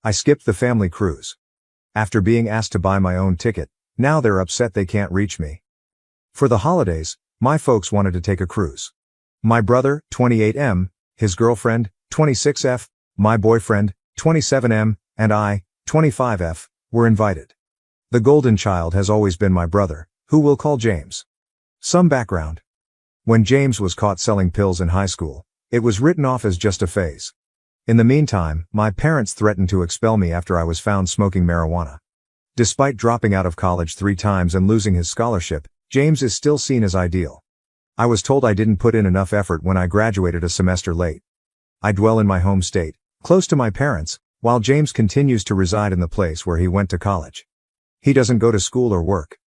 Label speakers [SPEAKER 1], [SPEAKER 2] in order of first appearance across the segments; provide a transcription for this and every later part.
[SPEAKER 1] I skipped the family cruise. After being asked to buy my own ticket, now they're upset they can't reach me. For the holidays, my folks wanted to take a cruise. My brother, 28M, his girlfriend, 26F, my boyfriend, 27M, and I, 25F, were invited. The golden child has always been my brother, who we'll call James. Some background. When James was caught selling pills in high school, it was written off as just a phase. In the meantime, my parents threatened to expel me after I was found smoking marijuana. Despite dropping out of college 3 times and losing his scholarship, James is still seen as ideal. I was told I didn't put in enough effort when I graduated a semester late. I dwell in my home state, close to my parents, while James continues to reside in the place where he went to college. He doesn't go to school or work.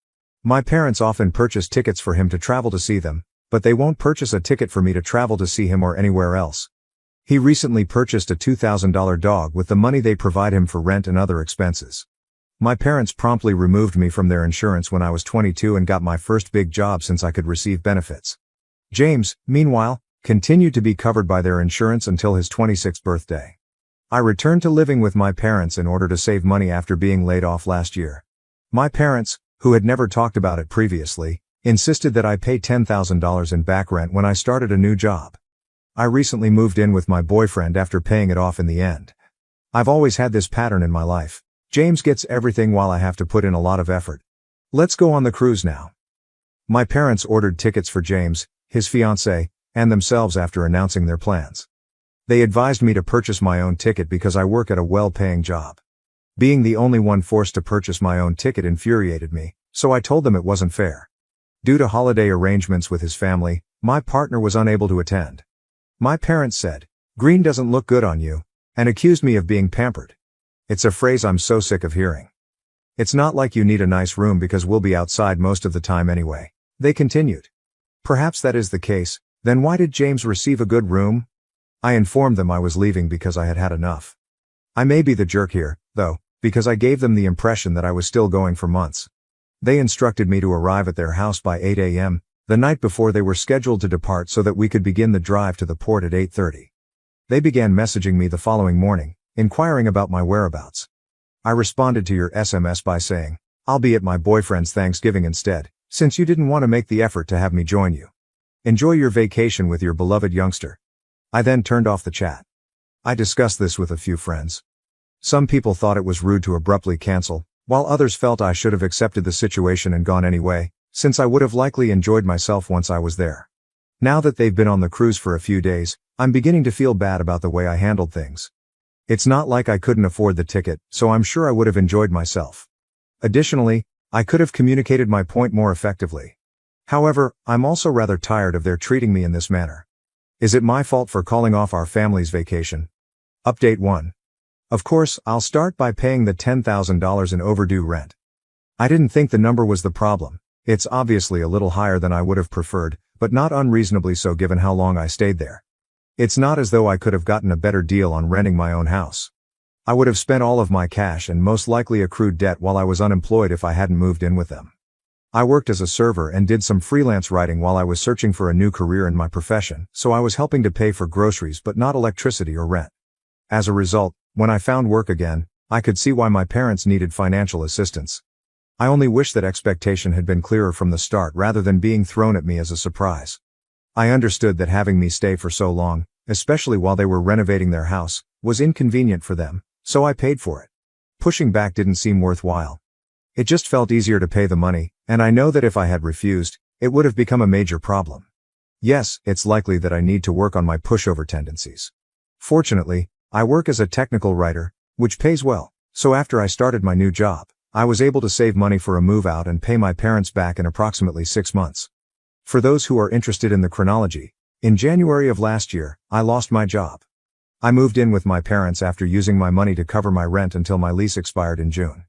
[SPEAKER 1] My parents often purchase tickets for him to travel to see them, but they won't purchase a ticket for me to travel to see him or anywhere else. He recently purchased a $2,000 dog with the money they provide him for rent and other expenses. My parents promptly removed me from their insurance when I was 22 and got my first big job since I could receive benefits. James, meanwhile, continued to be covered by their insurance until his 26th birthday. I returned to living with my parents in order to save money after being laid off last year. My parents, who had never talked about it previously, insisted that I pay $10,000 in back rent when I started a new job. I recently moved in with my boyfriend after paying it off in the end. I've always had this pattern in my life. James gets everything while I have to put in a lot of effort. Let's go on the cruise now. My parents ordered tickets for James, his fiancée, and themselves after announcing their plans. They advised me to purchase my own ticket because I work at a well-paying job. Being the only one forced to purchase my own ticket infuriated me, so I told them it wasn't fair. Due to holiday arrangements with his family, my partner was unable to attend. My parents said, "Green doesn't look good on you," and accused me of being pampered. It's a phrase I'm so sick of hearing. It's not like you need a nice room because we'll be outside most of the time anyway, they continued. Perhaps that is the case, then why did James receive a good room? I informed them I was leaving because I had had enough. I may be the jerk here, though, because I gave them the impression that I was still going for months. They instructed me to arrive at their house by 8 a.m., the night before they were scheduled to depart so that we could begin the drive to the port at 8:30. They began messaging me the following morning, inquiring about my whereabouts. I responded to your SMS by saying, "I'll be at my boyfriend's Thanksgiving instead, since you didn't want to make the effort to have me join you. Enjoy your vacation with your beloved youngster." I then turned off the chat. I discussed this with a few friends. Some people thought it was rude to abruptly cancel, while others felt I should have accepted the situation and gone anyway, since I would have likely enjoyed myself once I was there. Now that they've been on the cruise for a few days, I'm beginning to feel bad about the way I handled things. It's not like I couldn't afford the ticket, so I'm sure I would have enjoyed myself. Additionally, I could have communicated my point more effectively. However, I'm also rather tired of their treating me in this manner. Is it my fault for calling off our family's vacation? Update 1. Of course, I'll start by paying the $10,000 in overdue rent. I didn't think the number was the problem. It's obviously a little higher than I would have preferred, but not unreasonably so given how long I stayed there. It's not as though I could have gotten a better deal on renting my own house. I would have spent all of my cash and most likely accrued debt while I was unemployed if I hadn't moved in with them. I worked as a server and did some freelance writing while I was searching for a new career in my profession, so I was helping to pay for groceries but not electricity or rent. As a result, when I found work again, I could see why my parents needed financial assistance. I only wish that expectation had been clearer from the start rather than being thrown at me as a surprise. I understood that having me stay for so long, especially while they were renovating their house, was inconvenient for them, so I paid for it. Pushing back didn't seem worthwhile. It just felt easier to pay the money, and I know that if I had refused, it would have become a major problem. Yes, it's likely that I need to work on my pushover tendencies. Fortunately, I work as a technical writer, which pays well, so after I started my new job, I was able to save money for a move out and pay my parents back in approximately 6 months. For those who are interested in the chronology, in January of last year, I lost my job. I moved in with my parents after using my money to cover my rent until my lease expired in June.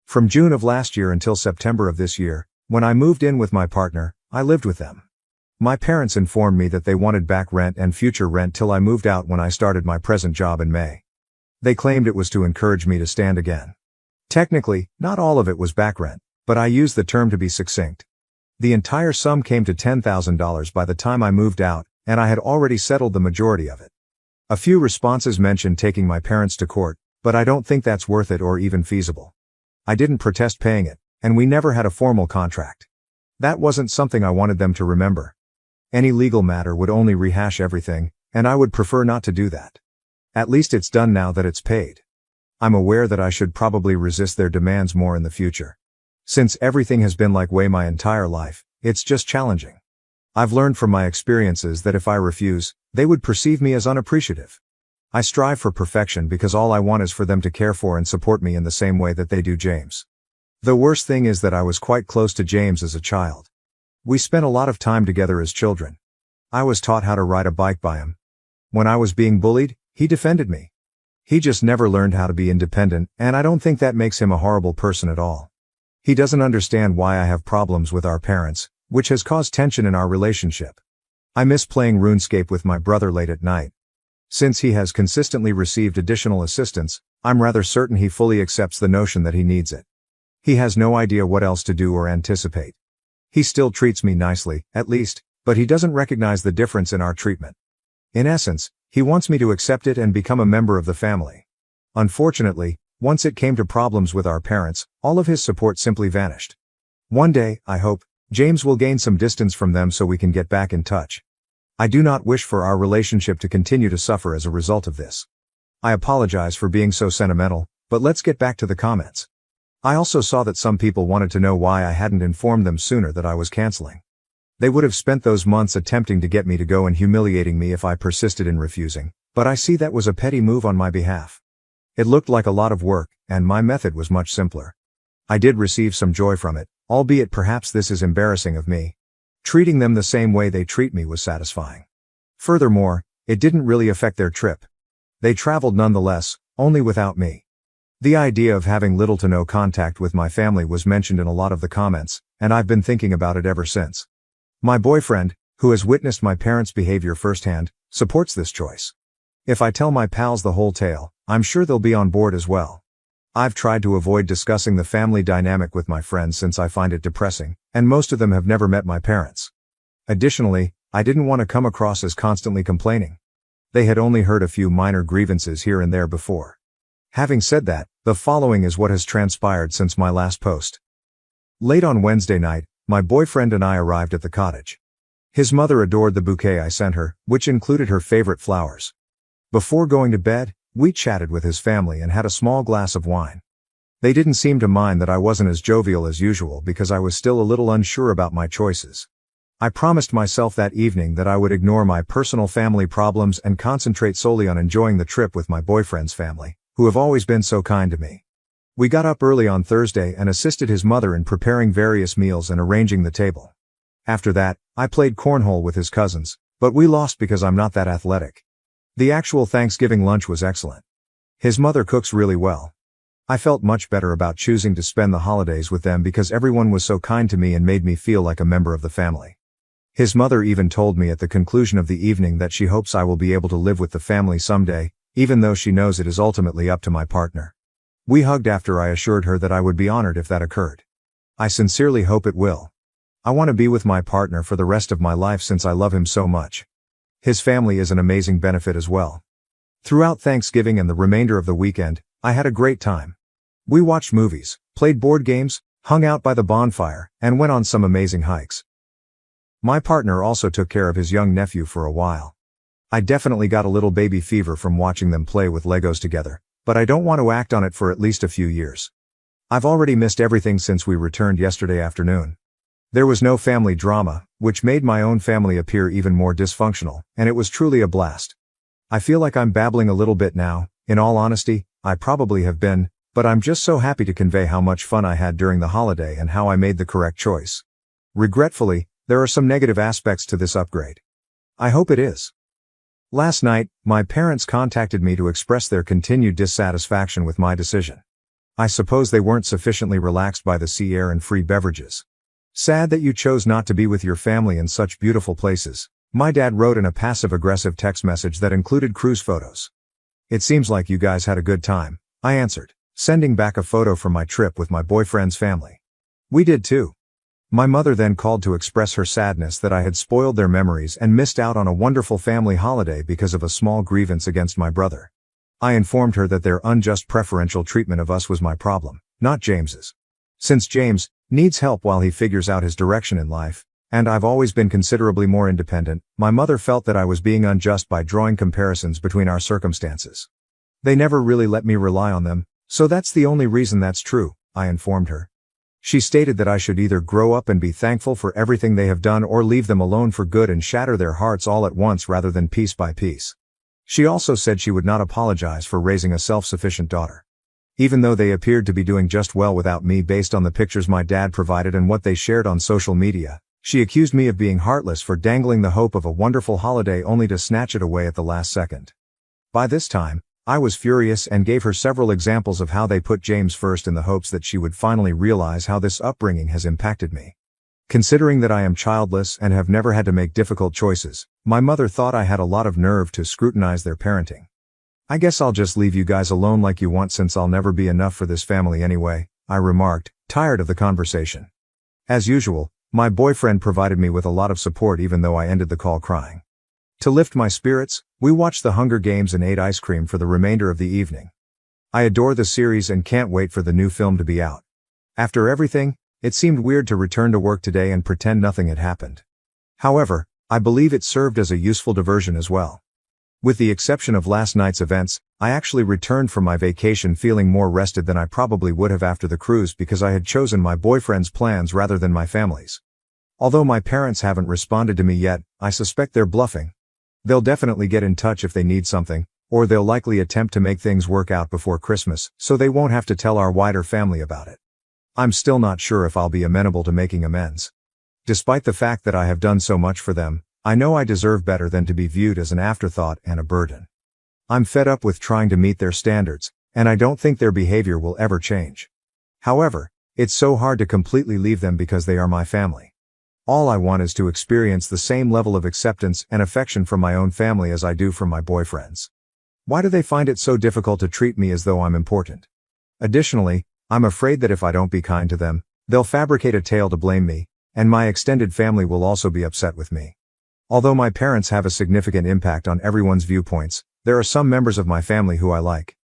[SPEAKER 1] From June of last year until September of this year, when I moved in with my partner, I lived with them. My parents informed me that they wanted back rent and future rent till I moved out when I started my present job in May. They claimed it was to encourage me to stand again. Technically, not all of it was back rent, but I used the term to be succinct. The entire sum came to $10,000 by the time I moved out, and I had already settled the majority of it. A few responses mentioned taking my parents to court, But I don't think that's worth it or even feasible. I didn't protest paying it, and we never had a formal contract. That wasn't something I wanted them to remember. Any legal matter would only rehash everything, and I would prefer not to do that. At least it's done now that it's paid. I'm aware that I should probably resist their demands more in the future. Since everything has been like way my entire life, it's just challenging. I've learned from my experiences that if I refuse, they would perceive me as unappreciative. I strive for perfection because all I want is for them to care for and support me in the same way that they do James. The worst thing is that I was quite close to James as a child. We spent a lot of time together as children. I was taught how to ride a bike by him. When I was being bullied, he defended me. He just never learned how to be independent, and I don't think that makes him a horrible person at all. He doesn't understand why I have problems with our parents, which has caused tension in our relationship. I miss playing RuneScape with my brother late at night. Since he has consistently received additional assistance, I'm rather certain he fully accepts the notion that he needs it. He has no idea what else to do or anticipate. He still treats me nicely, at least, but he doesn't recognize the difference in our treatment. In essence, he wants me to accept it and become a member of the family. Unfortunately, once it came to problems with our parents, all of his support simply vanished. One day, I hope, James will gain some distance from them so we can get back in touch. I do not wish for our relationship to continue to suffer as a result of this. I apologize for being so sentimental, but let's get back to the comments. I also saw that some people wanted to know why I hadn't informed them sooner that I was canceling. They would have spent those months attempting to get me to go and humiliating me if I persisted in refusing, but I see that was a petty move on my behalf. It looked like a lot of work, and my method was much simpler. I did receive some joy from it, albeit perhaps this is embarrassing of me. Treating them the same way they treat me was satisfying. Furthermore, it didn't really affect their trip. They traveled nonetheless, only without me. The idea of having little to no contact with my family was mentioned in a lot of the comments, and I've been thinking about it ever since. My boyfriend, who has witnessed my parents' behavior firsthand, supports this choice. If I tell my pals the whole tale, I'm sure they'll be on board as well. I've tried to avoid discussing the family dynamic with my friends since I find it depressing, and most of them have never met my parents. Additionally, I didn't want to come across as constantly complaining. They had only heard a few minor grievances here and there before. Having said that, the following is what has transpired since my last post. Late on Wednesday night, my boyfriend and I arrived at the cottage. His mother adored the bouquet I sent her, which included her favorite flowers. Before going to bed, we chatted with his family and had a small glass of wine. They didn't seem to mind that I wasn't as jovial as usual because I was still a little unsure about my choices. I promised myself that evening that I would ignore my personal family problems and concentrate solely on enjoying the trip with my boyfriend's family, who have always been so kind to me. We got up early on Thursday and assisted his mother in preparing various meals and arranging the table. After that, I played cornhole with his cousins, but we lost because I'm not that athletic. The actual Thanksgiving lunch was excellent. His mother cooks really well. I felt much better about choosing to spend the holidays with them because everyone was so kind to me and made me feel like a member of the family. His mother even told me at the conclusion of the evening that she hopes I will be able to live with the family someday, even though she knows it is ultimately up to my partner. We hugged after I assured her that I would be honored if that occurred. I sincerely hope it will. I want to be with my partner for the rest of my life since I love him so much. His family is an amazing benefit as well. Throughout Thanksgiving and the remainder of the weekend, I had a great time. We watched movies, played board games, hung out by the bonfire, and went on some amazing hikes. My partner also took care of his young nephew for a while. I definitely got a little baby fever from watching them play with Legos together, but I don't want to act on it for at least a few years. I've already missed everything since we returned yesterday afternoon. There was no family drama, which made my own family appear even more dysfunctional, and it was truly a blast. I feel like I'm babbling a little bit now. In all honesty, I probably have been, but I'm just so happy to convey how much fun I had during the holiday and how I made the correct choice. Regretfully, there are some negative aspects to this upgrade. I hope it is. Last night, my parents contacted me to express their continued dissatisfaction with my decision. I suppose they weren't sufficiently relaxed by the sea air and free beverages. Sad that you chose not to be with your family in such beautiful places, my dad wrote in a passive-aggressive text message that included cruise photos. It seems like you guys had a good time, I answered, sending back a photo from my trip with my boyfriend's family. We did too. My mother then called to express her sadness that I had spoiled their memories and missed out on a wonderful family holiday because of a small grievance against my brother. I informed her that their unjust preferential treatment of us was my problem, not James's. Since James needs help while he figures out his direction in life, and I've always been considerably more independent, my mother felt that I was being unjust by drawing comparisons between our circumstances. They never really let me rely on them, so that's the only reason that's true, I informed her. She stated that I should either grow up and be thankful for everything they have done or leave them alone for good and shatter their hearts all at once rather than piece by piece. She also said she would not apologize for raising a self-sufficient daughter. Even though they appeared to be doing just well without me based on the pictures my dad provided and what they shared on social media, she accused me of being heartless for dangling the hope of a wonderful holiday only to snatch it away at the last second. By this time, I was furious and gave her several examples of how they put James first in the hopes that she would finally realize how this upbringing has impacted me. Considering that I am childless and have never had to make difficult choices, my mother thought I had a lot of nerve to scrutinize their parenting. I guess I'll just leave you guys alone like you want since I'll never be enough for this family anyway, I remarked, tired of the conversation. As usual, my boyfriend provided me with a lot of support even though I ended the call crying. To lift my spirits, we watched The Hunger Games and ate ice cream for the remainder of the evening. I adore the series and can't wait for the new film to be out. After everything, it seemed weird to return to work today and pretend nothing had happened. However, I believe it served as a useful diversion as well. With the exception of last night's events, I actually returned from my vacation feeling more rested than I probably would have after the cruise because I had chosen my boyfriend's plans rather than my family's. Although my parents haven't responded to me yet, I suspect they're bluffing. They'll definitely get in touch if they need something, or they'll likely attempt to make things work out before Christmas, so they won't have to tell our wider family about it. I'm still not sure if I'll be amenable to making amends. Despite the fact that I have done so much for them, I know I deserve better than to be viewed as an afterthought and a burden. I'm fed up with trying to meet their standards, and I don't think their behavior will ever change. However, it's so hard to completely leave them because they are my family. All I want is to experience the same level of acceptance and affection from my own family as I do from my boyfriend's. Why do they find it so difficult to treat me as though I'm important? Additionally, I'm afraid that if I don't be kind to them, they'll fabricate a tale to blame me, and my extended family will also be upset with me. Although my parents have a significant impact on everyone's viewpoints, there are some members of my family who I like.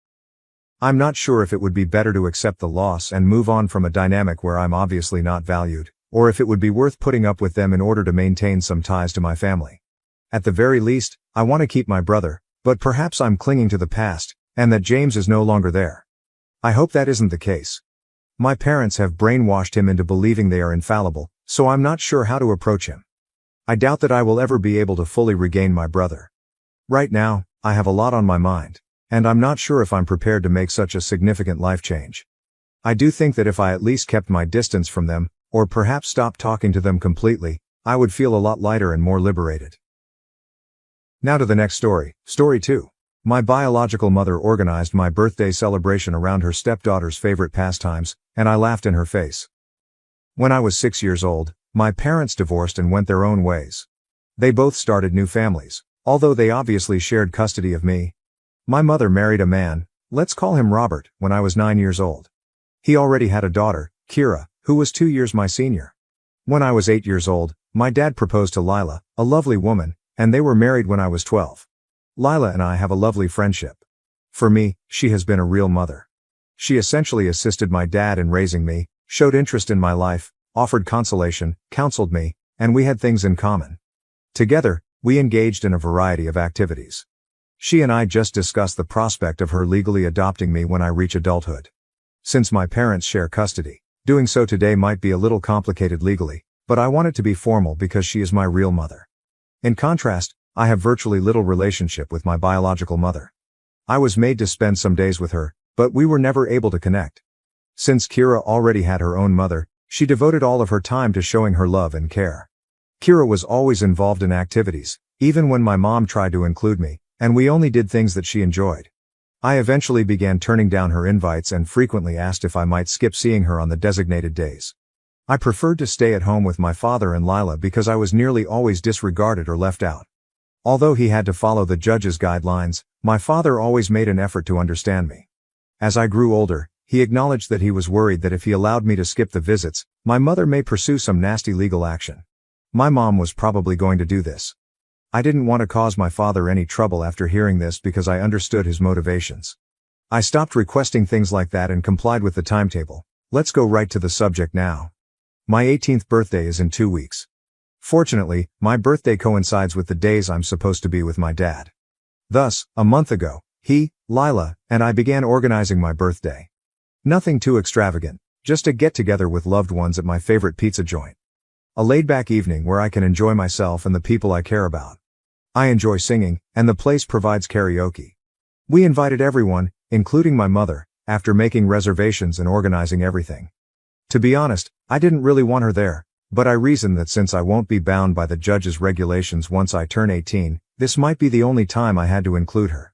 [SPEAKER 1] I'm not sure if it would be better to accept the loss and move on from a dynamic where I'm obviously not valued, or if it would be worth putting up with them in order to maintain some ties to my family. At the very least, I want to keep my brother, but perhaps I'm clinging to the past, and that James is no longer there. I hope that isn't the case. My parents have brainwashed him into believing they are infallible, so I'm not sure how to approach him. I doubt that I will ever be able to fully regain my brother. Right now, I have a lot on my mind, and I'm not sure if I'm prepared to make such a significant life change. I do think that if I at least kept my distance from them, or perhaps stopped talking to them completely, I would feel a lot lighter and more liberated. Now to the next story, Story 2. My biological mother organized my birthday celebration around her stepdaughter's favorite pastimes, and I laughed in her face. When I was 6 years old, my parents divorced and went their own ways. They both started new families, although they obviously shared custody of me. My mother married a man, let's call him Robert, when I was 9 years old. He already had a daughter, Kira, who was 2 years my senior. When I was 8 years old, my dad proposed to Lila, a lovely woman, and they were married when I was 12. Lila and I have a lovely friendship. For me, she has been a real mother. She essentially assisted my dad in raising me, showed interest in my life, offered consolation, counseled me, and we had things in common. Together, we engaged in a variety of activities. She and I just discussed the prospect of her legally adopting me when I reach adulthood. Since my parents share custody, doing so today might be a little complicated legally, but I want it to be formal because she is my real mother. In contrast, I have virtually little relationship with my biological mother. I was made to spend some days with her, but we were never able to connect. Since Kira already had her own mother, she devoted all of her time to showing her love and care. Kira was always involved in activities, even when my mom tried to include me, and we only did things that she enjoyed. I eventually began turning down her invites and frequently asked if I might skip seeing her on the designated days. I preferred to stay at home with my father and Lila because I was nearly always disregarded or left out. Although he had to follow the judge's guidelines, my father always made an effort to understand me. As I grew older, he acknowledged that he was worried that if he allowed me to skip the visits, my mother may pursue some nasty legal action. My mom was probably going to do this. I didn't want to cause my father any trouble after hearing this because I understood his motivations. I stopped requesting things like that and complied with the timetable. Let's go right to the subject now. My 18th birthday is in 2 weeks. Fortunately, my birthday coincides with the days I'm supposed to be with my dad. Thus, a month ago, he, Lila, and I began organizing my birthday. Nothing too extravagant, just a get-together with loved ones at my favorite pizza joint. A laid-back evening where I can enjoy myself and the people I care about. I enjoy singing, and the place provides karaoke. We invited everyone, including my mother, after making reservations and organizing everything. To be honest, I didn't really want her there, but I reasoned that since I won't be bound by the judge's regulations once I turn 18, this might be the only time I had to include her.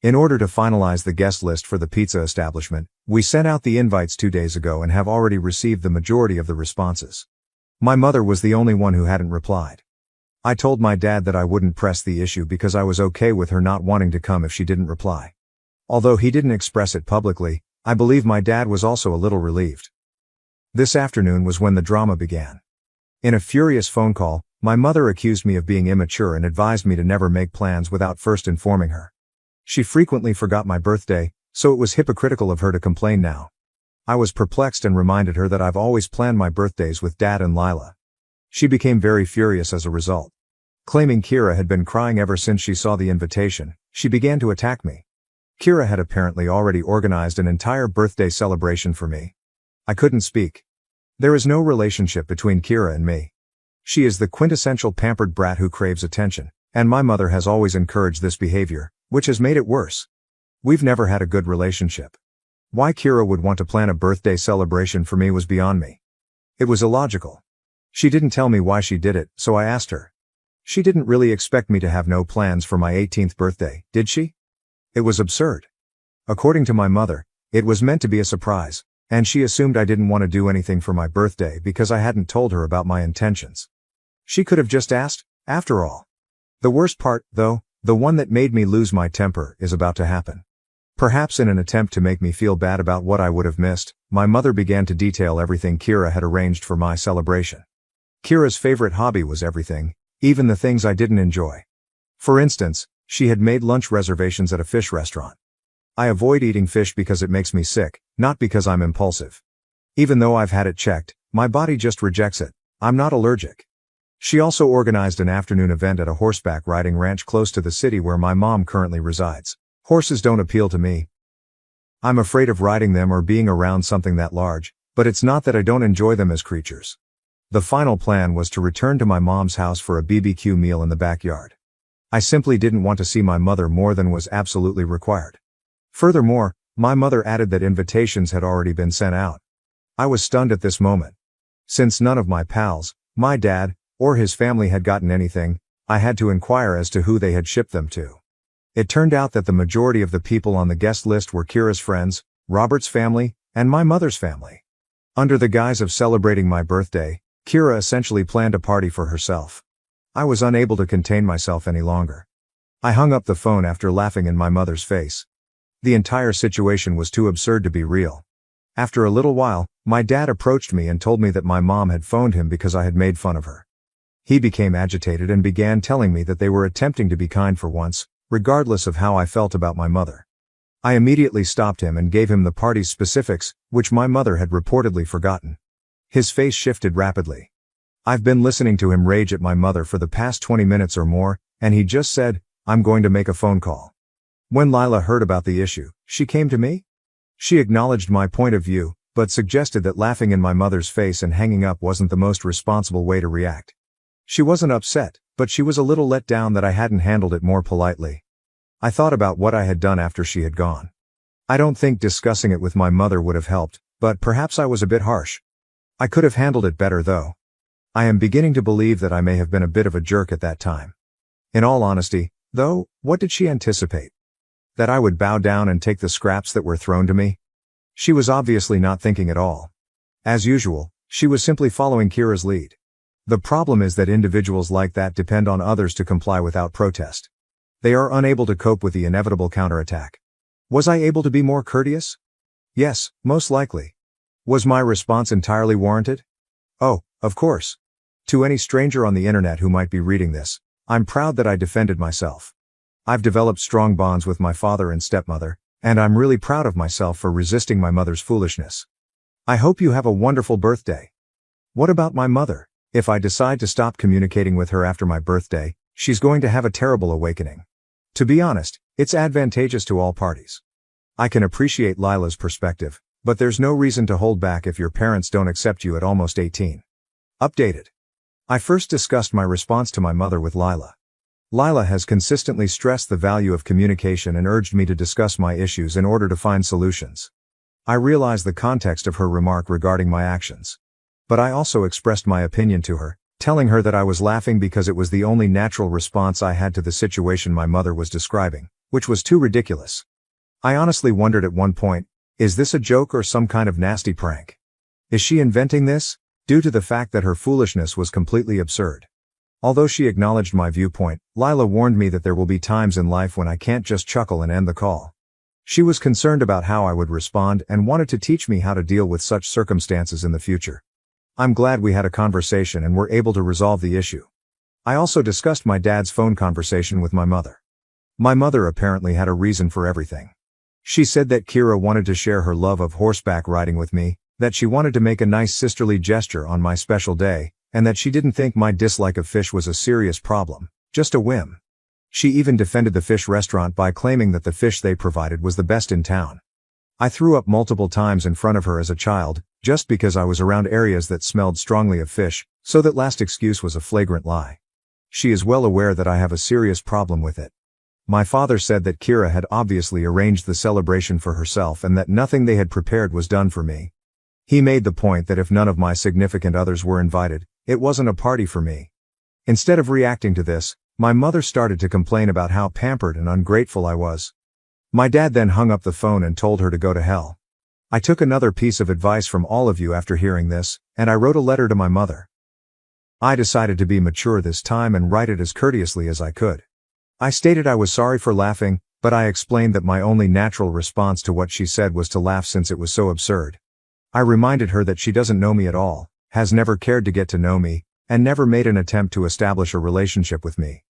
[SPEAKER 1] In order to finalize the guest list for the pizza establishment, we sent out the invites 2 days ago and have already received the majority of the responses. My mother was the only one who hadn't replied. I told my dad that I wouldn't press the issue because I was okay with her not wanting to come if she didn't reply. Although he didn't express it publicly, I believe my dad was also a little relieved. This afternoon was when the drama began. In a furious phone call, my mother accused me of being immature and advised me to never make plans without first informing her. She frequently forgot my birthday, so it was hypocritical of her to complain now. I was perplexed and reminded her that I've always planned my birthdays with Dad and Lila. She became very furious as a result. Claiming Kira had been crying ever since she saw the invitation, she began to attack me. Kira had apparently already organized an entire birthday celebration for me. I couldn't speak. There is no relationship between Kira and me. She is the quintessential pampered brat who craves attention, and my mother has always encouraged this behavior, which has made it worse. We've never had a good relationship. Why Kira would want to plan a birthday celebration for me was beyond me. It was illogical. She didn't tell me why she did it, so I asked her. She didn't really expect me to have no plans for my 18th birthday, did she? It was absurd. According to my mother, it was meant to be a surprise, and she assumed I didn't want to do anything for my birthday because I hadn't told her about my intentions. She could have just asked, after all. The worst part, though, the one that made me lose my temper, is about to happen. Perhaps in an attempt to make me feel bad about what I would have missed, my mother began to detail everything Kira had arranged for my celebration. Kira's favorite hobby was everything, even the things I didn't enjoy. For instance, she had made lunch reservations at a fish restaurant. I avoid eating fish because it makes me sick, not because I'm impulsive. Even though I've had it checked, my body just rejects it. I'm not allergic. She also organized an afternoon event at a horseback riding ranch close to the city where my mom currently resides. Horses don't appeal to me. I'm afraid of riding them or being around something that large, but it's not that I don't enjoy them as creatures. The final plan was to return to my mom's house for a BBQ meal in the backyard. I simply didn't want to see my mother more than was absolutely required. Furthermore, my mother added that invitations had already been sent out. I was stunned at this moment. Since none of my pals, my dad, or his family had gotten anything, I had to inquire as to who they had shipped them to. It turned out that the majority of the people on the guest list were Kira's friends, Robert's family, and my mother's family. Under the guise of celebrating my birthday, Kira essentially planned a party for herself. I was unable to contain myself any longer. I hung up the phone after laughing in my mother's face. The entire situation was too absurd to be real. After a little while, my dad approached me and told me that my mom had phoned him because I had made fun of her. He became agitated and began telling me that they were attempting to be kind for once, regardless of how I felt about my mother. I immediately stopped him and gave him the party's specifics, which my mother had reportedly forgotten. His face shifted rapidly. I've been listening to him rage at my mother for the past 20 minutes or more, and he just said, "I'm going to make a phone call." When Lila heard about the issue, she came to me. She acknowledged my point of view, but suggested that laughing in my mother's face and hanging up wasn't the most responsible way to react. She wasn't upset, but she was a little let down that I hadn't handled it more politely. I thought about what I had done after she had gone. I don't think discussing it with my mother would have helped, but perhaps I was a bit harsh. I could have handled it better though. I am beginning to believe that I may have been a bit of a jerk at that time. In all honesty, though, what did she anticipate? That I would bow down and take the scraps that were thrown to me? She was obviously not thinking at all. As usual, she was simply following Kira's lead. The problem is that individuals like that depend on others to comply without protest. They are unable to cope with the inevitable counterattack. Was I able to be more courteous? Yes, most likely. Was my response entirely warranted? Oh, of course. To any stranger on the internet who might be reading this, I'm proud that I defended myself. I've developed strong bonds with my father and stepmother, and I'm really proud of myself for resisting my mother's foolishness. I hope you have a wonderful birthday. What about my mother? If I decide to stop communicating with her after my birthday, she's going to have a terrible awakening. To be honest, it's advantageous to all parties. I can appreciate Lila's perspective, but there's no reason to hold back if your parents don't accept you at almost 18. Updated. I first discussed my response to my mother with Lila. Lila has consistently stressed the value of communication and urged me to discuss my issues in order to find solutions. I realize the context of her remark regarding my actions. But I also expressed my opinion to her, telling her that I was laughing because it was the only natural response I had to the situation my mother was describing, which was too ridiculous. I honestly wondered at one point, is this a joke or some kind of nasty prank? Is she inventing this? Due to the fact that her foolishness was completely absurd. Although she acknowledged my viewpoint, Lila warned me that there will be times in life when I can't just chuckle and end the call. She was concerned about how I would respond and wanted to teach me how to deal with such circumstances in the future. I'm glad we had a conversation and were able to resolve the issue. I also discussed my dad's phone conversation with my mother. My mother apparently had a reason for everything. She said that Kira wanted to share her love of horseback riding with me, that she wanted to make a nice sisterly gesture on my special day, and that she didn't think my dislike of fish was a serious problem, just a whim. She even defended the fish restaurant by claiming that the fish they provided was the best in town. I threw up multiple times in front of her as a child, just because I was around areas that smelled strongly of fish, so that last excuse was a flagrant lie. She is well aware that I have a serious problem with it. My father said that Kira had obviously arranged the celebration for herself and that nothing they had prepared was done for me. He made the point that if none of my significant others were invited, it wasn't a party for me. Instead of reacting to this, my mother started to complain about how pampered and ungrateful I was. My dad then hung up the phone and told her to go to hell. I took another piece of advice from all of you after hearing this, and I wrote a letter to my mother. I decided to be mature this time and write it as courteously as I could. I stated I was sorry for laughing, but I explained that my only natural response to what she said was to laugh since it was so absurd. I reminded her that she doesn't know me at all, has never cared to get to know me, and never made an attempt to establish a relationship with me.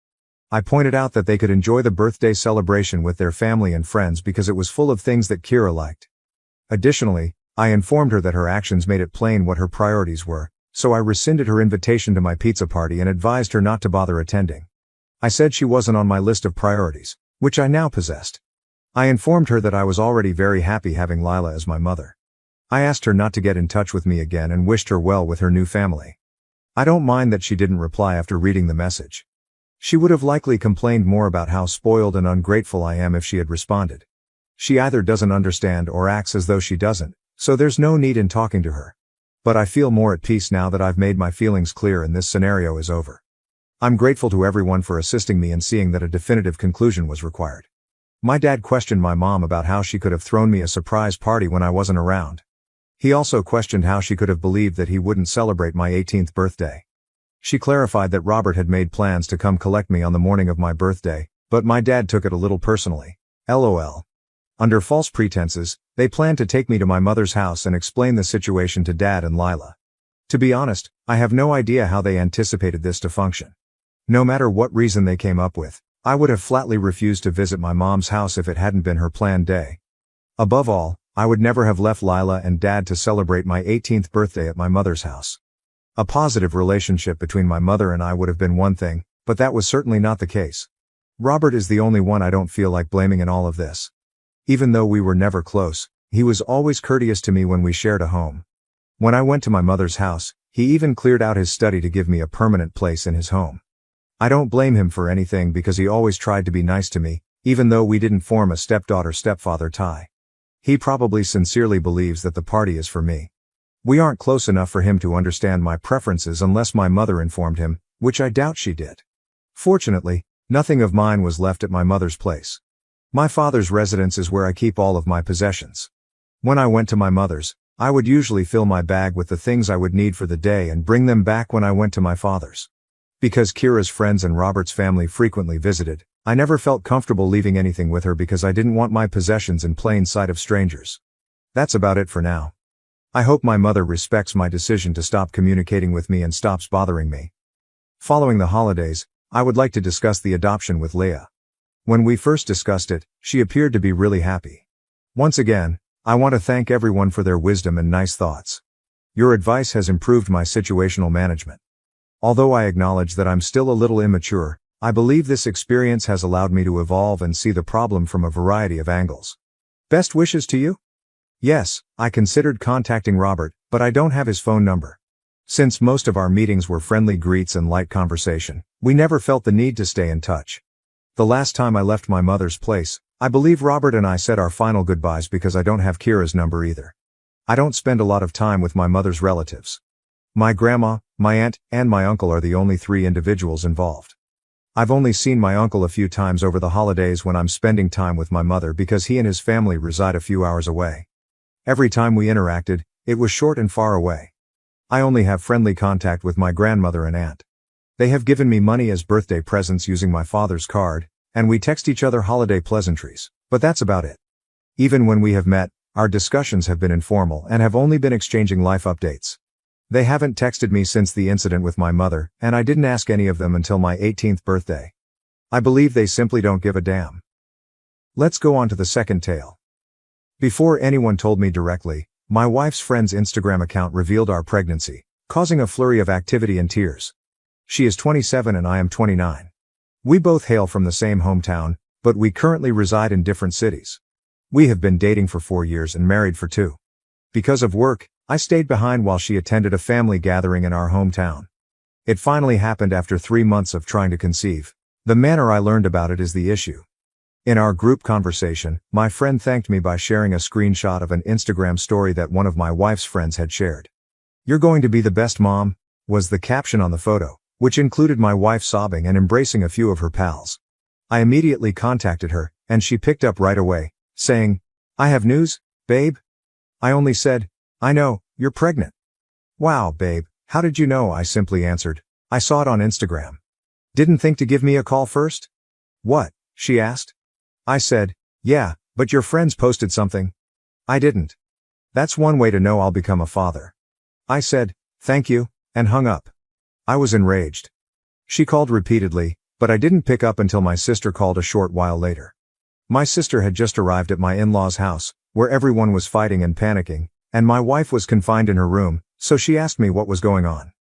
[SPEAKER 1] I pointed out that they could enjoy the birthday celebration with their family and friends because it was full of things that Kira liked. Additionally, I informed her that her actions made it plain what her priorities were, so I rescinded her invitation to my pizza party and advised her not to bother attending. I said she wasn't on my list of priorities, which I now possessed. I informed her that I was already very happy having Lila as my mother. I asked her not to get in touch with me again and wished her well with her new family. I don't mind that she didn't reply after reading the message. She would have likely complained more about how spoiled and ungrateful I am if she had responded. She either doesn't understand or acts as though she doesn't, so there's no need in talking to her. But I feel more at peace now that I've made my feelings clear and this scenario is over. I'm grateful to everyone for assisting me in seeing that a definitive conclusion was required. My dad questioned my mom about how she could have thrown me a surprise party when I wasn't around. He also questioned how she could have believed that he wouldn't celebrate my 18th birthday. She clarified that Robert had made plans to come collect me on the morning of my birthday, but my dad took it a little personally. LOL. Under false pretenses, they planned to take me to my mother's house and explain the situation to Dad and Lila. To be honest, I have no idea how they anticipated this to function. No matter what reason they came up with, I would have flatly refused to visit my mom's house if it hadn't been her planned day. Above all, I would never have left Lila and Dad to celebrate my 18th birthday at my mother's house. A positive relationship between my mother and I would have been one thing, but that was certainly not the case. Robert is the only one I don't feel like blaming in all of this. Even though we were never close, he was always courteous to me when we shared a home. When I went to my mother's house, he even cleared out his study to give me a permanent place in his home. I don't blame him for anything because he always tried to be nice to me, even though we didn't form a stepdaughter-stepfather tie. He probably sincerely believes that the party is for me. We aren't close enough for him to understand my preferences unless my mother informed him, which I doubt she did. Fortunately, nothing of mine was left at my mother's place. My father's residence is where I keep all of my possessions. When I went to my mother's, I would usually fill my bag with the things I would need for the day and bring them back when I went to my father's. Because Kira's friends and Robert's family frequently visited, I never felt comfortable leaving anything with her because I didn't want my possessions in plain sight of strangers. That's about it for now. I hope my mother respects my decision to stop communicating with me and stops bothering me. Following the holidays, I would like to discuss the adoption with Leah. When we first discussed it, she appeared to be really happy. Once again, I want to thank everyone for their wisdom and nice thoughts. Your advice has improved my situational management. Although I acknowledge that I'm still a little immature, I believe this experience has allowed me to evolve and see the problem from a variety of angles. Best wishes to you? Yes, I considered contacting Robert, but I don't have his phone number. Since most of our meetings were friendly greets and light conversation, we never felt the need to stay in touch. The last time I left my mother's place, I believe Robert and I said our final goodbyes because I don't have Kira's number either. I don't spend a lot of time with my mother's relatives. My grandma, my aunt, and my uncle are the only 3 individuals involved. I've only seen my uncle a few times over the holidays when I'm spending time with my mother because he and his family reside a few hours away. Every time we interacted, it was short and far away. I only have friendly contact with my grandmother and aunt. They have given me money as birthday presents using my father's card, and we text each other holiday pleasantries, but that's about it. Even when we have met, our discussions have been informal and have only been exchanging life updates. They haven't texted me since the incident with my mother, and I didn't ask any of them until my 18th birthday. I believe they simply don't give a damn. Let's go on to the second tale. Before anyone told me directly, my wife's friend's Instagram account revealed our pregnancy, causing a flurry of activity and tears. She is 27 and I am 29. We both hail from the same hometown, but we currently reside in different cities. We have been dating for 4 years and married for 2. Because of work, I stayed behind while she attended a family gathering in our hometown. It finally happened after 3 months of trying to conceive. The manner I learned about it is the issue. In our group conversation, my friend thanked me by sharing a screenshot of an Instagram story that one of my wife's friends had shared. "You're going to be the best mom," was the caption on the photo, which included my wife sobbing and embracing a few of her pals. I immediately contacted her, and she picked up right away, saying, "I have news, babe." I only said, "I know, you're pregnant." "Wow, babe, how did you know?" I simply answered, "I saw it on Instagram." "Didn't think to give me a call first?" "What?" she asked. I said, "Yeah, but your friends posted something." "I didn't." "That's one way to know I'll become a father." I said, "Thank you," and hung up. I was enraged. She called repeatedly, but I didn't pick up until my sister called a short while later. My sister had just arrived at my in-laws' house, where everyone was fighting and panicking, and my wife was confined in her room, so she asked me what was going on.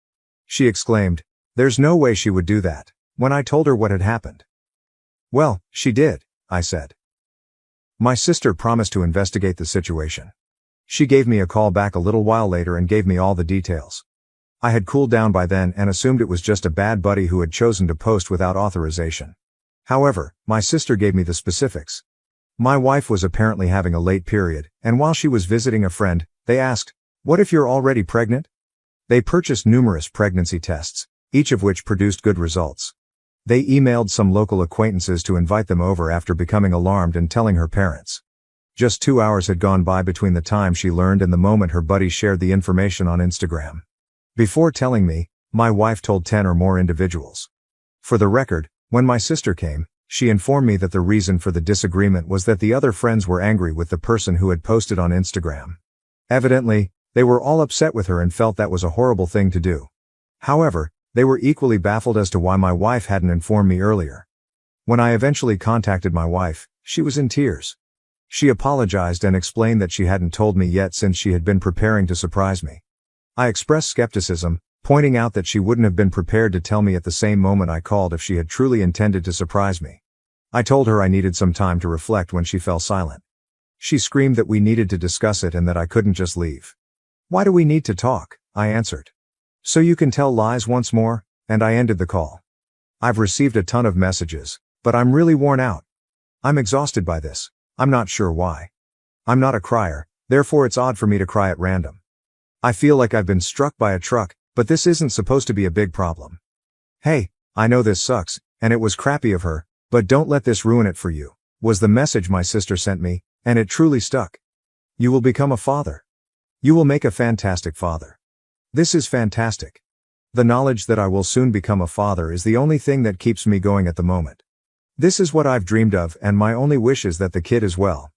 [SPEAKER 1] She exclaimed, "There's no way she would do that," when I told her what had happened. "Well, she did," I said. My sister promised to investigate the situation. She gave me a call back a little while later and gave me all the details. I had cooled down by then and assumed it was just a bad buddy who had chosen to post without authorization. However, my sister gave me the specifics. My wife was apparently having a late period, and while she was visiting a friend, they asked, "What if you're already pregnant?" They purchased numerous pregnancy tests, each of which produced good results. They emailed some local acquaintances to invite them over after becoming alarmed and telling her parents. Just 2 hours had gone by between the time she learned and the moment her buddy shared the information on Instagram. Before telling me, my wife told 10 or more individuals. For the record, when my sister came, she informed me that the reason for the disagreement was that the other friends were angry with the person who had posted on Instagram. Evidently, they were all upset with her and felt that was a horrible thing to do. However, they were equally baffled as to why my wife hadn't informed me earlier. When I eventually contacted my wife, she was in tears. She apologized and explained that she hadn't told me yet since she had been preparing to surprise me. I expressed skepticism, pointing out that she wouldn't have been prepared to tell me at the same moment I called if she had truly intended to surprise me. I told her I needed some time to reflect when she fell silent. She screamed that we needed to discuss it and that I couldn't just leave. "Why do we need to talk?" I answered. "So you can tell lies once more," and I ended the call. I've received a ton of messages, but I'm really worn out. I'm exhausted by this. I'm not sure why. I'm not a crier, therefore it's odd for me to cry at random. I feel like I've been struck by a truck, but this isn't supposed to be a big problem. "Hey, I know this sucks, and it was crappy of her, but don't let this ruin it for you," was the message my sister sent me, and it truly stuck. "You will become a father. You will make a fantastic father. This is fantastic. The knowledge that I will soon become a father is the only thing that keeps me going at the moment. This is what I've dreamed of, and my only wish is that the kid as well.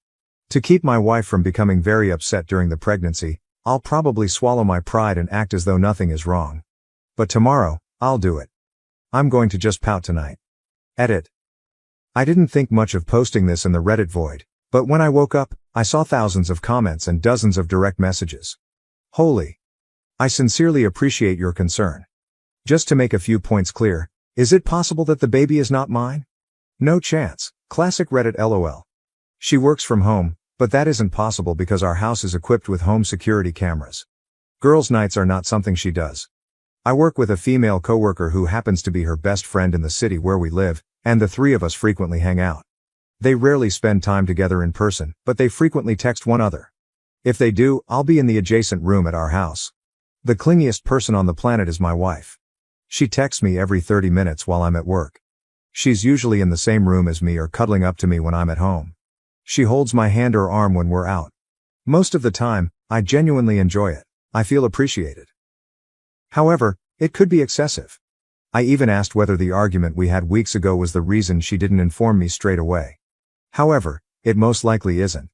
[SPEAKER 1] To keep my wife from becoming very upset during the pregnancy, I'll probably swallow my pride and act as though nothing is wrong. But tomorrow, I'll do it. I'm going to just pout tonight. Edit. I didn't think much of posting this in the Reddit void, but when I woke up, I saw thousands of comments and dozens of direct messages. Holy. I sincerely appreciate your concern. Just to make a few points clear, is it possible that the baby is not mine? No chance. Classic Reddit LOL. She works from home, but that isn't possible because our house is equipped with home security cameras. Girls' nights are not something she does. I work with a female coworker who happens to be her best friend in the city where we live, and the three of us frequently hang out. They rarely spend time together in person, but they frequently text one another. If they do, I'll be in the adjacent room at our house. The clingiest person on the planet is my wife. She texts me every 30 minutes while I'm at work. She's usually in the same room as me or cuddling up to me when I'm at home. She holds my hand or arm when we're out. Most of the time, I genuinely enjoy it. I feel appreciated. However, it could be excessive. I even asked whether the argument we had weeks ago was the reason she didn't inform me straight away. However, it most likely isn't.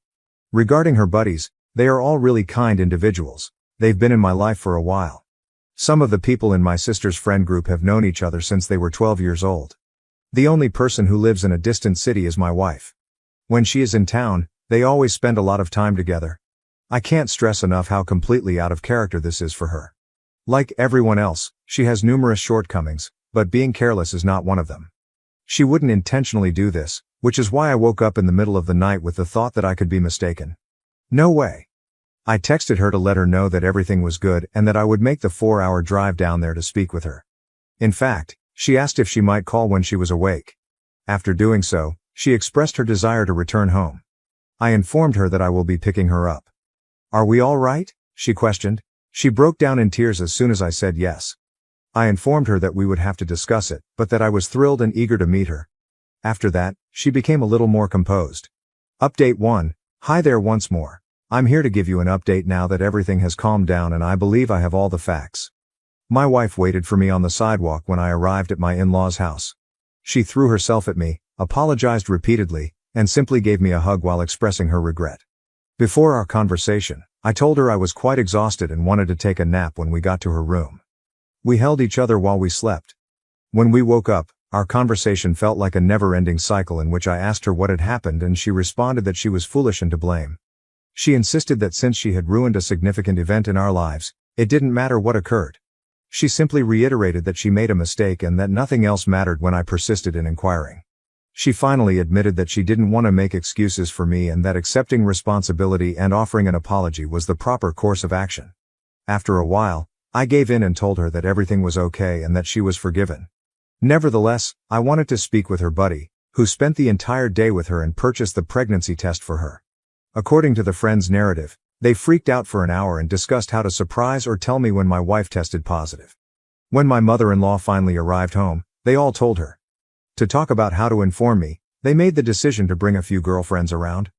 [SPEAKER 1] Regarding her buddies, they are all really kind individuals. They've been in my life for a while. Some of the people in my sister's friend group have known each other since they were 12 years old. The only person who lives in a distant city is my wife. When she is in town, they always spend a lot of time together. I can't stress enough how completely out of character this is for her. Like everyone else, she has numerous shortcomings, but being careless is not one of them. She wouldn't intentionally do this, which is why I woke up in the middle of the night with the thought that I could be mistaken. No way. I texted her to let her know that everything was good and that I would make the 4-hour drive down there to speak with her. In fact, she asked if she might call when she was awake. After doing so, she expressed her desire to return home. I informed her that I will be picking her up. Are we all right? She questioned. She broke down in tears as soon as I said yes. I informed her that we would have to discuss it, but that I was thrilled and eager to meet her. After that, she became a little more composed. Update 1. Hi there once more. I'm here to give you an update now that everything has calmed down and I believe I have all the facts. My wife waited for me on the sidewalk when I arrived at my in-laws' house. She threw herself at me, apologized repeatedly, and simply gave me a hug while expressing her regret. Before our conversation, I told her I was quite exhausted and wanted to take a nap when we got to her room. We held each other while we slept. When we woke up, our conversation felt like a never-ending cycle in which I asked her what had happened and she responded that she was foolish and to blame. She insisted that since she had ruined a significant event in our lives, it didn't matter what occurred. She simply reiterated that she made a mistake and that nothing else mattered when I persisted in inquiring. She finally admitted that she didn't want to make excuses for me and that accepting responsibility and offering an apology was the proper course of action. After a while, I gave in and told her that everything was okay and that she was forgiven. Nevertheless, I wanted to speak with her buddy, who spent the entire day with her and purchased the pregnancy test for her. According to the friend's narrative, they freaked out for an hour and discussed how to surprise or tell me when my wife tested positive. When my mother-in-law finally arrived home, they all told her. To talk about how to inform me, they made the decision to bring a few girlfriends around.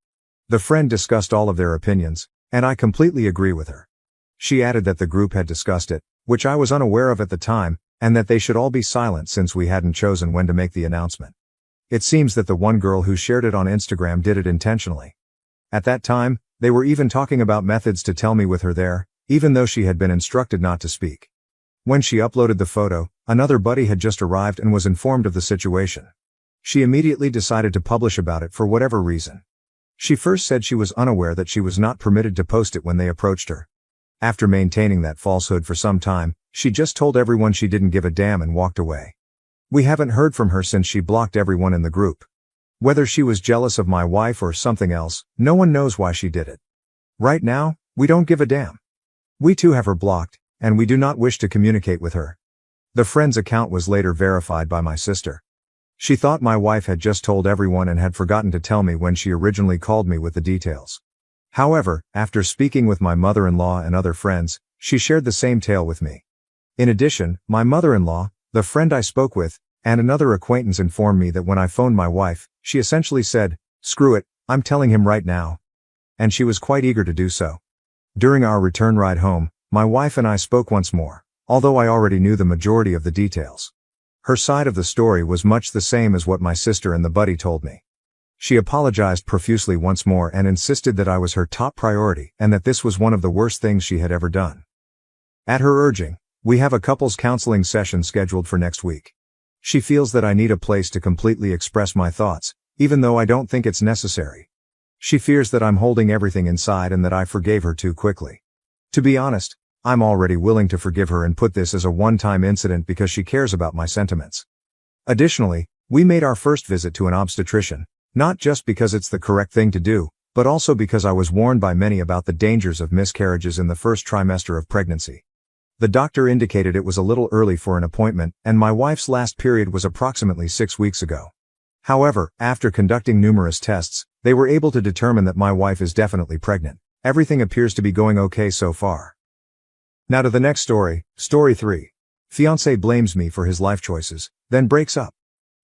[SPEAKER 1] The friend discussed all of their opinions, and I completely agree with her. She added that the group had discussed it, which I was unaware of at the time, and that they should all be silent since we hadn't chosen when to make the announcement. It seems that the one girl who shared it on Instagram did it intentionally. At that time, they were even talking about methods to tell me with her there, even though she had been instructed not to speak. When she uploaded the photo, another buddy had just arrived and was informed of the situation. She immediately decided to publish about it for whatever reason. She first said she was unaware that she was not permitted to post it when they approached her. After maintaining that falsehood for some time, she just told everyone she didn't give a damn and walked away. We haven't heard from her since she blocked everyone in the group. Whether she was jealous of my wife or something else, no one knows why she did it. Right now, we don't give a damn. We too have her blocked, and we do not wish to communicate with her. The friend's account was later verified by my sister. She thought my wife had just told everyone and had forgotten to tell me when she originally called me with the details. However, after speaking with my mother-in-law and other friends, she shared the same tale with me. In addition, my mother-in-law, the friend I spoke with, and another acquaintance informed me that when I phoned my wife, she essentially said, "Screw it, I'm telling him right now." And she was quite eager to do so. During our return ride home, my wife and I spoke once more, although I already knew the majority of the details. Her side of the story was much the same as what my sister and the buddy told me. She apologized profusely once more and insisted that I was her top priority and that this was one of the worst things she had ever done. At her urging, we have a couples counseling session scheduled for next week. She feels that I need a place to completely express my thoughts, even though I don't think it's necessary. She fears that I'm holding everything inside and that I forgave her too quickly. To be honest, I'm already willing to forgive her and put this as a one-time incident because she cares about my sentiments. Additionally, we made our first visit to an obstetrician, not just because it's the correct thing to do, but also because I was warned by many about the dangers of miscarriages in the first trimester of pregnancy. The doctor indicated it was a little early for an appointment, and my wife's last period was approximately 6 weeks ago. However, after conducting numerous tests, they were able to determine that my wife is definitely pregnant. Everything appears to be going okay so far. Now to the next story, story 3. Fiancé blames me for his life choices, then breaks up.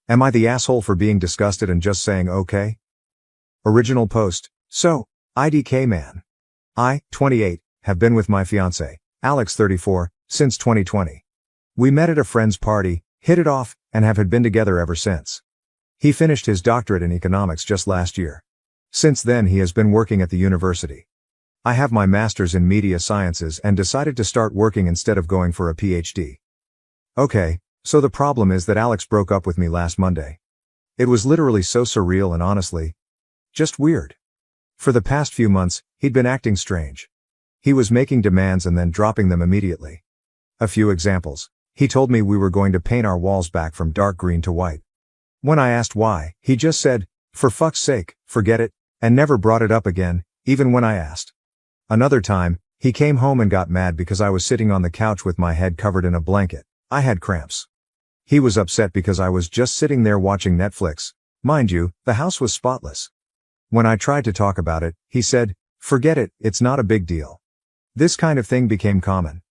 [SPEAKER 1] Am I the asshole for being disgusted and just saying okay? Original post. So, IDK man. I, 28, have been with my fiancé, Alex 34, since 2020. We met at a friend's party, hit it off, and have been together ever since. He finished his doctorate in economics just last year. Since then he has been working at the university. I have my master's in media sciences and decided to start working instead of going for a PhD. Okay, so the problem is that Alex broke up with me last Monday. It was literally so surreal and honestly, just weird. For the past few months, he'd been acting strange. He was making demands and then dropping them immediately. A few examples. He told me we were going to paint our walls back from dark green to white. When I asked why, he just said, "For fuck's sake, forget it," and never brought it up again, even when I asked. Another time, he came home and got mad because I was sitting on the couch with my head covered in a blanket. I had cramps. He was upset because I was just sitting there watching Netflix. Mind you, the house was spotless. When I tried to talk about it, he said, "Forget it, it's not a big deal." This kind of thing became common.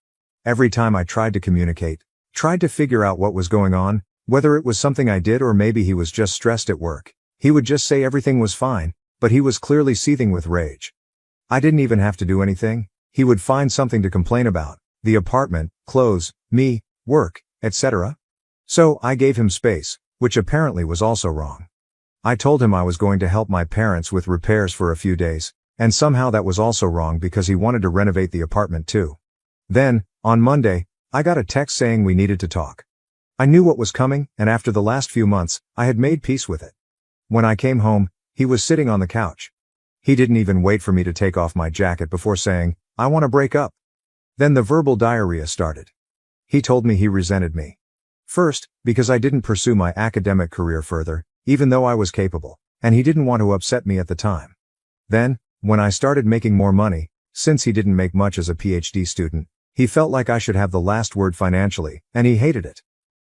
[SPEAKER 1] Every time I tried to communicate, tried to figure out what was going on, whether it was something I did or maybe he was just stressed at work, he would just say everything was fine, but he was clearly seething with rage. I didn't even have to do anything. He would find something to complain about: the apartment, clothes, me, work, etc. So I gave him space, which apparently was also wrong. I told him I was going to help my parents with repairs for a few days, and somehow that was also wrong because he wanted to renovate the apartment too. Then, on Monday, I got a text saying we needed to talk. I knew what was coming, and after the last few months, I had made peace with it. When I came home, he was sitting on the couch. He didn't even wait for me to take off my jacket before saying, "I want to break up." Then the verbal diarrhea started. He told me he resented me. First, because I didn't pursue my academic career further, even though I was capable, and he didn't want to upset me at the time. Then, when I started making more money, since he didn't make much as a PhD student, he felt like I should have the last word financially, and he hated it.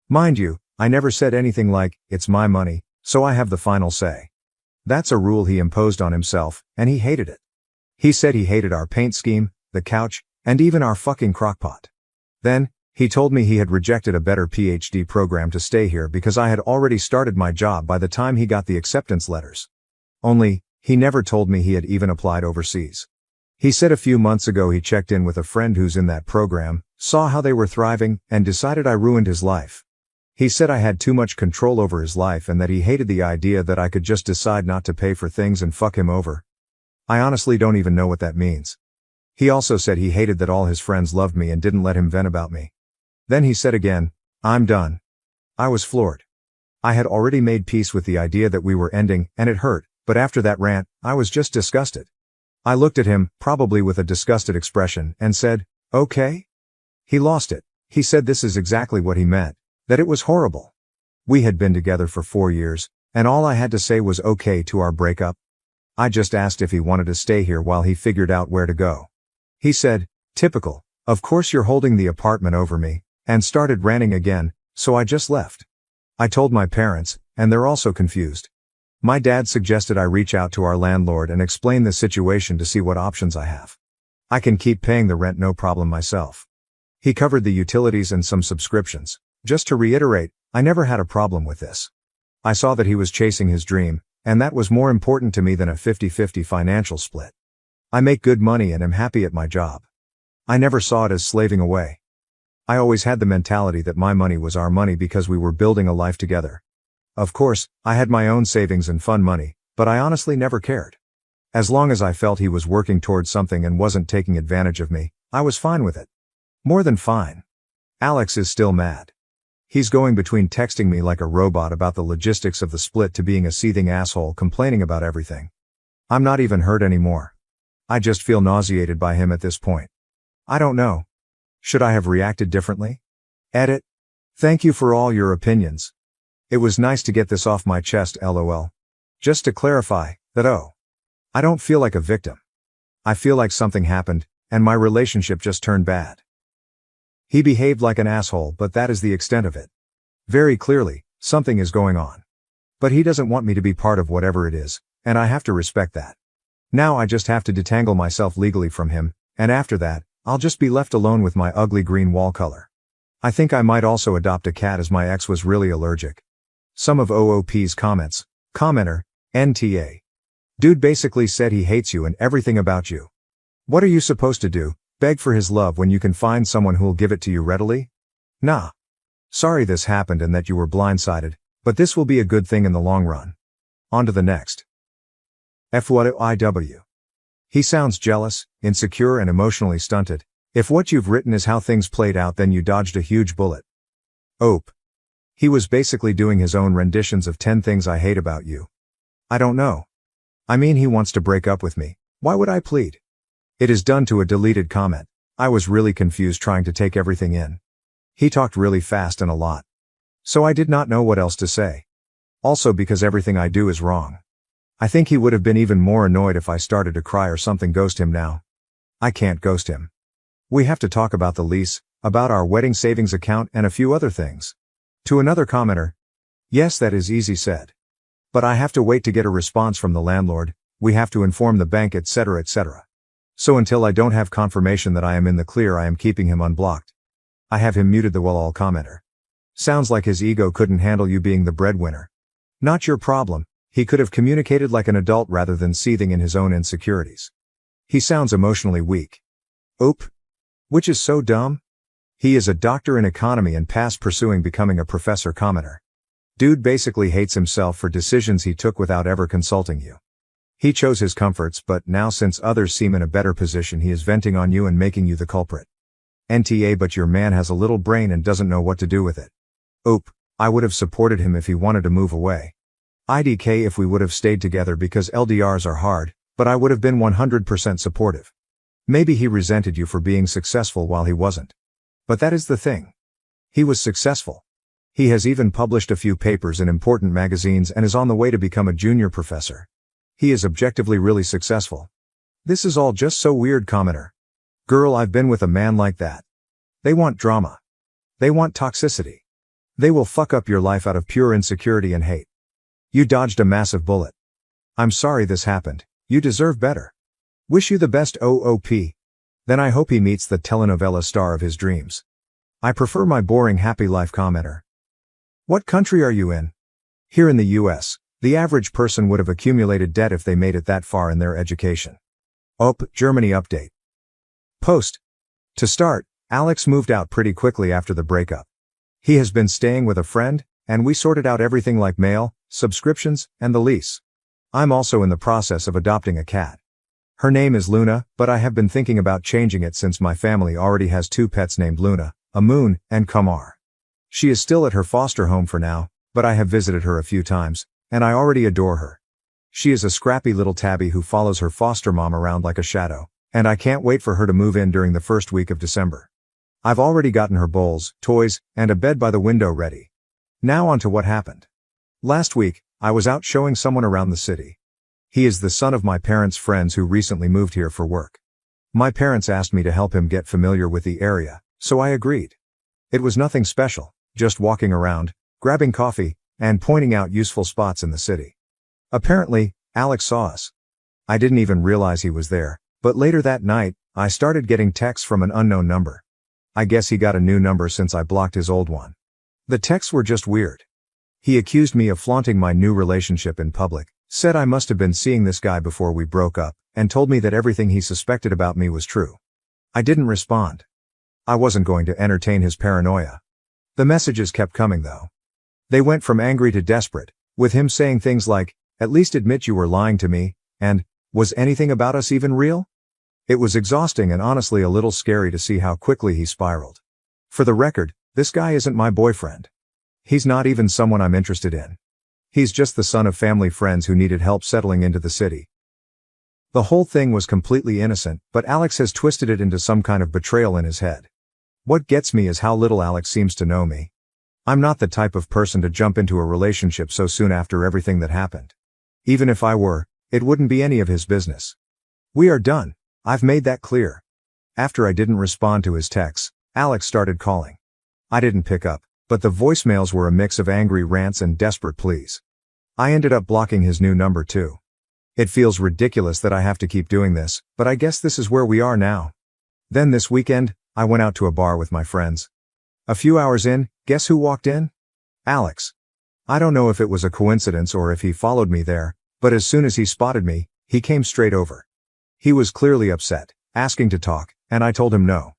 [SPEAKER 1] Mind you, I never said anything like, "It's my money, so I have the final say." That's a rule he imposed on himself, and he hated it. He said he hated our paint scheme, the couch, and even our fucking crockpot. Then, he told me he had rejected a better PhD program to stay here because I had already started my job by the time he got the acceptance letters. Only, he never told me he had even applied overseas. He said a few months ago he checked in with a friend who's in that program, saw how they were thriving, and decided I ruined his life. He said I had too much control over his life and that he hated the idea that I could just decide not to pay for things and fuck him over. I honestly don't even know what that means. He also said he hated that all his friends loved me and didn't let him vent about me. Then he said again, "I'm done." I was floored. I had already made peace with the idea that we were ending, and it hurt, but after that rant, I was just disgusted. I looked at him, probably with a disgusted expression, and said, "Okay?" He lost it. He said this is exactly what he meant, that it was horrible. We had been together for 4 years, and all I had to say was okay to our breakup. I just asked if he wanted to stay here while he figured out where to go. He said, "Typical, of course you're holding the apartment over me," and started ranting again, so I just left. I told my parents, and they're also confused. My dad suggested I reach out to our landlord and explain the situation to see what options I have. I can keep paying the rent no problem myself. He covered the utilities and some subscriptions. Just to reiterate, I never had a problem with this. I saw that he was chasing his dream, and that was more important to me than a 50-50 financial split. I make good money and am happy at my job. I never saw it as slaving away. I always had the mentality that my money was our money because we were building a life together. Of course, I had my own savings and fun money, but I honestly never cared. As long as I felt he was working towards something and wasn't taking advantage of me, I was fine with it. More than fine. Alex is still mad. He's going between texting me like a robot about the logistics of the split to being a seething asshole complaining about everything. I'm not even hurt anymore. I just feel nauseated by him at this point. I don't know. Should I have reacted differently? Edit. Thank you for all your opinions. It was nice to get this off my chest, lol. Just to clarify, I don't feel like a victim. I feel like something happened, and my relationship just turned bad. He behaved like an asshole, but that is the extent of it. Very clearly, something is going on. But he doesn't want me to be part of whatever it is, and I have to respect that. Now I just have to detangle myself legally from him, and after that, I'll just be left alone with my ugly green wall color. I think I might also adopt a cat as my ex was really allergic. Some of OOP's comments. Commenter, NTA. Dude basically said he hates you and everything about you. What are you supposed to do? Beg for his love when you can find someone who'll give it to you readily? Nah. Sorry this happened and that you were blindsided, but this will be a good thing in the long run. On to the next. FYIW. He sounds jealous, insecure and emotionally stunted. If what you've written is how things played out, then you dodged a huge bullet. Ope. He was basically doing his own renditions of 10 things I hate about you. I don't know. I mean, he wants to break up with me. Why would I plead? It is done to a deleted comment. I was really confused trying to take everything in. He talked really fast and a lot. So I did not know what else to say. Also because everything I do is wrong. I think he would have been even more annoyed if I started to cry or something. Ghost him now. I can't ghost him. We have to talk about the lease, about our wedding savings account and a few other things. To another commenter. Yes, that is easy said. But I have to wait to get a response from the landlord, we have to inform the bank, etc., etc. So until I don't have confirmation that I am in the clear, I am keeping him unblocked. I have him muted. The all commenter. Sounds like his ego couldn't handle you being the breadwinner. Not your problem. He could have communicated like an adult rather than seething in his own insecurities. He sounds emotionally weak. Oop. Which is so dumb. He is a doctor in economy and past pursuing becoming a professor. Commenter. Dude basically hates himself for decisions he took without ever consulting you. He chose his comforts, but now since others seem in a better position, he is venting on you and making you the culprit. NTA. But your man has a little brain and doesn't know what to do with it. Oop. I would have supported him if he wanted to move away. IDK if we would have stayed together because LDRs are hard, but I would have been 100% supportive. Maybe he resented you for being successful while he wasn't. But that is the thing. He was successful. He has even published a few papers in important magazines and is on the way to become a junior professor. He is objectively really successful. This is all just so weird. Commenter. Girl, I've been with a man like that. They want drama. They want toxicity. They will fuck up your life out of pure insecurity and hate. You dodged a massive bullet. I'm sorry this happened. You deserve better. Wish you the best, OOP. Then I hope he meets the telenovela star of his dreams. I prefer my boring happy life. Commenter. What country are you in? Here in the US, the average person would have accumulated debt if they made it that far in their education. Germany update. Post. To start, Alex moved out pretty quickly after the breakup. He has been staying with a friend, and we sorted out everything like mail, subscriptions, and the lease. I'm also in the process of adopting a cat. Her name is Luna, but I have been thinking about changing it since my family already has 2 pets named Luna, Amun, and Kamar. She is still at her foster home for now, but I have visited her a few times, and I already adore her. She is a scrappy little tabby who follows her foster mom around like a shadow, and I can't wait for her to move in during the first week of December. I've already gotten her bowls, toys, and a bed by the window ready. Now on to what happened. Last week, I was out showing someone around the city. He is the son of my parents' friends who recently moved here for work. My parents asked me to help him get familiar with the area, so I agreed. It was nothing special, just walking around, grabbing coffee, and pointing out useful spots in the city. Apparently, Alex saw us. I didn't even realize he was there, but later that night, I started getting texts from an unknown number. I guess he got a new number since I blocked his old one. The texts were just weird. He accused me of flaunting my new relationship in public, said I must have been seeing this guy before we broke up, and told me that everything he suspected about me was true. I didn't respond. I wasn't going to entertain his paranoia. The messages kept coming though. They went from angry to desperate, with him saying things like, "At least admit you were lying to me," and, "Was anything about us even real?" It was exhausting and honestly a little scary to see how quickly he spiraled. For the record, this guy isn't my boyfriend. He's not even someone I'm interested in. He's just the son of family friends who needed help settling into the city. The whole thing was completely innocent, but Alex has twisted it into some kind of betrayal in his head. What gets me is how little Alex seems to know me. I'm not the type of person to jump into a relationship so soon after everything that happened. Even if I were, it wouldn't be any of his business. We are done. I've made that clear. After I didn't respond to his texts, Alex started calling. I didn't pick up, but the voicemails were a mix of angry rants and desperate pleas. I ended up blocking his new number too. It feels ridiculous that I have to keep doing this, but I guess this is where we are now. Then this weekend, I went out to a bar with my friends. A few hours in, guess who walked in? Alex. I don't know if it was a coincidence or if he followed me there, but as soon as he spotted me, he came straight over. He was clearly upset, asking to talk, and I told him no.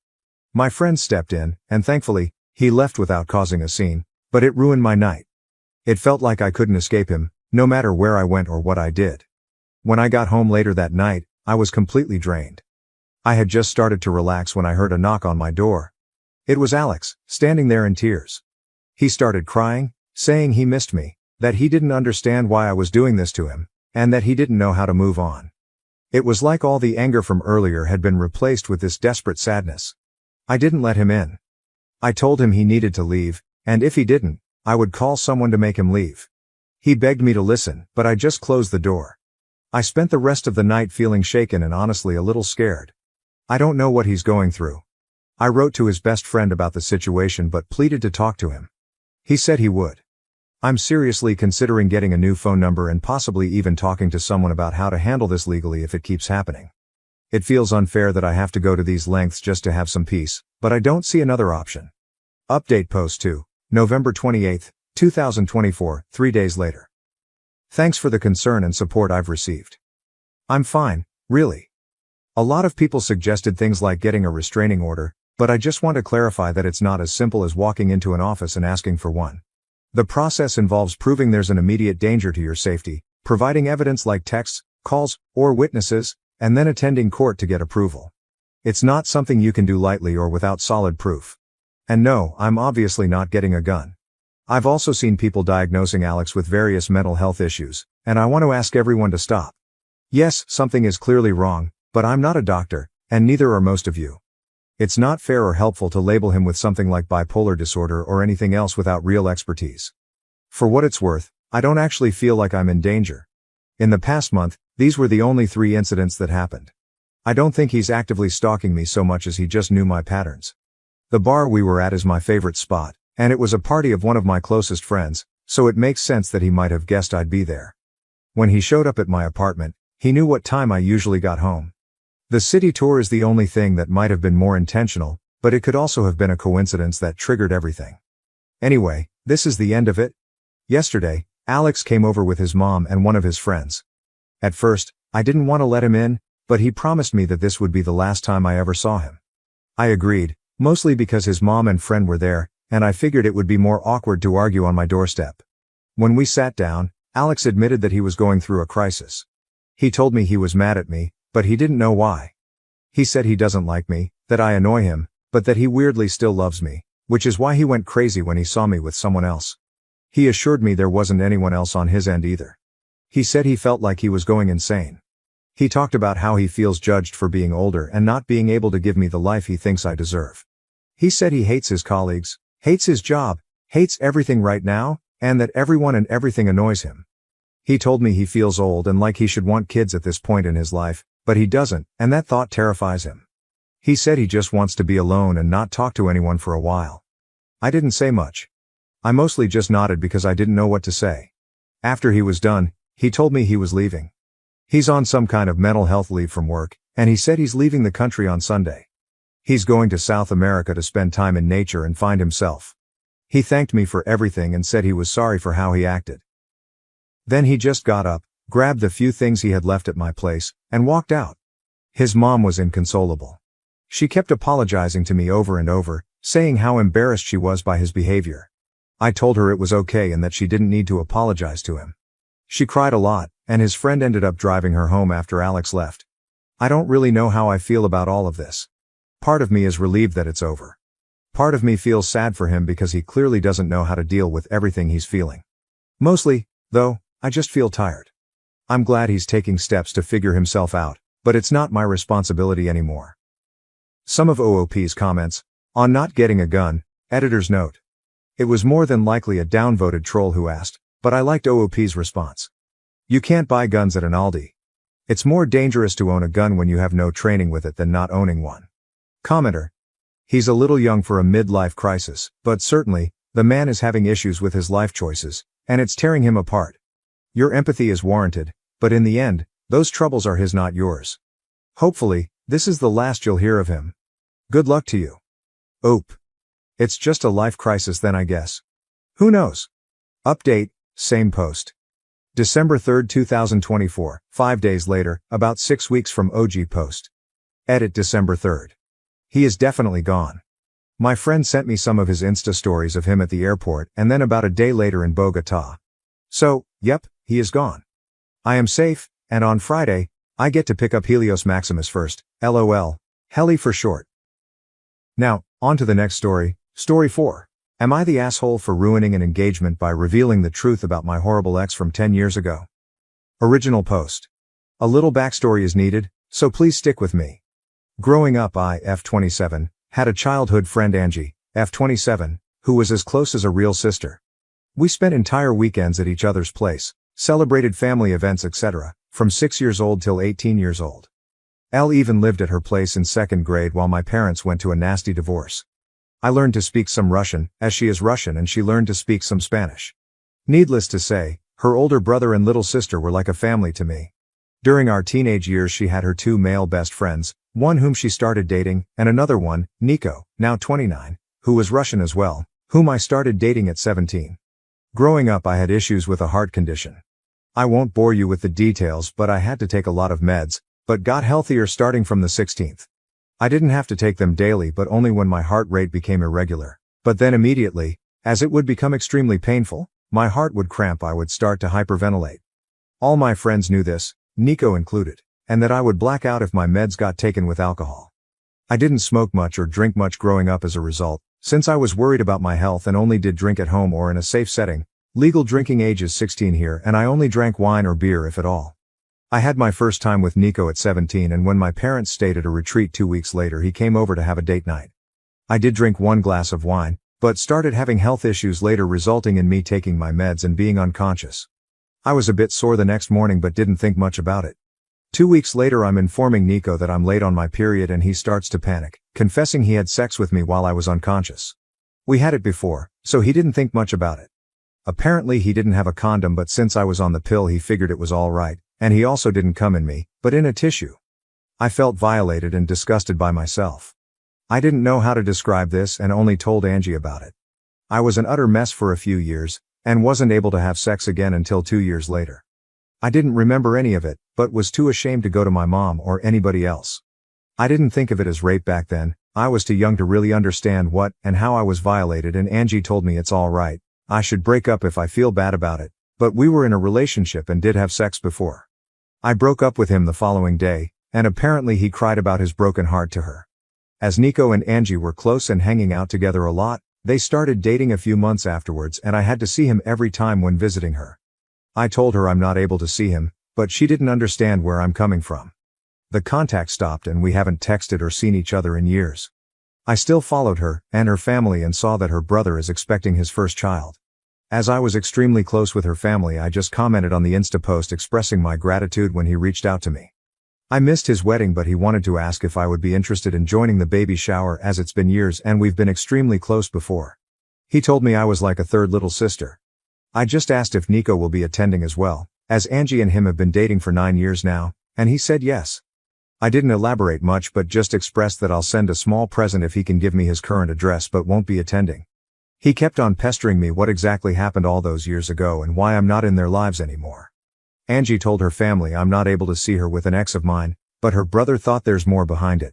[SPEAKER 1] My friend stepped in, and thankfully, he left without causing a scene, but it ruined my night. It felt like I couldn't escape him, no matter where I went or what I did. When I got home later that night, I was completely drained. I had just started to relax when I heard a knock on my door. It was Alex, standing there in tears. He started crying, saying he missed me, that he didn't understand why I was doing this to him, and that he didn't know how to move on. It was like all the anger from earlier had been replaced with this desperate sadness. I didn't let him in. I told him he needed to leave, and if he didn't, I would call someone to make him leave. He begged me to listen, but I just closed the door. I spent the rest of the night feeling shaken and honestly a little scared. I don't know what he's going through. I wrote to his best friend about the situation but pleaded to talk to him. He said he would. I'm seriously considering getting a new phone number and possibly even talking to someone about how to handle this legally if it keeps happening. It feels unfair that I have to go to these lengths just to have some peace, but I don't see another option. Update post 2, November 28, 2024, 3 days later. Thanks for the concern and support I've received. I'm fine, really. A lot of people suggested things like getting a restraining order, but I just want to clarify that it's not as simple as walking into an office and asking for one. The process involves proving there's an immediate danger to your safety, providing evidence like texts, calls, or witnesses, and then attending court to get approval. It's not something you can do lightly or without solid proof. And no, I'm obviously not getting a gun. I've also seen people diagnosing Alex with various mental health issues, and I want to ask everyone to stop. Yes, something is clearly wrong, but I'm not a doctor, and neither are most of you. It's not fair or helpful to label him with something like bipolar disorder or anything else without real expertise. For what it's worth, I don't actually feel like I'm in danger. In the past month, these were the only 3 incidents that happened. I don't think he's actively stalking me so much as he just knew my patterns. The bar we were at is my favorite spot, and it was a party of one of my closest friends, so it makes sense that he might have guessed I'd be there. When he showed up at my apartment, he knew what time I usually got home. The city tour is the only thing that might have been more intentional, but it could also have been a coincidence that triggered everything. Anyway, this is the end of it. Yesterday, Alex came over with his mom and one of his friends. At first, I didn't want to let him in, but he promised me that this would be the last time I ever saw him. I agreed, mostly because his mom and friend were there, and I figured it would be more awkward to argue on my doorstep. When we sat down, Alex admitted that he was going through a crisis. He told me he was mad at me, but he didn't know why. He said he doesn't like me, that I annoy him, but that he weirdly still loves me, which is why he went crazy when he saw me with someone else. He assured me there wasn't anyone else on his end either. He said he felt like he was going insane. He talked about how he feels judged for being older and not being able to give me the life he thinks I deserve. He said he hates his colleagues, hates his job, hates everything right now, and that everyone and everything annoys him. He told me he feels old and like he should want kids at this point in his life, but he doesn't, and that thought terrifies him. He said he just wants to be alone and not talk to anyone for a while. I didn't say much. I mostly just nodded because I didn't know what to say. After he was done, he told me he was leaving. He's on some kind of mental health leave from work, and he said he's leaving the country on Sunday. He's going to South America to spend time in nature and find himself. He thanked me for everything and said he was sorry for how he acted. Then he just got up, grabbed the few things he had left at my place, and walked out. His mom was inconsolable. She kept apologizing to me over and over, saying how embarrassed she was by his behavior. I told her it was okay and that she didn't need to apologize to him. She cried a lot, and his friend ended up driving her home after Alex left. I don't really know how I feel about all of this. Part of me is relieved that it's over. Part of me feels sad for him because he clearly doesn't know how to deal with everything he's feeling. Mostly, though, I just feel tired. I'm glad he's taking steps to figure himself out, but it's not my responsibility anymore. Some of OOP's comments on not getting a gun. Editor's note. It was more than likely a downvoted troll who asked, but I liked OOP's response. You can't buy guns at an Aldi. It's more dangerous to own a gun when you have no training with it than not owning one. Commenter. He's a little young for a midlife crisis, but certainly, the man is having issues with his life choices, and it's tearing him apart. Your empathy is warranted, but in the end, those troubles are his, not yours. Hopefully, this is the last you'll hear of him. Good luck to you. Oop. It's just a life crisis then, I guess. Who knows? Update, same post. December 3, 2024, 5 days later, about 6 weeks from OG post. Edit December 3rd. He is definitely gone. My friend sent me some of his Insta stories of him at the airport and then about a day later in Bogota. So, yep, he is gone. I am safe, and on Friday, I get to pick up Helios Maximus first, LOL, Heli for short. Now, on to the next story, story 4. Am I the asshole for ruining an engagement by revealing the truth about my horrible ex from 10 years ago? Original post. A little backstory is needed, so please stick with me. Growing up, I, F27, had a childhood friend Angie, F27, who was as close as a real sister. We spent entire weekends at each other's place, celebrated family events, etc., from 6 years old till 18 years old. Elle even lived at her place in second grade while my parents went to a nasty divorce. I learned to speak some Russian, as she is Russian, and she learned to speak some Spanish. Needless to say, her older brother and little sister were like a family to me. During our teenage years she had her 2 male best friends, one whom she started dating, and another one, Nico, now 29, who was Russian as well, whom I started dating at 17. Growing up I had issues with a heart condition. I won't bore you with the details, but I had to take a lot of meds, but got healthier starting from the 16th. I didn't have to take them daily but only when my heart rate became irregular. But then immediately, as it would become extremely painful, my heart would cramp, I would start to hyperventilate. All my friends knew this, Nico included, and that I would black out if my meds got taken with alcohol. I didn't smoke much or drink much growing up as a result, since I was worried about my health and only did drink at home or in a safe setting. Legal drinking age is 16 here and I only drank wine or beer if at all. I had my first time with Nico at 17 and when my parents stayed at a retreat 2 weeks later he came over to have a date night. I did drink 1 glass of wine, but started having health issues later resulting in me taking my meds and being unconscious. I was a bit sore the next morning but didn't think much about it. 2 weeks later I'm informing Nico that I'm late on my period and he starts to panic, confessing he had sex with me while I was unconscious. We had it before, so he didn't think much about it. Apparently he didn't have a condom but since I was on the pill he figured it was alright, and he also didn't come in me, but in a tissue. I felt violated and disgusted by myself. I didn't know how to describe this and only told Angie about it. I was an utter mess for a few years, and wasn't able to have sex again until 2 years later. I didn't remember any of it, but was too ashamed to go to my mom or anybody else. I didn't think of it as rape back then, I was too young to really understand what and how I was violated and Angie told me it's alright, I should break up if I feel bad about it, but we were in a relationship and did have sex before. I broke up with him the following day, and apparently he cried about his broken heart to her. As Nico and Angie were close and hanging out together a lot, they started dating a few months afterwards and I had to see him every time when visiting her. I told her I'm not able to see him, but she didn't understand where I'm coming from. The contact stopped and we haven't texted or seen each other in years. I still followed her and her family and saw that her brother is expecting his first child. As I was extremely close with her family, I just commented on the Insta post expressing my gratitude when he reached out to me. I missed his wedding but he wanted to ask if I would be interested in joining the baby shower as it's been years and we've been extremely close before. He told me I was like a third little sister. I just asked if Nico will be attending as well, as Angie and him have been dating for 9 years now, and he said yes. I didn't elaborate much but just expressed that I'll send a small present if he can give me his current address but won't be attending. He kept on pestering me what exactly happened all those years ago and why I'm not in their lives anymore. Angie told her family I'm not able to see her with an ex of mine, but her brother thought there's more behind it.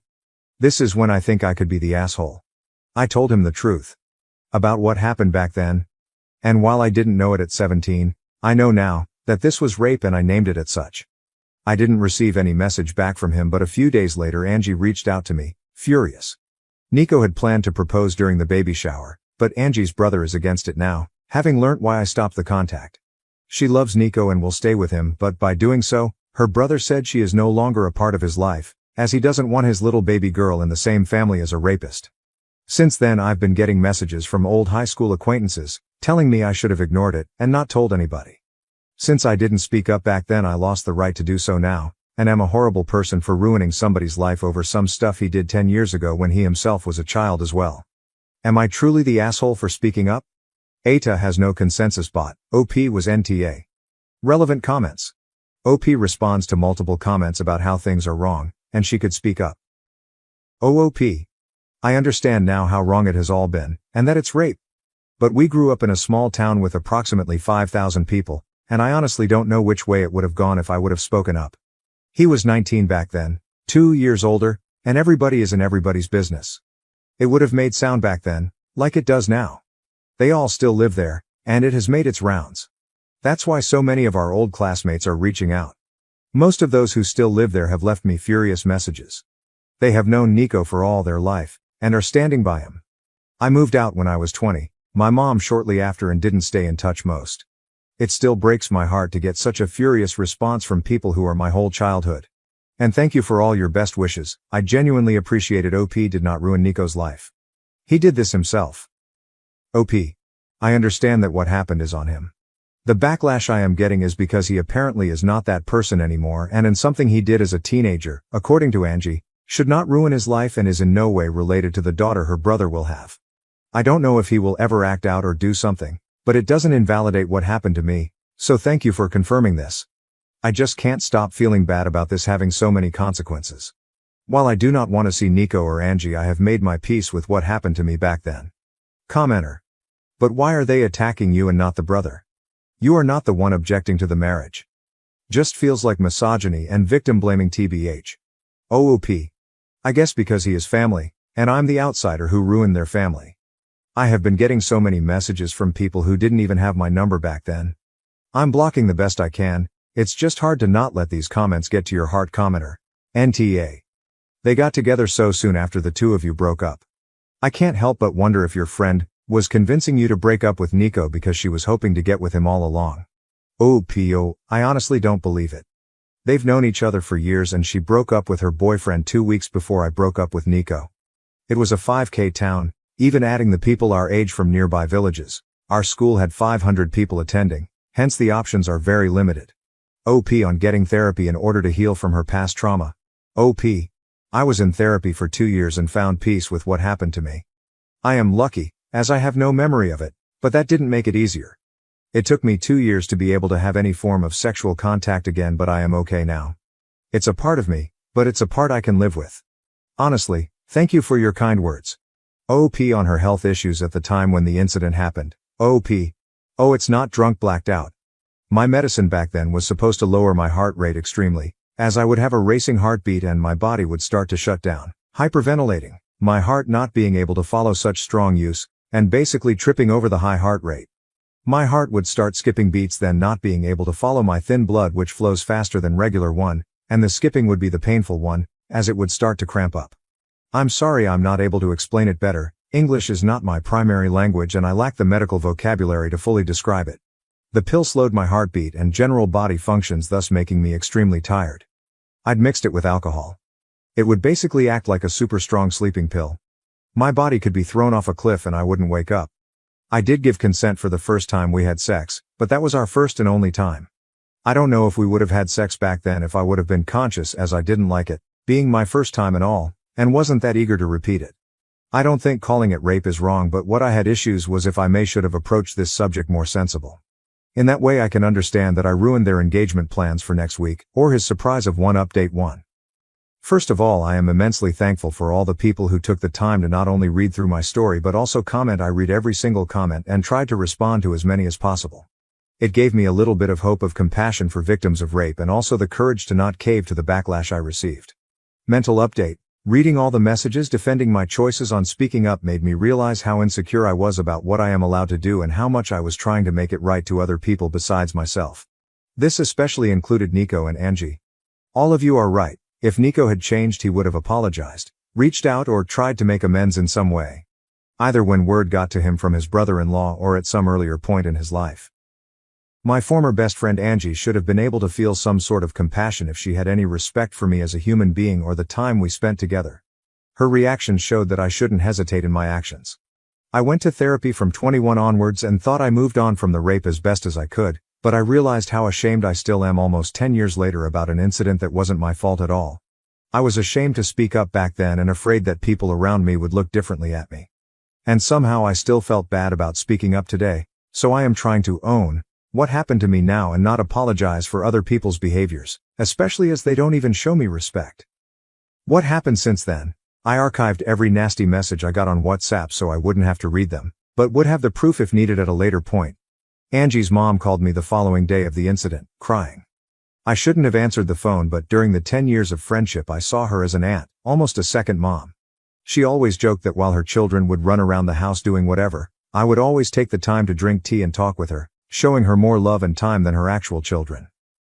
[SPEAKER 1] This is when I think I could be the asshole. I told him the truth about what happened back then. And while I didn't know it at 17, I know now that this was rape and I named it as such. I didn't receive any message back from him but a few days later Angie reached out to me, furious. Nico had planned to propose during the baby shower, but Angie's brother is against it now, having learnt why I stopped the contact. She loves Nico and will stay with him, but by doing so, her brother said she is no longer a part of his life, as he doesn't want his little baby girl in the same family as a rapist. Since then I've been getting messages from old high school acquaintances, telling me I should have ignored it and not told anybody. Since I didn't speak up back then, I lost the right to do so now, and am a horrible person for ruining somebody's life over some stuff he did 10 years ago when he himself was a child as well. Am I truly the asshole for speaking up? AITA has no consensus bot. OP was NTA. Relevant comments. OP responds to multiple comments about how things are wrong, and she could speak up. OOP. I understand now how wrong it has all been, and that it's rape. But we grew up in a small town with approximately 5,000 people, and I honestly don't know which way it would have gone if I would have spoken up. He was 19 back then, 2 years older, and everybody is in everybody's business. It would have made sound back then, like it does now. They all still live there, and it has made its rounds. That's why so many of our old classmates are reaching out. Most of those who still live there have left me furious messages. They have known Nico for all their life, and are standing by him. I moved out when I was 20, my mom shortly after, and didn't stay in touch most. It still breaks my heart to get such a furious response from people who are my whole childhood. And thank you for all your best wishes. I genuinely appreciate it. OP did not ruin Nico's life. He did this himself. OP. I understand that what happened is on him. The backlash I am getting is because he apparently is not that person anymore, and in something he did as a teenager, according to Angie, should not ruin his life and is in no way related to the daughter her brother will have. I don't know if he will ever act out or do something, but it doesn't invalidate what happened to me, so thank you for confirming this. I just can't stop feeling bad about this having so many consequences. While I do not want to see Nico or Angie, I have made my peace with what happened to me back then. Commenter. But why are they attacking you and not the brother? You are not the one objecting to the marriage. Just feels like misogyny and victim blaming TBH. OOP. I guess because he is family, and I'm the outsider who ruined their family. I have been getting so many messages from people who didn't even have my number back then. I'm blocking the best I can. It's just hard to not let these comments get to your heart. Commenter. NTA. They got together so soon after the two of you broke up. I can't help but wonder if your friend was convincing you to break up with Nico because she was hoping to get with him all along. OPO, I honestly don't believe it. They've known each other for years, and she broke up with her boyfriend 2 weeks before I broke up with Nico. It was a 5K town, even adding the people our age from nearby villages. Our school had 500 people attending, hence the options are very limited. OP on getting therapy in order to heal from her past trauma. OP. I was in therapy for 2 years and found peace with what happened to me. I am lucky, as I have no memory of it, but that didn't make it easier. It took me 2 years to be able to have any form of sexual contact again, but I am okay now. It's a part of me, but it's a part I can live with. Honestly, thank you for your kind words. OP on her health issues at the time when the incident happened. OP. Oh, it's not drunk blacked out. My medicine back then was supposed to lower my heart rate extremely, as I would have a racing heartbeat and my body would start to shut down, hyperventilating, my heart not being able to follow such strong use, and basically tripping over the high heart rate. My heart would start skipping beats, then not being able to follow my thin blood which flows faster than regular one, and the skipping would be the painful one, as it would start to cramp up. I'm sorry I'm not able to explain it better. English is not my primary language and I lack the medical vocabulary to fully describe it. The pill slowed my heartbeat and general body functions, thus making me extremely tired. I'd mixed it with alcohol. It would basically act like a super strong sleeping pill. My body could be thrown off a cliff and I wouldn't wake up. I did give consent for the first time we had sex, but that was our first and only time. I don't know if we would have had sex back then if I would have been conscious, as I didn't like it, being my first time and all, and wasn't that eager to repeat it. I don't think calling it rape is wrong, but what I had issues was if I should have approached this subject more sensible. In that way I can understand that I ruined their engagement plans for next week, or his surprise of one update one. First of all, I am immensely thankful for all the people who took the time to not only read through my story but also comment. I read every single comment and tried to respond to as many as possible. It gave me a little bit of hope of compassion for victims of rape and also the courage to not cave to the backlash I received. Mental update. Reading all the messages defending my choices on speaking up made me realize how insecure I was about what I am allowed to do and how much I was trying to make it right to other people besides myself. This especially included Nico and Angie. All of you are right. If Nico had changed, he would have apologized, reached out or tried to make amends in some way. Either when word got to him from his brother-in-law or at some earlier point in his life. My former best friend Angie should have been able to feel some sort of compassion if she had any respect for me as a human being or the time we spent together. Her reaction showed that I shouldn't hesitate in my actions. I went to therapy from 21 onwards and thought I moved on from the rape as best as I could, but I realized how ashamed I still am almost 10 years later about an incident that wasn't my fault at all. I was ashamed to speak up back then and afraid that people around me would look differently at me. And somehow I still felt bad about speaking up today, so I am trying to own what happened to me now and not apologize for other people's behaviors, especially as they don't even show me respect. What happened since then? I archived every nasty message I got on WhatsApp so I wouldn't have to read them, but would have the proof if needed at a later point. Angie's mom called me the following day of the incident, crying. I shouldn't have answered the phone, but during the 10 years of friendship I saw her as an aunt, almost a second mom. She always joked that while her children would run around the house doing whatever, I would always take the time to drink tea and talk with her, showing her more love and time than her actual children.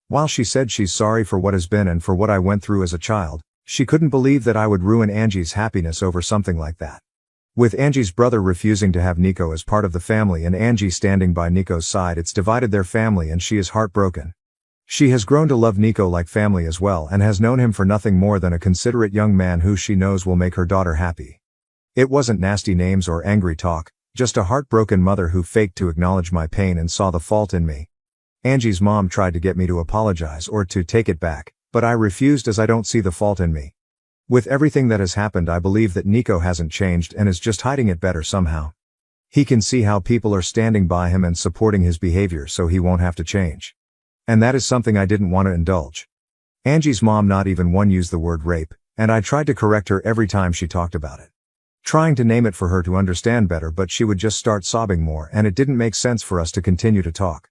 [SPEAKER 1] While she said she's sorry for what has been and for what I went through as a child, she couldn't believe that I would ruin Angie's happiness over something like that. With Angie's brother refusing to have Nico as part of the family and Angie standing by Nico's side, it's divided their family and she is heartbroken. She has grown to love Nico like family as well and has known him for nothing more than a considerate young man who she knows will make her daughter happy. It wasn't nasty names or angry talk, just a heartbroken mother who faked to acknowledge my pain and saw the fault in me. Angie's mom tried to get me to apologize or to take it back, but I refused as I don't see the fault in me. With everything that has happened, I believe that Nico hasn't changed and is just hiding it better somehow. He can see how people are standing by him and supporting his behavior so he won't have to change. And that is something I didn't want to indulge. Angie's mom not even one used the word rape, and I tried to correct her every time she talked about it. Trying to name it for her to understand better, but she would just start sobbing more and it didn't make sense for us to continue to talk.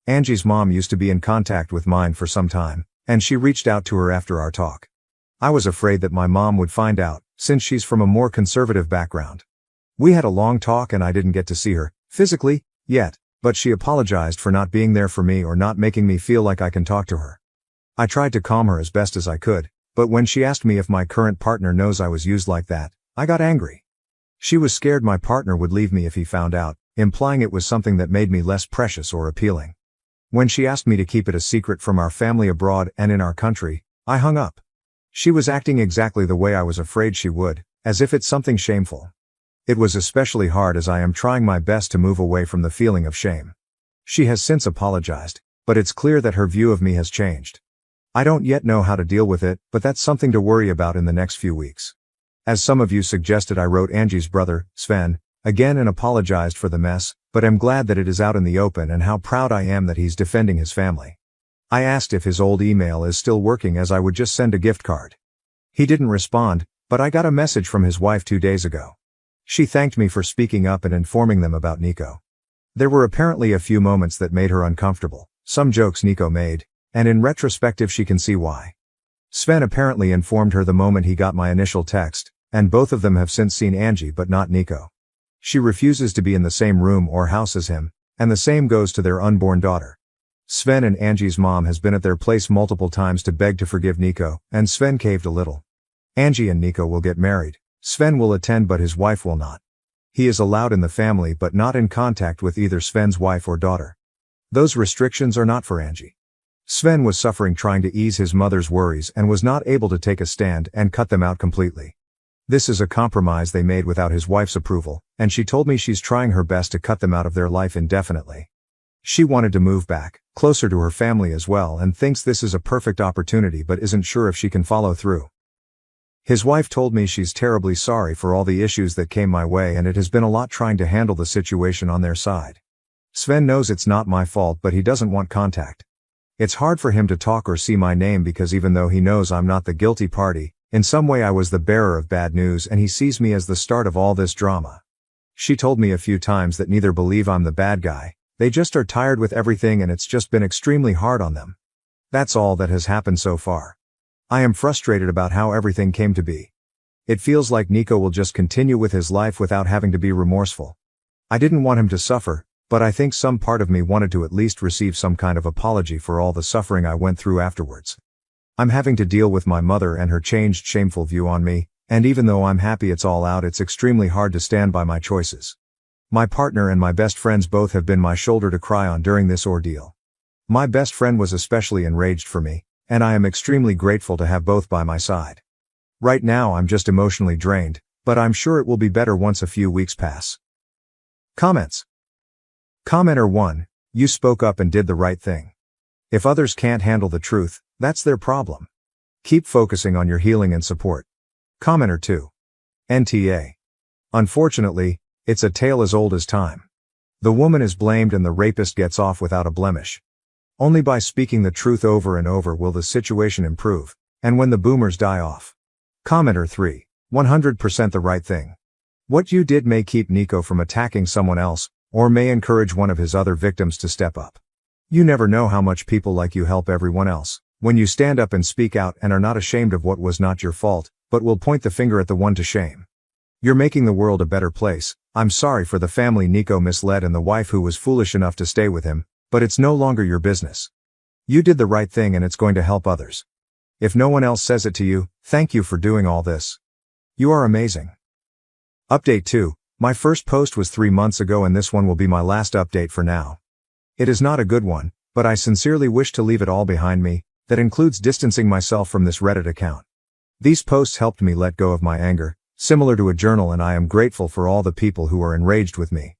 [SPEAKER 1] Angie's mom used to be in contact with mine for some time, and she reached out to her after our talk. I was afraid that my mom would find out, since she's from a more conservative background. We had a long talk and I didn't get to see her, physically, yet, but she apologized for not being there for me or not making me feel like I can talk to her. I tried to calm her as best as I could, but when she asked me if my current partner knows I was used like that, I got angry. She was scared my partner would leave me if he found out, implying it was something that made me less precious or appealing. When she asked me to keep it a secret from our family abroad and in our country, I hung up. She was acting exactly the way I was afraid she would, as if it's something shameful. It was especially hard as I am trying my best to move away from the feeling of shame. She has since apologized, but it's clear that her view of me has changed. I don't yet know how to deal with it, but that's something to worry about in the next few weeks. As some of you suggested, I wrote Angie's brother, Sven, again and apologized for the mess, but am glad that it is out in the open and how proud I am that he's defending his family. I asked if his old email is still working as I would just send a gift card. He didn't respond, but I got a message from his wife 2 days ago. She thanked me for speaking up and informing them about Nico. There were apparently a few moments that made her uncomfortable, some jokes Nico made, and in retrospective she can see why. Sven apparently informed her the moment he got my initial text, and both of them have since seen Angie but not Nico. She refuses to be in the same room or house as him, and the same goes to their unborn daughter. Sven and Angie's mom has been at their place multiple times to beg to forgive Nico, and Sven caved a little. Angie and Nico will get married. Sven will attend but his wife will not. He is allowed in the family but not in contact with either Sven's wife or daughter. Those restrictions are not for Angie. Sven was suffering trying to ease his mother's worries and was not able to take a stand and cut them out completely. This is a compromise they made without his wife's approval, and she told me she's trying her best to cut them out of their life indefinitely. She wanted to move back, closer to her family as well, and thinks this is a perfect opportunity but isn't sure if she can follow through. His wife told me she's terribly sorry for all the issues that came my way and it has been a lot trying to handle the situation on their side. Sven knows it's not my fault but he doesn't want contact. It's hard for him to talk or see my name because even though he knows I'm not the guilty party, in some way I was the bearer of bad news and he sees me as the start of all this drama. She told me a few times that neither believe I'm the bad guy, they just are tired with everything and it's just been extremely hard on them. That's all that has happened so far. I am frustrated about how everything came to be. It feels like Nico will just continue with his life without having to be remorseful. I didn't want him to suffer, but I think some part of me wanted to at least receive some kind of apology for all the suffering I went through afterwards. I'm having to deal with my mother and her changed shameful view on me, And even though I'm happy it's all out, it's extremely hard to stand by my choices. My partner and my best friends both have been my shoulder to cry on during this ordeal. My best friend was especially enraged for me, and I am extremely grateful to have both by my side. Right now I'm just emotionally drained, but I'm sure it will be better once a few weeks pass. Comments. Commenter 1. You spoke up and did the right thing. If others can't handle the truth, that's their problem. Keep focusing on your healing and support. Commenter 2. NTA. Unfortunately, it's a tale as old as time. The woman is blamed and the rapist gets off without a blemish. Only by speaking the truth over and over will the situation improve, and when the boomers die off. Commenter 3. 100% the right thing. What you did may keep Nico from attacking someone else, or may encourage one of his other victims to step up. You never know how much people like you help everyone else, when you stand up and speak out and are not ashamed of what was not your fault, but will point the finger at the one to shame. You're making the world a better place. I'm sorry for the family Nico misled and the wife who was foolish enough to stay with him, but it's no longer your business. You did the right thing and it's going to help others. If no one else says it to you, thank you for doing all this. You are amazing. Update 2. My first post was 3 months ago and this one will be my last update for now. It is not a good one, but I sincerely wish to leave it all behind me. That includes distancing myself from this Reddit account. These posts helped me let go of my anger, similar to a journal, and I am grateful for all the people who are enraged with me.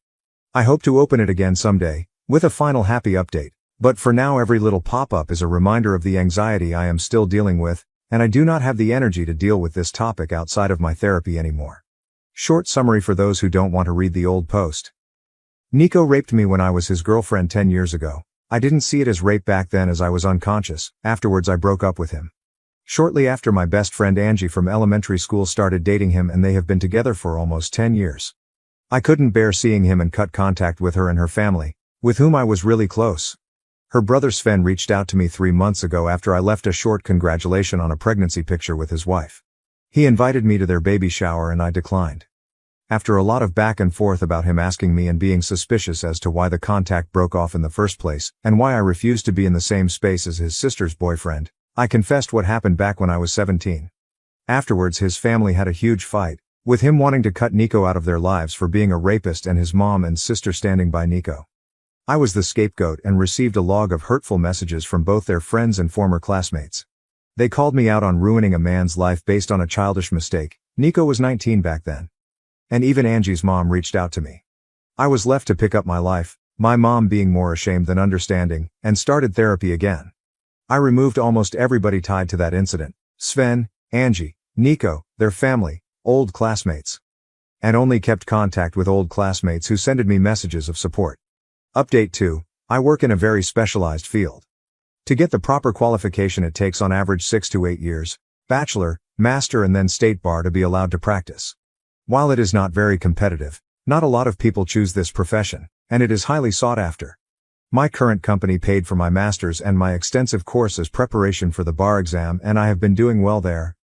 [SPEAKER 1] I hope to open it again someday, with a final happy update, but for now every little pop-up is a reminder of the anxiety I am still dealing with, and I do not have the energy to deal with this topic outside of my therapy anymore. Short summary for those who don't want to read the old post. Nico raped me when I was his girlfriend 10 years ago. I didn't see it as rape back then as I was unconscious. Afterwards I broke up with him. Shortly after, my best friend Angie from elementary school started dating him and they have been together for almost 10 years. I couldn't bear seeing him and cut contact with her and her family, with whom I was really close. Her brother Sven reached out to me 3 months ago after I left a short congratulation on a pregnancy picture with his wife. He invited me to their baby shower and I declined. After a lot of back and forth about him asking me and being suspicious as to why the contact broke off in the first place, and why I refused to be in the same space as his sister's boyfriend, I confessed what happened back when I was 17. Afterwards his family had a huge fight, with him wanting to cut Nico out of their lives for being a rapist and his mom and sister standing by Nico. I was the scapegoat and received a log of hurtful messages from both their friends and former classmates. They called me out on ruining a man's life based on a childish mistake. Nico was 19 back then. And even Angie's mom reached out to me. I was left to pick up my life, my mom being more ashamed than understanding, and started therapy again. I removed almost everybody tied to that incident: Sven, Angie, Nico, their family, old classmates. And only kept contact with old classmates who sended me messages of support. Update 2. I work in a very specialized field. To get the proper qualification it takes on average 6 to 8 years, bachelor, master and then state bar to be allowed to practice. While it is not very competitive, not a lot of people choose this profession, and it is highly sought after. My current company paid for my master's and my extensive course as preparation for the bar exam, and I have been doing well there.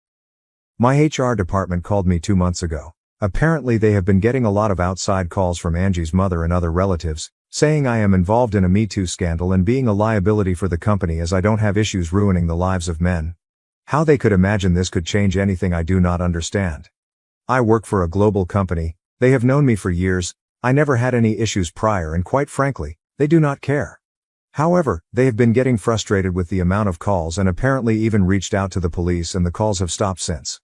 [SPEAKER 1] My HR department called me 2 months ago. Apparently they have been getting a lot of outside calls from Angie's mother and other relatives, saying I am involved in a Me Too scandal and being a liability for the company as I don't have issues ruining the lives of men. How they could imagine this could change anything I do not understand. I work for a global company, they have known me for years, I never had any issues prior and quite frankly, they do not care. However, they have been getting frustrated with the amount of calls and apparently even reached out to the police and the calls have stopped since.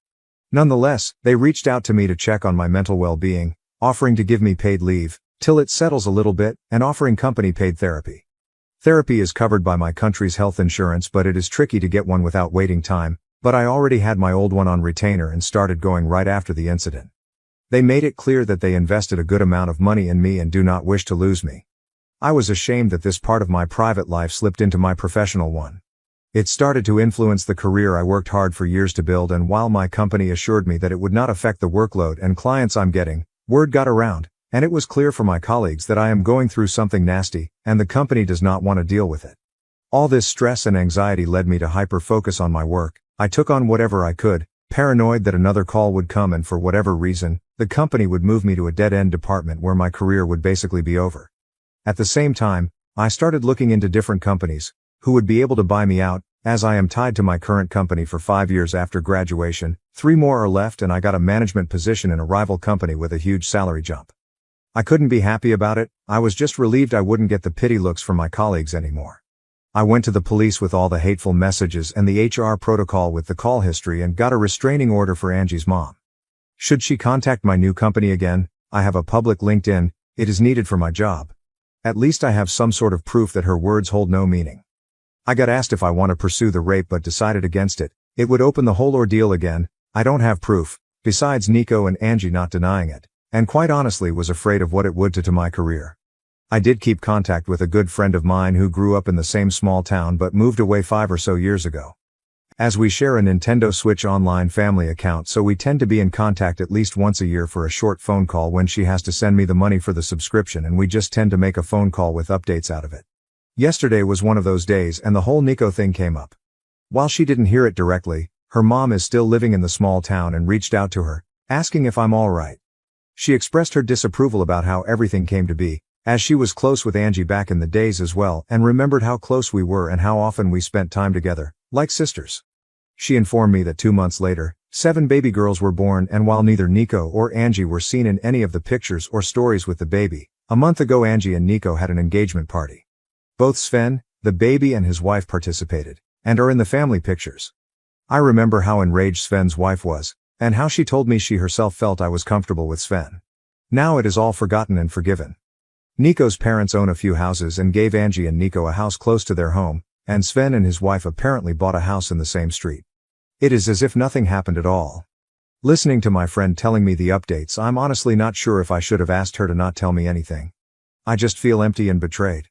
[SPEAKER 1] Nonetheless, they reached out to me to check on my mental well-being, offering to give me paid leave, till it settles a little bit, and offering company paid therapy. Therapy is covered by my country's health insurance but it is tricky to get one without waiting time. But I already had my old one on retainer and started going right after the incident. They made it clear that they invested a good amount of money in me and do not wish to lose me. I was ashamed that this part of my private life slipped into my professional one. It started to influence the career I worked hard for years to build, and while my company assured me that it would not affect the workload and clients I'm getting, word got around, and it was clear for my colleagues that I am going through something nasty, and the company does not want to deal with it. All this stress and anxiety led me to hyper-focus on my work. I took on whatever I could, paranoid that another call would come and for whatever reason, the company would move me to a dead-end department where my career would basically be over. At the same time, I started looking into different companies, who would be able to buy me out, as I am tied to my current company for 5 years after graduation, 3 more are left and I got a management position in a rival company with a huge salary jump. I couldn't be happy about it, I was just relieved I wouldn't get the pity looks from my colleagues anymore. I went to the police with all the hateful messages and the HR protocol with the call history and got a restraining order for Angie's mom. Should she contact my new company again? I have a public LinkedIn, it is needed for my job. At least I have some sort of proof that her words hold no meaning. I got asked if I want to pursue the rape but decided against it. It would open the whole ordeal again. I don't have proof, besides Nico and Angie not denying it, and quite honestly was afraid of what it would do to my career. I did keep contact with a good friend of mine who grew up in the same small town but moved away 5 or so years ago. As we share a Nintendo Switch online family account, so we tend to be in contact at least once a year for a short phone call when she has to send me the money for the subscription, and we just tend to make a phone call with updates out of it. Yesterday was one of those days and the whole Nico thing came up. While she didn't hear it directly, her mom is still living in the small town and reached out to her, asking if I'm alright. She expressed her disapproval about how everything came to be, as she was close with Angie back in the days as well and remembered how close we were and how often we spent time together, like sisters. She informed me that 2 months later, 7 baby girls were born, and while neither Nico or Angie were seen in any of the pictures or stories with the baby, a month ago Angie and Nico had an engagement party. Both Sven, the baby, and his wife participated, and are in the family pictures. I remember how enraged Sven's wife was, and how she told me she herself felt I was comfortable with Sven. Now it is all forgotten and forgiven. Nico's parents own a few houses and gave Angie and Nico a house close to their home, and Sven and his wife apparently bought a house in the same street. It is as if nothing happened at all. Listening to my friend telling me the updates, I'm honestly not sure if I should have asked her to not tell me anything. I just feel empty and betrayed.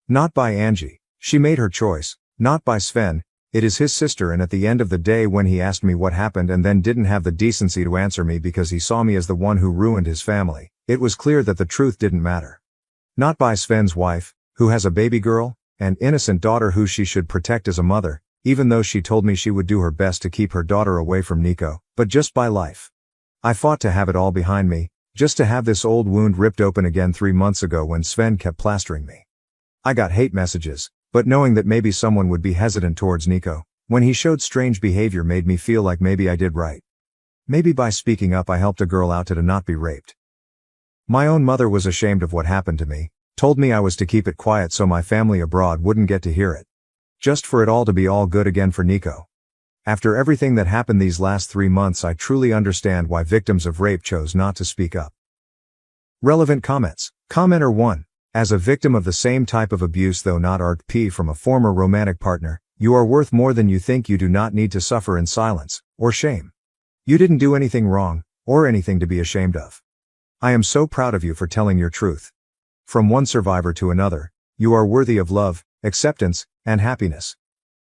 [SPEAKER 1] Not by Angie, she made her choice, not by Sven, it is his sister, and at the end of the day when he asked me what happened and then didn't have the decency to answer me because he saw me as the one who ruined his family, it was clear that the truth didn't matter. Not by Sven's wife, who has a baby girl, an innocent daughter who she should protect as a mother, even though she told me she would do her best to keep her daughter away from Nico, but just by life. I fought to have it all behind me, just to have this old wound ripped open again 3 months ago when Sven kept plastering me. I got hate messages, but knowing that maybe someone would be hesitant towards Nico, when he showed strange behavior, made me feel like maybe I did right. Maybe by speaking up I helped a girl out to not be raped. My own mother was ashamed of what happened to me, told me I was to keep it quiet so my family abroad wouldn't get to hear it. Just for it all to be all good again for Nico. After everything that happened these last 3 months, I truly understand why victims of rape chose not to speak up. Relevant comments. Commenter 1. As a victim of the same type of abuse, though not RP, from a former romantic partner, you are worth more than you think. You do not need to suffer in silence, or shame. You didn't do anything wrong, or anything to be ashamed of. I am so proud of you for telling your truth. From one survivor to another, you are worthy of love, acceptance, and happiness.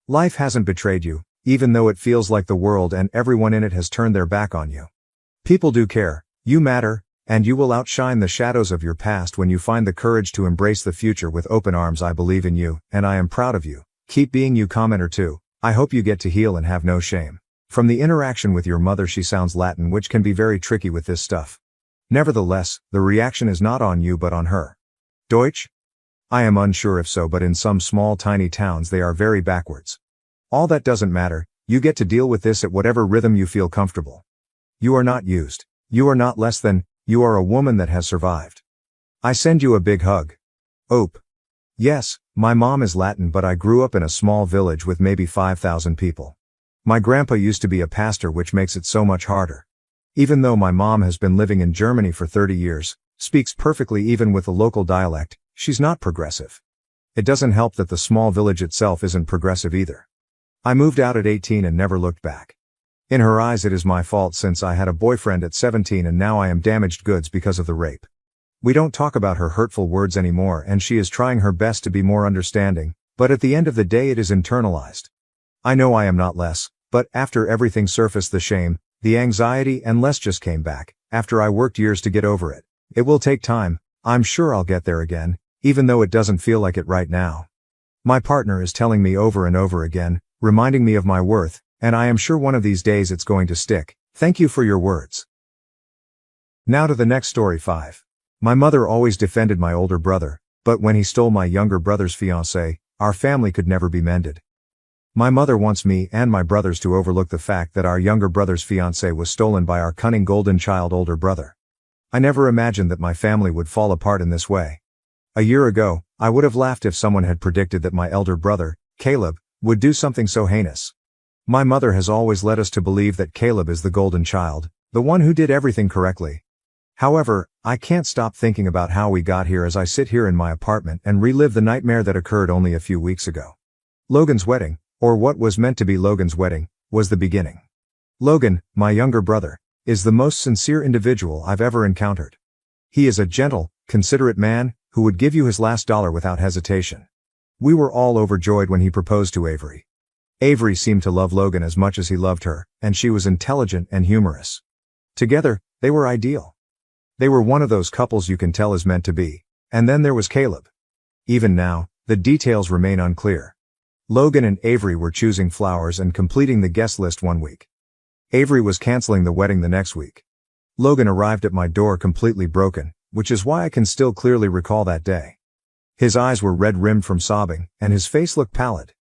[SPEAKER 1] Life hasn't betrayed you, even though it feels like the world and everyone in it has turned their back on you. People do care, you matter, and you will outshine the shadows of your past when you find the courage to embrace the future with open arms. I believe in you, and I am proud of you. Keep being you. Commenter 2. I hope you get to heal and have no shame. From the interaction with your mother, she sounds Latin, which can be very tricky with this stuff. Nevertheless, the reaction is not on you but on her. Deutsch? I am unsure if so, but in some small tiny towns they are very backwards. All that doesn't matter, you get to deal with this at whatever rhythm you feel comfortable. You are not used. You are not less than. You are a woman that has survived. I send you a big hug. Ope. Yes, my mom is Latin, but I grew up in a small village with maybe 5,000 people. My grandpa used to be a pastor, which makes it so much harder. Even though my mom has been living in Germany for 30 years, speaks perfectly even with a local dialect, she's not progressive. It doesn't help that the small village itself isn't progressive either. I moved out at 18 and never looked back. In her eyes it is my fault since I had a boyfriend at 17 and now I am damaged goods because of the rape. We don't talk about her hurtful words anymore and she is trying her best to be more understanding, but at the end of the day it is internalized. I know I am not less, but after everything surfaced, the shame, the anxiety and less just came back, after I worked years to get over it. It will take time, I'm sure I'll get there again, even though it doesn't feel like it right now. My partner is telling me over and over again, reminding me of my worth, and I am sure one of these days it's going to stick. Thank you for your words. Now to the next story. 5. My mother always defended my older brother, but when he stole my younger brother's fiancée, our family could never be mended. My mother wants me and my brothers to overlook the fact that our younger brother's fiancée was stolen by our cunning golden child older brother. I never imagined that my family would fall apart in this way. A year ago, I would have laughed if someone had predicted that my elder brother, Caleb, would do something so heinous. My mother has always led us to believe that Caleb is the golden child, the one who did everything correctly. However, I can't stop thinking about how we got here as I sit here in my apartment and relive the nightmare that occurred only a few weeks ago. Logan's wedding, or what was meant to be Logan's wedding, was the beginning. Logan, my younger brother, is the most sincere individual I've ever encountered. He is a gentle, considerate man who would give you his last dollar without hesitation. We were all overjoyed when he proposed to Avery. Avery seemed to love Logan as much as he loved her, and she was intelligent and humorous. Together, they were ideal. They were one of those couples you can tell is meant to be. And then there was Caleb. Even now, the details remain unclear. Logan and Avery were choosing flowers and completing the guest list one week. Avery was canceling the wedding the next week. Logan arrived at my door completely broken, which is why I can still clearly recall that day. His eyes were red-rimmed from sobbing, and his face looked pallid.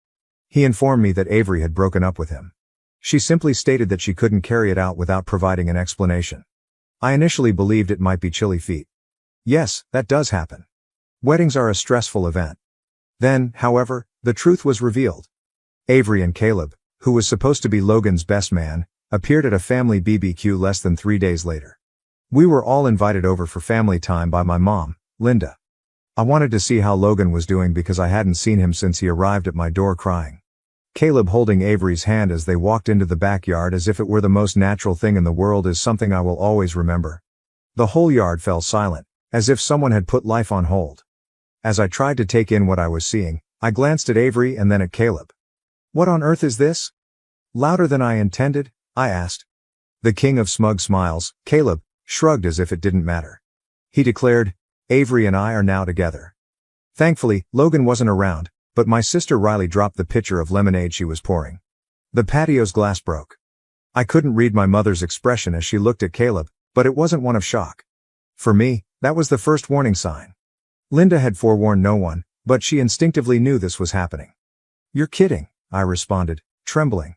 [SPEAKER 1] He informed me that Avery had broken up with him. She simply stated that she couldn't carry it out without providing an explanation. I initially believed it might be chilly feet. Yes, that does happen. Weddings are a stressful event. Then, however, the truth was revealed. Avery and Caleb, who was supposed to be Logan's best man, appeared at a family BBQ less than 3 days later. We were all invited over for family time by my mom, Linda. I wanted to see how Logan was doing because I hadn't seen him since he arrived at my door crying. Caleb holding Avery's hand as they walked into the backyard as if it were the most natural thing in the world is something I will always remember. The whole yard fell silent, as if someone had put life on hold. As I tried to take in what I was seeing, I glanced at Avery and then at Caleb. What on earth is this? Louder than I intended, I asked. The king of smug smiles, Caleb, shrugged as if it didn't matter. He declared, Avery and I are now together. Thankfully, Logan wasn't around, but my sister Riley dropped the pitcher of lemonade she was pouring. The patio's glass broke. I couldn't read my mother's expression as she looked at Caleb, but it wasn't one of shock. For me, that was the first warning sign. Linda had forewarned no one, but she instinctively knew this was happening. You're kidding, I responded, trembling.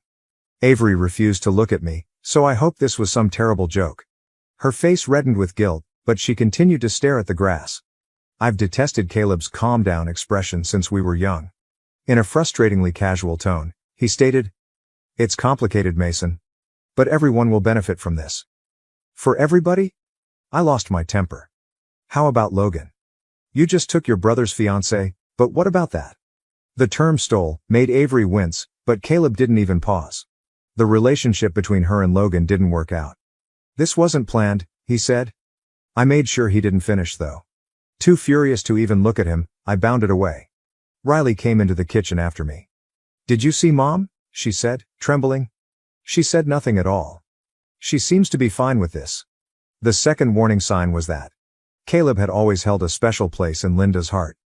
[SPEAKER 1] Avery refused to look at me, so I hoped this was some terrible joke. Her face reddened with guilt, but she continued to stare at the grass. I've detested Caleb's calm-down expression since we were young. In a frustratingly casual tone, he stated, It's complicated, Mason. But everyone will benefit from this. For everybody? I lost my temper. How about Logan? You just took your brother's fiancée, but what about that? The term stole made Avery wince, but Caleb didn't even pause. The relationship between her and Logan didn't work out. This wasn't planned, he said. I made sure he didn't finish though. Too furious to even look at him, I bounded away. Riley came into the kitchen after me. Did you see Mom? She said, trembling. She said nothing at all. She seems to be fine with this. The second warning sign was that Caleb had always held a special place in Linda's heart.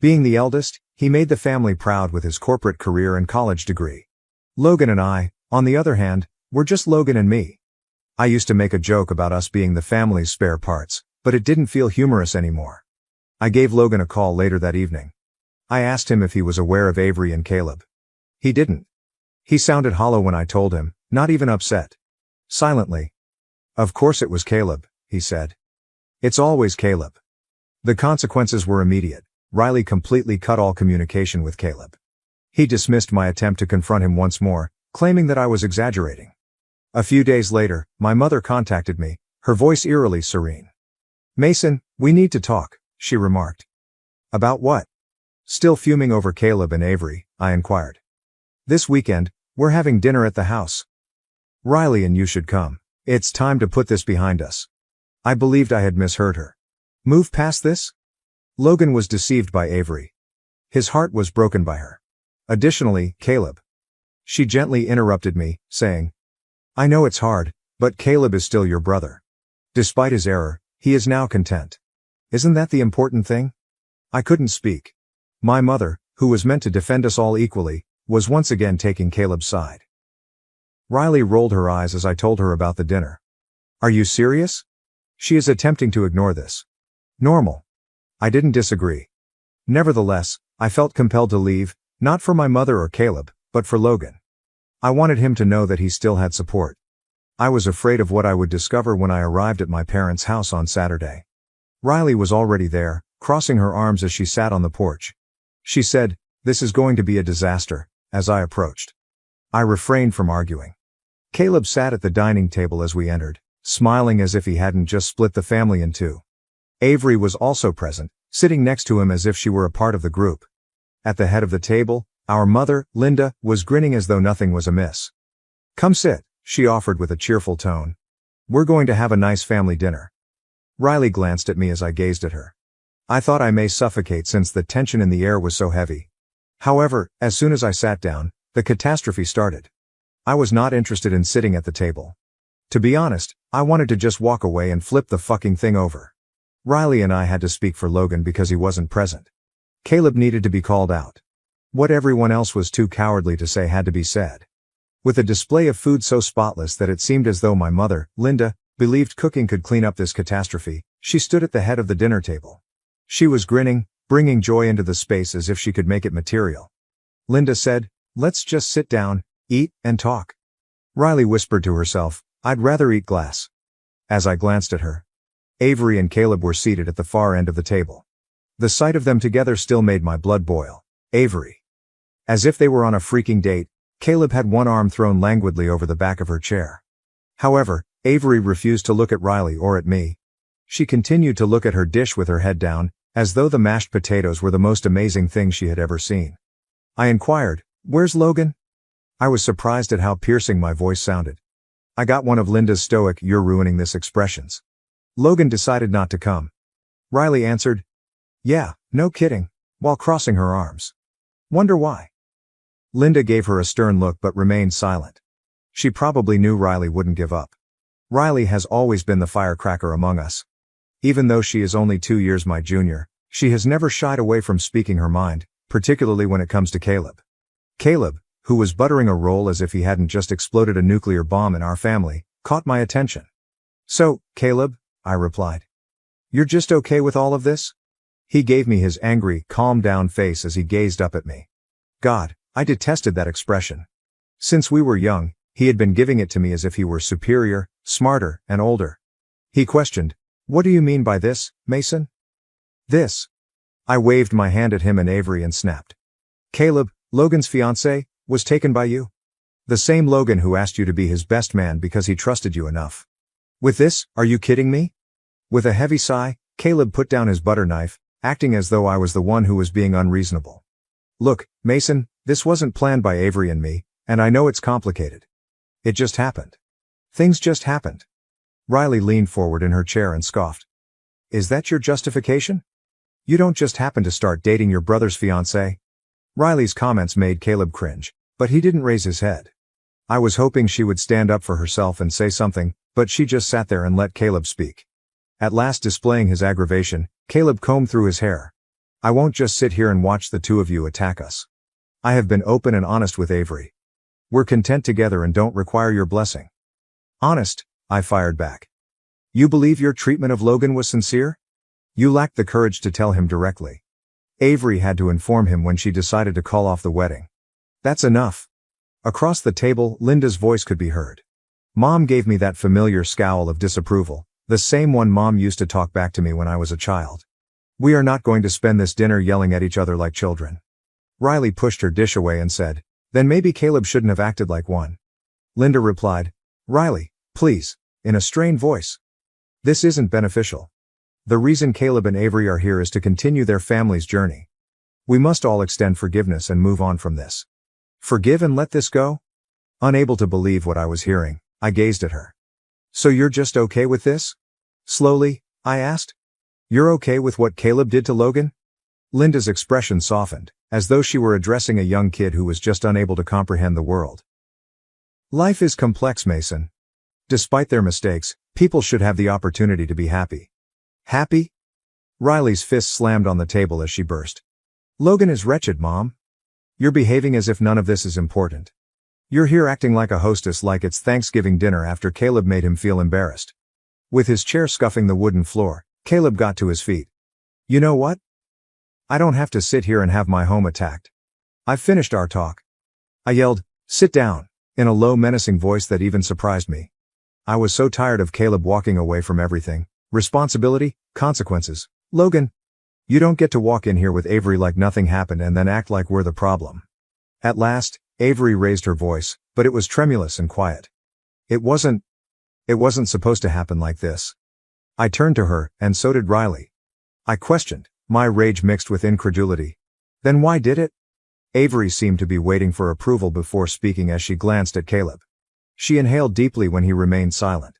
[SPEAKER 1] Being the eldest, he made the family proud with his corporate career and college degree. Logan and I, on the other hand, were just Logan and me. I used to make a joke about us being the family's spare parts, but it didn't feel humorous anymore. I gave Logan a call later that evening. I asked him if he was aware of Avery and Caleb. He didn't. He sounded hollow when I told him, not even upset. Silently. Of course it was Caleb, he said. It's always Caleb. The consequences were immediate. Riley completely cut all communication with Caleb. He dismissed my attempt to confront him once more, claiming that I was exaggerating. A few days later, my mother contacted me, her voice eerily serene. Mason, we need to talk, she remarked. About what? Still fuming over Caleb and Avery, I inquired. This weekend, we're having dinner at the house. Riley and you should come. It's time to put this behind us. I believed I had misheard her. Move past this? Logan was deceived by Avery. His heart was broken by her. Additionally, Caleb. She gently interrupted me, saying, I know it's hard, but Caleb is still your brother. Despite his error, he is now content. Isn't that the important thing? I couldn't speak. My mother, who was meant to defend us all equally, was once again taking Caleb's side. Riley rolled her eyes as I told her about the dinner. Are you serious? She is attempting to ignore this. Normal. I didn't disagree. Nevertheless, I felt compelled to leave, not for my mother or Caleb, but for Logan. I wanted him to know that he still had support. I was afraid of what I would discover when I arrived at my parents' house on Saturday. Riley was already there, crossing her arms as she sat on the porch. She said, "This is going to be a disaster," as I approached. I refrained from arguing. Caleb sat at the dining table as we entered, smiling as if he hadn't just split the family in two. Avery was also present, sitting next to him as if she were a part of the group. At the head of the table, our mother, Linda, was grinning as though nothing was amiss. "Come sit," she offered with a cheerful tone. "We're going to have a nice family dinner." Riley glanced at me as I gazed at her. I thought I may suffocate since the tension in the air was so heavy. However, as soon as I sat down, the catastrophe started. I was not interested in sitting at the table. To be honest, I wanted to just walk away and flip the fucking thing over. Riley and I had to speak for Logan because he wasn't present. Caleb needed to be called out. What everyone else was too cowardly to say had to be said. With a display of food so spotless that it seemed as though my mother, Linda, believed cooking could clean up this catastrophe, she stood at the head of the dinner table. She was grinning, bringing joy into the space as if she could make it material. Linda said, "Let's just sit down, eat, and talk." Riley whispered to herself, "I'd rather eat glass." As I glanced at her, Avery and Caleb were seated at the far end of the table. The sight of them together still made my blood boil. Avery. As if they were on a freaking date, Caleb had one arm thrown languidly over the back of her chair. However, Avery refused to look at Riley or at me. She continued to look at her dish with her head down, as though the mashed potatoes were the most amazing thing she had ever seen. I inquired, "Where's Logan?" I was surprised at how piercing my voice sounded. I got one of Linda's stoic "you're ruining this" expressions. "Logan decided not to come." Riley answered, "Yeah, no kidding," while crossing her arms. "Wonder why?" Linda gave her a stern look but remained silent. She probably knew Riley wouldn't give up. Riley has always been the firecracker among us. Even though she is only 2 years my junior, she has never shied away from speaking her mind, particularly when it comes to Caleb. Caleb, who was buttering a roll as if he hadn't just exploded a nuclear bomb in our family, caught my attention. "So, Caleb," I replied, "you're just okay with all of this?" He gave me his angry, calm down face as he gazed up at me. God, I detested that expression. Since we were young, he had been giving it to me as if he were superior, smarter, and older. He questioned, "What do you mean by this, Mason?" "This." I waved my hand at him and Avery and snapped. "Caleb, Logan's fiancé, was taken by you. The same Logan who asked you to be his best man because he trusted you enough. With this, are you kidding me?" With a heavy sigh, Caleb put down his butter knife, acting as though I was the one who was being unreasonable. "Look, Mason, this wasn't planned by Avery and me, and I know it's complicated. It just happened. Things just happened." Riley leaned forward in her chair and scoffed. "Is that your justification? You don't just happen to start dating your brother's fiancé?" Riley's comments made Caleb cringe, but he didn't raise his head. I was hoping she would stand up for herself and say something, but she just sat there and let Caleb speak. At last, displaying his aggravation, Caleb combed through his hair. "I won't just sit here and watch the two of you attack us. I have been open and honest with Avery. We're content together and don't require your blessing." "Honest?" I fired back. "You believe your treatment of Logan was sincere? You lacked the courage to tell him directly. Avery had to inform him when she decided to call off the wedding. That's enough." Across the table, Linda's voice could be heard. Mom gave me that familiar scowl of disapproval, the same one Mom used to talk back to me when I was a child. "We are not going to spend this dinner yelling at each other like children." Riley pushed her dish away and said, "Then maybe Caleb shouldn't have acted like one." Linda replied, "Riley, please," in a strained voice. "This isn't beneficial. The reason Caleb and Avery are here is to continue their family's journey. We must all extend forgiveness and move on from this." "Forgive and let this go?" Unable to believe what I was hearing, I gazed at her. "So you're just okay with this?" Slowly, I asked. "You're okay with what Caleb did to Logan?" Linda's expression softened, as though she were addressing a young kid who was just unable to comprehend the world. "Life is complex, Mason. Despite their mistakes, people should have the opportunity to be happy." "Happy?" Riley's fist slammed on the table as she burst. "Logan is wretched, Mom. You're behaving as if none of this is important. You're here acting like a hostess like it's Thanksgiving dinner after Caleb made him feel embarrassed." With his chair scuffing the wooden floor, Caleb got to his feet. "You know what? I don't have to sit here and have my home attacked. I've finished our talk. I yelled, "Sit down," in a low, menacing voice that even surprised me. I was so tired of Caleb walking away from everything. Responsibility, consequences. Logan, you don't get to walk in here with Avery like nothing happened and then act like we're the problem. At last, Avery raised her voice, but it was tremulous and quiet. It wasn't supposed to happen like this. I turned to her, and so did Riley. I questioned, my rage mixed with incredulity. Then why did it? Avery seemed to be waiting for approval before speaking as she glanced at Caleb. She inhaled deeply when he remained silent.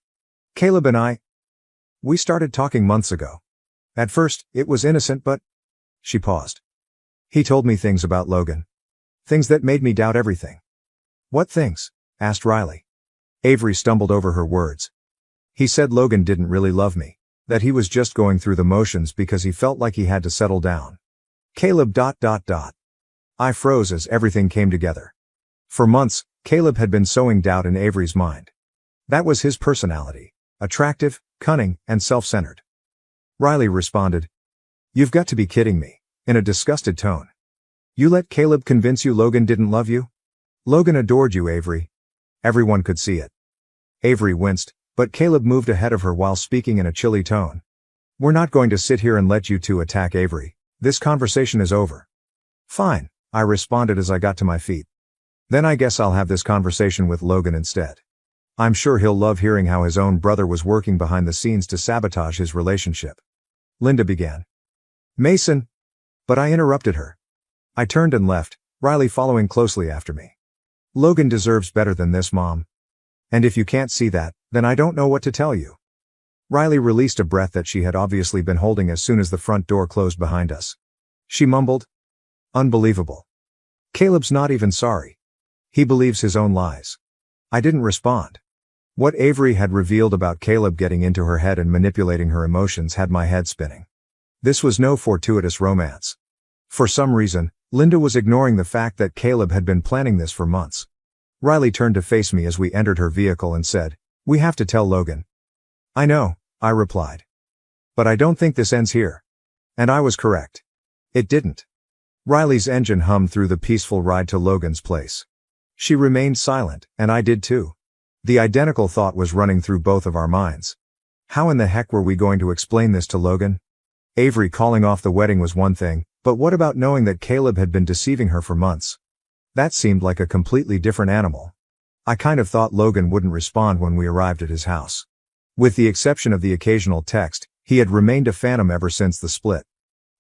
[SPEAKER 1] Caleb and we started talking months ago. At first, it was innocent but... She paused. He told me things about Logan. Things that made me doubt everything. What things? Asked Riley. Avery stumbled over her words. He said Logan didn't really love me. That he was just going through the motions because he felt like he had to settle down. Caleb... I froze as everything came together. For months, Caleb had been sowing doubt in Avery's mind. That was his personality. Attractive, cunning, and self-centered. Riley responded, "You've got to be kidding me," in a disgusted tone. "You let Caleb convince you Logan didn't love you? Logan adored you, Avery." Everyone could see it. Avery winced, but Caleb moved ahead of her while speaking in a chilly tone. "We're not going to sit here and let you two attack Avery. This conversation is over." "Fine," I responded as I got to my feet. "Then I guess I'll have this conversation with Logan instead. I'm sure he'll love hearing how his own brother was working behind the scenes to sabotage his relationship." Linda began. "Mason," but I interrupted her. I turned and left, Riley following closely after me. "Logan deserves better than this, Mom. And if you can't see that, then I don't know what to tell you." Riley released a breath that she had obviously been holding as soon as the front door closed behind us. She mumbled, "Unbelievable. Caleb's not even sorry. He believes his own lies." I didn't respond. What Avery had revealed about Caleb getting into her head and manipulating her emotions had my head spinning. This was no fortuitous romance. For some reason, Linda was ignoring the fact that Caleb had been planning this for months. Riley turned to face me as we entered her vehicle and said, "We have to tell Logan." "I know," I replied. "But I don't think this ends here." And I was correct. It didn't. Riley's engine hummed through the peaceful ride to Logan's place. She remained silent, and I did too. The identical thought was running through both of our minds. How in the heck were we going to explain this to Logan? Avery calling off the wedding was one thing, but what about knowing that Caleb had been deceiving her for months? That seemed like a completely different animal. I kind of thought Logan wouldn't respond when we arrived at his house. With the exception of the occasional text, he had remained a phantom ever since the split.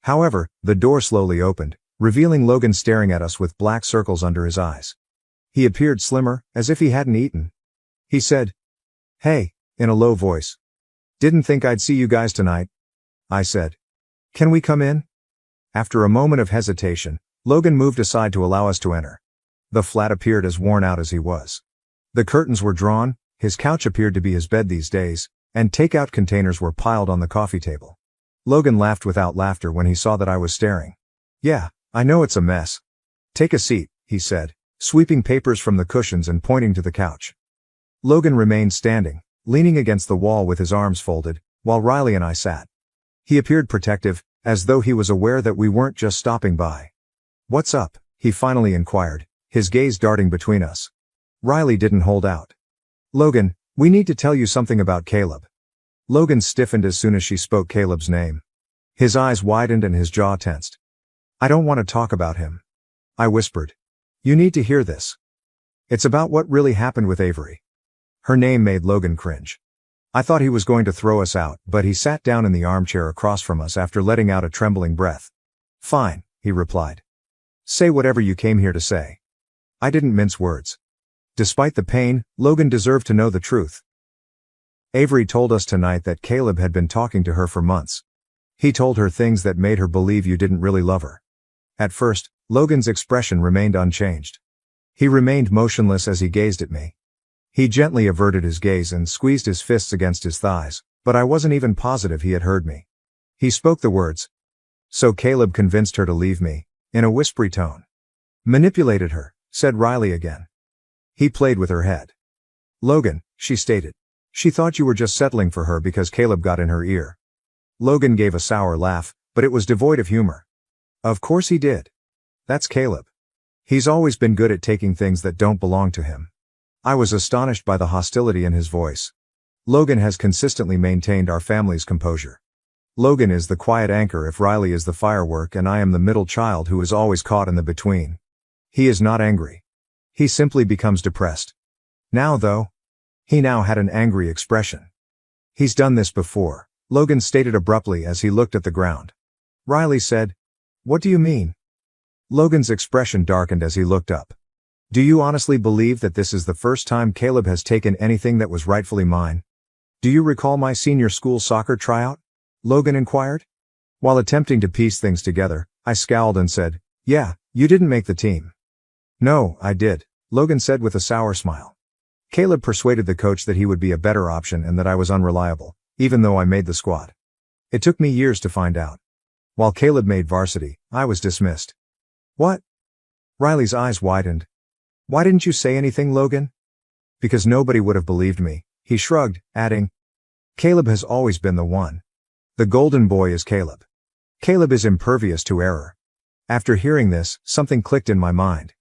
[SPEAKER 1] However, the door slowly opened, revealing Logan staring at us with black circles under his eyes. He appeared slimmer, as if he hadn't eaten. He said, "Hey," in a low voice. "Didn't think I'd see you guys tonight." I said, "Can we come in?" After a moment of hesitation, Logan moved aside to allow us to enter. The flat appeared as worn out as he was. The curtains were drawn, his couch appeared to be his bed these days, and takeout containers were piled on the coffee table. Logan laughed without laughter when he saw that I was staring. "Yeah, I know it's a mess. Take a seat," he said, sweeping papers from the cushions and pointing to the couch. Logan remained standing, leaning against the wall with his arms folded, while Riley and I sat. He appeared protective, as though he was aware that we weren't just stopping by. "What's up?" he finally inquired, his gaze darting between us. Riley didn't hold out. "Logan, we need to tell you something about Caleb." Logan stiffened as soon as she spoke Caleb's name. His eyes widened and his jaw tensed. "I don't want to talk about him," I whispered. "You need to hear this. It's about what really happened with Avery." Her name made Logan cringe. I thought he was going to throw us out, but he sat down in the armchair across from us after letting out a trembling breath. "Fine," he replied. "Say whatever you came here to say." I didn't mince words. Despite the pain, Logan deserved to know the truth. Avery told us tonight that Caleb had been talking to her for months. He told her things that made her believe you didn't really love her. At first, Logan's expression remained unchanged. He remained motionless as he gazed at me. He gently averted his gaze and squeezed his fists against his thighs, but I wasn't even positive he had heard me. He spoke the words. "So Caleb convinced her to leave me," in a whispery tone. "Manipulated her," said Riley again. He played with her head. "Logan," she stated. "She thought you were just settling for her because Caleb got in her ear." Logan gave a sour laugh, but it was devoid of humor. "Of course he did. That's Caleb. He's always been good at taking things that don't belong to him. I was astonished by the hostility in his voice. Logan has consistently maintained our family's composure. Logan is the quiet anchor if Riley is the firework, and I am the middle child who is always caught in the between. He is not angry. He simply becomes depressed. Now though, he now had an angry expression. He's done this before, Logan stated abruptly as he looked at the ground. Riley said, "What do you mean?" Logan's expression darkened as he looked up. "Do you honestly believe that this is the first time Caleb has taken anything that was rightfully mine? Do you recall my senior school soccer tryout?" Logan inquired. While attempting to piece things together, I scowled and said, "Yeah, you didn't make the team." "No, I did," Logan said with a sour smile. Caleb persuaded the coach that he would be a better option and that I was unreliable, even though I made the squad. It took me years to find out. While Caleb made varsity, I was dismissed. "What?" Riley's eyes widened. "Why didn't you say anything, Logan?" "Because nobody would have believed me," he shrugged, adding, "Caleb has always been the one. The golden boy is Caleb. Caleb is impervious to error." After hearing this, something clicked in my mind.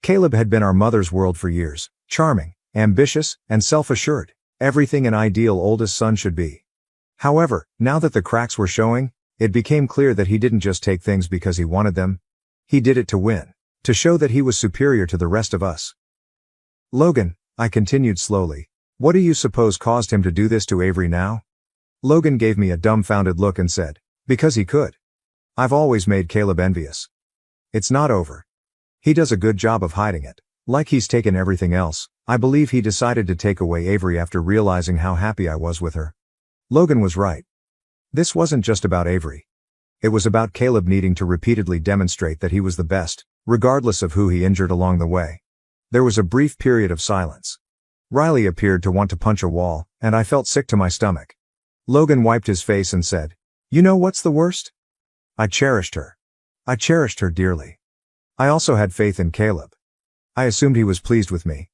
[SPEAKER 1] Caleb had been our mother's world for years, charming, ambitious, and self-assured, everything an ideal oldest son should be. However, now that the cracks were showing, it became clear that he didn't just take things because he wanted them. He did it to win, to show that he was superior to the rest of us. "Logan," I continued slowly, "what do you suppose caused him to do this to Avery now?" Logan gave me a dumbfounded look and said, "Because he could. I've always made Caleb envious. It's not over. He does a good job of hiding it. Like he's taken everything else, I believe he decided to take away Avery after realizing how happy I was with her." Logan was right. This wasn't just about Avery. It was about Caleb needing to repeatedly demonstrate that he was the best, regardless of who he injured along the way. There was a brief period of silence. Riley appeared to want to punch a wall, and I felt sick to my stomach. Logan wiped his face and said, "You know what's the worst? I cherished her. I cherished her dearly. I also had faith in Caleb. I assumed he was pleased with me."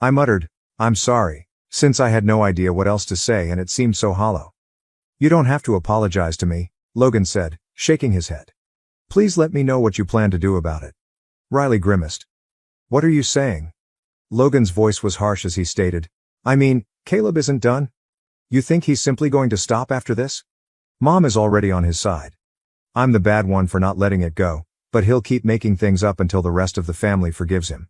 [SPEAKER 1] I muttered, "I'm sorry," since I had no idea what else to say and it seemed so hollow. "You don't have to apologize to me," Logan said, shaking his head. "Please let me know what you plan to do about it." Riley grimaced. "What are you saying?" Logan's voice was harsh as he stated, "I mean, Caleb isn't done? You think he's simply going to stop after this? Mom is already on his side. I'm the bad one for not letting it go, but he'll keep making things up until the rest of the family forgives him.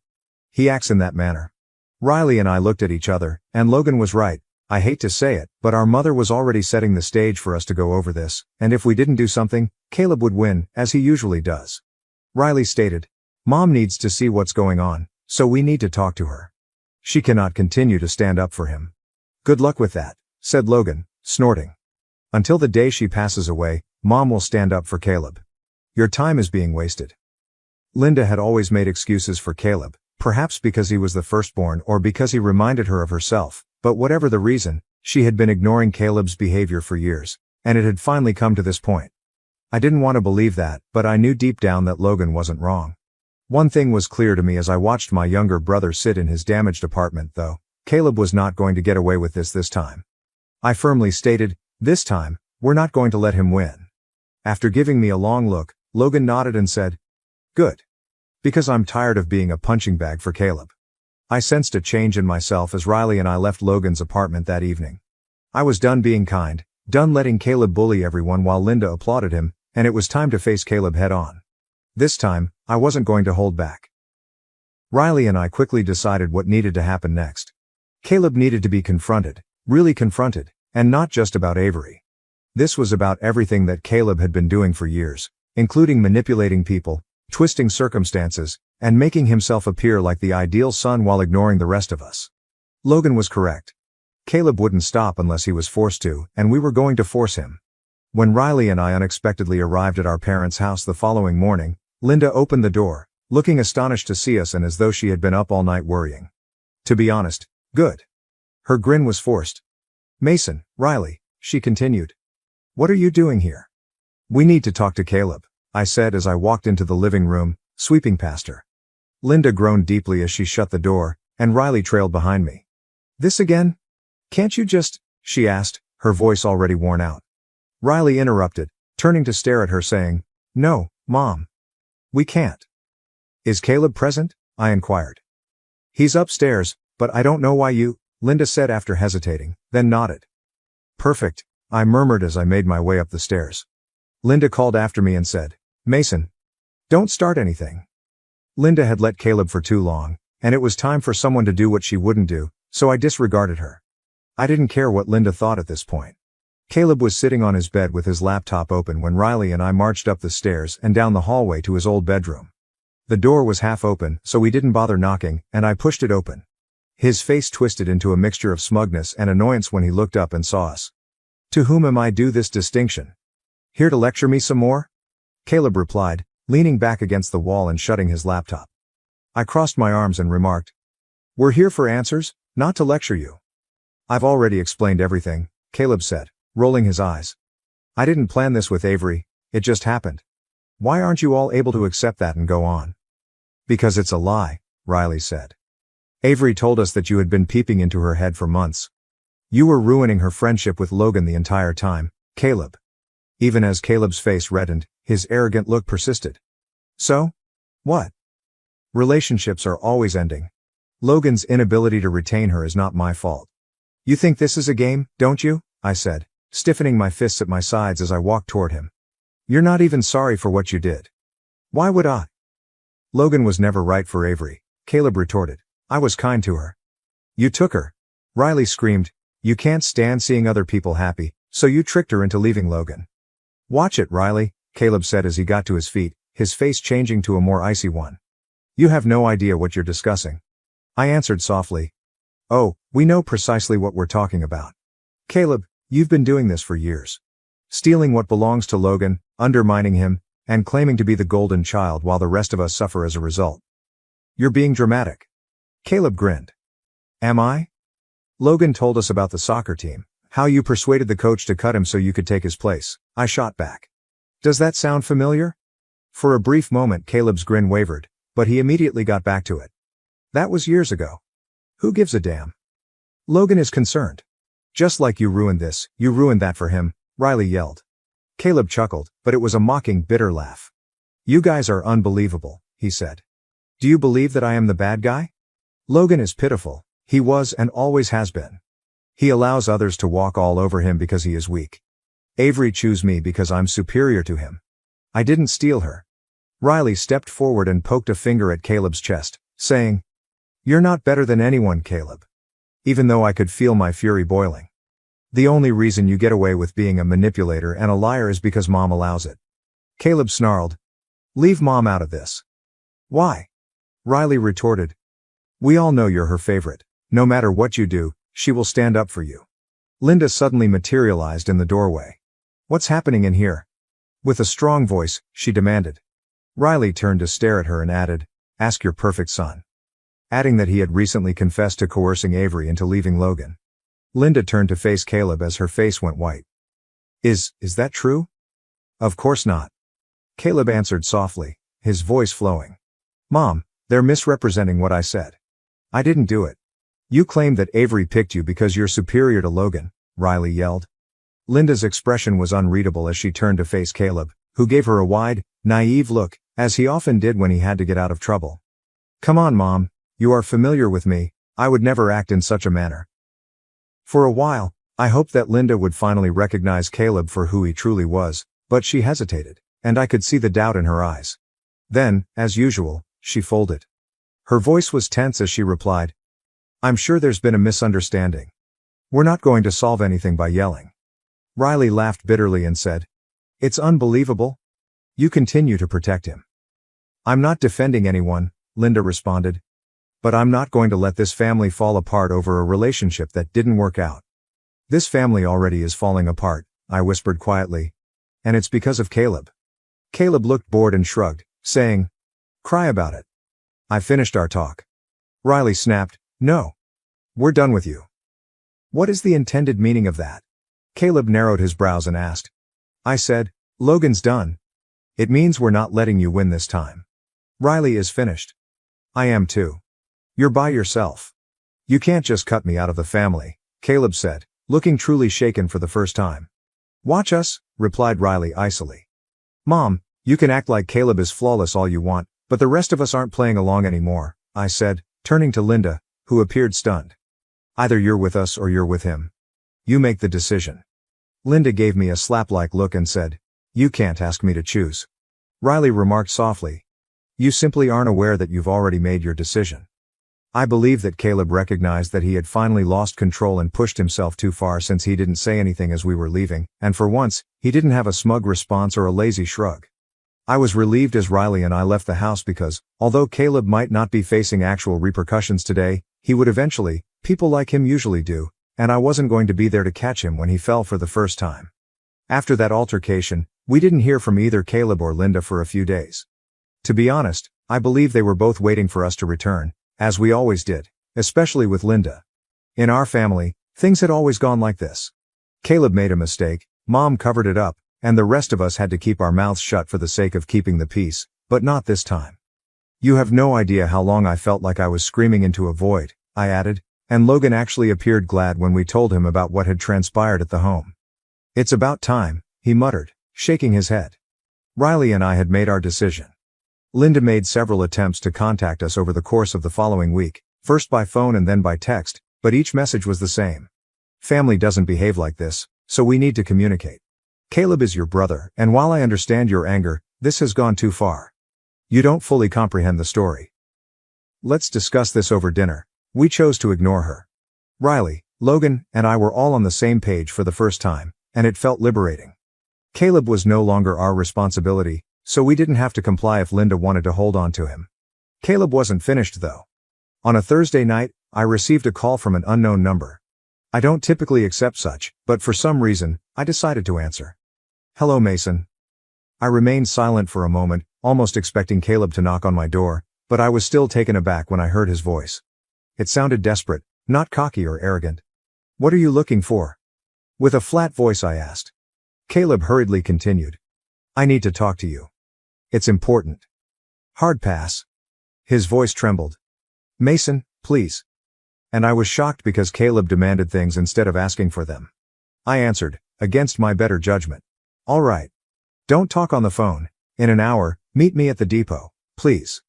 [SPEAKER 1] He acts in that manner." Riley and I looked at each other, and Logan was right. I hate to say it, but our mother was already setting the stage for us to go over this, and if we didn't do something, Caleb would win, as he usually does. Riley stated, "Mom needs to see what's going on, so we need to talk to her. She cannot continue to stand up for him." "Good luck with that," said Logan, snorting. "Until the day she passes away, Mom will stand up for Caleb. Your time is being wasted." Linda had always made excuses for Caleb, perhaps because he was the firstborn or because he reminded her of herself, but whatever the reason, she had been ignoring Caleb's behavior for years, and it had finally come to this point. I didn't want to believe that, but I knew deep down that Logan wasn't wrong. One thing was clear to me as I watched my younger brother sit in his damaged apartment though, Caleb was not going to get away with this time. I firmly stated, "This time, we're not going to let him win." After giving me a long look, Logan nodded and said, "Good. Because I'm tired of being a punching bag for Caleb." I sensed a change in myself as Riley and I left Logan's apartment that evening. I was done being kind, done letting Caleb bully everyone while Linda applauded him, and it was time to face Caleb head on. This time, I wasn't going to hold back. Riley and I quickly decided what needed to happen next. Caleb needed to be confronted, really confronted, and not just about Avery. This was about everything that Caleb had been doing for years, including manipulating people, twisting circumstances, and making himself appear like the ideal son while ignoring the rest of us. Logan was correct. Caleb wouldn't stop unless he was forced to, and we were going to force him. When Riley and I unexpectedly arrived at our parents' house the following morning, Linda opened the door, looking astonished to see us and as though she had been up all night worrying. To be honest, good. Her grin was forced. "Mason, Riley," she continued. "What are you doing here?" "We need to talk to Caleb," I said as I walked into the living room, sweeping past her. Linda groaned deeply as she shut the door, and Riley trailed behind me. "This again? Can't you just," she asked, her voice already worn out. Riley interrupted, turning to stare at her saying, "No, Mom. We can't." Is Caleb present? I inquired. He's upstairs, but I don't know why you, Linda said after hesitating, then nodded. Perfect, I murmured as I made my way up the stairs. Linda called after me and said, Mason, don't start anything. Linda had let Caleb for too long, and it was time for someone to do what she wouldn't do, so I disregarded her. I didn't care what Linda thought at this point. Caleb was sitting on his bed with his laptop open when Riley and I marched up the stairs and down the hallway to his old bedroom. The door was half open, so we didn't bother knocking, and I pushed it open. His face twisted into a mixture of smugness and annoyance when he looked up and saw us. To whom am I due this distinction? Here to lecture me some more? Caleb replied, leaning back against the wall and shutting his laptop. I crossed my arms and remarked, We're here for answers, not to lecture you. I've already explained everything, Caleb said, rolling his eyes. I didn't plan this with Avery, it just happened. Why aren't you all able to accept that and go on? Because it's a lie, Riley said. Avery told us that you had been peeping into her head for months. You were ruining her friendship with Logan the entire time, Caleb. Even as Caleb's face reddened, his arrogant look persisted. So? What? Relationships are always ending. Logan's inability to retain her is not my fault. You think this is a game, don't you? I said, stiffening my fists at my sides as I walked toward him. You're not even sorry for what you did. Why would I? Logan was never right for Avery, Caleb retorted. I was kind to her. You took her. Riley screamed. You can't stand seeing other people happy, so you tricked her into leaving Logan. Watch it, Riley, Caleb said as he got to his feet, his face changing to a more icy one. You have no idea what you're discussing. I answered softly. Oh, we know precisely what we're talking about. Caleb, you've been doing this for years. Stealing what belongs to Logan, undermining him, and claiming to be the golden child while the rest of us suffer as a result. You're being dramatic. Caleb grinned. Am I? Logan told us about the soccer team, how you persuaded the coach to cut him so you could take his place. I shot back. Does that sound familiar? For a brief moment Caleb's grin wavered, but he immediately got back to it. That was years ago. Who gives a damn? Logan is concerned. Just like you ruined this, you ruined that for him, Riley yelled. Caleb chuckled, but it was a mocking, bitter laugh. You guys are unbelievable, he said. Do you believe that I am the bad guy? Logan is pitiful. He was and always has been. He allows others to walk all over him because he is weak. Avery chose me because I'm superior to him. I didn't steal her. Riley stepped forward and poked a finger at Caleb's chest, saying, You're not better than anyone, Caleb. Even though I could feel my fury boiling. The only reason you get away with being a manipulator and a liar is because Mom allows it. Caleb snarled. Leave Mom out of this. Why? Riley retorted. We all know you're her favorite. No matter what you do, she will stand up for you. Linda suddenly materialized in the doorway. What's happening in here? With a strong voice, she demanded. Riley turned to stare at her and added, Ask your perfect son. Adding that he had recently confessed to coercing Avery into leaving Logan. Linda turned to face Caleb as her face went white. Is that true? Of course not. Caleb answered softly, his voice flowing. Mom, they're misrepresenting what I said. I didn't do it. You claim that Avery picked you because you're superior to Logan, Riley yelled. Linda's expression was unreadable as she turned to face Caleb, who gave her a wide, naive look, as he often did when he had to get out of trouble. Come on, Mom, you are familiar with me, I would never act in such a manner. For a while, I hoped that Linda would finally recognize Caleb for who he truly was, but she hesitated, and I could see the doubt in her eyes. Then, as usual, she folded. Her voice was tense as she replied, I'm sure there's been a misunderstanding. We're not going to solve anything by yelling. Riley laughed bitterly and said, It's unbelievable. You continue to protect him. I'm not defending anyone, Linda responded. But I'm not going to let this family fall apart over a relationship that didn't work out. This family already is falling apart, I whispered quietly. And it's because of Caleb. Caleb looked bored and shrugged, saying, Cry about it. I finished our talk. Riley snapped, No. We're done with you. What is the intended meaning of that? Caleb narrowed his brows and asked. I said, Logan's done. It means we're not letting you win this time. Riley is finished. I am too. You're by yourself. You can't just cut me out of the family, Caleb said, looking truly shaken for the first time. Watch us, replied Riley icily. Mom, you can act like Caleb is flawless all you want, But the rest of us aren't playing along anymore, I said, turning to Linda, who appeared stunned. Either you're with us or you're with him. You make the decision. Linda gave me a slap-like look and said, You can't ask me to choose. Riley remarked softly. You simply aren't aware that you've already made your decision. I believe that Caleb recognized that he had finally lost control and pushed himself too far, since he didn't say anything as we were leaving, and for once, he didn't have a smug response or a lazy shrug. I was relieved as Riley and I left the house because, although Caleb might not be facing actual repercussions today, he would eventually, people like him usually do, and I wasn't going to be there to catch him when he fell for the first time. After that altercation, we didn't hear from either Caleb or Linda for a few days. To be honest, I believe they were both waiting for us to return, as we always did, especially with Linda. In our family, things had always gone like this. Caleb made a mistake, Mom covered it up, and the rest of us had to keep our mouths shut for the sake of keeping the peace, but not this time. You have no idea how long I felt like I was screaming into a void, I added, and Logan actually appeared glad when we told him about what had transpired at the home. It's about time, he muttered, shaking his head. Riley and I had made our decision. Linda made several attempts to contact us over the course of the following week, first by phone and then by text, but each message was the same. Family doesn't behave like this, so we need to communicate. Caleb is your brother, and while I understand your anger, this has gone too far. You don't fully comprehend the story. Let's discuss this over dinner. We chose to ignore her. Riley, Logan, and I were all on the same page for the first time, and it felt liberating. Caleb was no longer our responsibility, so we didn't have to comply if Linda wanted to hold on to him. Caleb wasn't finished though. On a Thursday night, I received a call from an unknown number. I don't typically accept such, but for some reason, I decided to answer. Hello, Mason. I remained silent for a moment, almost expecting Caleb to knock on my door, but I was still taken aback when I heard his voice. It sounded desperate, not cocky or arrogant. What are you looking for? With a flat voice I asked. Caleb hurriedly continued. I need to talk to you. It's important. Hard pass. His voice trembled. Mason, please. And I was shocked because Caleb demanded things instead of asking for them. I answered, against my better judgment. All right. Don't talk on the phone. In an hour, meet me at the depot, please.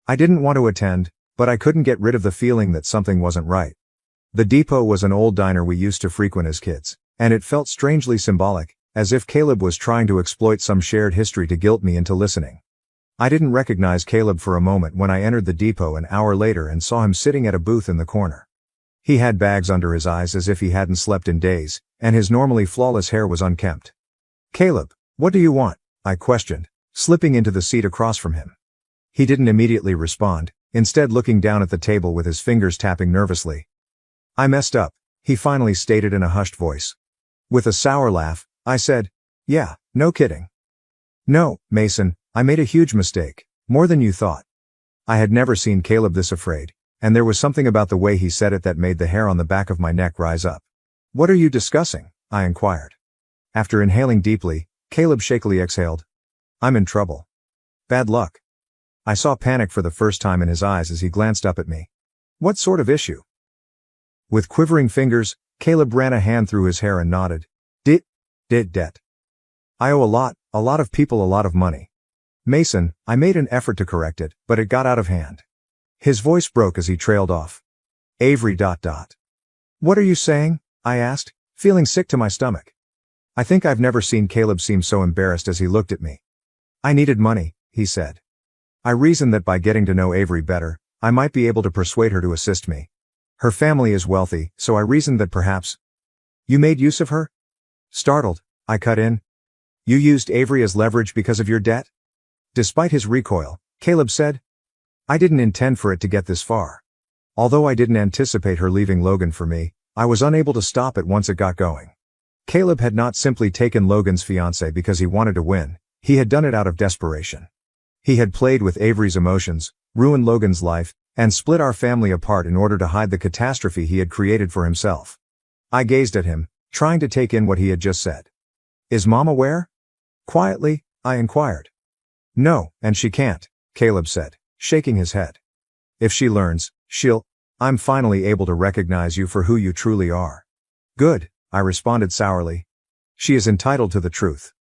[SPEAKER 1] I didn't want to attend, but I couldn't get rid of the feeling that something wasn't right. The depot was an old diner we used to frequent as kids, and it felt strangely symbolic, as if Caleb was trying to exploit some shared history to guilt me into listening. I didn't recognize Caleb for a moment when I entered the depot an hour later and saw him sitting at a booth in the corner. He had bags under his eyes as if he hadn't slept in days, and his normally flawless hair was unkempt. Caleb, what do you want? I questioned, slipping into the seat across from him. He didn't immediately respond, instead looking down at the table with his fingers tapping nervously. I messed up, he finally stated in a hushed voice. With a sour laugh, I said, yeah, no kidding. No, Mason, I made a huge mistake, more than you thought. I had never seen Caleb this afraid, and there was something about the way he said it that made the hair on the back of my neck rise up. What are you discussing? I inquired. After inhaling deeply, Caleb shakily exhaled. I'm in trouble. Bad luck. I saw panic for the first time in his eyes as he glanced up at me. What sort of issue? With quivering fingers, Caleb ran a hand through his hair and nodded. Debt. I owe a lot of people a lot of money. Mason, I made an effort to correct it, but it got out of hand. His voice broke as he trailed off. Avery. What are you saying? I asked, feeling sick to my stomach. I think I've never seen Caleb seem so embarrassed as he looked at me. I needed money, he said. I reasoned that by getting to know Avery better, I might be able to persuade her to assist me. Her family is wealthy, so I reasoned that perhaps. You made use of her? Startled, I cut in. You used Avery as leverage because of your debt? Despite his recoil, Caleb said. I didn't intend for it to get this far. Although I didn't anticipate her leaving Logan for me, I was unable to stop it once it got going. Caleb had not simply taken Logan's fiancée because he wanted to win, he had done it out of desperation. He had played with Avery's emotions, ruined Logan's life, and split our family apart in order to hide the catastrophe he had created for himself. I gazed at him, trying to take in what he had just said. Is Mom aware? Quietly, I inquired. No, and she can't, Caleb said, shaking his head. If she learns, I'm finally able to recognize you for who you truly are. Good, I responded sourly. She is entitled to the truth.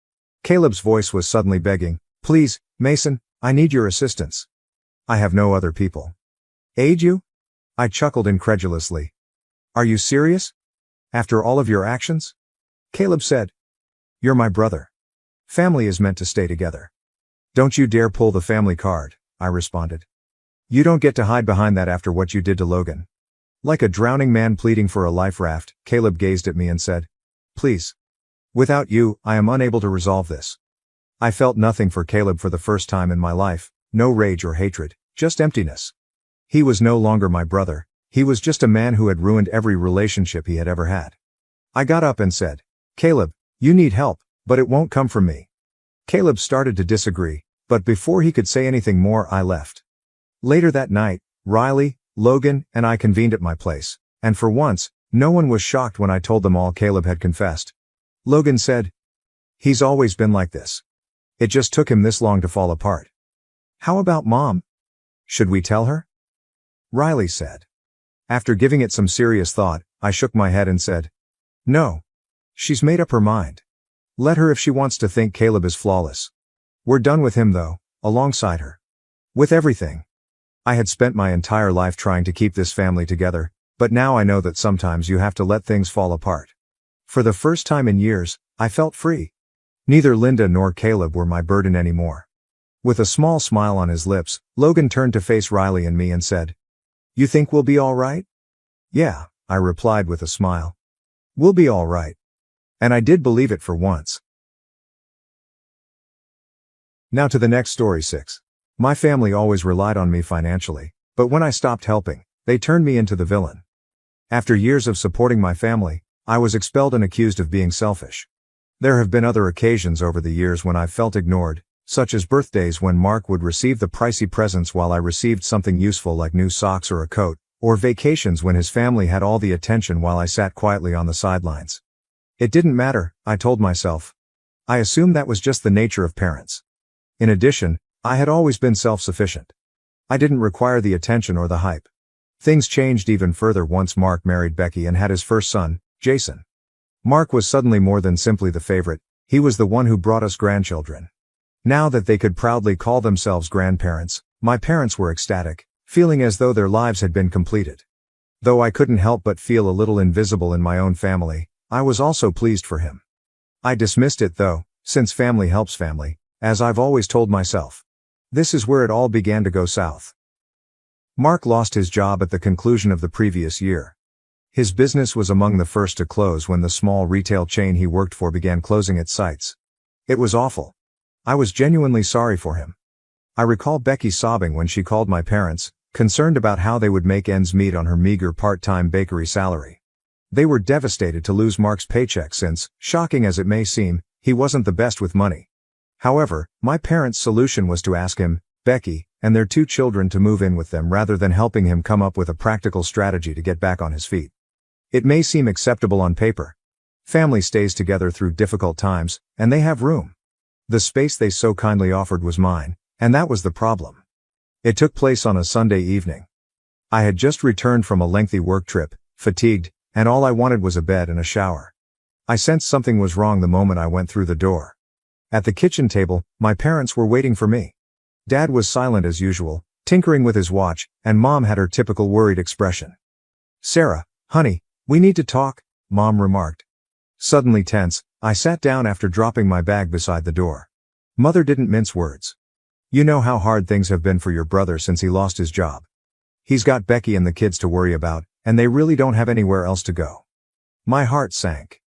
[SPEAKER 1] Caleb's voice was suddenly begging. Please, Mason, I need your assistance. I have no other people. Aid you? I chuckled incredulously. Are you serious? After all of your actions? Caleb said. You're my brother. Family is meant to stay together. Don't you dare pull the family card, I responded. You don't get to hide behind that after what you did to Logan. Like a drowning man pleading for a life raft, Caleb gazed at me and said, Please. Without you, I am unable to resolve this. I felt nothing for Caleb for the first time in my life, no rage or hatred, just emptiness. He was no longer my brother, he was just a man who had ruined every relationship he had ever had. I got up and said, Caleb, you need help, but it won't come from me. Caleb started to disagree, but before he could say anything more, I left. Later that night, Riley, Logan, and I convened at my place, and for once, no one was shocked when I told them all Caleb had confessed. Logan said, He's always been like this. It just took him this long to fall apart. How about Mom? Should we tell her? Riley said. After giving it some serious thought, I shook my head and said, No. She's made up her mind. Let her if she wants to think Caleb is flawless. We're done with him though, alongside her. With everything. I had spent my entire life trying to keep this family together, but now I know that sometimes you have to let things fall apart. For the first time in years, I felt free. Neither Linda nor Caleb were my burden anymore. With a small smile on his lips, Logan turned to face Riley and me and said, You think we'll be all right? Yeah, I replied with a smile. We'll be all right. And I did believe it for once. Now to the next story 6. My family always relied on me financially, but when I stopped helping, they turned me into the villain. After years of supporting my family, I was expelled and accused of being selfish. There have been other occasions over the years when I felt ignored, such as birthdays when Mark would receive the pricey presents while I received something useful like new socks or a coat, or vacations when his family had all the attention while I sat quietly on the sidelines. It didn't matter, I told myself. I assumed that was just the nature of parents. In addition, I had always been self-sufficient. I didn't require the attention or the hype. Things changed even further once Mark married Becky and had his first son, Jason. Mark was suddenly more than simply the favorite, he was the one who brought us grandchildren. Now that they could proudly call themselves grandparents, my parents were ecstatic, feeling as though their lives had been completed. Though I couldn't help but feel a little invisible in my own family, I was also pleased for him. I dismissed it though, since family helps family, as I've always told myself. This is where it all began to go south. Mark lost his job at the conclusion of the previous year. His business was among the first to close when the small retail chain he worked for began closing its sites. It was awful. I was genuinely sorry for him. I recall Becky sobbing when she called my parents, concerned about how they would make ends meet on her meager part-time bakery salary. They were devastated to lose Mark's paycheck since, shocking as it may seem, he wasn't the best with money. However, my parents' solution was to ask him, Becky, and their 2 children to move in with them rather than helping him come up with a practical strategy to get back on his feet. It may seem acceptable on paper. Family stays together through difficult times, and they have room. The space they so kindly offered was mine, and that was the problem. It took place on a Sunday evening. I had just returned from a lengthy work trip, fatigued, and all I wanted was a bed and a shower. I sensed something was wrong the moment I went through the door. At the kitchen table, my parents were waiting for me. Dad was silent as usual, tinkering with his watch, and Mom had her typical worried expression. Sarah, honey, we need to talk, Mom remarked. Suddenly tense, I sat down after dropping my bag beside the door. Mother didn't mince words. You know how hard things have been for your brother since he lost his job. He's got Becky and the kids to worry about, and they really don't have anywhere else to go. My heart sank.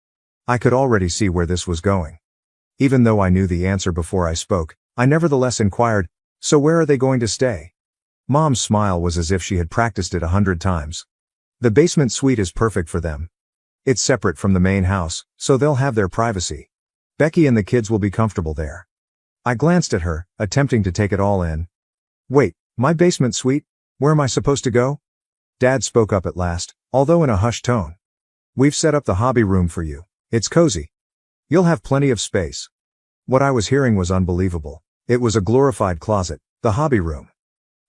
[SPEAKER 1] I could already see where this was going. Even though I knew the answer before I spoke, I nevertheless inquired, so where are they going to stay? Mom's smile was as if she had practiced it 100 times. The basement suite is perfect for them. It's separate from the main house, so they'll have their privacy. Becky and the kids will be comfortable there. I glanced at her, attempting to take it all in. Wait, my basement suite? Where am I supposed to go? Dad spoke up at last, although in a hushed tone. We've set up the hobby room for you. It's cozy. You'll have plenty of space. What I was hearing was unbelievable. It was a glorified closet, the hobby room.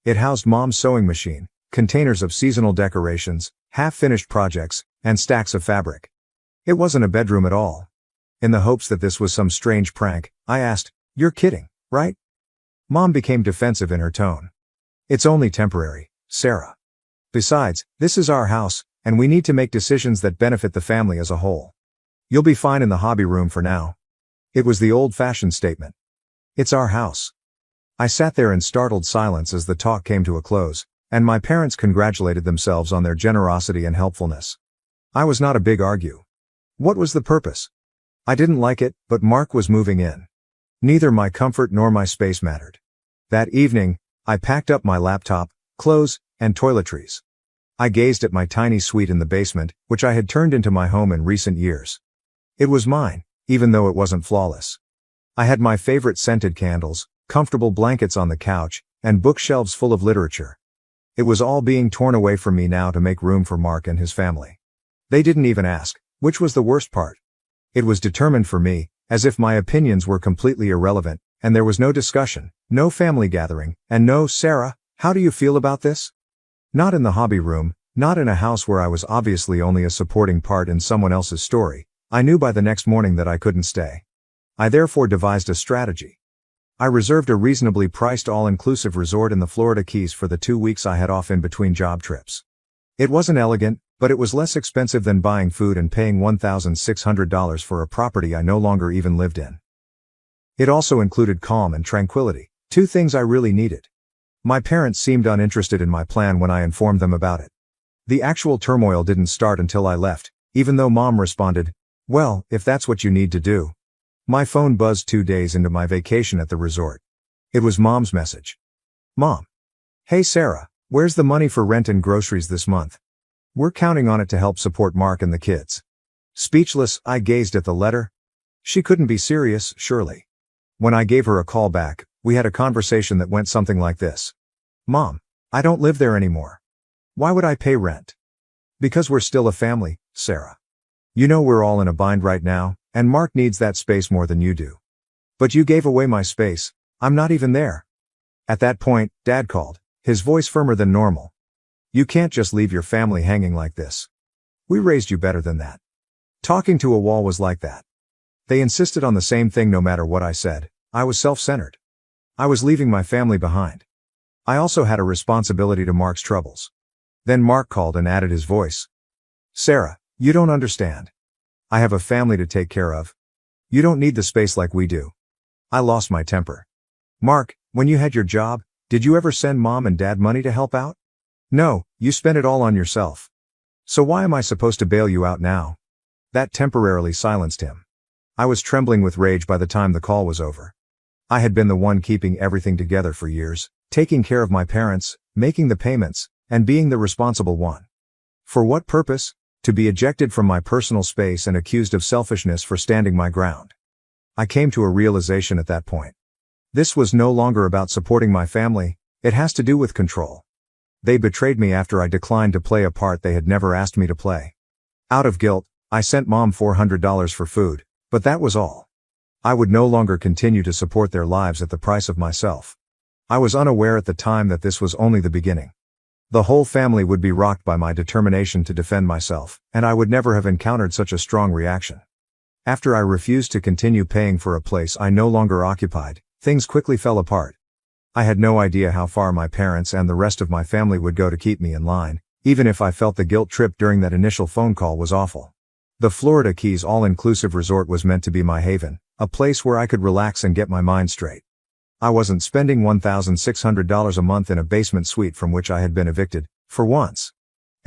[SPEAKER 1] It housed Mom's sewing machine, containers of seasonal decorations, half-finished projects, and stacks of fabric. It wasn't a bedroom at all. In the hopes that this was some strange prank, I asked, You're kidding, right? Mom became defensive in her tone. It's only temporary, Sarah. Besides, this is our house, and we need to make decisions that benefit the family as a whole. You'll be fine in the hobby room for now. It was the old-fashioned statement. It's our house. I sat there in startled silence as the talk came to a close, and my parents congratulated themselves on their generosity and helpfulness. I was not a big argue. What was the purpose? I didn't like it, but Mark was moving in. Neither my comfort nor my space mattered. That evening, I packed up my laptop, clothes, and toiletries. I gazed at my tiny suite in the basement, which I had turned into my home in recent years. It was mine, even though it wasn't flawless. I had my favorite scented candles, comfortable blankets on the couch, and bookshelves full of literature. It was all being torn away from me now to make room for Mark and his family. They didn't even ask, which was the worst part. It was determined for me, as if my opinions were completely irrelevant, and there was no discussion, no family gathering, and no, Sarah, how do you feel about this? Not in the hobby room, not in a house where I was obviously only a supporting part in someone else's story. I knew by the next morning that I couldn't stay. I therefore devised a strategy. I reserved a reasonably priced all-inclusive resort in the Florida Keys for the 2 weeks I had off in between job trips. It wasn't elegant, but it was less expensive than buying food and paying $1,600 for a property I no longer even lived in. It also included calm and tranquility, two things I really needed. My parents seemed uninterested in my plan when I informed them about it. The actual turmoil didn't start until I left, even though Mom responded, "Well, if that's what you need to do." My phone buzzed 2 days into my vacation at the resort. It was Mom's message. "Mom. Hey Sarah, where's the money for rent and groceries this month? We're counting on it to help support Mark and the kids." Speechless, I gazed at the letter. She couldn't be serious, surely. When I gave her a call back, we had a conversation that went something like this. "Mom, I don't live there anymore. Why would I pay rent?" "Because we're still a family, Sarah. You know we're all in a bind right now, and Mark needs that space more than you do. But you gave away my space. I'm not even there." At that point, Dad called, his voice firmer than normal. "You can't just leave your family hanging like this. We raised you better than that." Talking to a wall was like that. They insisted on the same thing no matter what I said. I was self-centered. I was leaving my family behind. I also had a responsibility to Mark's troubles. Then Mark called and added his voice. "Sarah, you don't understand. I have a family to take care of. You don't need the space like we do." I lost my temper. "Mark, when you had your job, did you ever send Mom and Dad money to help out?" "No, you spent it all on yourself. So why am I supposed to bail you out now?" That temporarily silenced him. I was trembling with rage by the time the call was over. I had been the one keeping everything together for years, taking care of my parents, making the payments, and being the responsible one. For what purpose? To be ejected from my personal space and accused of selfishness for standing my ground. I came to a realization at that point. This was no longer about supporting my family, it has to do with control. They betrayed me after I declined to play a part they had never asked me to play. Out of guilt, I sent Mom $400 for food, but that was all. I would no longer continue to support their lives at the price of myself. I was unaware at the time that this was only the beginning. The whole family would be rocked by my determination to defend myself, and I would never have encountered such a strong reaction. After I refused to continue paying for a place I no longer occupied, things quickly fell apart. I had no idea how far my parents and the rest of my family would go to keep me in line, even if I felt the guilt trip during that initial phone call was awful. The Florida Keys all-inclusive resort was meant to be my haven, a place where I could relax and get my mind straight. I wasn't spending $1,600 a month in a basement suite from which I had been evicted, for once.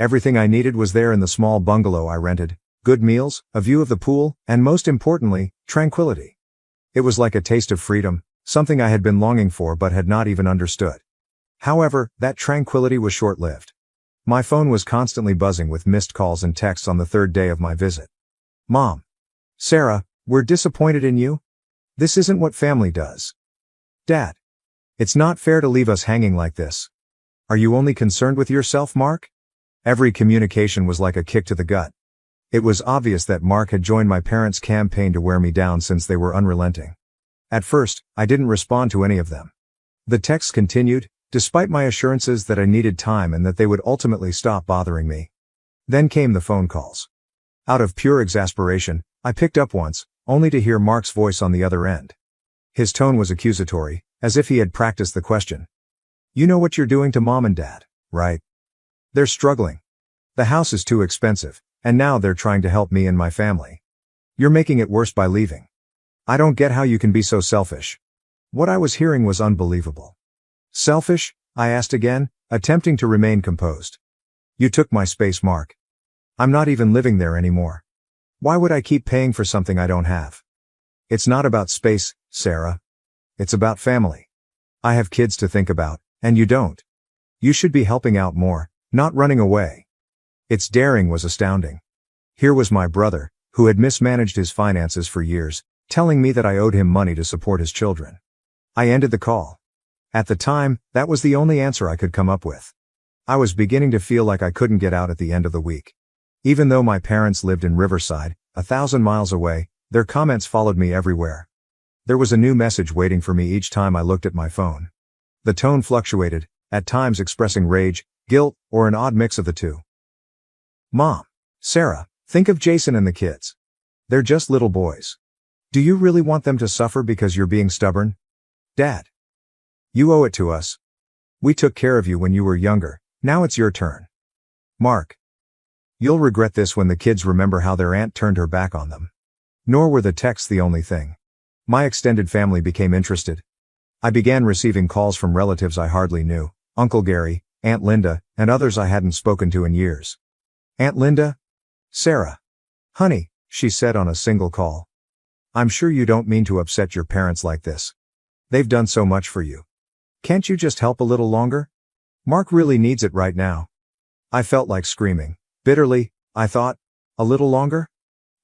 [SPEAKER 1] Everything I needed was there in the small bungalow I rented: good meals, a view of the pool, and most importantly, tranquility. It was like a taste of freedom, something I had been longing for but had not even understood. However, that tranquility was short-lived. My phone was constantly buzzing with missed calls and texts on the third day of my visit. "Mom. Sarah, we're disappointed in you. This isn't what family does. Dad. It's not fair to leave us hanging like this. Are you only concerned with yourself, Mark?" Every communication was like a kick to the gut. It was obvious that Mark had joined my parents' campaign to wear me down since they were unrelenting. At first, I didn't respond to any of them. The texts continued, despite my assurances that I needed time and that they would ultimately stop bothering me. Then came the phone calls. Out of pure exasperation, I picked up once, only to hear Mark's voice on the other end. His tone was accusatory, as if he had practiced the question. You know what you're doing to mom and dad, right? They're struggling. The house is too expensive, and now they're trying to help me and my family. You're making it worse by leaving. I don't get how you can be so selfish. What I was hearing was unbelievable. Selfish? I asked again, attempting to remain composed. You took my space, Mark. I'm not even living there anymore. Why would I keep paying for something I don't have? It's not about space, Sarah. It's about family. I have kids to think about, and you don't. You should be helping out more, not running away. Its daring was astounding. Here was my brother, who had mismanaged his finances for years, telling me that I owed him money to support his children. I ended the call. At the time, that was the only answer I could come up with. I was beginning to feel like I couldn't get out at the end of the week. Even though my parents lived in Riverside, 1,000 miles away, their comments followed me everywhere. There was a new message waiting for me each time I looked at my phone. The tone fluctuated, at times expressing rage, guilt, or an odd mix of the two. Mom. Sarah, think of Jason and the kids. They're just little boys. Do you really want them to suffer because you're being stubborn? Dad. You owe it to us. We took care of you when you were younger, now it's your turn. Mark. You'll regret this when the kids remember how their aunt turned her back on them. Nor were the texts the only thing. My extended family became interested. I began receiving calls from relatives I hardly knew, Uncle Gary, Aunt Linda, and others I hadn't spoken to in years. Aunt Linda? Sarah. Honey, she said on a single call. I'm sure you don't mean to upset your parents like this. They've done so much for you. Can't you just help a little longer? Mark really needs it right now. I felt like screaming. Bitterly, I thought, a little longer?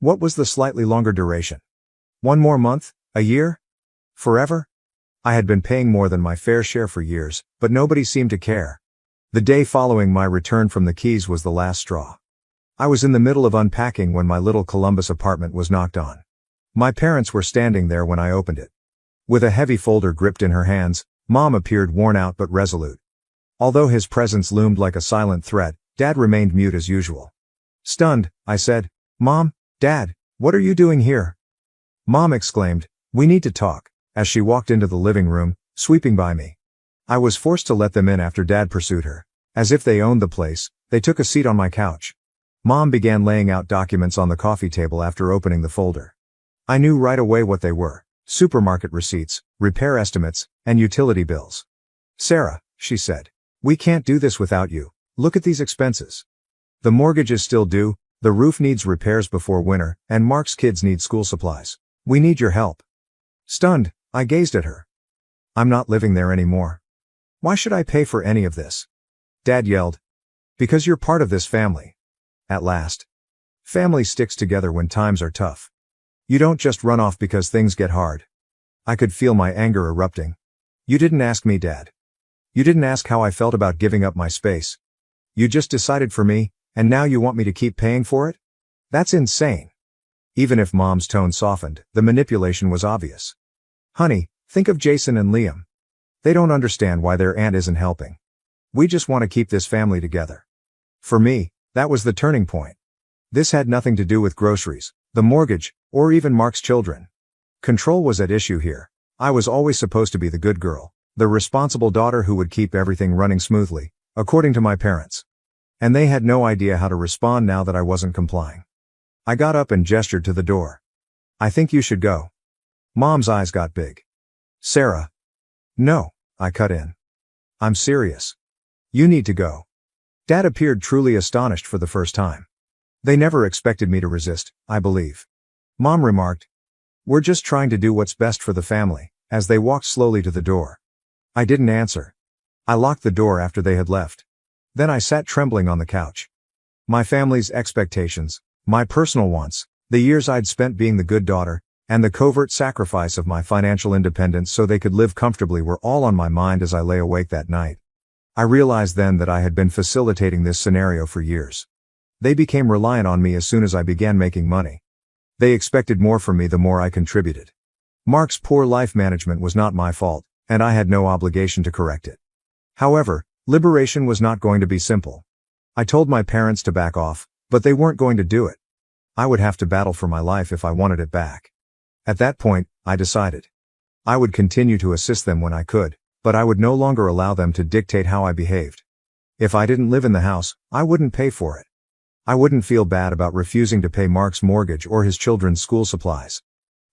[SPEAKER 1] What was the slightly longer duration? 1 more month? A year? Forever? I had been paying more than my fair share for years, but nobody seemed to care. The day following my return from the Keys was the last straw. I was in the middle of unpacking when my little Columbus apartment was knocked on. My parents were standing there when I opened it. With a heavy folder gripped in her hands, Mom appeared worn out but resolute. Although his presence loomed like a silent threat, Dad remained mute as usual. Stunned, I said, Mom, Dad, what are you doing here? Mom exclaimed, we need to talk, as she walked into the living room, sweeping by me. I was forced to let them in after Dad pursued her. As if they owned the place, they took a seat on my couch. Mom began laying out documents on the coffee table after opening the folder. I knew right away what they were: supermarket receipts, repair estimates, and utility bills. Sarah, she said, we can't do this without you. Look at these expenses. The mortgage is still due, the roof needs repairs before winter, and Mark's kids need school supplies. We need your help. Stunned, I gazed at her. I'm not living there anymore. Why should I pay for any of this? Dad yelled. Because you're part of this family. At last. Family sticks together when times are tough. You don't just run off because things get hard. I could feel my anger erupting. You didn't ask me, Dad. You didn't ask how I felt about giving up my space. You just decided for me, and now you want me to keep paying for it? That's insane. Even if Mom's tone softened, the manipulation was obvious. Honey, think of Jason and Liam. They don't understand why their aunt isn't helping. We just want to keep this family together. For me, that was the turning point. This had nothing to do with groceries, the mortgage, or even Mark's children. Control was at issue here. I was always supposed to be the good girl, the responsible daughter who would keep everything running smoothly, according to my parents. And they had no idea how to respond now that I wasn't complying. I got up and gestured to the door. I think you should go. Mom's eyes got big. Sarah. No, I cut in. I'm serious. You need to go. Dad appeared truly astonished for the first time. They never expected me to resist, I believe. Mom remarked, we're just trying to do what's best for the family, as they walked slowly to the door. I didn't answer. I locked the door after they had left. Then I sat trembling on the couch. My family's expectations, my personal wants, the years I'd spent being the good daughter, and the covert sacrifice of my financial independence so they could live comfortably were all on my mind as I lay awake that night. I realized then that I had been facilitating this scenario for years. They became reliant on me as soon as I began making money. They expected more from me the more I contributed. Mark's poor life management was not my fault, and I had no obligation to correct it. However, liberation was not going to be simple. I told my parents to back off, but they weren't going to do it. I would have to battle for my life if I wanted it back. At that point, I decided. I would continue to assist them when I could, but I would no longer allow them to dictate how I behaved. If I didn't live in the house, I wouldn't pay for it. I wouldn't feel bad about refusing to pay Mark's mortgage or his children's school supplies.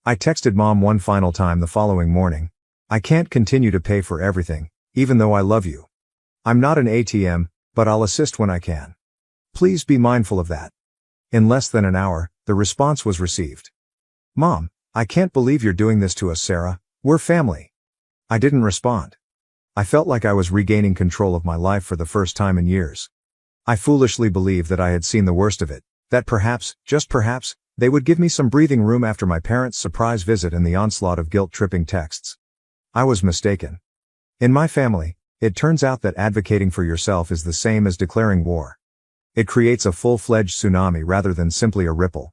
[SPEAKER 1] I texted Mom one final time the following morning. I can't continue to pay for everything, even though I love you. I'm not an ATM, but I'll assist when I can. Please be mindful of that. In less than an hour, the response was received. Mom, I can't believe you're doing this to us, Sarah. We're family. I didn't respond. I felt like I was regaining control of my life for the first time in years. I foolishly believed that I had seen the worst of it, that perhaps, just perhaps, they would give me some breathing room after my parents' surprise visit and the onslaught of guilt-tripping texts. I was mistaken. In my family, it turns out that advocating for yourself is the same as declaring war. It creates a full-fledged tsunami rather than simply a ripple.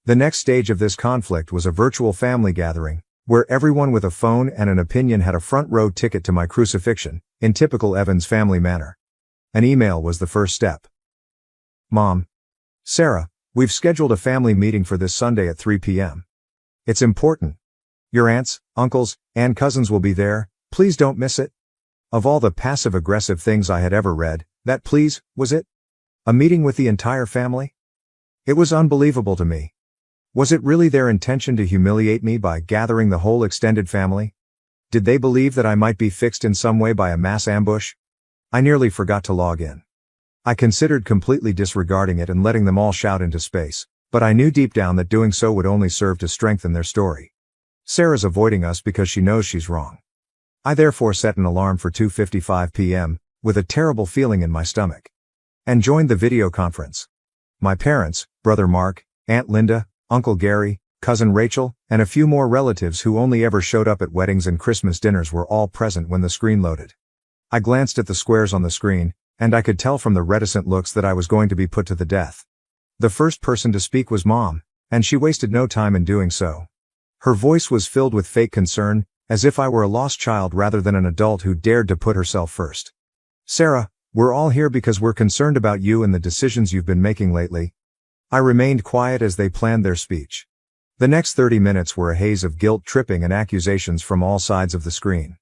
[SPEAKER 1] The next stage of this conflict was a virtual family gathering, where everyone with a phone and an opinion had a front-row ticket to my crucifixion, in typical Evans family manner. An email was the first step. Mom. Sarah, we've scheduled a family meeting for this Sunday at 3 p.m. It's important. Your aunts, uncles, and cousins will be there, please don't miss it. Of all the passive-aggressive things I had ever read, that please, was it? A meeting with the entire family? It was unbelievable to me. Was it really their intention to humiliate me by gathering the whole extended family? Did they believe that I might be fixed in some way by a mass ambush? I nearly forgot to log in. I considered completely disregarding it and letting them all shout into space, but I knew deep down that doing so would only serve to strengthen their story. Sarah's avoiding us because she knows she's wrong. I therefore set an alarm for 2:55 p.m., with a terrible feeling in my stomach, and joined the video conference. My parents, Brother Mark, Aunt Linda, Uncle Gary, Cousin Rachel, and a few more relatives who only ever showed up at weddings and Christmas dinners were all present when the screen loaded. I glanced at the squares on the screen, and I could tell from the reticent looks that I was going to be put to the death. The first person to speak was Mom, and she wasted no time in doing so. Her voice was filled with fake concern, as if I were a lost child rather than an adult who dared to put herself first. Sarah, we're all here because we're concerned about you and the decisions you've been making lately. I remained quiet as they planned their speech. The next 30 minutes were a haze of guilt-tripping and accusations from all sides of the screen.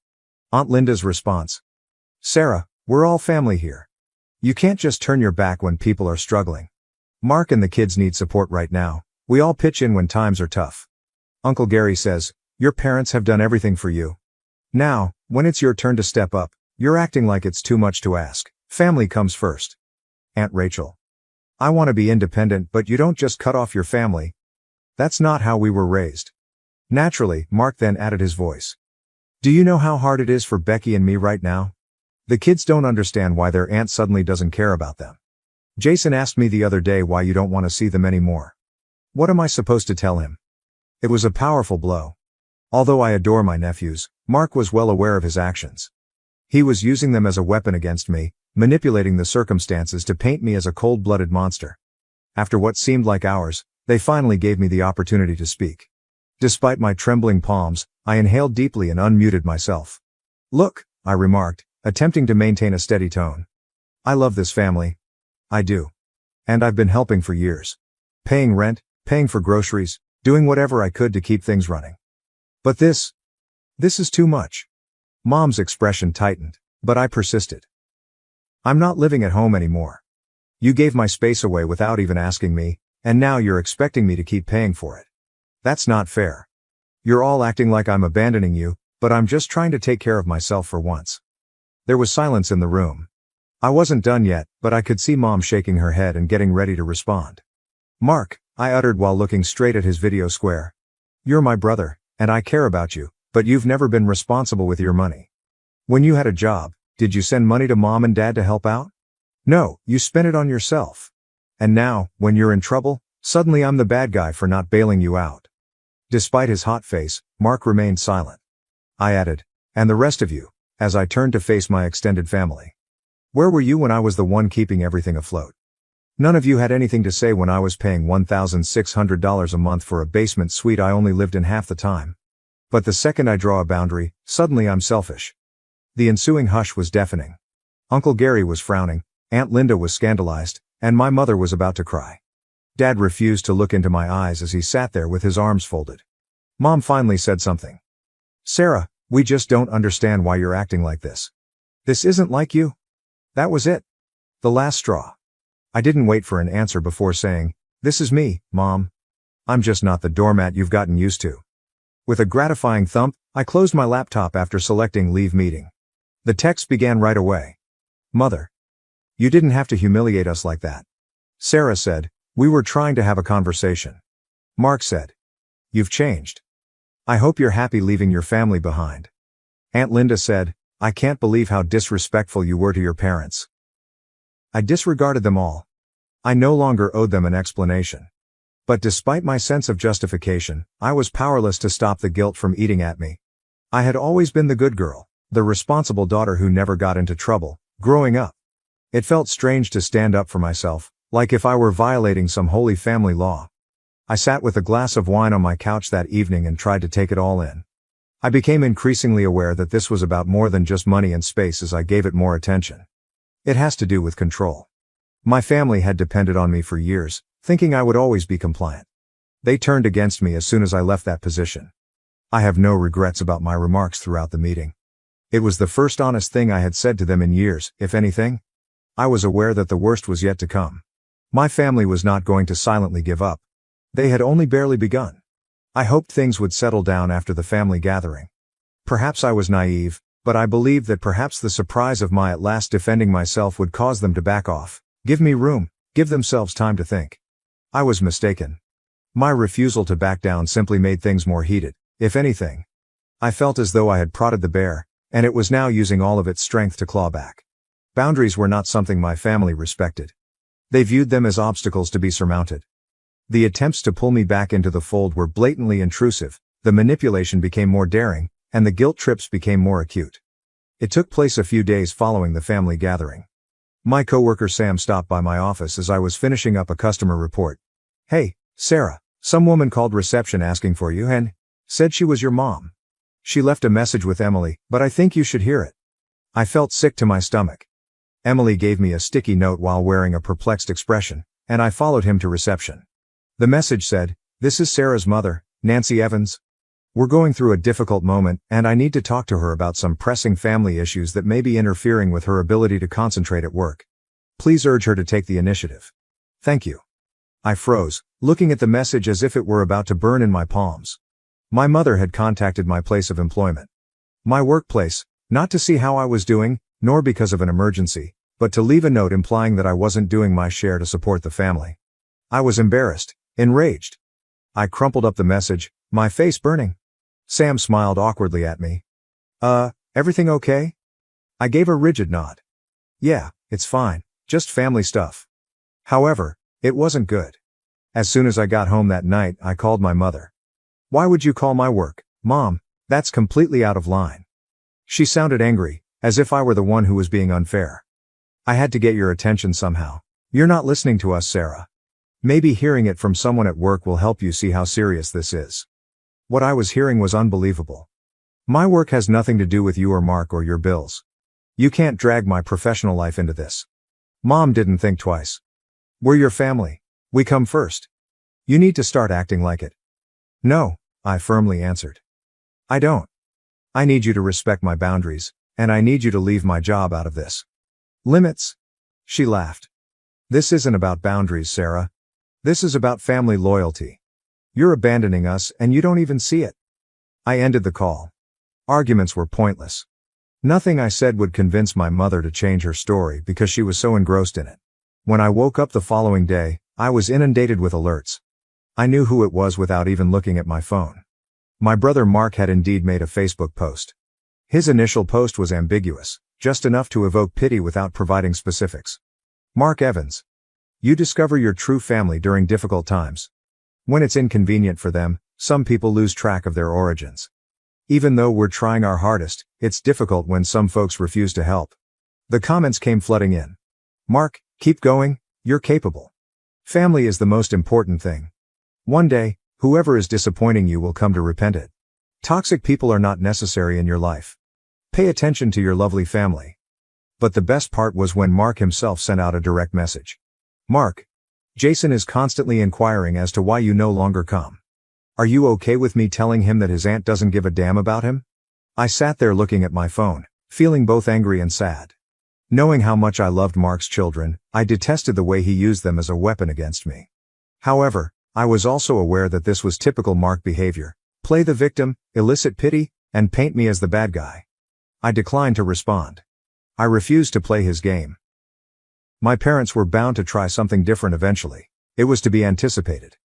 [SPEAKER 1] Aunt Linda's response. Sarah, we're all family here. You can't just turn your back when people are struggling. Mark and the kids need support right now. We all pitch in when times are tough. Uncle Gary says, your parents have done everything for you. Now, when it's your turn to step up, you're acting like it's too much to ask. Family comes first. Aunt Rachel. I want to be independent, but you don't just cut off your family. That's not how we were raised. Naturally, Mark then added his voice. Do you know how hard it is for Becky and me right now? The kids don't understand why their aunt suddenly doesn't care about them. Jason asked me the other day why you don't want to see them anymore. What am I supposed to tell him? It was a powerful blow. Although I adore my nephews, Mark was well aware of his actions. He was using them as a weapon against me, manipulating the circumstances to paint me as a cold-blooded monster. After what seemed like hours, they finally gave me the opportunity to speak. Despite my trembling palms, I inhaled deeply and unmuted myself. Look, I remarked, attempting to maintain a steady tone. I love this family. I do. And I've been helping for years. Paying rent, paying for groceries, doing whatever I could to keep things running. But this is too much. Mom's expression tightened, but I persisted. I'm not living at home anymore. You gave my space away without even asking me, and now you're expecting me to keep paying for it. That's not fair. You're all acting like I'm abandoning you, but I'm just trying to take care of myself for once. There was silence in the room. I wasn't done yet, but I could see Mom shaking her head and getting ready to respond. Mark, I uttered while looking straight at his video square. You're my brother, and I care about you, but you've never been responsible with your money. When you had a job, did you send money to Mom and Dad to help out? No, you spent it on yourself. And now, when you're in trouble, suddenly I'm the bad guy for not bailing you out. Despite his hot face, Mark remained silent. I added, and the rest of you, as I turned to face my extended family. Where were you when I was the one keeping everything afloat? None of you had anything to say when I was paying $1,600 a month for a basement suite I only lived in half the time. But the second I draw a boundary, suddenly I'm selfish. The ensuing hush was deafening. Uncle Gary was frowning, Aunt Linda was scandalized, and my mother was about to cry. Dad refused to look into my eyes as he sat there with his arms folded. Mom finally said something. Sarah, we just don't understand why you're acting like this. This isn't like you. That was it. The last straw. I didn't wait for an answer before saying, this is me, Mom. I'm just not the doormat you've gotten used to. With a gratifying thump, I closed my laptop after selecting Leave Meeting. The text began right away. Mother. You didn't have to humiliate us like that. Sarah said, we were trying to have a conversation. Mark said, you've changed. I hope you're happy leaving your family behind. Aunt Linda said, I can't believe how disrespectful you were to your parents. I disregarded them all. I no longer owed them an explanation. But despite my sense of justification, I was powerless to stop the guilt from eating at me. I had always been the good girl, the responsible daughter who never got into trouble, growing up. It felt strange to stand up for myself, like if I were violating some holy family law. I sat with a glass of wine on my couch that evening and tried to take it all in. I became increasingly aware that this was about more than just money and space as I gave it more attention. It has to do with control. My family had depended on me for years, thinking I would always be compliant. They turned against me as soon as I left that position. I have no regrets about my remarks throughout the meeting. It was the first honest thing I had said to them in years, if anything. I was aware that the worst was yet to come. My family was not going to silently give up. They had only barely begun. I hoped things would settle down after the family gathering. Perhaps I was naive, but I believed that perhaps the surprise of my at last defending myself would cause them to back off, give me room, give themselves time to think. I was mistaken. My refusal to back down simply made things more heated, if anything. I felt as though I had prodded the bear, and it was now using all of its strength to claw back. Boundaries were not something my family respected. They viewed them as obstacles to be surmounted. The attempts to pull me back into the fold were blatantly intrusive, the manipulation became more daring, and the guilt trips became more acute. It took place a few days following the family gathering. My coworker Sam stopped by my office as I was finishing up a customer report. Hey, Sarah, some woman called reception asking for you and said she was your mom. She left a message with Emily, but I think you should hear it. I felt sick to my stomach. Emily gave me a sticky note while wearing a perplexed expression, and I followed him to reception. The message said, this is Sarah's mother, Nancy Evans. We're going through a difficult moment, and I need to talk to her about some pressing family issues that may be interfering with her ability to concentrate at work. Please urge her to take the initiative. Thank you. I froze, looking at the message as if it were about to burn in my palms. My mother had contacted my place of employment. My workplace, not to see how I was doing, nor because of an emergency, but to leave a note implying that I wasn't doing my share to support the family. I was embarrassed, enraged. I crumpled up the message, my face burning. Sam smiled awkwardly at me. Everything okay? I gave a rigid nod. Yeah, it's fine, just family stuff. However, it wasn't good. As soon as I got home that night, I called my mother. Why would you call my work, Mom? That's completely out of line. She sounded angry, as if I were the one who was being unfair. I had to get your attention somehow. You're not listening to us, Sarah. Maybe hearing it from someone at work will help you see how serious this is. What I was hearing was unbelievable. My work has nothing to do with you or Mark or your bills. You can't drag my professional life into this. Mom didn't think twice. We're your family. We come first. You need to start acting like it. No, I firmly answered. I don't. I need you to respect my boundaries, and I need you to leave my job out of this. Limits? She laughed. This isn't about boundaries, Sarah. This is about family loyalty. You're abandoning us and you don't even see it. I ended the call. Arguments were pointless. Nothing I said would convince my mother to change her story because she was so engrossed in it. When I woke up the following day, I was inundated with alerts. I knew who it was without even looking at my phone. My brother Mark had indeed made a Facebook post. His initial post was ambiguous, just enough to evoke pity without providing specifics. Mark Evans. You discover your true family during difficult times. When it's inconvenient for them, some people lose track of their origins. Even though we're trying our hardest, it's difficult when some folks refuse to help. The comments came flooding in. Mark, keep going, you're capable. Family is the most important thing. One day, whoever is disappointing you will come to repent it. Toxic people are not necessary in your life. Pay attention to your lovely family. But the best part was when Mark himself sent out a direct message. Mark, Jason is constantly inquiring as to why you no longer come. Are you okay with me telling him that his aunt doesn't give a damn about him? I sat there looking at my phone, feeling both angry and sad. Knowing how much I loved Mark's children, I detested the way he used them as a weapon against me. However, I was also aware that this was typical Mark behavior: play the victim, elicit pity, and paint me as the bad guy. I declined to respond. I refused to play his game. My parents were bound to try something different eventually. It was to be anticipated.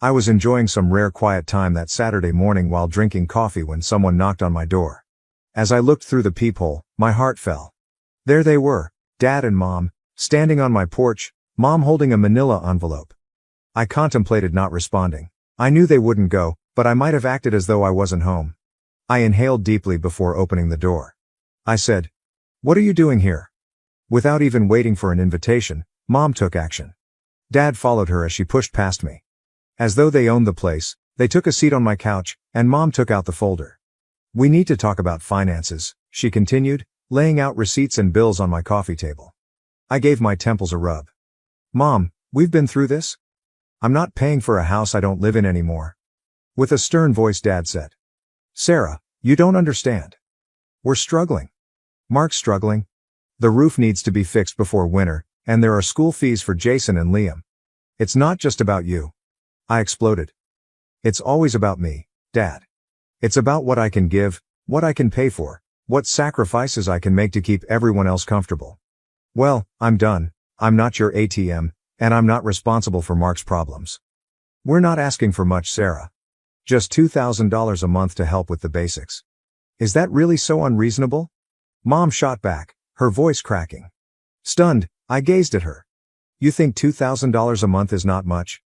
[SPEAKER 1] I was enjoying some rare quiet time that Saturday morning while drinking coffee when someone knocked on my door. As I looked through the peephole, my heart fell. There they were, Dad and Mom, standing on my porch, Mom holding a manila envelope. I contemplated not responding. I knew they wouldn't go, but I might have acted as though I wasn't home. I inhaled deeply before opening the door. I said, "What are you doing here?" Without even waiting for an invitation, Mom took action. Dad followed her as she pushed past me. As though they owned the place, they took a seat on my couch, and Mom took out the folder. "We need to talk about finances," she continued, laying out receipts and bills on my coffee table. I gave my temples a rub. "Mom, we've been through this? I'm not paying for a house I don't live in anymore." With a stern voice, Dad said, "Sarah, you don't understand. We're struggling. Mark's struggling. The roof needs to be fixed before winter, and there are school fees for Jason and Liam. It's not just about you." I exploded. "It's always about me, Dad. It's about what I can give, what I can pay for, what sacrifices I can make to keep everyone else comfortable. Well, I'm done. I'm not your ATM, and I'm not responsible for Mark's problems. We're not asking for much, Sarah. Just $2,000 a month to help with the basics. Is that really so unreasonable?" Mom shot back, her voice cracking. Stunned, I gazed at her. "You think $2,000 a month is not much?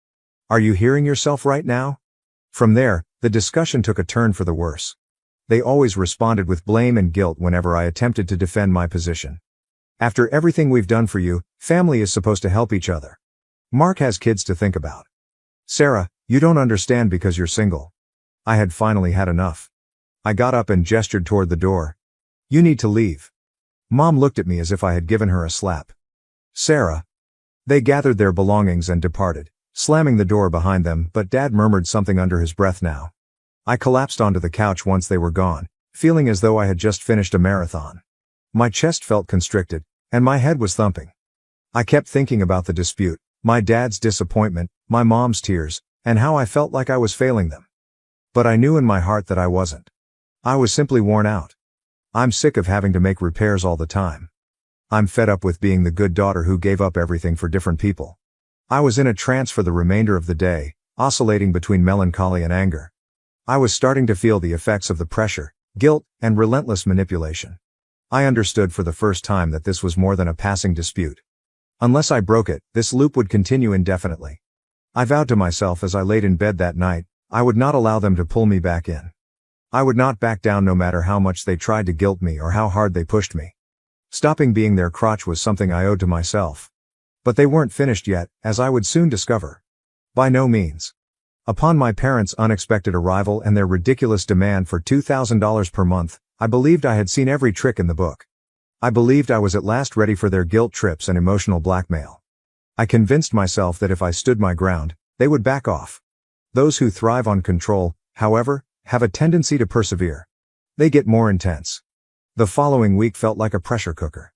[SPEAKER 1] Are you hearing yourself right now?" From there, the discussion took a turn for the worse. They always responded with blame and guilt whenever I attempted to defend my position. "After everything we've done for you, family is supposed to help each other. Mark has kids to think about. Sarah, you don't understand because you're single." I had finally had enough. I got up and gestured toward the door. "You need to leave." Mom looked at me as if I had given her a slap. "Sarah." They gathered their belongings and departed, slamming the door behind them, but Dad murmured something under his breath now. I collapsed onto the couch once they were gone, feeling as though I had just finished a marathon. My chest felt constricted, and my head was thumping. I kept thinking about the dispute, my dad's disappointment, my mom's tears, and how I felt like I was failing them. But I knew in my heart that I wasn't. I was simply worn out. I'm sick of having to make repairs all the time. I'm fed up with being the good daughter who gave up everything for different people. I was in a trance for the remainder of the day, oscillating between melancholy and anger. I was starting to feel the effects of the pressure, guilt, and relentless manipulation. I understood for the first time that this was more than a passing dispute. Unless I broke it, this loop would continue indefinitely. I vowed to myself as I laid in bed that night, I would not allow them to pull me back in. I would not back down no matter how much they tried to guilt me or how hard they pushed me. Stopping being their crotch was something I owed to myself. But they weren't finished yet, as I would soon discover. By no means. Upon my parents' unexpected arrival and their ridiculous demand for $2,000 per month, I believed I had seen every trick in the book. I believed I was at last ready for their guilt trips and emotional blackmail. I convinced myself that if I stood my ground, they would back off. Those who thrive on control, however, have a tendency to persevere. They get more intense. The following week felt like a pressure cooker.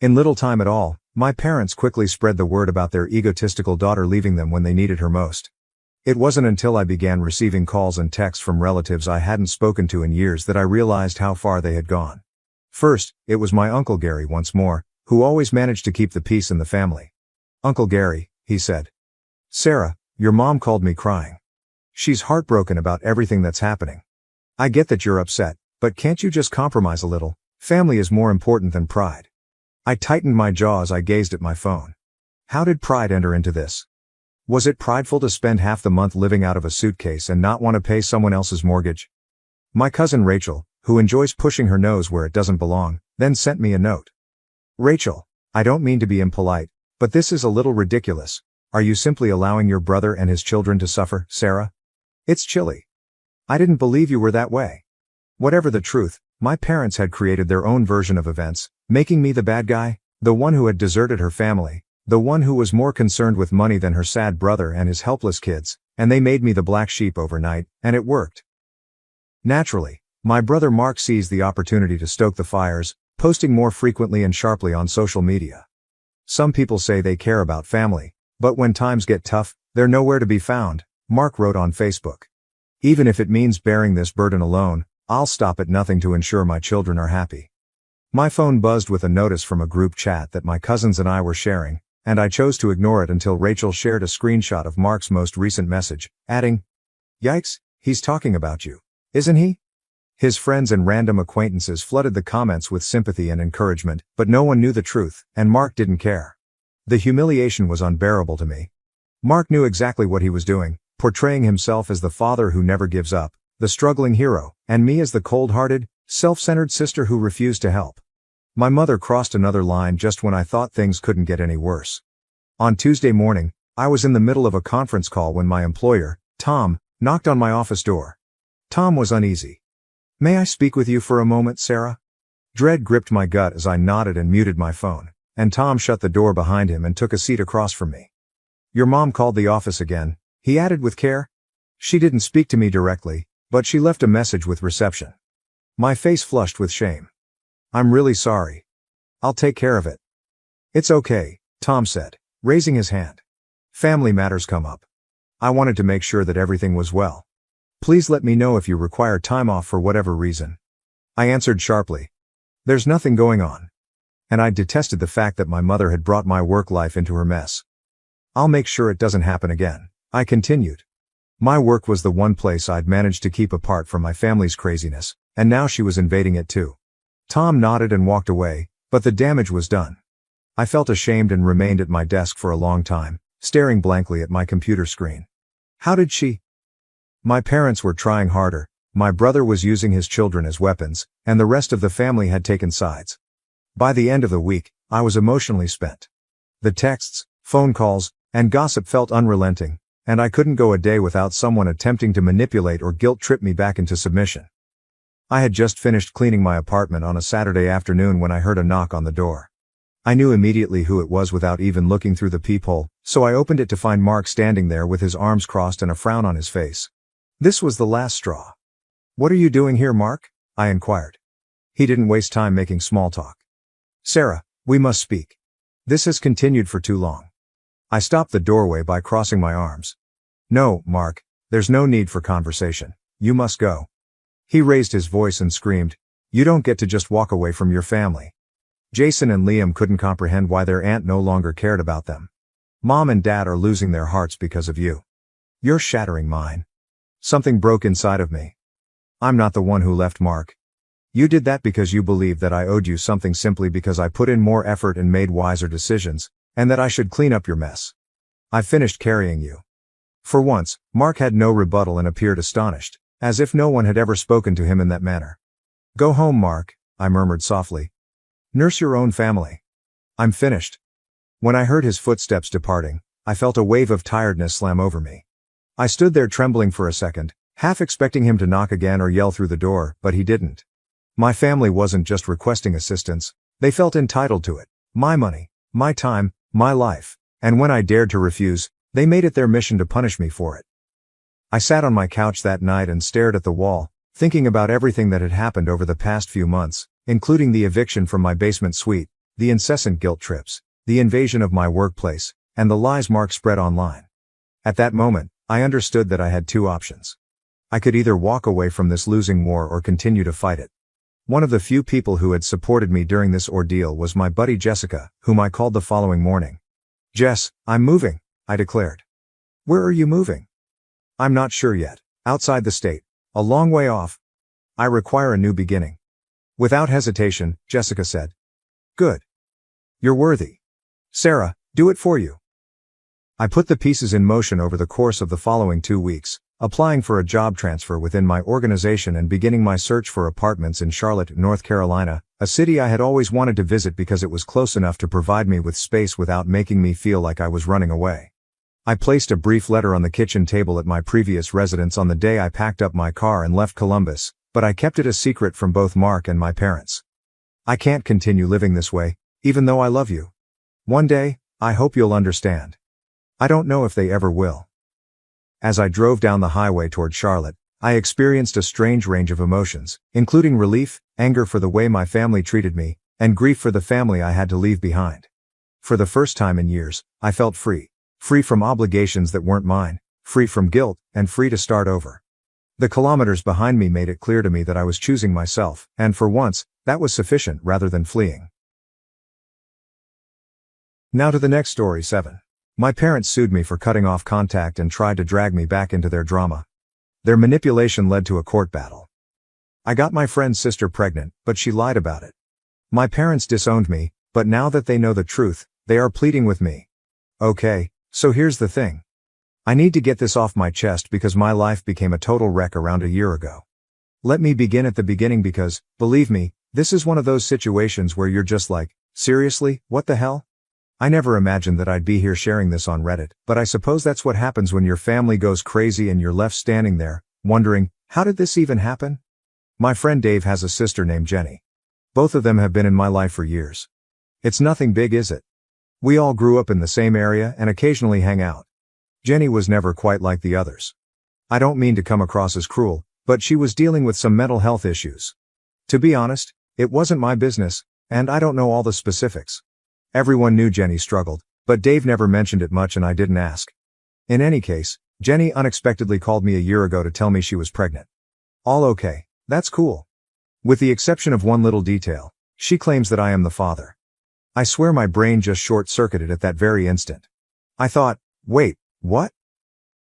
[SPEAKER 1] In little time at all, my parents quickly spread the word about their egotistical daughter leaving them when they needed her most. It wasn't until I began receiving calls and texts from relatives I hadn't spoken to in years that I realized how far they had gone. First, it was my Uncle Gary once more, who always managed to keep the peace in the family. "Uncle Gary," he said. "Sarah, your mom called me crying. She's heartbroken about everything that's happening. I get that you're upset, but can't you just compromise a little? Family is more important than pride." I tightened my jaw as I gazed at my phone. How did pride enter into this? Was it prideful to spend half the month living out of a suitcase and not want to pay someone else's mortgage? My cousin Rachel, who enjoys pushing her nose where it doesn't belong, then sent me a note. "Rachel, I don't mean to be impolite, but this is a little ridiculous. Are you simply allowing your brother and his children to suffer, Sarah? It's chilly. I didn't believe you were that way." Whatever the truth, my parents had created their own version of events, making me the bad guy, the one who had deserted her family, the one who was more concerned with money than her sad brother and his helpless kids, and they made me the black sheep overnight, and it worked. Naturally, My brother Mark seized the opportunity to stoke the fires, posting more frequently and sharply on social media. Some people say they care about family, but when times get tough, they're nowhere to be found, Mark wrote on Facebook. Even if it means bearing this burden alone, I'll stop at nothing to ensure my children are happy. My phone buzzed with a notice from a group chat that my cousins and I were sharing, and I chose to ignore it until Rachel shared a screenshot of Mark's most recent message, adding, "Yikes, he's talking about you, isn't he?" His friends and random acquaintances flooded the comments with sympathy and encouragement, but no one knew the truth, and Mark didn't care. The humiliation was unbearable to me. Mark knew exactly what he was doing, portraying himself as the father who never gives up, the struggling hero, and me as the cold-hearted, self-centered sister who refused to help. My mother crossed another line just when I thought things couldn't get any worse. On Tuesday morning, I was in the middle of a conference call when my employer, Tom, knocked on my office door. Tom was uneasy. "May I speak with you for a moment, Sarah?" Dread gripped my gut as I nodded and muted my phone, and Tom shut the door behind him and took a seat across from me. "Your mom called the office again," he added with care. "She didn't speak to me directly, but she left a message with reception." My face flushed with shame. "I'm really sorry. I'll take care of it." "It's okay," Tom said, raising his hand. "Family matters come up. I wanted to make sure that everything was well. Please let me know if you require time off for whatever reason." I answered sharply, "There's nothing going on." And I detested the fact that my mother had brought my work life into her mess. "I'll make sure it doesn't happen again," I continued. My work was the one place I'd managed to keep apart from my family's craziness, and now she was invading it too. Tom nodded and walked away, but the damage was done. I felt ashamed and remained at my desk for a long time, staring blankly at my computer screen. How did she? My parents were trying harder, my brother was using his children as weapons, and the rest of the family had taken sides. By the end of the week, I was emotionally spent. The texts, phone calls, and gossip felt unrelenting, and I couldn't go a day without someone attempting to manipulate or guilt-trip me back into submission. I had just finished cleaning my apartment on a Saturday afternoon when I heard a knock on the door. I knew immediately who it was without even looking through the peephole, so I opened it to find Mark standing there with his arms crossed and a frown on his face. This was the last straw. "What are you doing here, Mark?" I inquired. He didn't waste time making small talk. "Sarah, we must speak. This has continued for too long." I stopped the doorway by crossing my arms. "No, Mark, there's no need for conversation. You must go." He raised his voice and screamed, "You don't get to just walk away from your family." Jason and Liam couldn't comprehend why their aunt no longer cared about them. "Mom and Dad are losing their hearts because of you. You're shattering mine." Something broke inside of me. "I'm not the one who left, Mark. You did that because you believed that I owed you something simply because I put in more effort and made wiser decisions, and that I should clean up your mess. I've finished carrying you." For once, Mark had no rebuttal and appeared astonished, as if no one had ever spoken to him in that manner. "Go home, Mark," I murmured softly. "Nurse your own family. I'm finished." When I heard his footsteps departing, I felt a wave of tiredness slam over me. I stood there trembling for a second, half expecting him to knock again or yell through the door, but he didn't. My family wasn't just requesting assistance, they felt entitled to it. My money, my time, my life. And when I dared to refuse, they made it their mission to punish me for it. I sat on my couch that night and stared at the wall, thinking about everything that had happened over the past few months, including the eviction from my basement suite, the incessant guilt trips, the invasion of my workplace, and the lies Mark spread online. At that moment, I understood that I had two options. I could either walk away from this losing war or continue to fight it. One of the few people who had supported me during this ordeal was my buddy Jessica, whom I called the following morning. "Jess, I'm moving," I declared. "Where are you moving?" "I'm not sure yet. Outside the state. A long way off. I require a new beginning." Without hesitation, Jessica said, "Good. You're worthy. Sarah, do it for you." I put the pieces in motion over the course of the following 2 weeks, applying for a job transfer within my organization and beginning my search for apartments in Charlotte, North Carolina, a city I had always wanted to visit because it was close enough to provide me with space without making me feel like I was running away. I placed a brief letter on the kitchen table at my previous residence on the day I packed up my car and left Columbus, but I kept it a secret from both Mark and my parents. "I can't continue living this way, even though I love you. One day, I hope you'll understand." I don't know if they ever will. As I drove down the highway toward Charlotte, I experienced a strange range of emotions, including relief, anger for the way my family treated me, and grief for the family I had to leave behind. For the first time in years, I felt free. Free from obligations that weren't mine, free from guilt, and free to start over. The kilometers behind me made it clear to me that I was choosing myself, and for once, that was sufficient rather than fleeing. Now to the next story. 7. My parents sued me for cutting off contact and tried to drag me back into their drama. Their manipulation led to a court battle. I got my friend's sister pregnant, but she lied about it. My parents disowned me, but now that they know the truth, they are pleading with me. Okay, so here's the thing. I need to get this off my chest because my life became a total wreck around a year ago. Let me begin at the beginning because, believe me, this is one of those situations where you're just like, seriously, what the hell? I never imagined that I'd be here sharing this on Reddit, but I suppose that's what happens when your family goes crazy and you're left standing there, wondering, how did this even happen? My friend Dave has a sister named Jenny. Both of them have been in my life for years. It's nothing big, is it? We all grew up in the same area and occasionally hang out. Jenny was never quite like the others. I don't mean to come across as cruel, but she was dealing with some mental health issues. To be honest, it wasn't my business, and I don't know all the specifics. Everyone knew Jenny struggled, but Dave never mentioned it much and I didn't ask. In any case, Jenny unexpectedly called me a year ago to tell me she was pregnant. All okay, that's cool. With the exception of one little detail, she claims that I am the father. I swear my brain just short-circuited at that very instant. I thought, wait, what?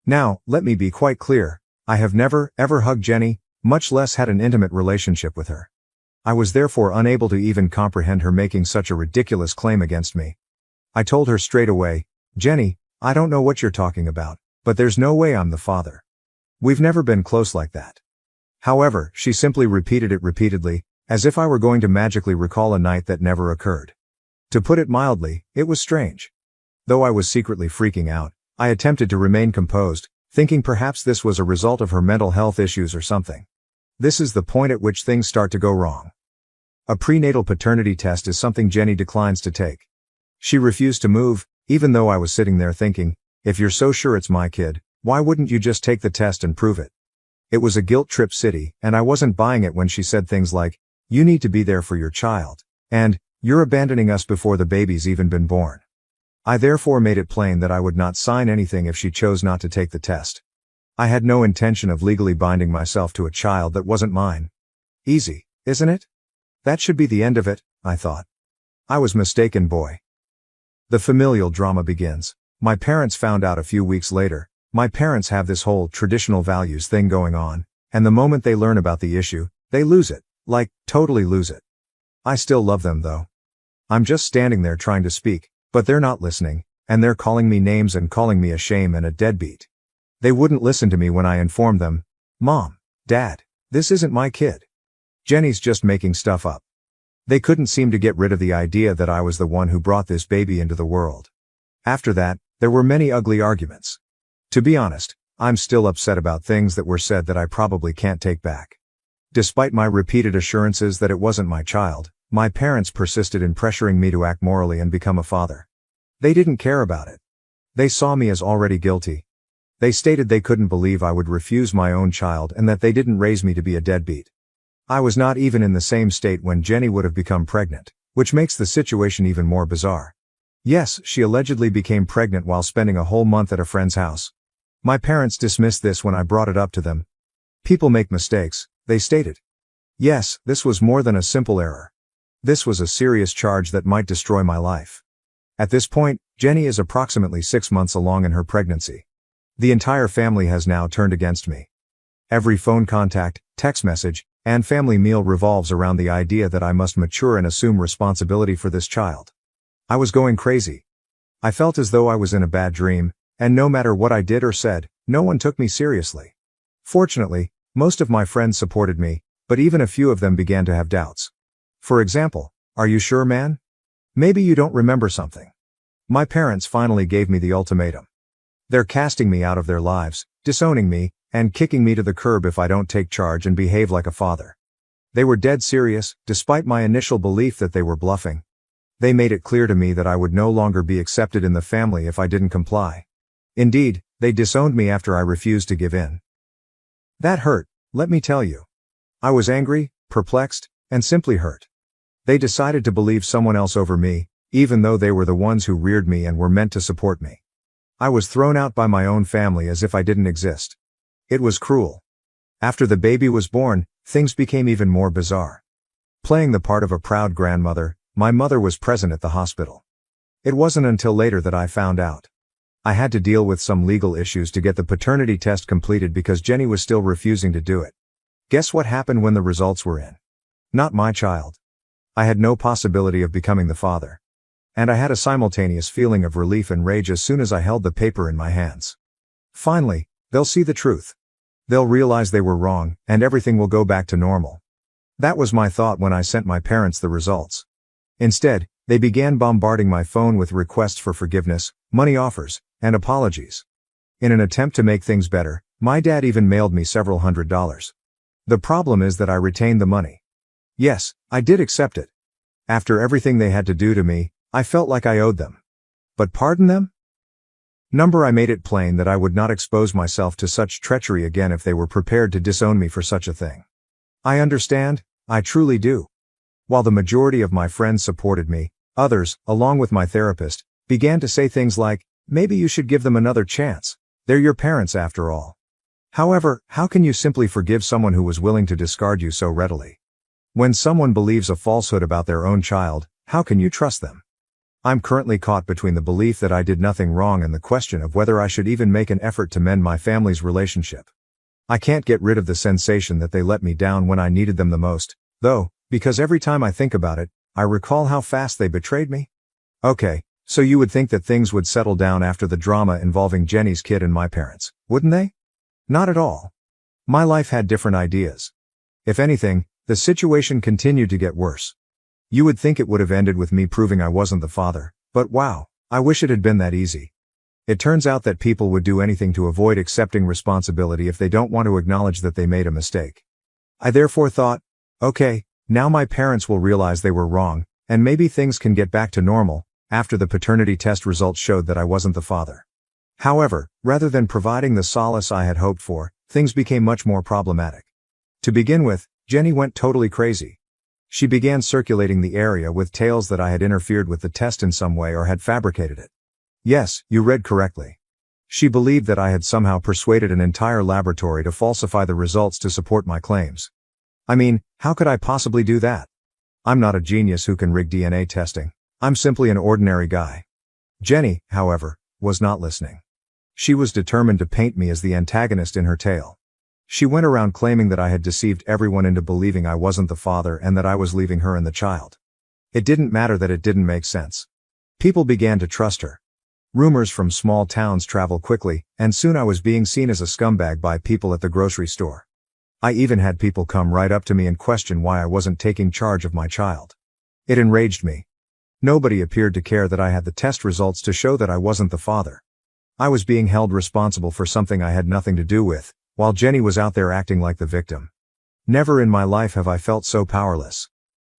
[SPEAKER 1] Now, let me be quite clear, I have never, ever hugged Jenny, much less had an intimate relationship with her. I was therefore unable to even comprehend her making such a ridiculous claim against me. I told her straight away, Jenny, I don't know what you're talking about, but there's no way I'm the father. We've never been close like that. However, she simply repeated it repeatedly, as if I were going to magically recall a night that never occurred. To put it mildly, it was strange. Though I was secretly freaking out, I attempted to remain composed, thinking perhaps this was a result of her mental health issues or something. This is the point at which things start to go wrong. A prenatal paternity test is something Jenny declines to take. She refused to move, even though I was sitting there thinking, if you're so sure it's my kid, why wouldn't you just take the test and prove it? It was a guilt trip city, and I wasn't buying it when she said things like, you need to be there for your child, and, you're abandoning us before the baby's even been born. I therefore made it plain that I would not sign anything if she chose not to take the test. I had no intention of legally binding myself to a child that wasn't mine. Easy, isn't it? That should be the end of it, I thought. I was mistaken, boy. The familial drama begins. My parents found out a few weeks later. My parents have this whole traditional values thing going on, and the moment they learn about the issue, they lose it. Like, totally lose it. I still love them though. I'm just standing there trying to speak, but they're not listening, and they're calling me names and calling me a shame and a deadbeat. They wouldn't listen to me when I informed them, Mom, Dad, this isn't my kid. Jenny's just making stuff up. They couldn't seem to get rid of the idea that I was the one who brought this baby into the world. After that, there were many ugly arguments. To be honest, I'm still upset about things that were said that I probably can't take back. Despite my repeated assurances that it wasn't my child, my parents persisted in pressuring me to act morally and become a father. They didn't care about it. They saw me as already guilty. They stated they couldn't believe I would refuse my own child and that they didn't raise me to be a deadbeat. I was not even in the same state when Jenny would have become pregnant, which makes the situation even more bizarre. Yes, she allegedly became pregnant while spending a whole month at a friend's house. My parents dismissed this when I brought it up to them. People make mistakes, they stated. Yes, this was more than a simple error. This was a serious charge that might destroy my life. At this point, Jenny is approximately 6 months along in her pregnancy. The entire family has now turned against me. Every phone contact, text message, and family meal revolves around the idea that I must mature and assume responsibility for this child. I was going crazy. I felt as though I was in a bad dream, and no matter what I did or said, no one took me seriously. Fortunately, most of my friends supported me, but even a few of them began to have doubts. For example, are you sure, man? Maybe you don't remember something. My parents finally gave me the ultimatum. They're casting me out of their lives, disowning me, and kicking me to the curb if I don't take charge and behave like a father. They were dead serious, despite my initial belief that they were bluffing. They made it clear to me that I would no longer be accepted in the family if I didn't comply. Indeed, they disowned me after I refused to give in. That hurt, let me tell you. I was angry, perplexed, and simply hurt. They decided to believe someone else over me, even though they were the ones who reared me and were meant to support me. I was thrown out by my own family as if I didn't exist. It was cruel. After the baby was born, things became even more bizarre. Playing the part of a proud grandmother, my mother was present at the hospital. It wasn't until later that I found out. I had to deal with some legal issues to get the paternity test completed because Jenny was still refusing to do it. Guess what happened when the results were in? Not my child. I had no possibility of becoming the father. And I had a simultaneous feeling of relief and rage as soon as I held the paper in my hands. Finally, they'll see the truth. They'll realize they were wrong, and everything will go back to normal. That was my thought when I sent my parents the results. Instead, they began bombarding my phone with requests for forgiveness, money offers, and apologies. In an attempt to make things better, my dad even mailed me several $100s. The problem is that I retained the money. Yes, I did accept it. After everything they had to do to me, I felt like I owed them. But pardon them? I made it plain that I would not expose myself to such treachery again if they were prepared to disown me for such a thing. I understand, I truly do. While the majority of my friends supported me, others, along with my therapist, began to say things like, maybe you should give them another chance. They're your parents after all. However, how can you simply forgive someone who was willing to discard you so readily? When someone believes a falsehood about their own child, how can you trust them? I'm currently caught between the belief that I did nothing wrong and the question of whether I should even make an effort to mend my family's relationship. I can't get rid of the sensation that they let me down when I needed them the most, though, because every time I think about it, I recall how fast they betrayed me. Okay, so you would think that things would settle down after the drama involving Jenny's kid and my parents, wouldn't they? Not at all. My life had different ideas. If anything, the situation continued to get worse. You would think it would have ended with me proving I wasn't the father, but wow, I wish it had been that easy. It turns out that people would do anything to avoid accepting responsibility if they don't want to acknowledge that they made a mistake. I therefore thought, okay, now my parents will realize they were wrong, and maybe things can get back to normal, after the paternity test results showed that I wasn't the father. However, rather than providing the solace I had hoped for, things became much more problematic. To begin with, Jenny went totally crazy. She began circulating the area with tales that I had interfered with the test in some way or had fabricated it. Yes, you read correctly. She believed that I had somehow persuaded an entire laboratory to falsify the results to support my claims. I mean, how could I possibly do that? I'm not a genius who can rig DNA testing. I'm simply an ordinary guy. Jenny, however, was not listening. She was determined to paint me as the antagonist in her tale. She went around claiming that I had deceived everyone into believing I wasn't the father and that I was leaving her and the child. It didn't matter that it didn't make sense. People began to trust her. Rumors from small towns traveled quickly, and soon I was being seen as a scumbag by people at the grocery store. I even had people come right up to me and question why I wasn't taking charge of my child. It enraged me. Nobody appeared to care that I had the test results to show that I wasn't the father. I was being held responsible for something I had nothing to do with, while Jenny was out there acting like the victim. Never in my life have I felt so powerless.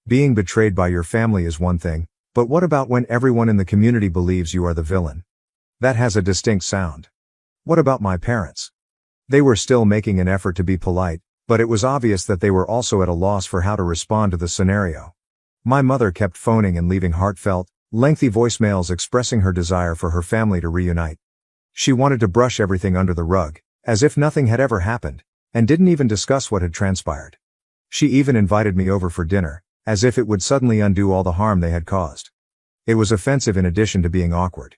[SPEAKER 1] Being betrayed by your family is one thing, but what about when everyone in the community believes you are the villain? That has a distinct sound. What about my parents? They were still making an effort to be polite, but it was obvious that they were also at a loss for how to respond to the scenario. My mother kept phoning and leaving heartfelt, lengthy voicemails expressing her desire for her family to reunite. She wanted to brush everything under the rug, as if nothing had ever happened, and didn't even discuss what had transpired. She even invited me over for dinner, as if it would suddenly undo all the harm they had caused. It was offensive in addition to being awkward.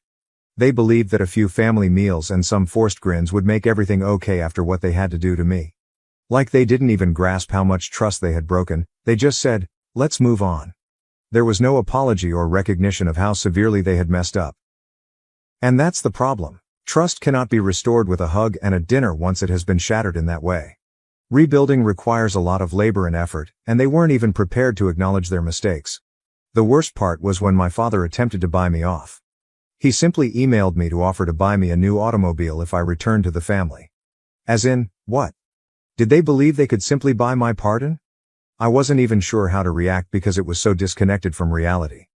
[SPEAKER 1] They believed that a few family meals and some forced grins would make everything okay after what they had to do to me. Like they didn't even grasp how much trust they had broken, they just said, let's move on. There was no apology or recognition of how severely they had messed up. And that's the problem. Trust cannot be restored with a hug and a dinner once it has been shattered in that way. Rebuilding requires a lot of labor and effort, and they weren't even prepared to acknowledge their mistakes. The worst part was when my father attempted to buy me off. He simply emailed me to offer to buy me a new automobile if I returned to the family. As in, what? Did they believe they could simply buy my pardon? I wasn't even sure how to react because it was so disconnected from reality.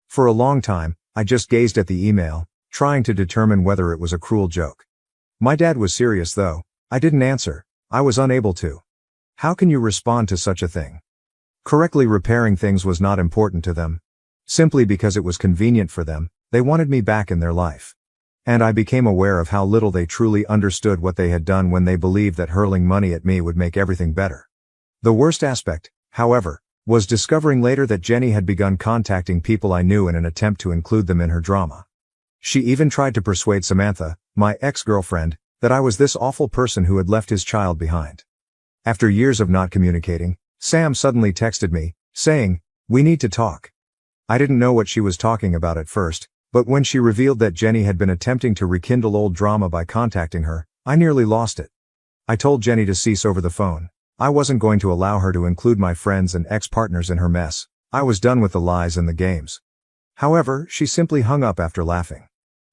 [SPEAKER 1] For a long time, I just gazed at the email, trying to determine whether it was a cruel joke. My dad was serious though. I didn't answer, I was unable to. How can you respond to such a thing? Correctly repairing things was not important to them. Simply because it was convenient for them, they wanted me back in their life. And I became aware of how little they truly understood what they had done when they believed that hurling money at me would make everything better. The worst aspect, however, was discovering later that Jenny had begun contacting people I knew in an attempt to include them in her drama. She even tried to persuade Samantha, my ex-girlfriend, that I was this awful person who had left his child behind. After years of not communicating, Sam suddenly texted me, saying, "We need to talk." I didn't know what she was talking about at first, but when she revealed that Jenny had been attempting to rekindle old drama by contacting her, I nearly lost it. I told Jenny to cease over the phone. I wasn't going to allow her to include my friends and ex-partners in her mess. I was done with the lies and the games. However, she simply hung up after laughing.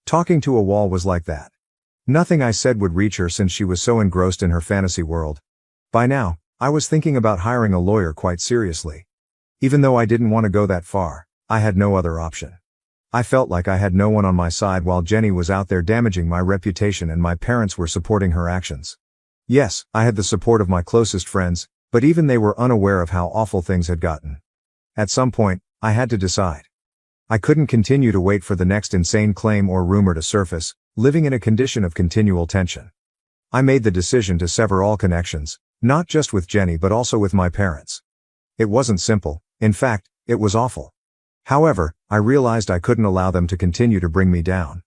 [SPEAKER 1] Talking to a wall was like that. Nothing I said would reach her since she was so engrossed in her fantasy world. By now, I was thinking about hiring a lawyer quite seriously. Even though I didn't want to go that far, I had no other option. I felt like I had no one on my side while Jenny was out there damaging my reputation and my parents were supporting her actions. Yes, I had the support of my closest friends, but even they were unaware of how awful things had gotten. At some point, I had to decide. I couldn't continue to wait for the next insane claim or rumor to surface, living in a condition of continual tension. I made the decision to sever all connections, not just with Jenny but also with my parents. It wasn't simple, in fact, it was awful. However, I realized I couldn't allow them to continue to bring me down.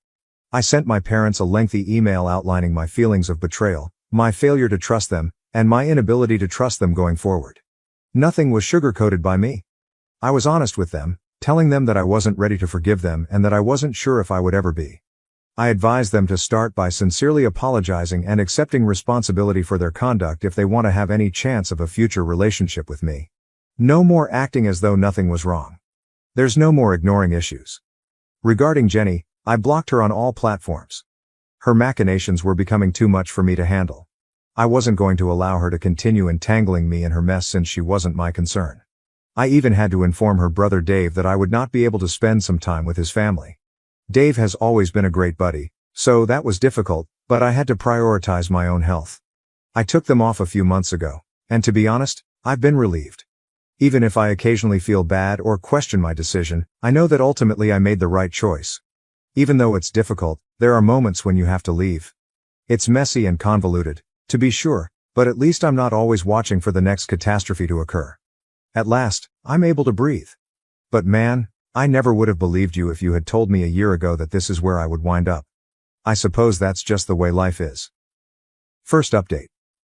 [SPEAKER 1] I sent my parents a lengthy email outlining my feelings of betrayal, my failure to trust them, and my inability to trust them going forward. Nothing was sugar-coated by me. I was honest with them, telling them that I wasn't ready to forgive them and that I wasn't sure if I would ever be. I advised them to start by sincerely apologizing and accepting responsibility for their conduct if they want to have any chance of a future relationship with me. No more acting as though nothing was wrong. There's no more ignoring issues. Regarding Jenny, I blocked her on all platforms. Her machinations were becoming too much for me to handle. I wasn't going to allow her to continue entangling me in her mess since she wasn't my concern. I even had to inform her brother Dave that I would not be able to spend some time with his family. Dave has always been a great buddy, so that was difficult, but I had to prioritize my own health. I took them off a few months ago, and to be honest, I've been relieved. Even if I occasionally feel bad or question my decision, I know that ultimately I made the right choice. Even though it's difficult, there are moments when you have to leave. It's messy and convoluted, to be sure, but at least I'm not always watching for the next catastrophe to occur. At last, I'm able to breathe. But man, I never would have believed you if you had told me a year ago that this is where I would wind up. I suppose that's just the way life is. First update.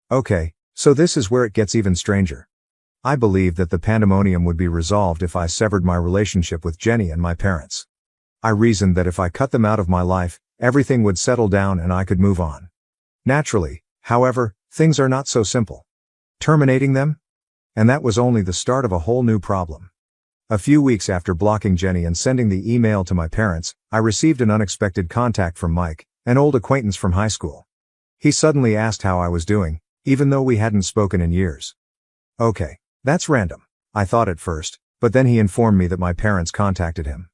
[SPEAKER 1] Okay, so this is where it gets even stranger. I believed that the pandemonium would be resolved if I severed my relationship with Jenny and my parents. I reasoned that if I cut them out of my life, everything would settle down and I could move on. Naturally, however, things are not so simple. Terminating them? And that was only the start of a whole new problem. A few weeks after blocking Jenny and sending the email to my parents, I received an unexpected contact from Mike, an old acquaintance from high school. He suddenly asked how I was doing, even though we hadn't spoken in years. Okay, that's random, I thought at first, but then he informed me that my parents contacted him.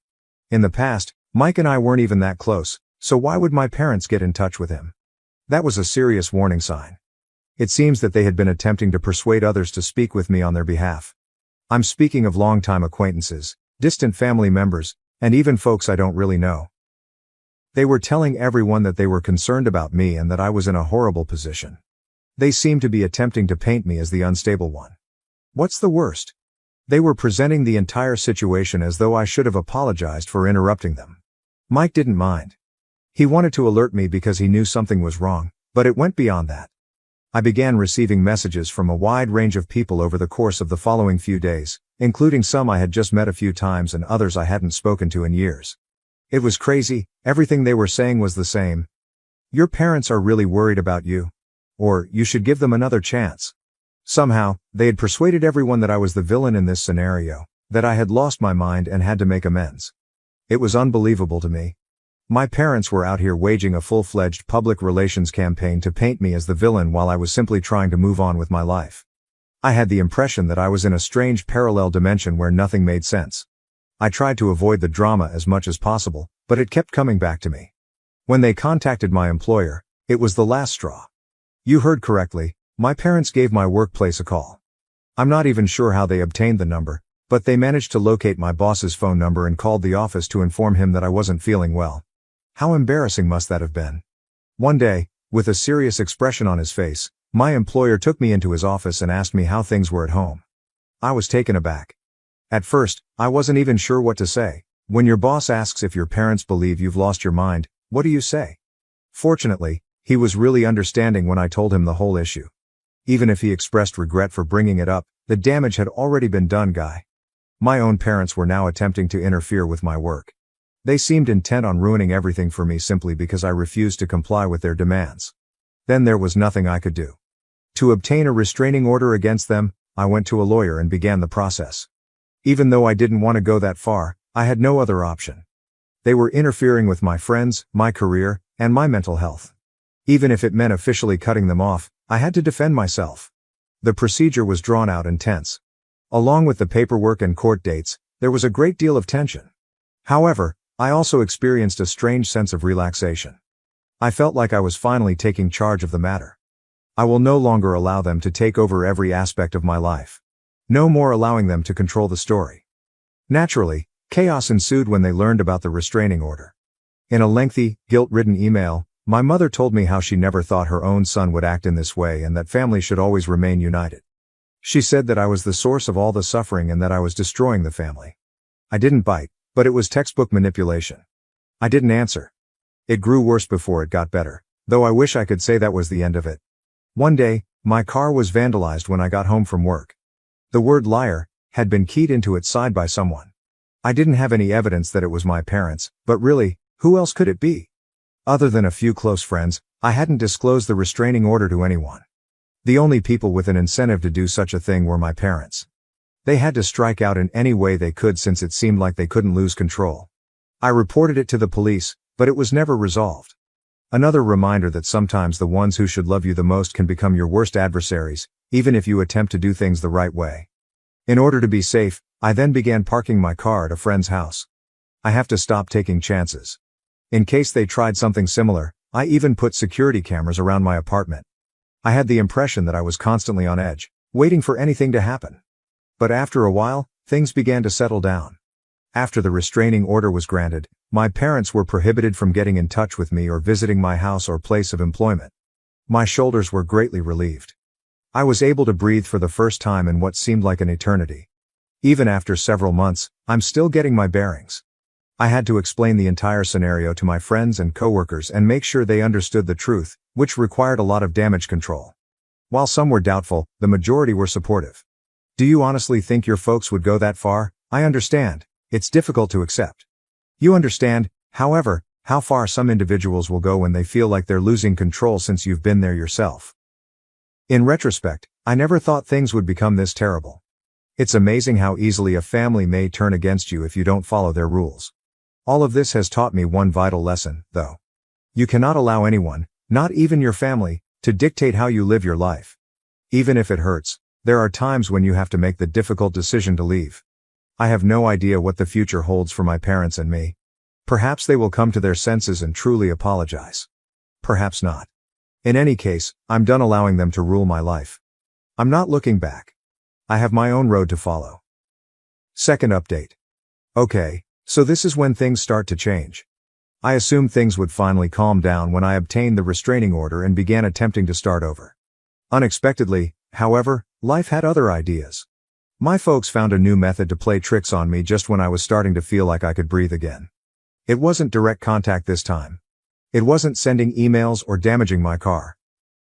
[SPEAKER 1] In the past, Mike and I weren't even that close, so why would my parents get in touch with him? That was a serious warning sign. It seems that they had been attempting to persuade others to speak with me on their behalf. I'm speaking of longtime acquaintances, distant family members, and even folks I don't really know. They were telling everyone that they were concerned about me and that I was in a horrible position. They seemed to be attempting to paint me as the unstable one. What's the worst? They were presenting the entire situation as though I should have apologized for interrupting them. Mike didn't mind. He wanted to alert me because he knew something was wrong, but it went beyond that. I began receiving messages from a wide range of people over the course of the following few days, including some I had just met a few times and others I hadn't spoken to in years. It was crazy, everything they were saying was the same. Your parents are really worried about you. Or, you should give them another chance. Somehow, they had persuaded everyone that I was the villain in this scenario, that I had lost my mind and had to make amends. It was unbelievable to me. My parents were out here waging a full-fledged public relations campaign to paint me as the villain while I was simply trying to move on with my life. I had the impression that I was in a strange parallel dimension where nothing made sense. I tried to avoid the drama as much as possible, but it kept coming back to me. When they contacted my employer, it was the last straw. You heard correctly, My parents gave my workplace a call. I'm not even sure how they obtained the number, but they managed to locate my boss's phone number and called the office to inform him that I wasn't feeling well. How embarrassing must that have been? One day, with a serious expression on his face, my employer took me into his office and asked me how things were at home. I was taken aback. At first, I wasn't even sure what to say. When your boss asks if your parents believe you've lost your mind, what do you say? Fortunately, he was really understanding when I told him the whole issue. Even if he expressed regret for bringing it up, the damage had already been done, guy. My own parents were now attempting to interfere with my work. They seemed intent on ruining everything for me simply because I refused to comply with their demands. Then there was nothing I could do. To obtain a restraining order against them, I went to a lawyer and began the process. Even though I didn't want to go that far, I had no other option. They were interfering with my friends, my career, and my mental health. Even if it meant officially cutting them off, I had to defend myself. The procedure was drawn out and tense. Along with the paperwork and court dates, there was a great deal of tension. However, I also experienced a strange sense of relaxation. I felt like I was finally taking charge of the matter. I will no longer allow them to take over every aspect of my life. No more allowing them to control the story. Naturally, chaos ensued when they learned about the restraining order. In a lengthy, guilt-ridden email, my mother told me how she never thought her own son would act in this way and that family should always remain united. She said that I was the source of all the suffering and that I was destroying the family. I didn't bite, but it was textbook manipulation. I didn't answer. It grew worse before it got better, though I wish I could say that was the end of it. One day, my car was vandalized when I got home from work. The word liar had been keyed into its side by someone. I didn't have any evidence that it was my parents, but really, who else could it be? Other than a few close friends, I hadn't disclosed the restraining order to anyone. The only people with an incentive to do such a thing were my parents. They had to strike out in any way they could since it seemed like they couldn't lose control. I reported it to the police, but it was never resolved. Another reminder that sometimes the ones who should love you the most can become your worst adversaries, even if you attempt to do things the right way. In order to be safe, I then began parking my car at a friend's house. I have to stop taking chances. In case they tried something similar, I even put security cameras around my apartment. I had the impression that I was constantly on edge, waiting for anything to happen. But after a while, things began to settle down. After the restraining order was granted, my parents were prohibited from getting in touch with me or visiting my house or place of employment. My shoulders were greatly relieved. I was able to breathe for the first time in what seemed like an eternity. Even after several months, I'm still getting my bearings. I had to explain the entire scenario to my friends and coworkers and make sure they understood the truth, which required a lot of damage control. While some were doubtful, the majority were supportive. Do you honestly think your folks would go that far? I understand. It's difficult to accept. You understand, however, how far some individuals will go when they feel like they're losing control since you've been there yourself. In retrospect, I never thought things would become this terrible. It's amazing how easily a family may turn against you if you don't follow their rules. All of this has taught me one vital lesson, though. You cannot allow anyone, not even your family, to dictate how you live your life. Even if it hurts, there are times when you have to make the difficult decision to leave. I have no idea what the future holds for my parents and me. Perhaps they will come to their senses and truly apologize. Perhaps not. In any case, I'm done allowing them to rule my life. I'm not looking back. I have my own road to follow. Second update. Okay, so this is when things start to change. I assumed things would finally calm down when I obtained the restraining order and began attempting to start over. Unexpectedly, however, life had other ideas. My folks found a new method to play tricks on me just when I was starting to feel like I could breathe again. It wasn't direct contact this time. It wasn't sending emails or damaging my car.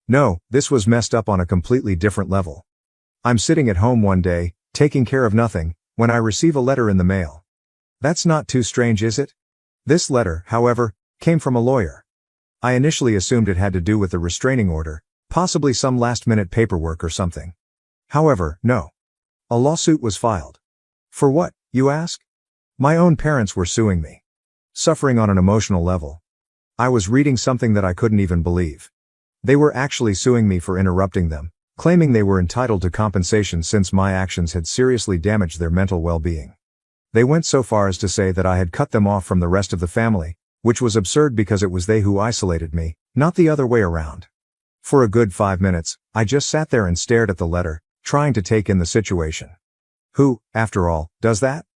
[SPEAKER 1] No, this was messed up on a completely different level. I'm sitting at home one day, taking care of nothing, when I receive a letter in the mail. That's not too strange, is it? This letter, however, came from a lawyer. I initially assumed it had to do with the restraining order, possibly some last-minute paperwork or something. However, no. A lawsuit was filed. For what, you ask? My own parents were suing me. Suffering on an emotional level. I was reading something that I couldn't even believe. They were actually suing me for interrupting them, claiming they were entitled to compensation since my actions had seriously damaged their mental well-being. They went so far as to say that I had cut them off from the rest of the family, which was absurd because it was they who isolated me, not the other way around. For a good 5 minutes, I just sat there and stared at the letter, trying to take in the situation. Who, after all, does that?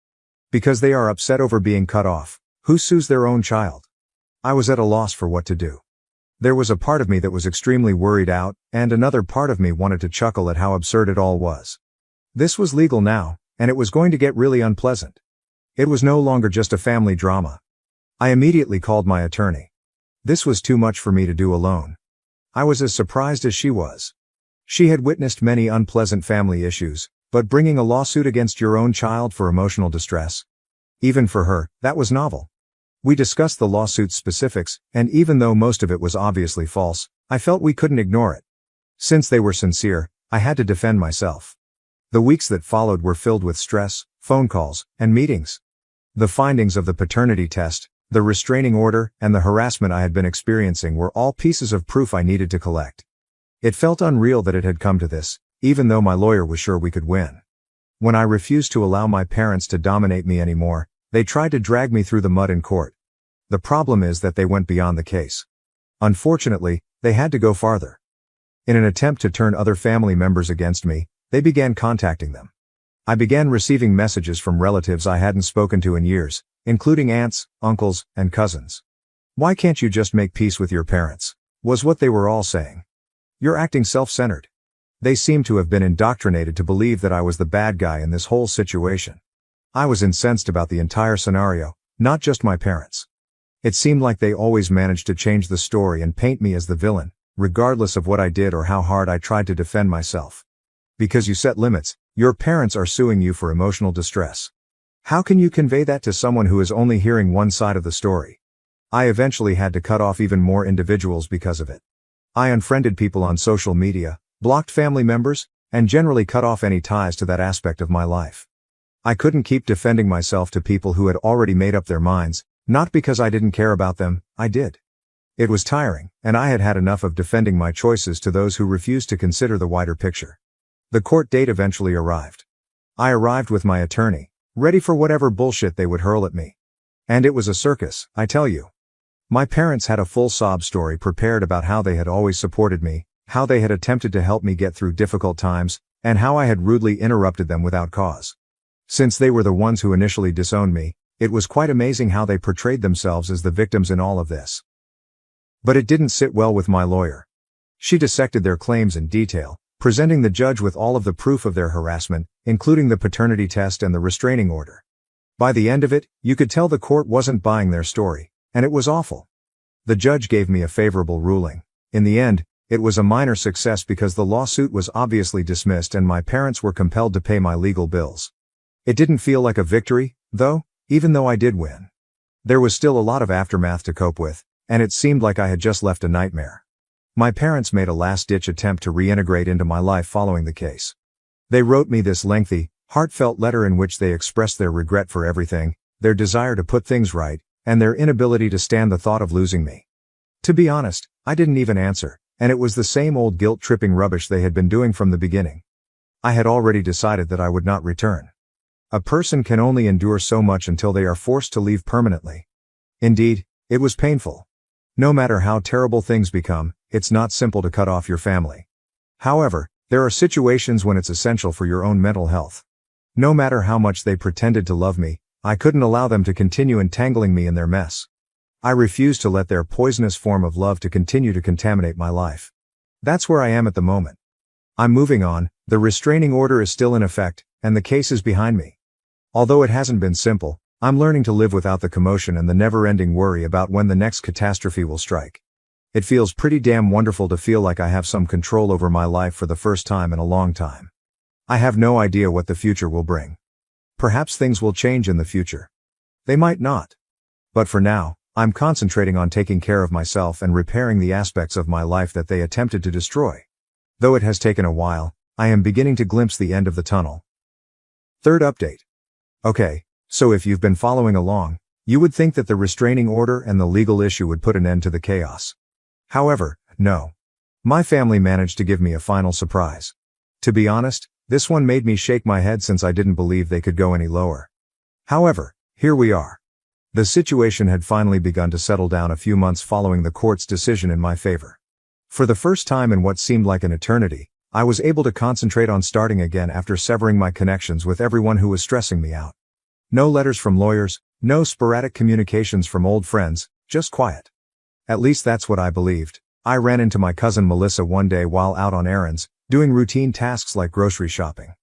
[SPEAKER 1] Because they are upset over being cut off, who sues their own child? I was at a loss for what to do. There was a part of me that was extremely worried out, and another part of me wanted to chuckle at how absurd it all was. This was legal now, and it was going to get really unpleasant. It was no longer just a family drama. I immediately called my attorney. This was too much for me to do alone. I was as surprised as she was. She had witnessed many unpleasant family issues, but bringing a lawsuit against your own child for emotional distress? Even for her, that was novel. We discussed the lawsuit's specifics, and even though most of it was obviously false, I felt we couldn't ignore it. Since they were sincere, I had to defend myself. The weeks that followed were filled with stress, phone calls, and meetings. The findings of the paternity test, the restraining order, and the harassment I had been experiencing were all pieces of proof I needed to collect. It felt unreal that it had come to this, even though my lawyer was sure we could win. When I refused to allow my parents to dominate me anymore, they tried to drag me through the mud in court. The problem is that they went beyond the case. Unfortunately, they had to go farther. In an attempt to turn other family members against me, they began contacting them. I began receiving messages from relatives I hadn't spoken to in years, including aunts, uncles, and cousins. "Why can't you just make peace with your parents?" was what they were all saying. "You're acting self-centered." They seemed to have been indoctrinated to believe that I was the bad guy in this whole situation. I was incensed about the entire scenario, not just my parents. It seemed like they always managed to change the story and paint me as the villain, regardless of what I did or how hard I tried to defend myself. Because you set limits, your parents are suing you for emotional distress. How can you convey that to someone who is only hearing one side of the story? I eventually had to cut off even more individuals because of it. I unfriended people on social media, blocked family members, and generally cut off any ties to that aspect of my life. I couldn't keep defending myself to people who had already made up their minds, not because I didn't care about them, I did. It was tiring, and I had had enough of defending my choices to those who refused to consider the wider picture. The court date eventually arrived. I arrived with my attorney, ready for whatever bullshit they would hurl at me. And it was a circus, I tell you. My parents had a full sob story prepared about how they had always supported me, how they had attempted to help me get through difficult times, and how I had rudely interrupted them without cause. Since they were the ones who initially disowned me, it was quite amazing how they portrayed themselves as the victims in all of this. But it didn't sit well with my lawyer. She dissected their claims in detail, presenting the judge with all of the proof of their harassment, including the paternity test and the restraining order. By the end of it, you could tell the court wasn't buying their story, and it was awful. The judge gave me a favorable ruling. In the end, it was a minor success because the lawsuit was obviously dismissed and my parents were compelled to pay my legal bills. It didn't feel like a victory, though, even though I did win. There was still a lot of aftermath to cope with, and it seemed like I had just left a nightmare. My parents made a last-ditch attempt to reintegrate into my life following the case. They wrote me this lengthy, heartfelt letter in which they expressed their regret for everything, their desire to put things right, and their inability to stand the thought of losing me. To be honest, I didn't even answer, and it was the same old guilt-tripping rubbish they had been doing from the beginning. I had already decided that I would not return. A person can only endure so much until they are forced to leave permanently. Indeed, it was painful. No matter how terrible things become, it's not simple to cut off your family. However, there are situations when it's essential for your own mental health. No matter how much they pretended to love me, I couldn't allow them to continue entangling me in their mess. I refused to let their poisonous form of love to continue to contaminate my life. That's where I am at the moment. I'm moving on, the restraining order is still in effect, and the case is behind me. Although it hasn't been simple, I'm learning to live without the commotion and the never-ending worry about when the next catastrophe will strike. It feels pretty damn wonderful to feel like I have some control over my life for the first time in a long time. I have no idea what the future will bring. Perhaps things will change in the future. They might not. But for now, I'm concentrating on taking care of myself and repairing the aspects of my life that they attempted to destroy. Though it has taken a while, I am beginning to glimpse the end of the tunnel. Third update. Okay, so if you've been following along, you would think that the restraining order and the legal issue would put an end to the chaos. However, no. My family managed to give me a final surprise. To be honest, this one made me shake my head since I didn't believe they could go any lower. However, here we are. The situation had finally begun to settle down a few months following the court's decision in my favor. For the first time in what seemed like an eternity, I was able to concentrate on starting again after severing my connections with everyone who was stressing me out. No letters from lawyers, no sporadic communications from old friends, just quiet. At least that's what I believed. I ran into my cousin Melissa one day while out on errands, doing routine tasks like grocery shopping.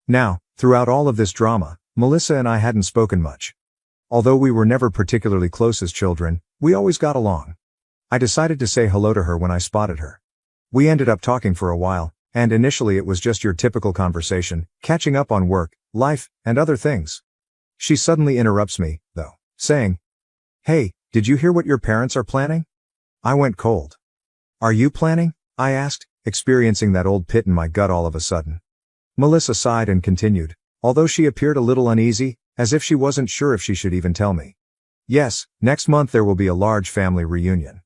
[SPEAKER 1] Now, throughout all of this drama, Melissa and I hadn't spoken much. Although we were never particularly close as children, we always got along. I decided to say hello to her when I spotted her. We ended up talking for a while, and initially it was just your typical conversation, catching up on work, life, and other things. She suddenly interrupts me, though, saying, "Hey, did you hear what your parents are planning?" I went cold. "Are you planning?" I asked, experiencing that old pit in my gut all of a sudden. Melissa sighed and continued, although she appeared a little uneasy, as if she wasn't sure if she should even tell me. "Yes, next month there will be a large family reunion.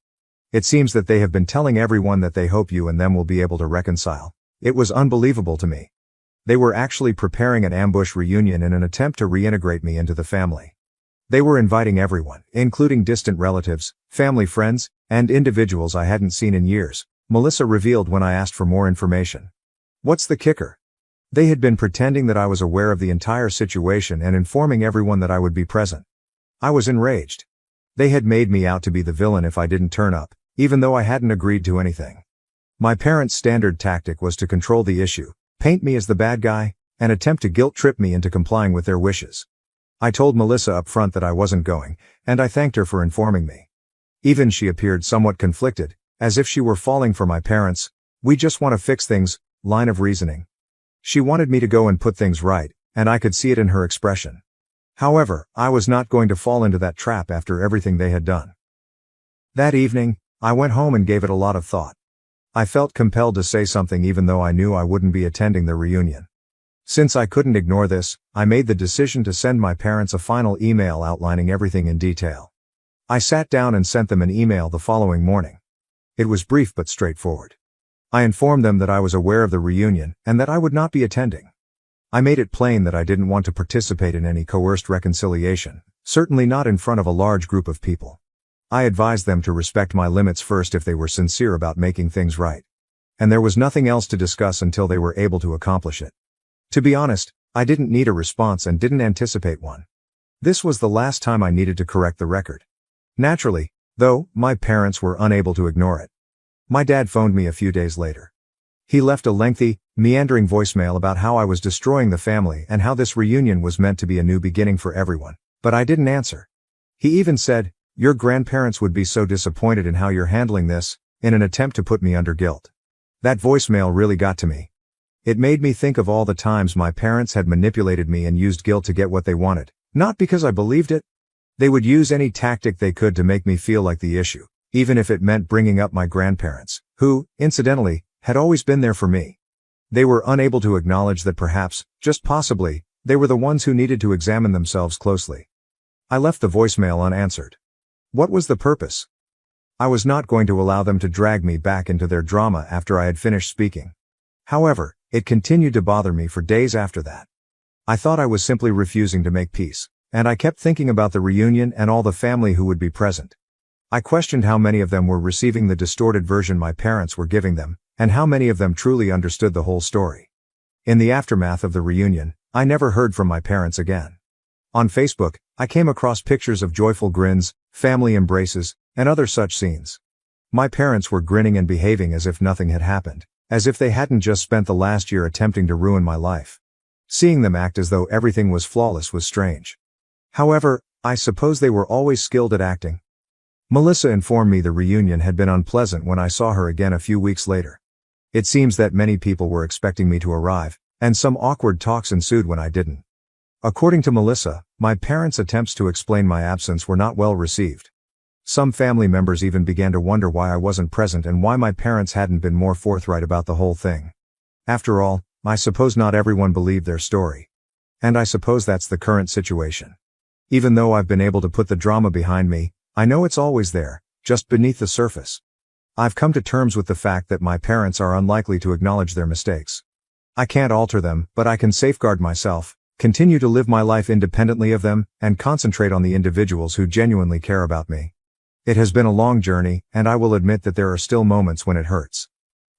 [SPEAKER 1] It seems that they have been telling everyone that they hope you and them will be able to reconcile." It was unbelievable to me. They were actually preparing an ambush reunion in an attempt to reintegrate me into the family. They were inviting everyone, including distant relatives, family friends, and individuals I hadn't seen in years, Melissa revealed when I asked for more information. What's the kicker? They had been pretending that I was aware of the entire situation and informing everyone that I would be present. I was enraged. They had made me out to be the villain if I didn't turn up, even though I hadn't agreed to anything. My parents' standard tactic was to control the issue, paint me as the bad guy, and attempt to guilt-trip me into complying with their wishes. I told Melissa up front that I wasn't going, and I thanked her for informing me. Even she appeared somewhat conflicted, as if she were falling for my parents' "we just want to fix things" line of reasoning. She wanted me to go and put things right, and I could see it in her expression. However, I was not going to fall into that trap after everything they had done. That evening, I went home and gave it a lot of thought. I felt compelled to say something even though I knew I wouldn't be attending the reunion. Since I couldn't ignore this, I made the decision to send my parents a final email outlining everything in detail. I sat down and sent them an email the following morning. It was brief but straightforward. I informed them that I was aware of the reunion and that I would not be attending. I made it plain that I didn't want to participate in any coerced reconciliation, certainly not in front of a large group of people. I advised them to respect my limits first if they were sincere about making things right. And there was nothing else to discuss until they were able to accomplish it. To be honest, I didn't need a response and didn't anticipate one. This was the last time I needed to correct the record. Naturally, though, my parents were unable to ignore it. My dad phoned me a few days later. He left a lengthy, meandering voicemail about how I was destroying the family and how this reunion was meant to be a new beginning for everyone, but I didn't answer. He even said, "Your grandparents would be so disappointed in how you're handling this," in an attempt to put me under guilt. That voicemail really got to me. It made me think of all the times my parents had manipulated me and used guilt to get what they wanted, not because I believed it. They would use any tactic they could to make me feel like the issue, even if it meant bringing up my grandparents, who, incidentally, had always been there for me. They were unable to acknowledge that perhaps, just possibly, they were the ones who needed to examine themselves closely. I left the voicemail unanswered. What was the purpose? I was not going to allow them to drag me back into their drama after I had finished speaking. However, it continued to bother me for days after that. I thought I was simply refusing to make peace, and I kept thinking about the reunion and all the family who would be present. I questioned how many of them were receiving the distorted version my parents were giving them, and how many of them truly understood the whole story. In the aftermath of the reunion, I never heard from my parents again. On Facebook, I came across pictures of joyful grins, family embraces, and other such scenes. My parents were grinning and behaving as if nothing had happened, as if they hadn't just spent the last year attempting to ruin my life. Seeing them act as though everything was flawless was strange. However, I suppose they were always skilled at acting. Melissa informed me the reunion had been unpleasant when I saw her again a few weeks later. It seems that many people were expecting me to arrive, and some awkward talks ensued when I didn't. According to Melissa, my parents' attempts to explain my absence were not well received. Some family members even began to wonder why I wasn't present and why my parents hadn't been more forthright about the whole thing. After all, I suppose not everyone believed their story. And I suppose that's the current situation. Even though I've been able to put the drama behind me, I know it's always there, just beneath the surface. I've come to terms with the fact that my parents are unlikely to acknowledge their mistakes. I can't alter them, but I can safeguard myself, continue to live my life independently of them, and concentrate on the individuals who genuinely care about me. It has been a long journey, and I will admit that there are still moments when it hurts.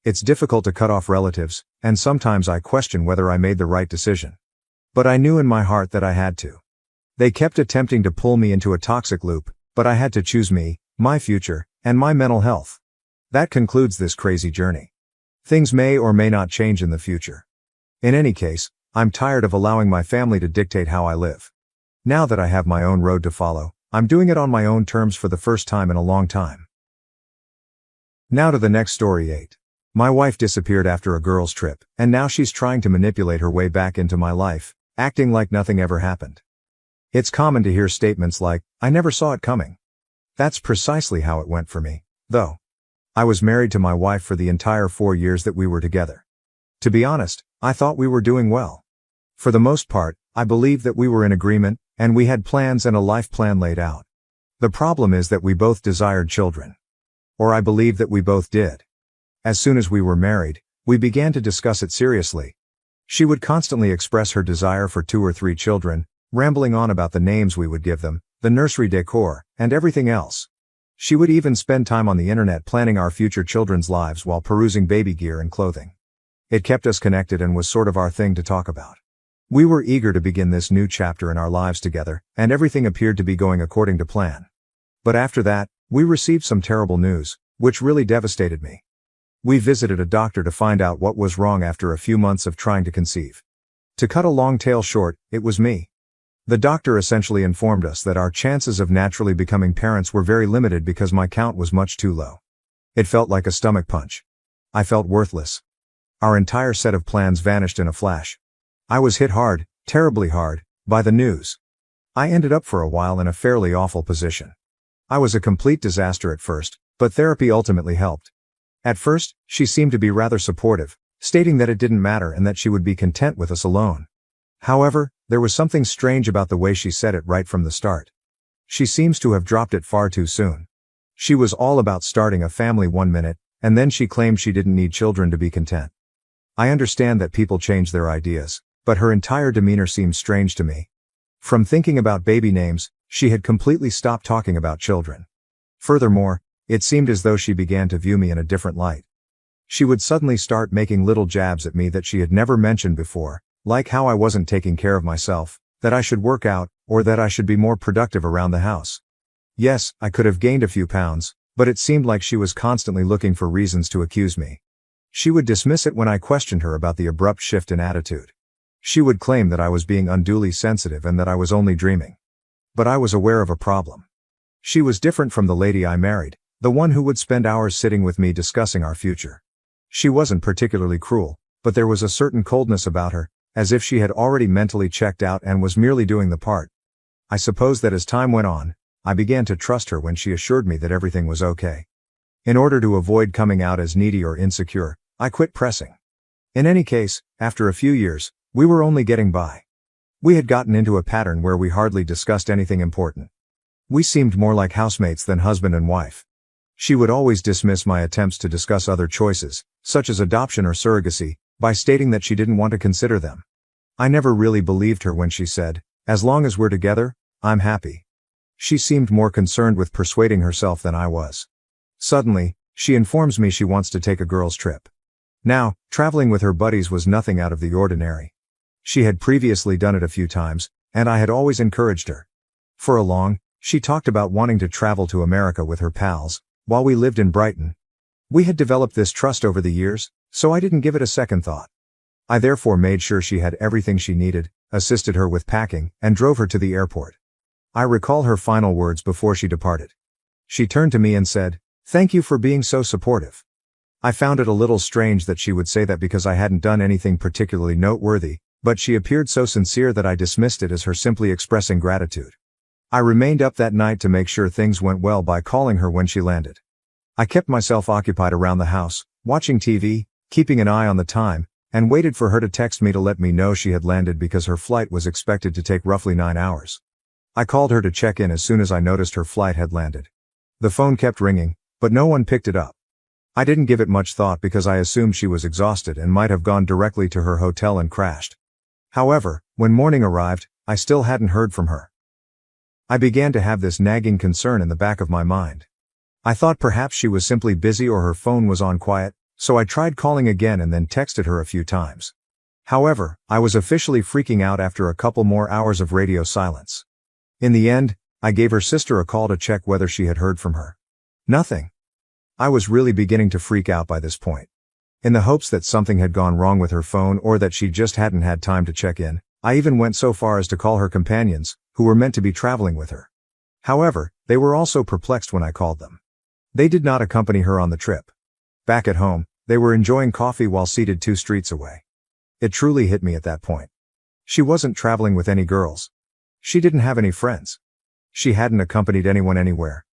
[SPEAKER 1] It's difficult to cut off relatives, and sometimes I question whether I made the right decision. But I knew in my heart that I had to. They kept attempting to pull me into a toxic loop, but I had to choose me, my future, and my mental health. That concludes this crazy journey. Things may or may not change in the future. In any case, I'm tired of allowing my family to dictate how I live. Now that I have my own road to follow, I'm doing it on my own terms for the first time in a long time. Now to the next story 8. My wife disappeared after a girls' trip, and now she's trying to manipulate her way back into my life, acting like nothing ever happened. It's common to hear statements like, "I never saw it coming." That's precisely how it went for me, though. I was married to my wife for the entire 4 years that we were together. To be honest, I thought we were doing well. For the most part, I believed that we were in agreement, and we had plans and a life plan laid out. The problem is that we both desired children. Or I believe that we both did. As soon as we were married, we began to discuss it seriously. She would constantly express her desire for 2 or 3 children, rambling on about the names we would give them, the nursery decor, and everything else. She would even spend time on the internet planning our future children's lives while perusing baby gear and clothing. It kept us connected and was sort of our thing to talk about. We were eager to begin this new chapter in our lives together, and everything appeared to be going according to plan. But after that, we received some terrible news, which really devastated me. We visited a doctor to find out what was wrong after a few months of trying to conceive. To cut a long tale short, it was me. The doctor essentially informed us that our chances of naturally becoming parents were very limited because my count was much too low. It felt like a stomach punch. I felt worthless. Our entire set of plans vanished in a flash. I was hit hard, terribly hard, by the news. I ended up for a while in a fairly awful position. I was a complete disaster at first, but therapy ultimately helped. At first, she seemed to be rather supportive, stating that it didn't matter and that she would be content with us alone. However, there was something strange about the way she said it right from the start. She seems to have dropped it far too soon. She was all about starting a family one minute, and then she claimed she didn't need children to be content. I understand that people change their ideas, but her entire demeanor seemed strange to me. From thinking about baby names, she had completely stopped talking about children. Furthermore, it seemed as though she began to view me in a different light. She would suddenly start making little jabs at me that she had never mentioned before, like how I wasn't taking care of myself, that I should work out, or that I should be more productive around the house. Yes, I could have gained a few pounds, but it seemed like she was constantly looking for reasons to accuse me. She would dismiss it when I questioned her about the abrupt shift in attitude. She would claim that I was being unduly sensitive and that I was only dreaming. But I was aware of a problem. She was different from the lady I married, the one who would spend hours sitting with me discussing our future. She wasn't particularly cruel, but there was a certain coldness about her, as if she had already mentally checked out and was merely doing the part. I suppose that as time went on, I began to trust her when she assured me that everything was okay. In order to avoid coming out as needy or insecure, I quit pressing. In any case, after a few years, we were only getting by. We had gotten into a pattern where we hardly discussed anything important. We seemed more like housemates than husband and wife. She would always dismiss my attempts to discuss other choices, such as adoption or surrogacy, by stating that she didn't want to consider them. I never really believed her when she said, "As long as we're together, I'm happy." She seemed more concerned with persuading herself than I was. Suddenly, she informs me she wants to take a girls' trip. Now, traveling with her buddies was nothing out of the ordinary. She had previously done it a few times, and I had always encouraged her. For a long, she talked about wanting to travel to America with her pals, while we lived in Brighton. We had developed this trust over the years, so I didn't give it a second thought. I therefore made sure she had everything she needed, assisted her with packing, and drove her to the airport. I recall her final words before she departed. She turned to me and said, "Thank you for being so supportive." I found it a little strange that she would say that because I hadn't done anything particularly noteworthy, but she appeared so sincere that I dismissed it as her simply expressing gratitude. I remained up that night to make sure things went well by calling her when she landed. I kept myself occupied around the house, watching TV, keeping an eye on the time, and waited for her to text me to let me know she had landed because her flight was expected to take roughly 9 hours. I called her to check in as soon as I noticed her flight had landed. The phone kept ringing, but no one picked it up. I didn't give it much thought because I assumed she was exhausted and might have gone directly to her hotel and crashed. However, when morning arrived, I still hadn't heard from her. I began to have this nagging concern in the back of my mind. I thought perhaps she was simply busy or her phone was on quiet, so I tried calling again and then texted her a few times. However, I was officially freaking out after a couple more hours of radio silence. In the end, I gave her sister a call to check whether she had heard from her. Nothing. I was really beginning to freak out by this point. In the hopes that something had gone wrong with her phone or that she just hadn't had time to check in, I even went so far as to call her companions, who were meant to be traveling with her. However, they were also perplexed when I called them. They did not accompany her on the trip. Back at home, they were enjoying coffee while seated 2 streets away. It truly hit me at that point. She wasn't traveling with any girls. She didn't have any friends. She hadn't accompanied anyone anywhere.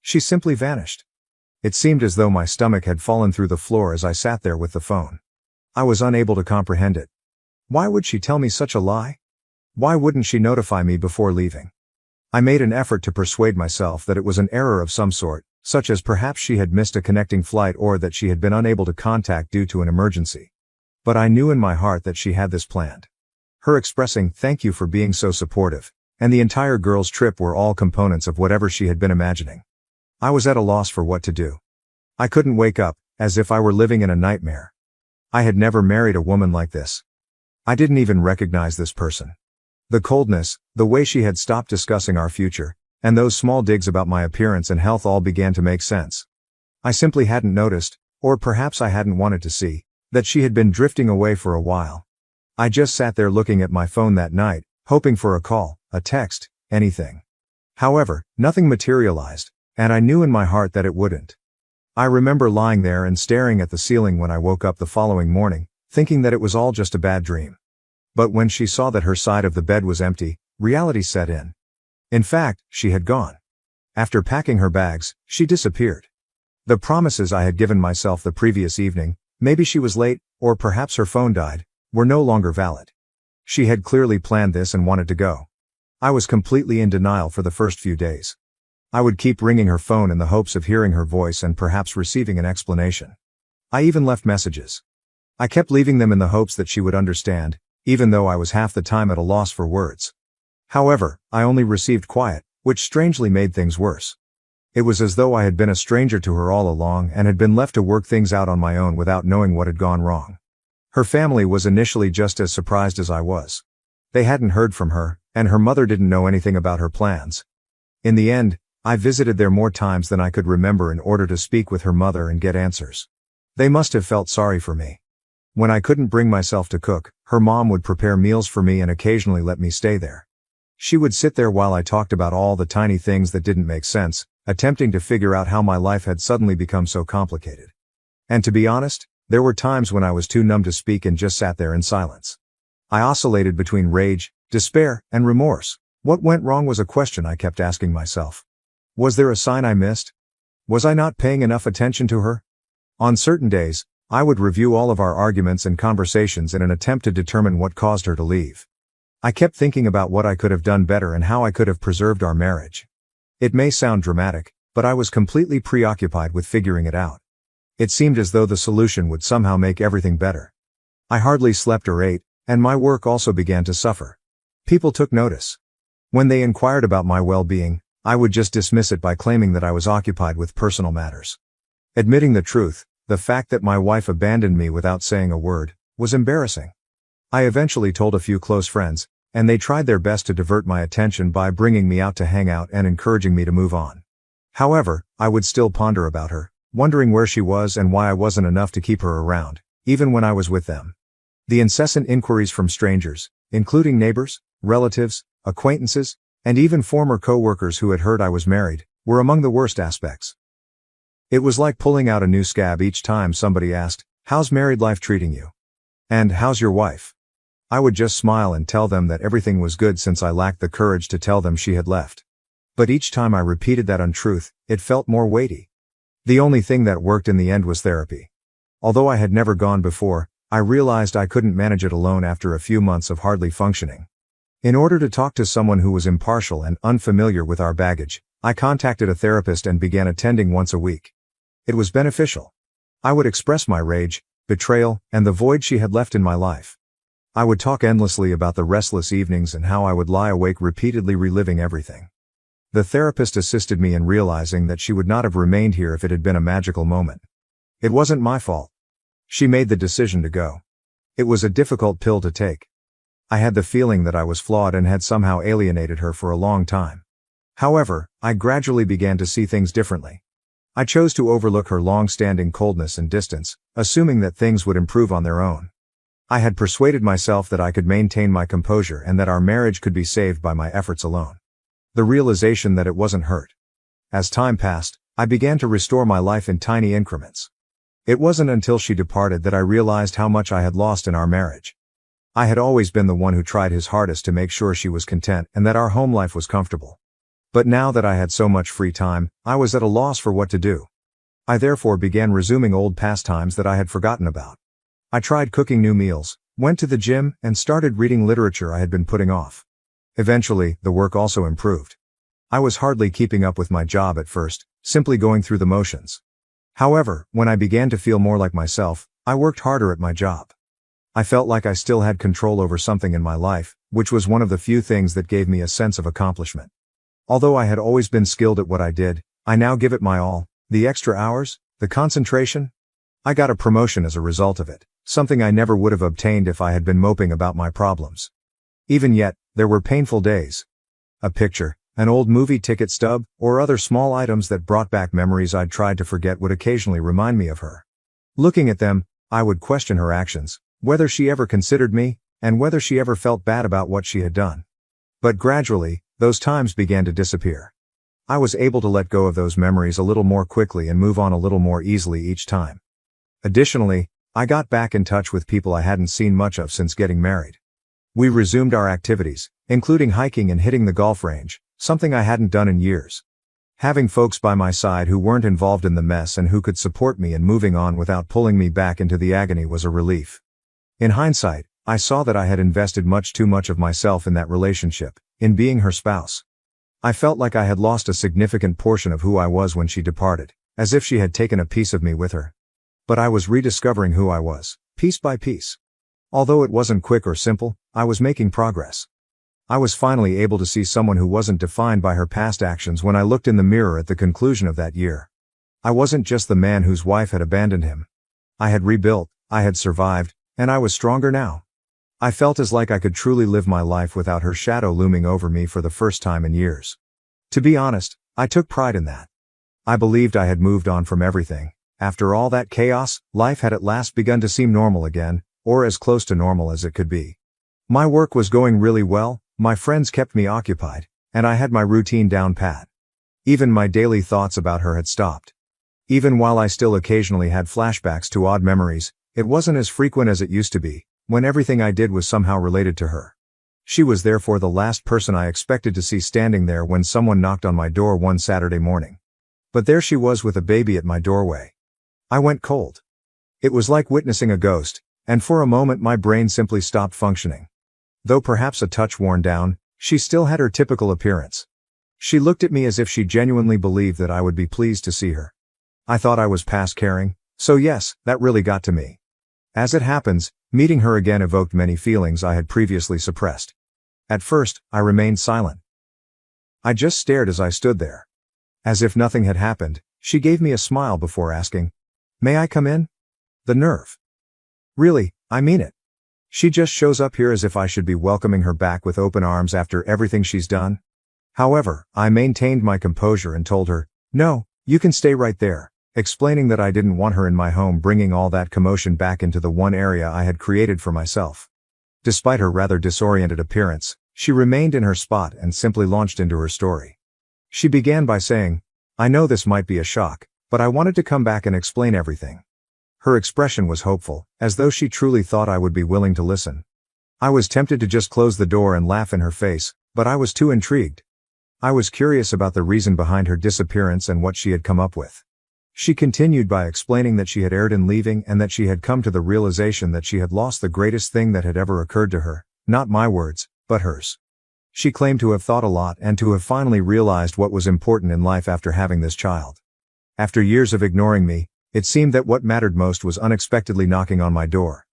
[SPEAKER 1] She simply vanished. It seemed as though my stomach had fallen through the floor as I sat there with the phone. I was unable to comprehend it. Why would she tell me such a lie? Why wouldn't she notify me before leaving? I made an effort to persuade myself that it was an error of some sort, such as perhaps she had missed a connecting flight or that she had been unable to contact due to an emergency. But I knew in my heart that she had this planned. Her expressing "thank you for being so supportive" and the entire girls' trip were all components of whatever she had been imagining. I was at a loss for what to do. I couldn't wake up, as if I were living in a nightmare. I had never married a woman like this. I didn't even recognize this person. The coldness, the way she had stopped discussing our future, and those small digs about my appearance and health all began to make sense. I simply hadn't noticed, or perhaps I hadn't wanted to see, that she had been drifting away for a while. I just sat there looking at my phone that night, hoping for a call, a text, anything. However, nothing materialized, and I knew in my heart that it wouldn't. I remember lying there and staring at the ceiling when I woke up the following morning, thinking that it was all just a bad dream. But when she saw that her side of the bed was empty, reality set in. In fact, she had gone. After packing her bags, she disappeared. The promises I had given myself the previous evening, maybe she was late, or perhaps her phone died, were no longer valid. She had clearly planned this and wanted to go. I was completely in denial for the first few days. I would keep ringing her phone in the hopes of hearing her voice and perhaps receiving an explanation. I even left messages. I kept leaving them in the hopes that she would understand, even though I was half the time at a loss for words. However, I only received quiet, which strangely made things worse. It was as though I had been a stranger to her all along and had been left to work things out on my own without knowing what had gone wrong. Her family was initially just as surprised as I was. They hadn't heard from her, and her mother didn't know anything about her plans. In the end, I visited there more times than I could remember in order to speak with her mother and get answers. They must have felt sorry for me. When I couldn't bring myself to cook, her mom would prepare meals for me and occasionally let me stay there. She would sit there while I talked about all the tiny things that didn't make sense, attempting to figure out how my life had suddenly become so complicated. And to be honest, there were times when I was too numb to speak and just sat there in silence. I oscillated between rage, despair, and remorse. What went wrong was a question I kept asking myself. Was there a sign I missed? Was I not paying enough attention to her? On certain days, I would review all of our arguments and conversations in an attempt to determine what caused her to leave. I kept thinking about what I could have done better and how I could have preserved our marriage. It may sound dramatic, but I was completely preoccupied with figuring it out. It seemed as though the solution would somehow make everything better. I hardly slept or ate, and my work also began to suffer. People took notice. When they inquired about my well-being, I would just dismiss it by claiming that I was occupied with personal matters. Admitting the truth, the fact that my wife abandoned me without saying a word, was embarrassing. I eventually told a few close friends, and they tried their best to divert my attention by bringing me out to hang out and encouraging me to move on. However, I would still ponder about her, wondering where she was and why I wasn't enough to keep her around, even when I was with them. The incessant inquiries from strangers, including neighbors, relatives, acquaintances, and even former co-workers who had heard I was married, were among the worst aspects. It was like pulling out a new scab each time somebody asked, "How's married life treating you?" And "How's your wife?" I would just smile and tell them that everything was good since I lacked the courage to tell them she had left. But each time I repeated that untruth, it felt more weighty. The only thing that worked in the end was therapy. Although I had never gone before, I realized I couldn't manage it alone after a few months of hardly functioning. In order to talk to someone who was impartial and unfamiliar with our baggage, I contacted a therapist and began attending once a week. It was beneficial. I would express my rage, betrayal, and the void she had left in my life. I would talk endlessly about the restless evenings and how I would lie awake repeatedly reliving everything. The therapist assisted me in realizing that she would not have remained here if it had been a magical moment. It wasn't my fault. She made the decision to go. It was a difficult pill to take. I had the feeling that I was flawed and had somehow alienated her for a long time. However, I gradually began to see things differently. I chose to overlook her long-standing coldness and distance, assuming that things would improve on their own. I had persuaded myself that I could maintain my composure and that our marriage could be saved by my efforts alone. The realization that it wasn't hurt. As time passed, I began to restore my life in tiny increments. It wasn't until she departed that I realized how much I had lost in our marriage. I had always been the one who tried his hardest to make sure she was content and that our home life was comfortable. But now that I had so much free time, I was at a loss for what to do. I therefore began resuming old pastimes that I had forgotten about. I tried cooking new meals, went to the gym, and started reading literature I had been putting off. Eventually, the work also improved. I was hardly keeping up with my job at first, simply going through the motions. However, when I began to feel more like myself, I worked harder at my job. I felt like I still had control over something in my life, which was one of the few things that gave me a sense of accomplishment. Although I had always been skilled at what I did, I now give it my all, the extra hours, the concentration. I got a promotion as a result of it, something I never would have obtained if I had been moping about my problems. Even yet, there were painful days. A picture, an old movie ticket stub, or other small items that brought back memories I'd tried to forget would occasionally remind me of her. Looking at them, I would question her actions, whether she ever considered me, and whether she ever felt bad about what she had done. But gradually, those times began to disappear. I was able to let go of those memories a little more quickly and move on a little more easily each time. Additionally, I got back in touch with people I hadn't seen much of since getting married. We resumed our activities, including hiking and hitting the golf range, something I hadn't done in years. Having folks by my side who weren't involved in the mess and who could support me in moving on without pulling me back into the agony was a relief. In hindsight, I saw that I had invested much too much of myself in that relationship, in being her spouse. I felt like I had lost a significant portion of who I was when she departed, as if she had taken a piece of me with her. But I was rediscovering who I was, piece by piece. Although it wasn't quick or simple, I was making progress. I was finally able to see someone who wasn't defined by her past actions when I looked in the mirror at the conclusion of that year. I wasn't just the man whose wife had abandoned him. I had rebuilt, I had survived, and I was stronger now. I felt as like I could truly live my life without her shadow looming over me for the first time in years. To be honest, I took pride in that. I believed I had moved on from everything. After all that chaos, life had at last begun to seem normal again, or as close to normal as it could be. My work was going really well, my friends kept me occupied, and I had my routine down pat. Even my daily thoughts about her had stopped. Even while I still occasionally had flashbacks to odd memories, it wasn't as frequent as it used to be, when everything I did was somehow related to her. She was therefore the last person I expected to see standing there when someone knocked on my door one Saturday morning. But there she was with a baby at my doorway. I went cold. It was like witnessing a ghost, and for a moment my brain simply stopped functioning. Though perhaps a touch worn down, she still had her typical appearance. She looked at me as if she genuinely believed that I would be pleased to see her. I thought I was past caring, so yes, that really got to me. As it happens, meeting her again evoked many feelings I had previously suppressed. At first, I remained silent. I just stared as I stood there. As if nothing had happened, she gave me a smile before asking, "May I come in?" The nerve. Really, I mean it. She just shows up here as if I should be welcoming her back with open arms after everything she's done. However, I maintained my composure and told her, "No, you can stay right there," explaining that I didn't want her in my home bringing all that commotion back into the one area I had created for myself. Despite her rather disoriented appearance, she remained in her spot and simply launched into her story. She began by saying, "I know this might be a shock, but I wanted to come back and explain everything." Her expression was hopeful, as though she truly thought I would be willing to listen. I was tempted to just close the door and laugh in her face, but I was too intrigued. I was curious about the reason behind her disappearance and what she had come up with. She continued by explaining that she had erred in leaving and that she had come to the realization that she had lost the greatest thing that had ever occurred to her, not my words, but hers. She claimed to have thought a lot and to have finally realized what was important in life after having this child. After years of ignoring me, it seemed that what mattered most was unexpectedly knocking on my door.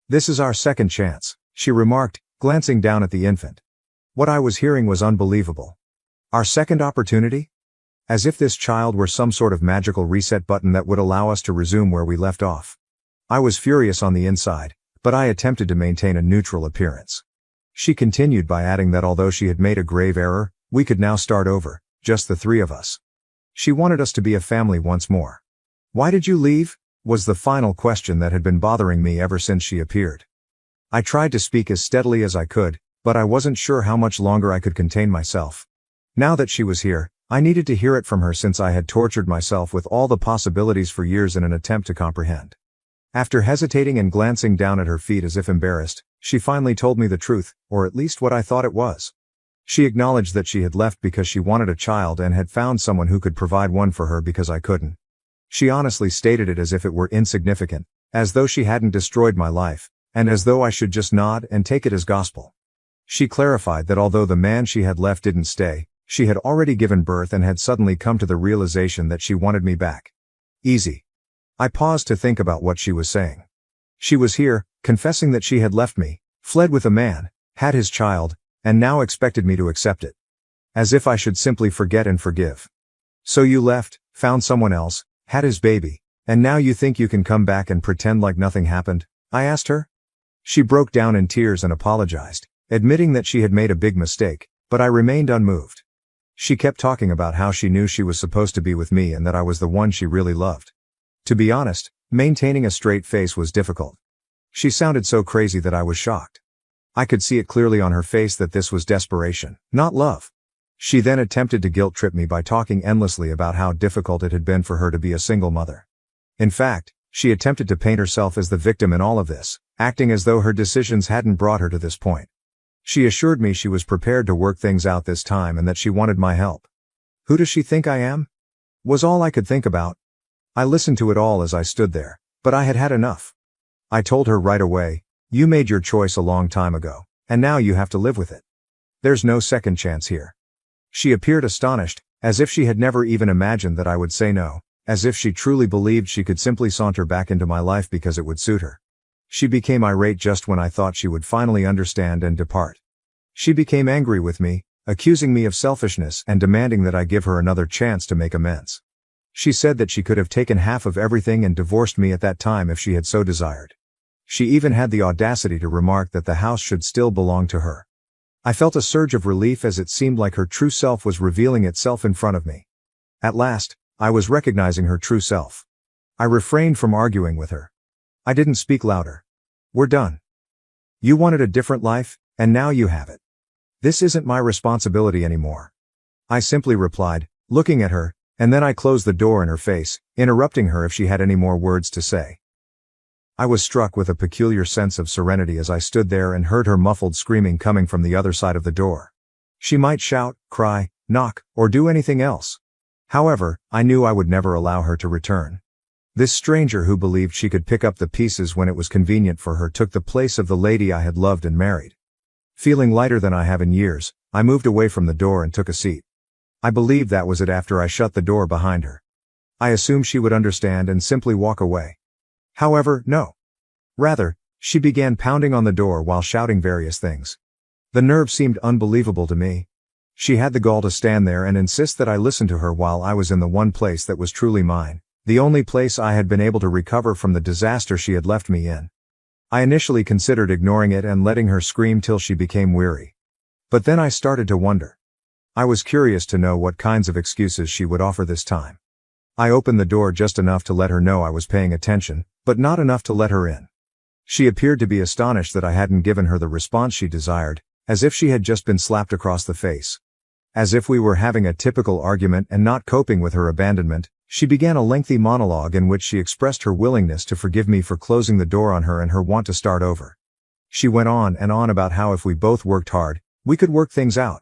[SPEAKER 1] "This is our second chance," she remarked, glancing down at the infant. What I was hearing was unbelievable. Our second opportunity? As if this child were some sort of magical reset button that would allow us to resume where we left off. I was furious on the inside, but I attempted to maintain a neutral appearance. She continued by adding that although she had made a grave error, we could now start over, just the three of us. She wanted us to be a family once more. Why did you leave? Was the final question that had been bothering me ever since she appeared. I tried to speak as steadily as I could, but I wasn't sure how much longer I could contain myself. Now that she was here, I needed to hear it from her since I had tortured myself with all the possibilities for years in an attempt to comprehend. After hesitating and glancing down at her feet as if embarrassed, she finally told me the truth, or at least what I thought it was. She acknowledged that she had left because she wanted a child and had found someone who could provide one for her because I couldn't. She honestly stated it as if it were insignificant, as though she hadn't destroyed my life, and as though I should just nod and take it as gospel. She clarified that although the man she had left didn't stay, she had already given birth and had suddenly come to the realization that she wanted me back. Easy. I paused to think about what she was saying. She was here, confessing that she had left me, fled with a man, had his child, and now expected me to accept it. As if I should simply forget and forgive. So you left, found someone else, had his baby, and now you think you can come back and pretend like nothing happened? I asked her. She broke down in tears and apologized, admitting that she had made a big mistake, but I remained unmoved. She kept talking about how she knew she was supposed to be with me and that I was the one she really loved. To be honest, maintaining a straight face was difficult. She sounded so crazy that I was shocked. I could see it clearly on her face that this was desperation, not love. She then attempted to guilt-trip me by talking endlessly about how difficult it had been for her to be a single mother. In fact, she attempted to paint herself as the victim in all of this, acting as though her decisions hadn't brought her to this point. She assured me she was prepared to work things out this time and that she wanted my help. Who does she think I am? Was all I could think about. I listened to it all as I stood there, but I had had enough. I told her right away, you made your choice a long time ago, and now you have to live with it. There's no second chance here. She appeared astonished, as if she had never even imagined that I would say no, as if she truly believed she could simply saunter back into my life because it would suit her. She became irate just when I thought she would finally understand and depart. She became angry with me, accusing me of selfishness and demanding that I give her another chance to make amends. She said that she could have taken half of everything and divorced me at that time if she had so desired. She even had the audacity to remark that the house should still belong to her. I felt a surge of relief as it seemed like her true self was revealing itself in front of me. At last, I was recognizing her true self. I refrained from arguing with her. I didn't speak louder. We're done. You wanted a different life, and now you have it. This isn't my responsibility anymore. I simply replied, looking at her, and then I closed the door in her face, interrupting her if she had any more words to say. I was struck with a peculiar sense of serenity as I stood there and heard her muffled screaming coming from the other side of the door. She might shout, cry, knock, or do anything else. However, I knew I would never allow her to return. This stranger who believed she could pick up the pieces when it was convenient for her took the place of the lady I had loved and married. Feeling lighter than I have in years, I moved away from the door and took a seat. I believed that was it after I shut the door behind her. I assumed she would understand and simply walk away. However, no. Rather, she began pounding on the door while shouting various things. The nerve seemed unbelievable to me. She had the gall to stand there and insist that I listen to her while I was in the one place that was truly mine, the only place I had been able to recover from the disaster she had left me in. I initially considered ignoring it and letting her scream till she became weary. But then I started to wonder. I was curious to know what kinds of excuses she would offer this time. I opened the door just enough to let her know I was paying attention, but not enough to let her in. She appeared to be astonished that I hadn't given her the response she desired, as if she had just been slapped across the face. As if we were having a typical argument and not coping with her abandonment, she began a lengthy monologue in which she expressed her willingness to forgive me for closing the door on her and her want to start over. She went on and on about how if we both worked hard, we could work things out.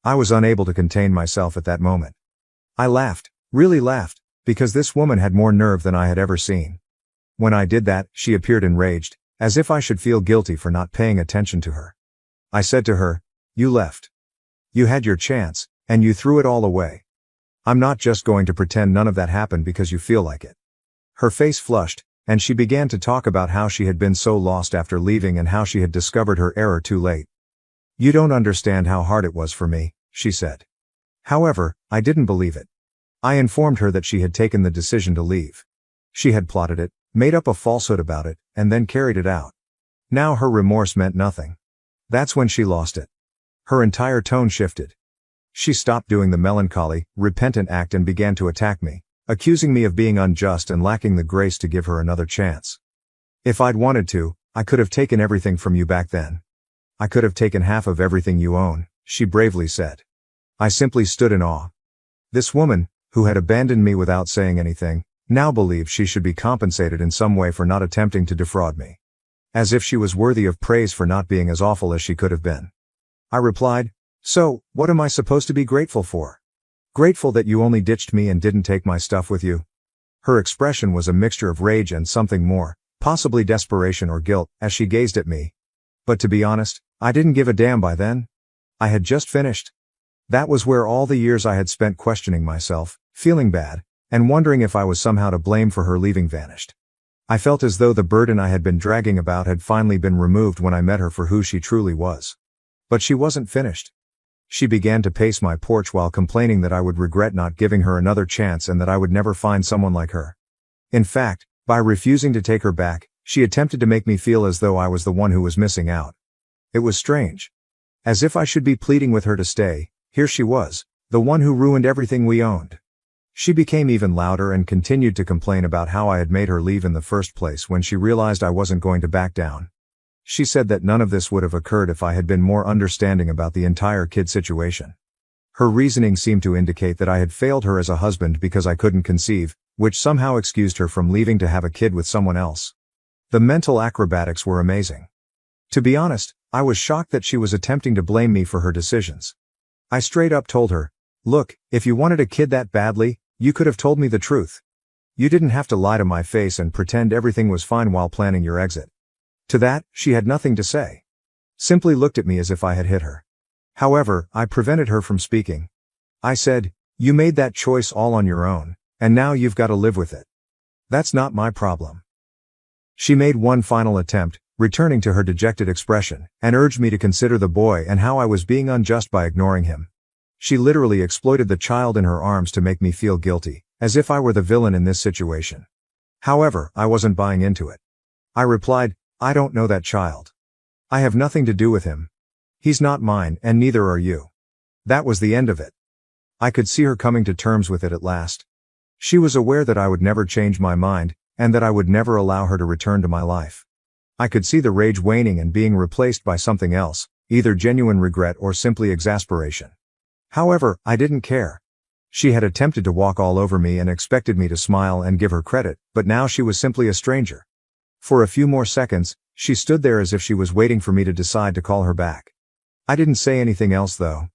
[SPEAKER 1] I was unable to contain myself at that moment. I laughed, really laughed, because this woman had more nerve than I had ever seen. When I did that, she appeared enraged, as if I should feel guilty for not paying attention to her. I said to her, "You left. You had your chance, and you threw it all away. I'm not just going to pretend none of that happened because you feel like it." Her face flushed, and she began to talk about how she had been so lost after leaving and how she had discovered her error too late. "You don't understand how hard it was for me," she said. However, I didn't believe it. I informed her that she had taken the decision to leave. She had plotted it, made up a falsehood about it, and then carried it out. Now her remorse meant nothing. That's when she lost it. Her entire tone shifted. She stopped doing the melancholy, repentant act and began to attack me, accusing me of being unjust and lacking the grace to give her another chance. If I'd wanted to, I could have taken everything from you back then. I could have taken half of everything you own, she bravely said. I simply stood in awe. This woman, who had abandoned me without saying anything, now believed she should be compensated in some way for not attempting to defraud me. As if she was worthy of praise for not being as awful as she could have been. I replied, "So, what am I supposed to be grateful for? Grateful that you only ditched me and didn't take my stuff with you?" Her expression was a mixture of rage and something more, possibly desperation or guilt, as she gazed at me. But to be honest, I didn't give a damn by then. I had just finished. That was where all the years I had spent questioning myself, feeling bad, and wondering if I was somehow to blame for her leaving vanished. I felt as though the burden I had been dragging about had finally been removed when I met her for who she truly was. But she wasn't finished. She began to pace my porch while complaining that I would regret not giving her another chance and that I would never find someone like her. In fact, by refusing to take her back, she attempted to make me feel as though I was the one who was missing out. It was strange. As if I should be pleading with her to stay, here she was, the one who ruined everything we owned. She became even louder and continued to complain about how I had made her leave in the first place when she realized I wasn't going to back down. She said that none of this would have occurred if I had been more understanding about the entire kid situation. Her reasoning seemed to indicate that I had failed her as a husband because I couldn't conceive, which somehow excused her from leaving to have a kid with someone else. The mental acrobatics were amazing. To be honest, I was shocked that she was attempting to blame me for her decisions. I straight up told her, "Look, if you wanted a kid that badly, you could have told me the truth. You didn't have to lie to my face and pretend everything was fine while planning your exit." To that, she had nothing to say. Simply looked at me as if I had hit her. However, I prevented her from speaking. I said, "You made that choice all on your own, and now you've got to live with it. That's not my problem." She made one final attempt, returning to her dejected expression, and urged me to consider the boy and how I was being unjust by ignoring him. She literally exploited the child in her arms to make me feel guilty, as if I were the villain in this situation. However, I wasn't buying into it. I replied, "I don't know that child. I have nothing to do with him. He's not mine, and neither are you." That was the end of it. I could see her coming to terms with it at last. She was aware that I would never change my mind, and that I would never allow her to return to my life. I could see the rage waning and being replaced by something else, either genuine regret or simply exasperation. However, I didn't care. She had attempted to walk all over me and expected me to smile and give her credit, but now she was simply a stranger. For a few more seconds, she stood there as if she was waiting for me to decide to call her back. I didn't say anything else though.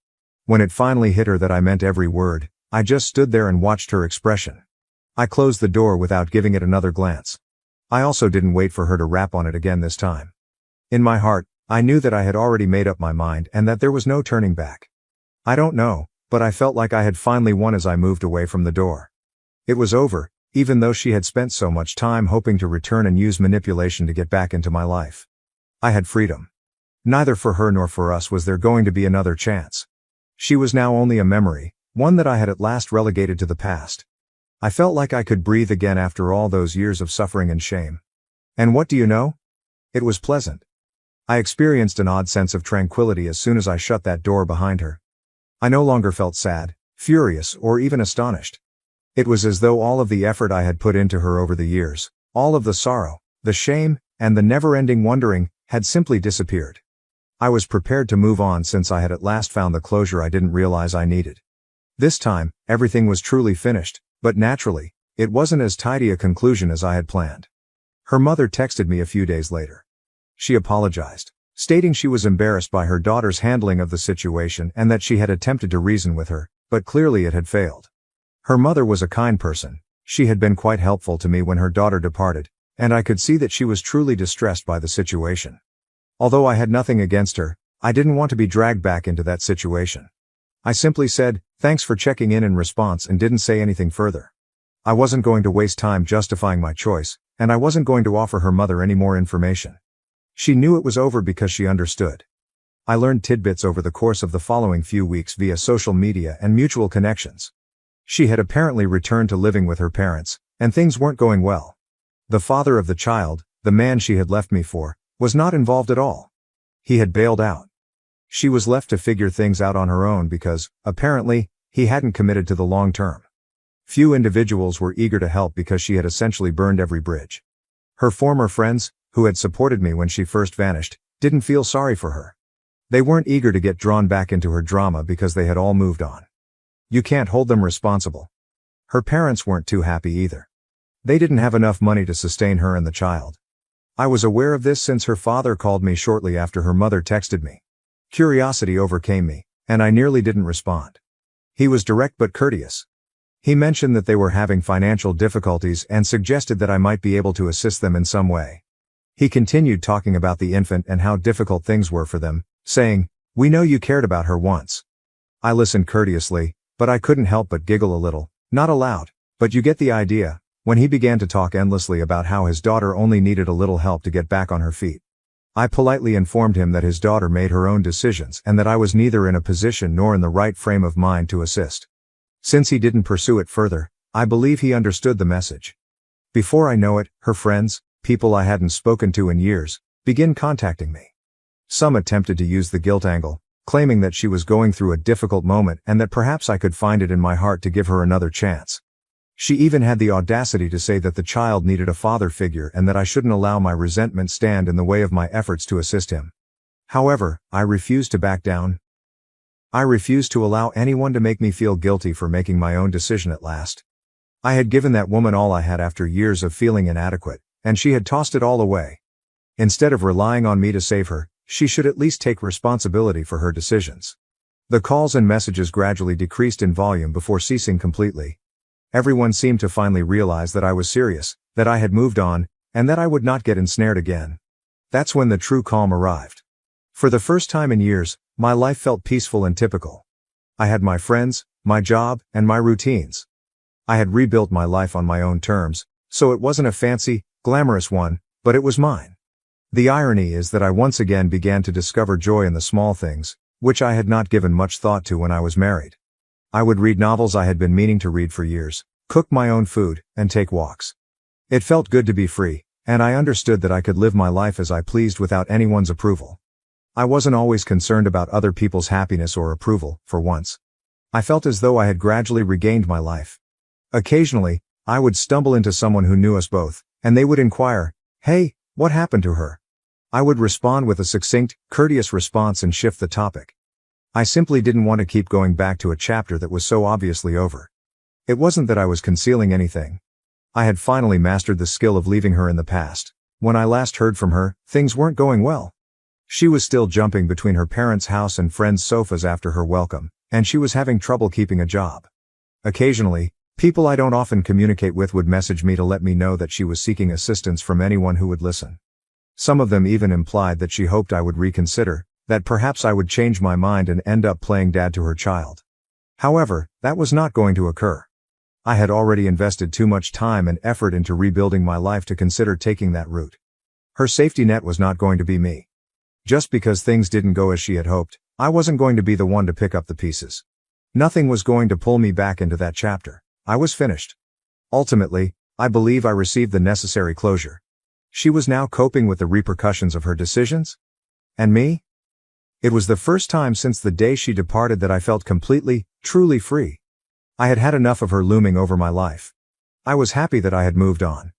[SPEAKER 1] When it finally hit her that I meant every word, I just stood there and watched her expression. I closed the door without giving it another glance. I also didn't wait for her to rap on it again this time. In my heart, I knew that I had already made up my mind and that there was no turning back. I don't know, but I felt like I had finally won as I moved away from the door. It was over, even though she had spent so much time hoping to return and use manipulation to get back into my life. I had freedom. Neither for her nor for us was there going to be another chance. She was now only a memory, one that I had at last relegated to the past. I felt like I could breathe again after all those years of suffering and shame. And what do you know? It was pleasant. I experienced an odd sense of tranquility as soon as I shut that door behind her. I no longer felt sad, furious, or even astonished. It was as though all of the effort I had put into her over the years, all of the sorrow, the shame, and the never-ending wondering, had simply disappeared. I was prepared to move on since I had at last found the closure I didn't realize I needed. This time, everything was truly finished, but naturally, it wasn't as tidy a conclusion as I had planned. Her mother texted me a few days later. She apologized, stating she was embarrassed by her daughter's handling of the situation and that she had attempted to reason with her, but clearly it had failed. Her mother was a kind person. She had been quite helpful to me when her daughter departed, and I could see that she was truly distressed by the situation. Although I had nothing against her, I didn't want to be dragged back into that situation. I simply said, "Thanks for checking in response," and didn't say anything further. I wasn't going to waste time justifying my choice, and I wasn't going to offer her mother any more information. She knew it was over because she understood. I learned tidbits over the course of the following few weeks via social media and mutual connections. She had apparently returned to living with her parents, and things weren't going well. The father of the child, the man she had left me for, was not involved at all. He had bailed out. She was left to figure things out on her own because, apparently, he hadn't committed to the long term. Few individuals were eager to help because she had essentially burned every bridge. Her former friends, who had supported me when she first vanished, didn't feel sorry for her. They weren't eager to get drawn back into her drama because they had all moved on. You can't hold them responsible. Her parents weren't too happy either. They didn't have enough money to sustain her and the child. I was aware of this since her father called me shortly after her mother texted me. Curiosity overcame me, and I nearly didn't respond. He was direct but courteous. He mentioned that they were having financial difficulties and suggested that I might be able to assist them in some way. He continued talking about the infant and how difficult things were for them, saying, "We know you cared about her once." I listened courteously, but I couldn't help but giggle a little, not aloud, but you get the idea, when he began to talk endlessly about how his daughter only needed a little help to get back on her feet. I politely informed him that his daughter made her own decisions and that I was neither in a position nor in the right frame of mind to assist. Since he didn't pursue it further, I believe he understood the message. Before I know it, her friends, people I hadn't spoken to in years, began contacting me. Some attempted to use the guilt angle, claiming that she was going through a difficult moment and that perhaps I could find it in my heart to give her another chance. She even had the audacity to say that the child needed a father figure and that I shouldn't allow my resentment stand in the way of my efforts to assist him. However, I refused to back down. I refused to allow anyone to make me feel guilty for making my own decision at last. I had given that woman all I had after years of feeling inadequate, and she had tossed it all away. Instead of relying on me to save her, she should at least take responsibility for her decisions. The calls and messages gradually decreased in volume before ceasing completely. Everyone seemed to finally realize that I was serious, that I had moved on, and that I would not get ensnared again. That's when the true calm arrived. For the first time in years, my life felt peaceful and typical. I had my friends, my job, and my routines. I had rebuilt my life on my own terms, so it wasn't a fancy, glamorous one, but it was mine. The irony is that I once again began to discover joy in the small things, which I had not given much thought to when I was married. I would read novels I had been meaning to read for years, cook my own food, and take walks. It felt good to be free, and I understood that I could live my life as I pleased without anyone's approval. I wasn't always concerned about other people's happiness or approval, for once. I felt as though I had gradually regained my life. Occasionally, I would stumble into someone who knew us both, and they would inquire, "Hey, what happened to her?" I would respond with a succinct, courteous response and shift the topic. I simply didn't want to keep going back to a chapter that was so obviously over. It wasn't that I was concealing anything. I had finally mastered the skill of leaving her in the past. When I last heard from her, things weren't going well. She was still jumping between her parents' house and friends' sofas after her welcome, and she was having trouble keeping a job. Occasionally, people I don't often communicate with would message me to let me know that she was seeking assistance from anyone who would listen. Some of them even implied that she hoped I would reconsider, that perhaps I would change my mind and end up playing dad to her child. However, that was not going to occur. I had already invested too much time and effort into rebuilding my life to consider taking that route. Her safety net was not going to be me. Just because things didn't go as she had hoped, I wasn't going to be the one to pick up the pieces. Nothing was going to pull me back into that chapter. I was finished. Ultimately, I believe I received the necessary closure. She was now coping with the repercussions of her decisions? And me? It was the first time since the day she departed that I felt completely, truly free. I had had enough of her looming over my life. I was happy that I had moved on.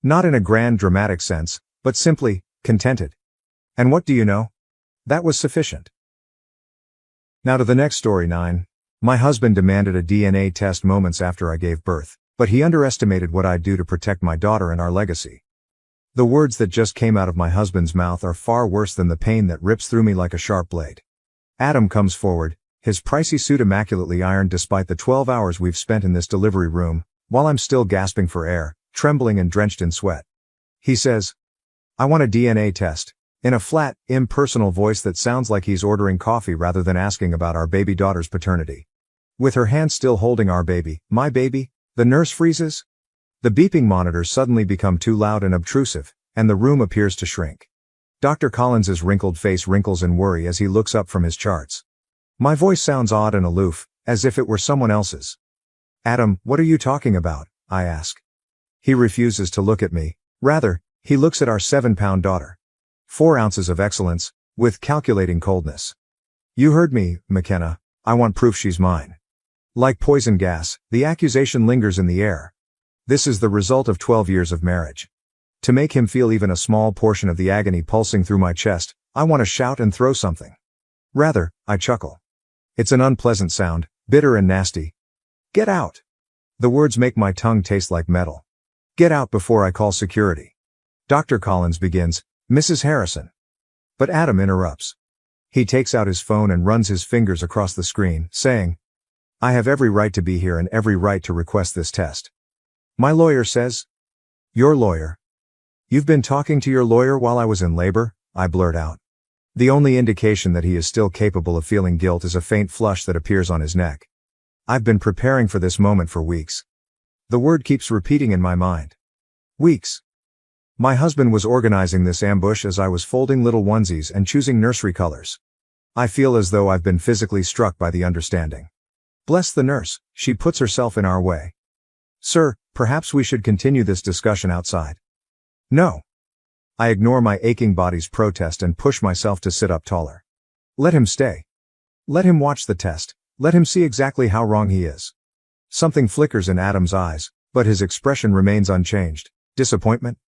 [SPEAKER 1] Not in a grand dramatic sense, but simply, contented. And what do you know? That was sufficient. Now to the next story 9. My husband demanded a DNA test moments after I gave birth, but he underestimated what I'd do to protect my daughter and our legacy. The words that just came out of my husband's mouth are far worse than the pain that rips through me like a sharp blade. Adam comes forward, his pricey suit immaculately ironed despite the 12 hours we've spent in this delivery room, while I'm still gasping for air, trembling and drenched in sweat. He says, "I want a DNA test," in a flat, impersonal voice that sounds like he's ordering coffee rather than asking about our baby daughter's paternity. With her hand still holding our baby, my baby, the nurse freezes. The beeping monitors suddenly become too loud and obtrusive, and the room appears to shrink. Dr. Collins's wrinkled face wrinkles in worry as he looks up from his charts. My voice sounds odd and aloof, as if it were someone else's. Adam, what are you talking about? I ask. He refuses to look at me. Rather, he looks at our 7-pound daughter. 4 ounces of excellence, with calculating coldness. You heard me, McKenna. I want proof she's mine. Like poison gas, the accusation lingers in the air. This is the result of 12 years of marriage. To make him feel even a small portion of the agony pulsing through my chest, I want to shout and throw something. Rather, I chuckle. It's an unpleasant sound, bitter and nasty. Get out. The words make my tongue taste like metal. Get out before I call security. Dr. Collins begins, Mrs. Harrison. But Adam interrupts. He takes out his phone and runs his fingers across the screen, saying, I have every right to be here and every right to request this test. My lawyer says. Your lawyer? You've been talking to your lawyer while I was in labor? I blurt out. The only indication that he is still capable of feeling guilt is a faint flush that appears on his neck. I've been preparing for this moment for weeks. The word keeps repeating in my mind. Weeks. My husband was organizing this ambush as I was folding little onesies and choosing nursery colors. I feel as though I've been physically struck by the understanding. Bless the nurse, she puts herself in our way. Sir, perhaps we should continue this discussion outside. No. I ignore my aching body's protest and push myself to sit up taller. Let him stay. Let him watch the test. Let him see exactly how wrong he is. Something flickers in Adam's eyes, but his expression remains unchanged. Disappointment?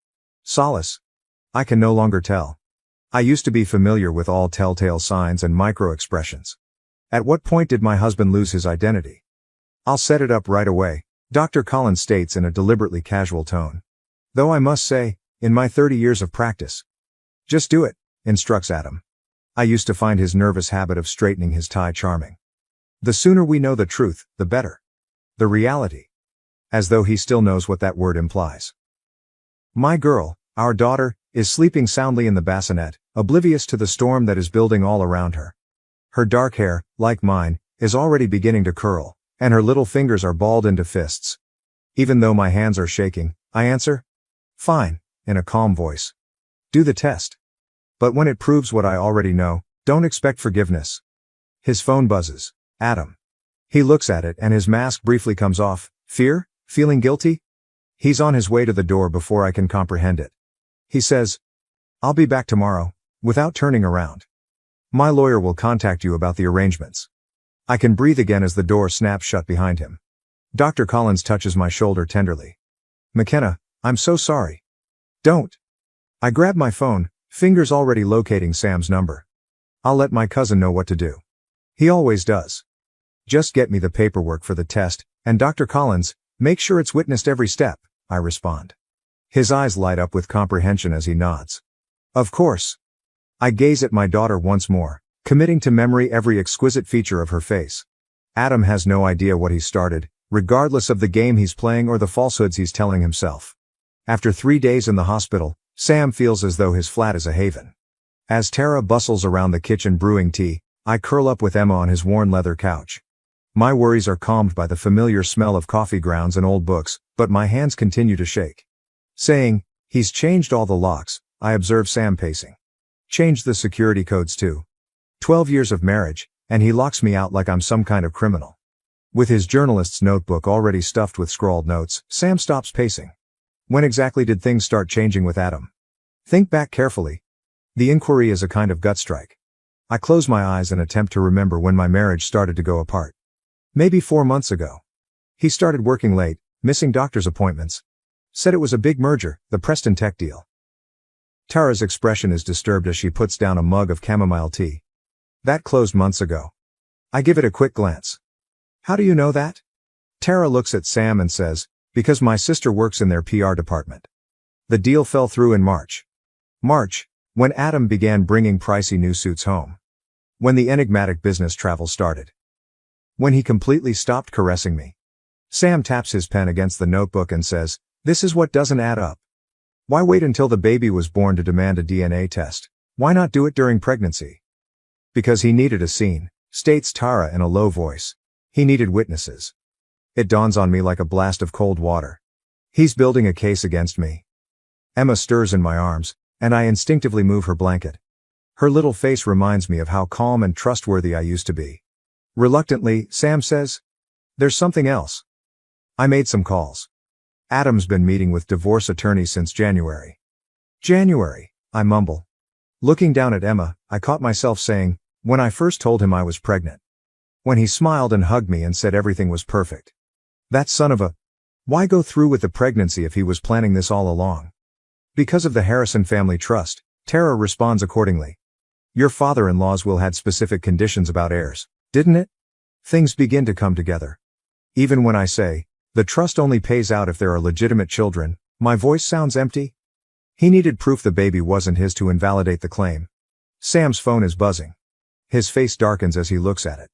[SPEAKER 1] Solace? I can no longer tell. I used to be familiar with all telltale signs and micro-expressions. At what point did my husband lose his identity? I'll set it up right away, Dr. Collins states in a deliberately casual tone. Though I must say, in my 30 years of practice. Just do it, instructs Adam. I used to find his nervous habit of straightening his tie charming. The sooner we know the truth, the better. The reality. As though he still knows what that word implies. My girl, our daughter, is sleeping soundly in the bassinet, oblivious to the storm that is building all around her. Her dark hair, like mine, is already beginning to curl, and her little fingers are balled into fists. Even though my hands are shaking, I answer, fine, in a calm voice. Do the test. But when it proves what I already know, don't expect forgiveness. His phone buzzes. Adam. He looks at it and his mask briefly comes off. Fear? Feeling guilty? He's on his way to the door before I can comprehend it. He says, I'll be back tomorrow, without turning around. My lawyer will contact you about the arrangements. I can breathe again as the door snaps shut behind him. Dr. Collins touches my shoulder tenderly. McKenna, I'm so sorry. Don't. I grab my phone, fingers already locating Sam's number. I'll let my cousin know what to do. He always does. Just get me the paperwork for the test, and Dr. Collins, make sure it's witnessed every step, I respond. His eyes light up with comprehension as he nods. Of course. I gaze at my daughter once more, committing to memory every exquisite feature of her face. Adam has no idea what he's started, regardless of the game he's playing or the falsehoods he's telling himself. After 3 days in the hospital, Sam feels as though his flat is a haven. As Tara bustles around the kitchen brewing tea, I curl up with Emma on his worn leather couch. My worries are calmed by the familiar smell of coffee grounds and old books, but my hands continue to shake. Saying, he's changed all the locks, I observe Sam pacing. Changed the security codes too. 12 years of marriage, and he locks me out like I'm some kind of criminal. With his journalist's notebook already stuffed with scrawled notes, Sam stops pacing. When exactly did things start changing with Adam? Think back carefully. The inquiry is a kind of gut strike. I close my eyes and attempt to remember when my marriage started to go apart. Maybe 4 months ago. He started working late, missing doctor's appointments. Said it was a big merger, the Preston Tech deal. Tara's expression is disturbed as she puts down a mug of chamomile tea. That closed months ago. I give it a quick glance. How do you know that? Tara looks at Sam and says, because my sister works in their PR department. The deal fell through in March. March, when Adam began bringing pricey new suits home. When the enigmatic business travel started. When he completely stopped caressing me. Sam taps his pen against the notebook and says, this is what doesn't add up. Why wait until the baby was born to demand a DNA test? Why not do it during pregnancy? Because he needed a scene, states Tara in a low voice. He needed witnesses. It dawns on me like a blast of cold water. He's building a case against me. Emma stirs in my arms, and I instinctively move her blanket. Her little face reminds me of how calm and trustworthy I used to be. Reluctantly, Sam says, "There's something else. I made some calls. Adam's been meeting with divorce attorneys since January." "January," I mumble. Looking down at Emma, I caught myself saying, "When I first told him I was pregnant." When he smiled and hugged me and said everything was perfect. That son of a... Why go through with the pregnancy if he was planning this all along? Because of the Harrison family trust, Tara responds accordingly. "Your father-in-law's will had specific conditions about heirs, didn't it?" Things begin to come together. Even when I say, the trust only pays out if there are legitimate children, my voice sounds empty. He needed proof the baby wasn't his to invalidate the claim. Sam's phone is buzzing. His face darkens as he looks at it.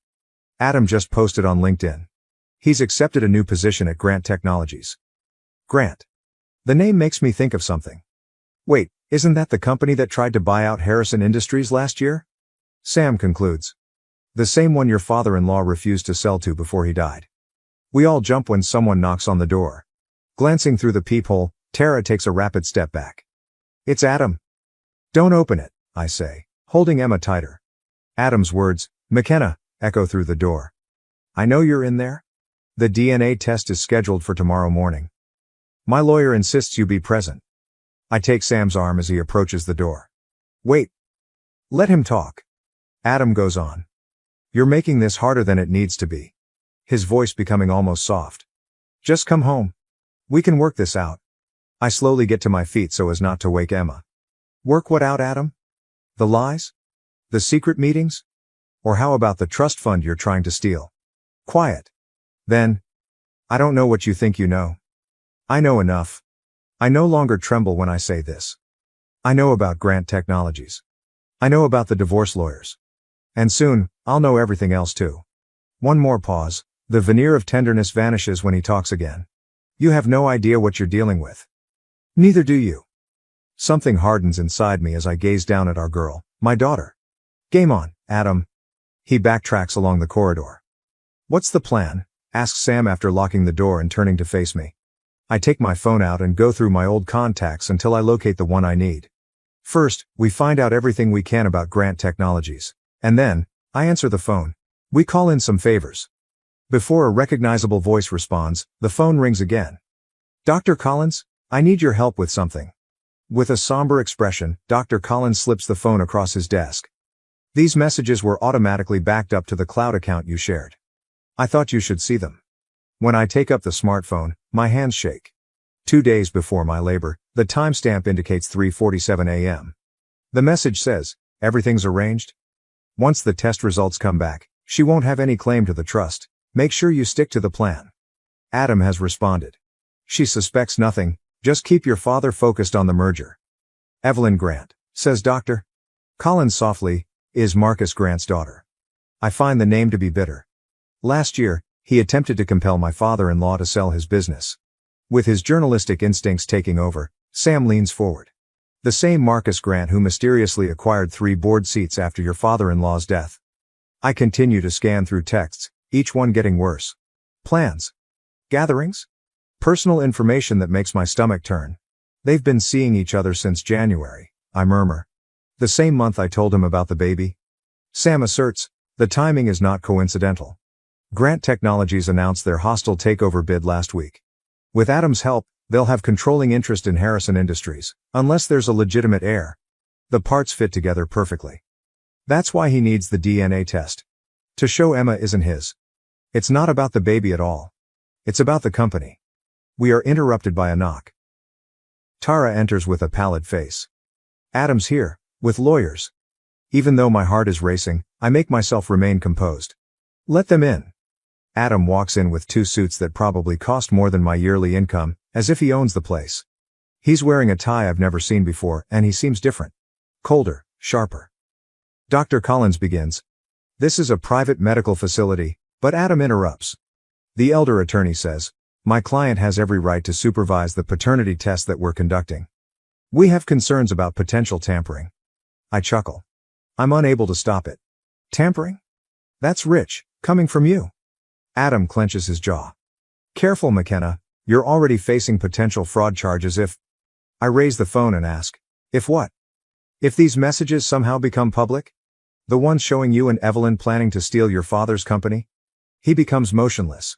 [SPEAKER 1] Adam just posted on LinkedIn. He's accepted a new position at Grant Technologies. Grant. The name makes me think of something. Wait, isn't that the company that tried to buy out Harrison Industries last year? Sam concludes. The same one your father-in-law refused to sell to before he died. We all jump when someone knocks on the door. Glancing through the peephole, Tara takes a rapid step back. It's Adam. Don't open it, I say, holding Emma tighter. Adam's words, "McKenna," echo through the door. "I know you're in there. The DNA test is scheduled for tomorrow morning. My lawyer insists you be present." I take Sam's arm as he approaches the door. "Wait. Let him talk." Adam goes on. "You're making this harder than it needs to be." His voice becoming almost soft. "Just come home. We can work this out." I slowly get to my feet so as not to wake Emma. "Work what out, Adam? The lies? The secret meetings? Or how about the trust fund you're trying to steal?" Quiet. Then, "I don't know what you think you know. I know enough. I no longer tremble when I say this. I know about Grant Technologies. I know about the divorce lawyers. And soon, I'll know everything else too." One more pause. The veneer of tenderness vanishes when he talks again. "You have no idea what you're dealing with. Neither do you." Something hardens inside me as I gaze down at our girl, my daughter. "Game on, Adam." He backtracks along the corridor. "What's the plan?" asks Sam after locking the door and turning to face me. I take my phone out and go through my old contacts until I locate the one I need. First, we find out everything we can about Grant Technologies. And then, I answer the phone. We call in some favors. Before a recognizable voice responds, the phone rings again. "Dr. Collins, I need your help with something." With a somber expression, Dr. Collins slips the phone across his desk. "These messages were automatically backed up to the cloud account you shared. I thought you should see them." When I take up the smartphone, my hands shake. 2 days before my labor, the timestamp indicates 3:47 a.m. The message says, "Everything's arranged. Once the test results come back, she won't have any claim to the trust. Make sure you stick to the plan." Adam has responded. "She suspects nothing, just keep your father focused on the merger." "Evelyn Grant," says Dr. Collins softly, "is Marcus Grant's daughter." I find the name to be bitter. Last year, he attempted to compel my father-in-law to sell his business. With his journalistic instincts taking over, Sam leans forward. "The same Marcus Grant who mysteriously acquired 3 board seats after your father-in-law's death." I continue to scan through texts, each one getting worse. Plans. Gatherings. Personal information that makes my stomach turn. "They've been seeing each other since January," I murmur. "The same month I told him about the baby." Sam asserts, "The timing is not coincidental. Grant Technologies announced their hostile takeover bid last week. With Adam's help, they'll have controlling interest in Harrison Industries, unless there's a legitimate heir. The parts fit together perfectly. That's why he needs the DNA test. To show Emma isn't his. It's not about the baby at all. It's about the company." We are interrupted by a knock. Tara enters with a pallid face. "Adam's here, with lawyers." Even though my heart is racing, I make myself remain composed. "Let them in." Adam walks in with 2 suits that probably cost more than my yearly income, as if he owns the place. He's wearing a tie I've never seen before, and he seems different. Colder, sharper. Dr. Collins begins. "This is a private medical facility," but Adam interrupts. The elder attorney says, "My client has every right to supervise the paternity test that we're conducting. We have concerns about potential tampering." I chuckle. I'm unable to stop it. "Tampering? That's rich, coming from you." Adam clenches his jaw. "Careful, McKenna, you're already facing potential fraud charges if..." I raise the phone and ask, "If what?" If these messages somehow become public? The ones showing you and Evelyn planning to steal your father's company? He becomes motionless.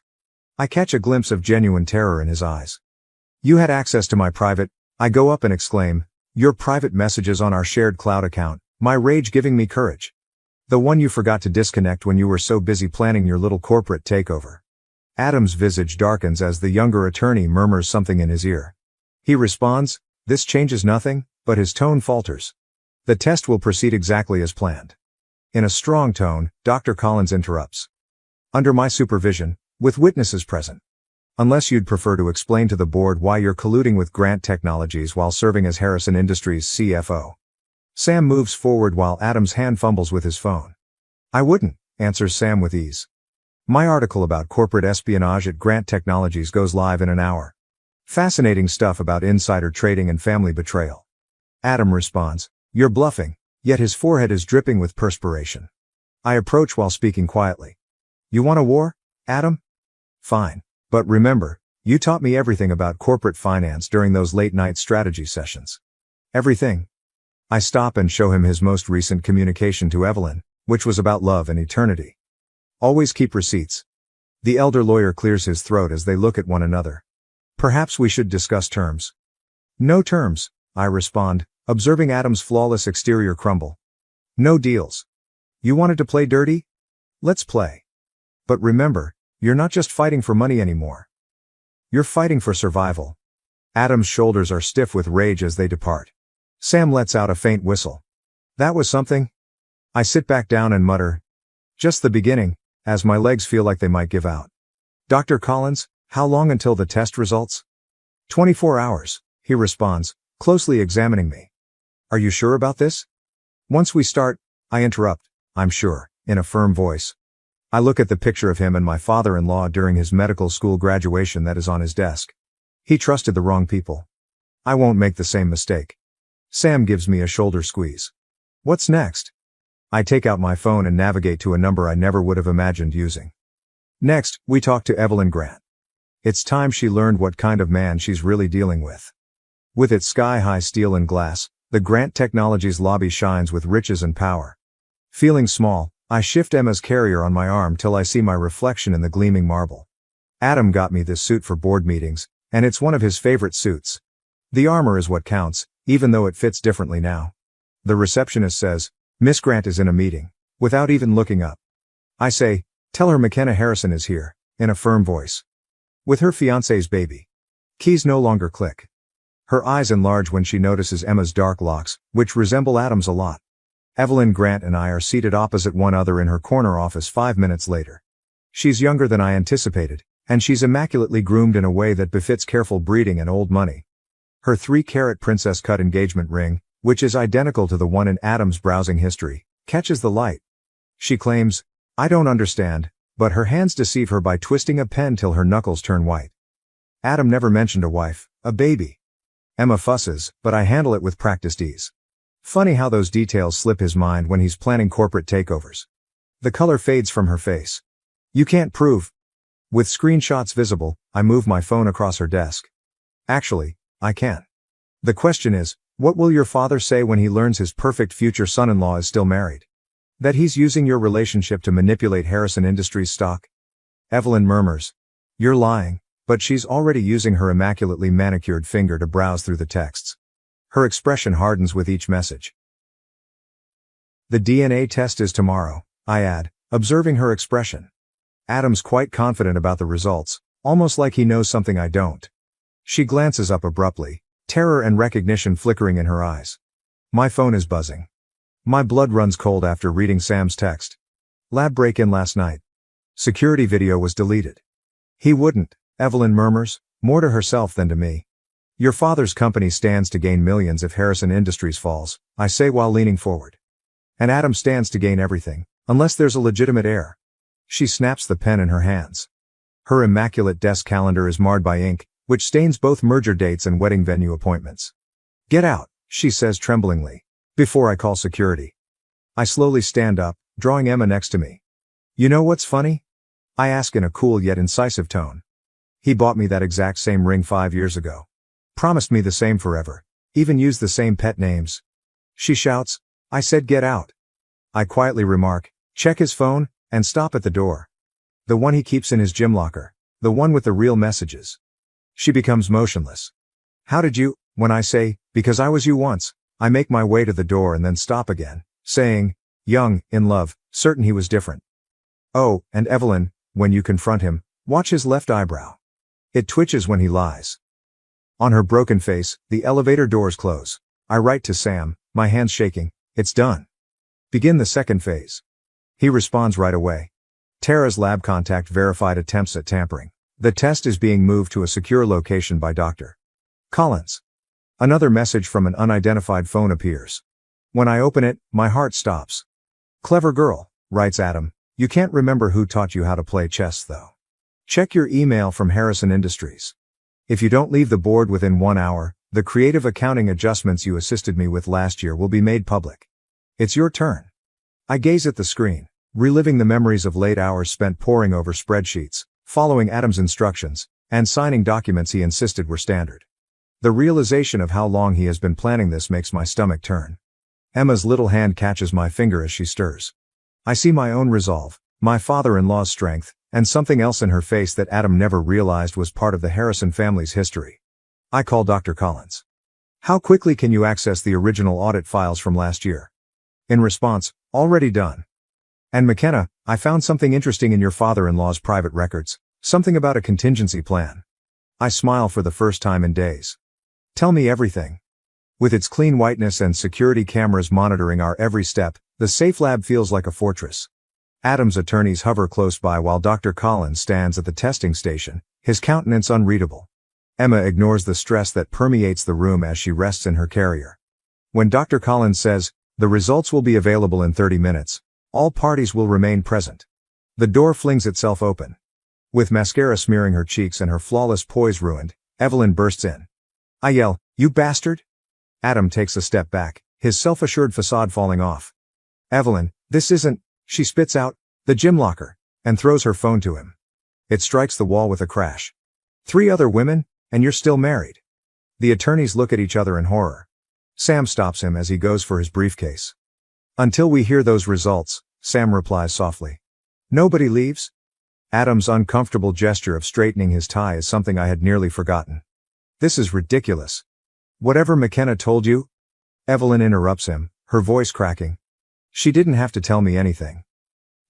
[SPEAKER 1] I catch a glimpse of genuine terror in his eyes. You had access to my private, I go up and exclaim, your private messages on our shared cloud account, my rage giving me courage. The one you forgot to disconnect when you were so busy planning your little corporate takeover. Adam's visage darkens as the younger attorney murmurs something in his ear. He responds, this changes nothing, but his tone falters. The test will proceed exactly as planned. In a strong tone, Dr. Collins interrupts. Under my supervision, with witnesses present. Unless you'd prefer to explain to the board why you're colluding with Grant Technologies while serving as Harrison Industries CFO. Sam moves forward while Adam's hand fumbles with his phone. I wouldn't, answers Sam with ease. My article about corporate espionage at Grant Technologies goes live in an hour. Fascinating stuff about insider trading and family betrayal. Adam responds, you're bluffing, yet his forehead is dripping with perspiration. I approach while speaking quietly. You want a war, Adam? Fine. But remember, you taught me everything about corporate finance during those late-night strategy sessions. Everything. I stop and show him his most recent communication to Evelyn, which was about love and eternity. Always keep receipts. The elder lawyer clears his throat as they look at one another. Perhaps we should discuss terms. No terms, I respond, observing Adam's flawless exterior crumble. No deals. You wanted to play dirty? Let's play. But remember, you're not just fighting for money anymore. You're fighting for survival. Adam's shoulders are stiff with rage as they depart. Sam lets out a faint whistle. That was something? I sit back down and mutter. Just the beginning, as my legs feel like they might give out. Dr. Collins, how long until the test results? 24 hours, he responds, closely examining me. Are you sure about this? Once we start, I interrupt, I'm sure, in a firm voice. I look at the picture of him and my father-in-law during his medical school graduation that is on his desk. He trusted the wrong people. I won't make the same mistake. Sam gives me a shoulder squeeze. What's next? I take out my phone and navigate to a number I never would have imagined using. Next, we talk to Evelyn Grant. It's time she learned what kind of man she's really dealing with. With its sky-high steel and glass, the Grant Technologies lobby shines with riches and power. Feeling small, I shift Emma's carrier on my arm till I see my reflection in the gleaming marble. Adam got me this suit for board meetings, and it's one of his favorite suits. The armor is what counts, even though it fits differently now. The receptionist says, Miss Grant is in a meeting, without even looking up. I say, tell her McKenna Harrison is here, in a firm voice. With her fiancé's baby. Keys no longer click. Her eyes enlarge when she notices Emma's dark locks, which resemble Adam's a lot. Evelyn Grant and I are seated opposite one another in her corner office 5 minutes later. She's younger than I anticipated, and she's immaculately groomed in a way that befits careful breeding and old money. Her 3-carat princess-cut engagement ring, which is identical to the one in Adam's browsing history, catches the light. She claims, I don't understand, but her hands deceive her by twisting a pen till her knuckles turn white. Adam never mentioned a wife, a baby. Emma fusses, but I handle it with practiced ease. Funny how those details slip his mind when he's planning corporate takeovers. The color fades from her face. You can't prove. With screenshots visible, I move my phone across her desk. Actually, I can. The question is, what will your father say when he learns his perfect future son-in-law is still married? That he's using your relationship to manipulate Harrison Industries stock? Evelyn murmurs. You're lying, but she's already using her immaculately manicured finger to browse through the texts. Her expression hardens with each message. The DNA test is tomorrow, I add, observing her expression. Adam's quite confident about the results, almost like he knows something I don't. She glances up abruptly, terror and recognition flickering in her eyes. My phone is buzzing. My blood runs cold after reading Sam's text. Lab break-in last night. Security video was deleted. He wouldn't, Evelyn murmurs, more to herself than to me. Your father's company stands to gain millions if Harrison Industries falls, I say while leaning forward. And Adam stands to gain everything, unless there's a legitimate heir. She snaps the pen in her hands. Her immaculate desk calendar is marred by ink, which stains both merger dates and wedding venue appointments. Get out, she says tremblingly, before I call security. I slowly stand up, drawing Emma next to me. You know what's funny? I ask in a cool yet incisive tone. He bought me that exact same ring 5 years ago. Promised me the same forever. Even used the same pet names. She shouts, "I said get out." I quietly remark, "Check his phone," and stop at the door. The one he keeps in his gym locker. The one with the real messages. She becomes motionless. "How did you?" When I say, "Because I was you once," I make my way to the door and then stop again, saying, "Young, in love, certain he was different." Oh, and Evelyn, when you confront him, watch his left eyebrow. It twitches when he lies. On her broken face, the elevator doors close. I write to Sam, my hands shaking, "It's done. Begin the second phase." He responds right away. Tara's lab contact verified attempts at tampering. The test is being moved to a secure location by Dr. Collins. Another message from an unidentified phone appears. When I open it, my heart stops. "Clever girl," writes Adam. "You can't remember who taught you how to play chess, though. Check your email from Harrison Industries. If you don't leave the board within 1 hour, the creative accounting adjustments you assisted me with last year will be made public. It's your turn." I gaze at the screen, reliving the memories of late hours spent poring over spreadsheets, following Adam's instructions, and signing documents he insisted were standard. The realization of how long he has been planning this makes my stomach turn. Emma's little hand catches my finger as she stirs. I see my own resolve, my father-in-law's strength, and something else in her face that Adam never realized was part of the Harrison family's history. I call Dr. Collins. "How quickly can you access the original audit files from last year?" In response, "Already done." "And McKenna, I found something interesting in your father-in-law's private records, something about a contingency plan." I smile for the first time in days. "Tell me everything." With its clean whiteness and security cameras monitoring our every step, the safe lab feels like a fortress. Adam's attorneys hover close by while Dr. Collins stands at the testing station, his countenance unreadable. Emma ignores the stress that permeates the room as she rests in her carrier. When Dr. Collins says, "The results will be available in 30 minutes, all parties will remain present," the door flings itself open. With mascara smearing her cheeks and her flawless poise ruined, Evelyn bursts in. I yell, "You bastard!" Adam takes a step back, his self-assured facade falling off. "Evelyn, this isn't," she spits out, "the gym locker," and throws her phone to him. It strikes the wall with a crash. "3 other women, and you're still married." The attorneys look at each other in horror. Sam stops him as he goes for his briefcase. "Until we hear those results," Sam replies softly. "Nobody leaves?" Adam's uncomfortable gesture of straightening his tie is something I had nearly forgotten. "This is ridiculous." "Whatever McKenna told you?" Evelyn interrupts him, her voice cracking. "She didn't have to tell me anything.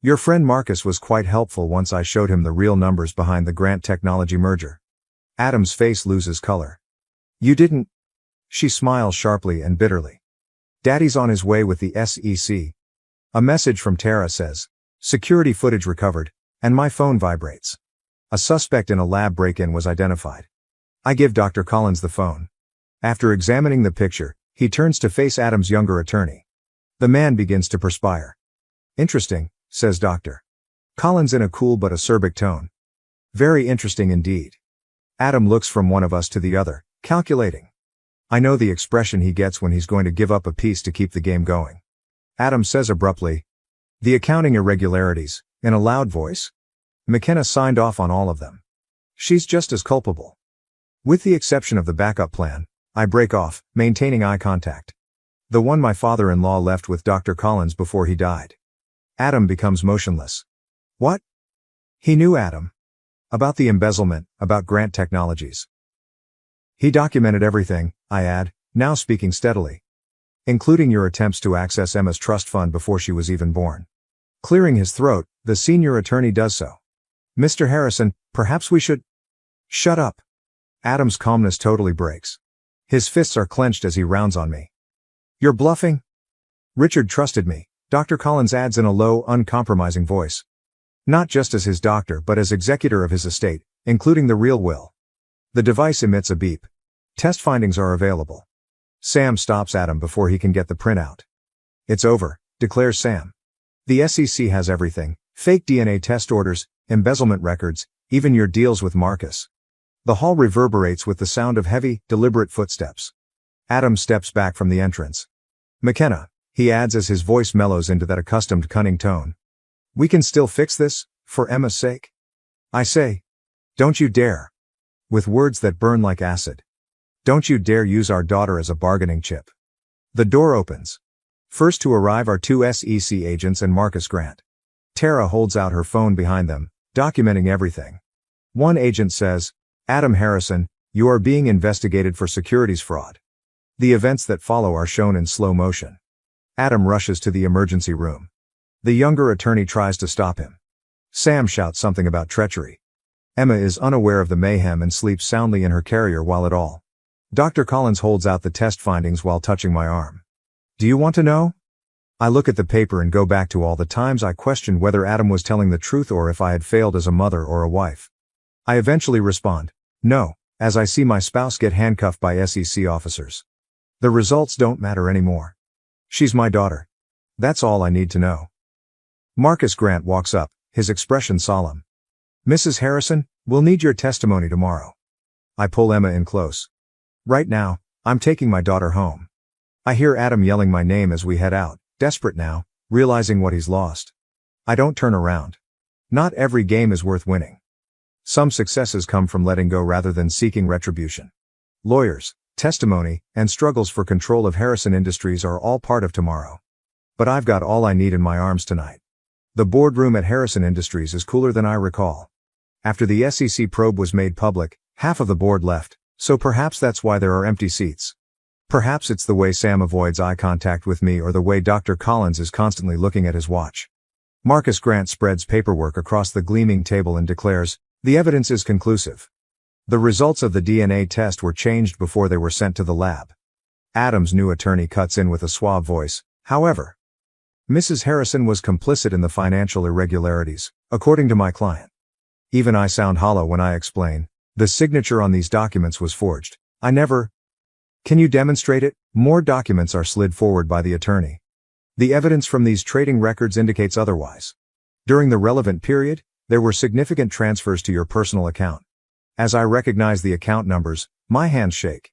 [SPEAKER 1] Your friend Marcus was quite helpful once I showed him the real numbers behind the Grant Technology merger." Adam's face loses color. "You didn't?" She smiles sharply and bitterly. "Daddy's on his way with the SEC. A message from Tara says, 'Security footage recovered,' and my phone vibrates. A suspect in a lab break-in was identified." I give Dr. Collins the phone. After examining the picture, he turns to face Adam's younger attorney. The man begins to perspire. "Interesting," says Dr. Collins in a cool but acerbic tone. "Very interesting indeed." Adam looks from one of us to the other, calculating. I know the expression he gets when he's going to give up a piece to keep the game going. Adam says abruptly, "The accounting irregularities," in a loud voice. "McKenna signed off on all of them. She's just as culpable." With the exception of the backup plan, I break off, maintaining eye contact. The one my father-in-law left with Dr. Collins before he died. Adam becomes motionless. "What?" He knew Adam. About the embezzlement, about Grant Technologies. "He documented everything," I add, now speaking steadily. "Including your attempts to access Emma's trust fund before she was even born." Clearing his throat, the senior attorney does so. "Mr. Harrison, perhaps we should—" "Shut up." Adam's calmness totally breaks. His fists are clenched as he rounds on me. "You're bluffing?" "Richard trusted me," Dr. Collins adds in a low, uncompromising voice. "Not just as his doctor but as executor of his estate, including the real will." The device emits a beep. "Test findings are available." Sam stops Adam before he can get the printout. "It's over," declares Sam. "The SEC has everything, fake DNA test orders, embezzlement records, even your deals with Marcus." The hall reverberates with the sound of heavy, deliberate footsteps. Adam steps back from the entrance. "McKenna," he adds as his voice mellows into that accustomed cunning tone. "We can still fix this, for Emma's sake?" I say, "Don't you dare." With words that burn like acid. "Don't you dare use our daughter as a bargaining chip." The door opens. First to arrive are two SEC agents and Marcus Grant. Tara holds out her phone behind them, documenting everything. One agent says, "Adam Harrison, you are being investigated for securities fraud." The events that follow are shown in slow motion. Adam rushes to the emergency room. The younger attorney tries to stop him. Sam shouts something about treachery. Emma is unaware of the mayhem and sleeps soundly in her carrier while it all. Dr. Collins holds out the test findings while touching my arm. "Do you want to know?" I look at the paper and go back to all the times I questioned whether Adam was telling the truth or if I had failed as a mother or a wife. I eventually respond, "No," as I see my spouse get handcuffed by SEC officers. The results don't matter anymore. She's my daughter. That's all I need to know. Marcus Grant walks up, his expression solemn. "Mrs. Harrison, we'll need your testimony tomorrow." I pull Emma in close. "Right now, I'm taking my daughter home." I hear Adam yelling my name as we head out, desperate now, realizing what he's lost. I don't turn around. Not every game is worth winning. Some successes come from letting go rather than seeking retribution. Lawyers, testimony, and struggles for control of Harrison Industries are all part of tomorrow. But I've got all I need in my arms tonight. The boardroom at Harrison Industries is cooler than I recall. After the SEC probe was made public, half of the board left, so perhaps that's why there are empty seats. Perhaps it's the way Sam avoids eye contact with me or the way Dr. Collins is constantly looking at his watch. Marcus Grant spreads paperwork across the gleaming table and declares, "The evidence is conclusive." The results of the DNA test were changed before they were sent to the lab. Adam's new attorney cuts in with a suave voice, "However, Mrs. Harrison was complicit in the financial irregularities, according to my client." Even I sound hollow when I explain, "The signature on these documents was forged. I never—" "Can you demonstrate it?" More documents are slid forward by the attorney. "The evidence from these trading records indicates otherwise. During the relevant period, there were significant transfers to your personal account." As I recognize the account numbers, my hands shake.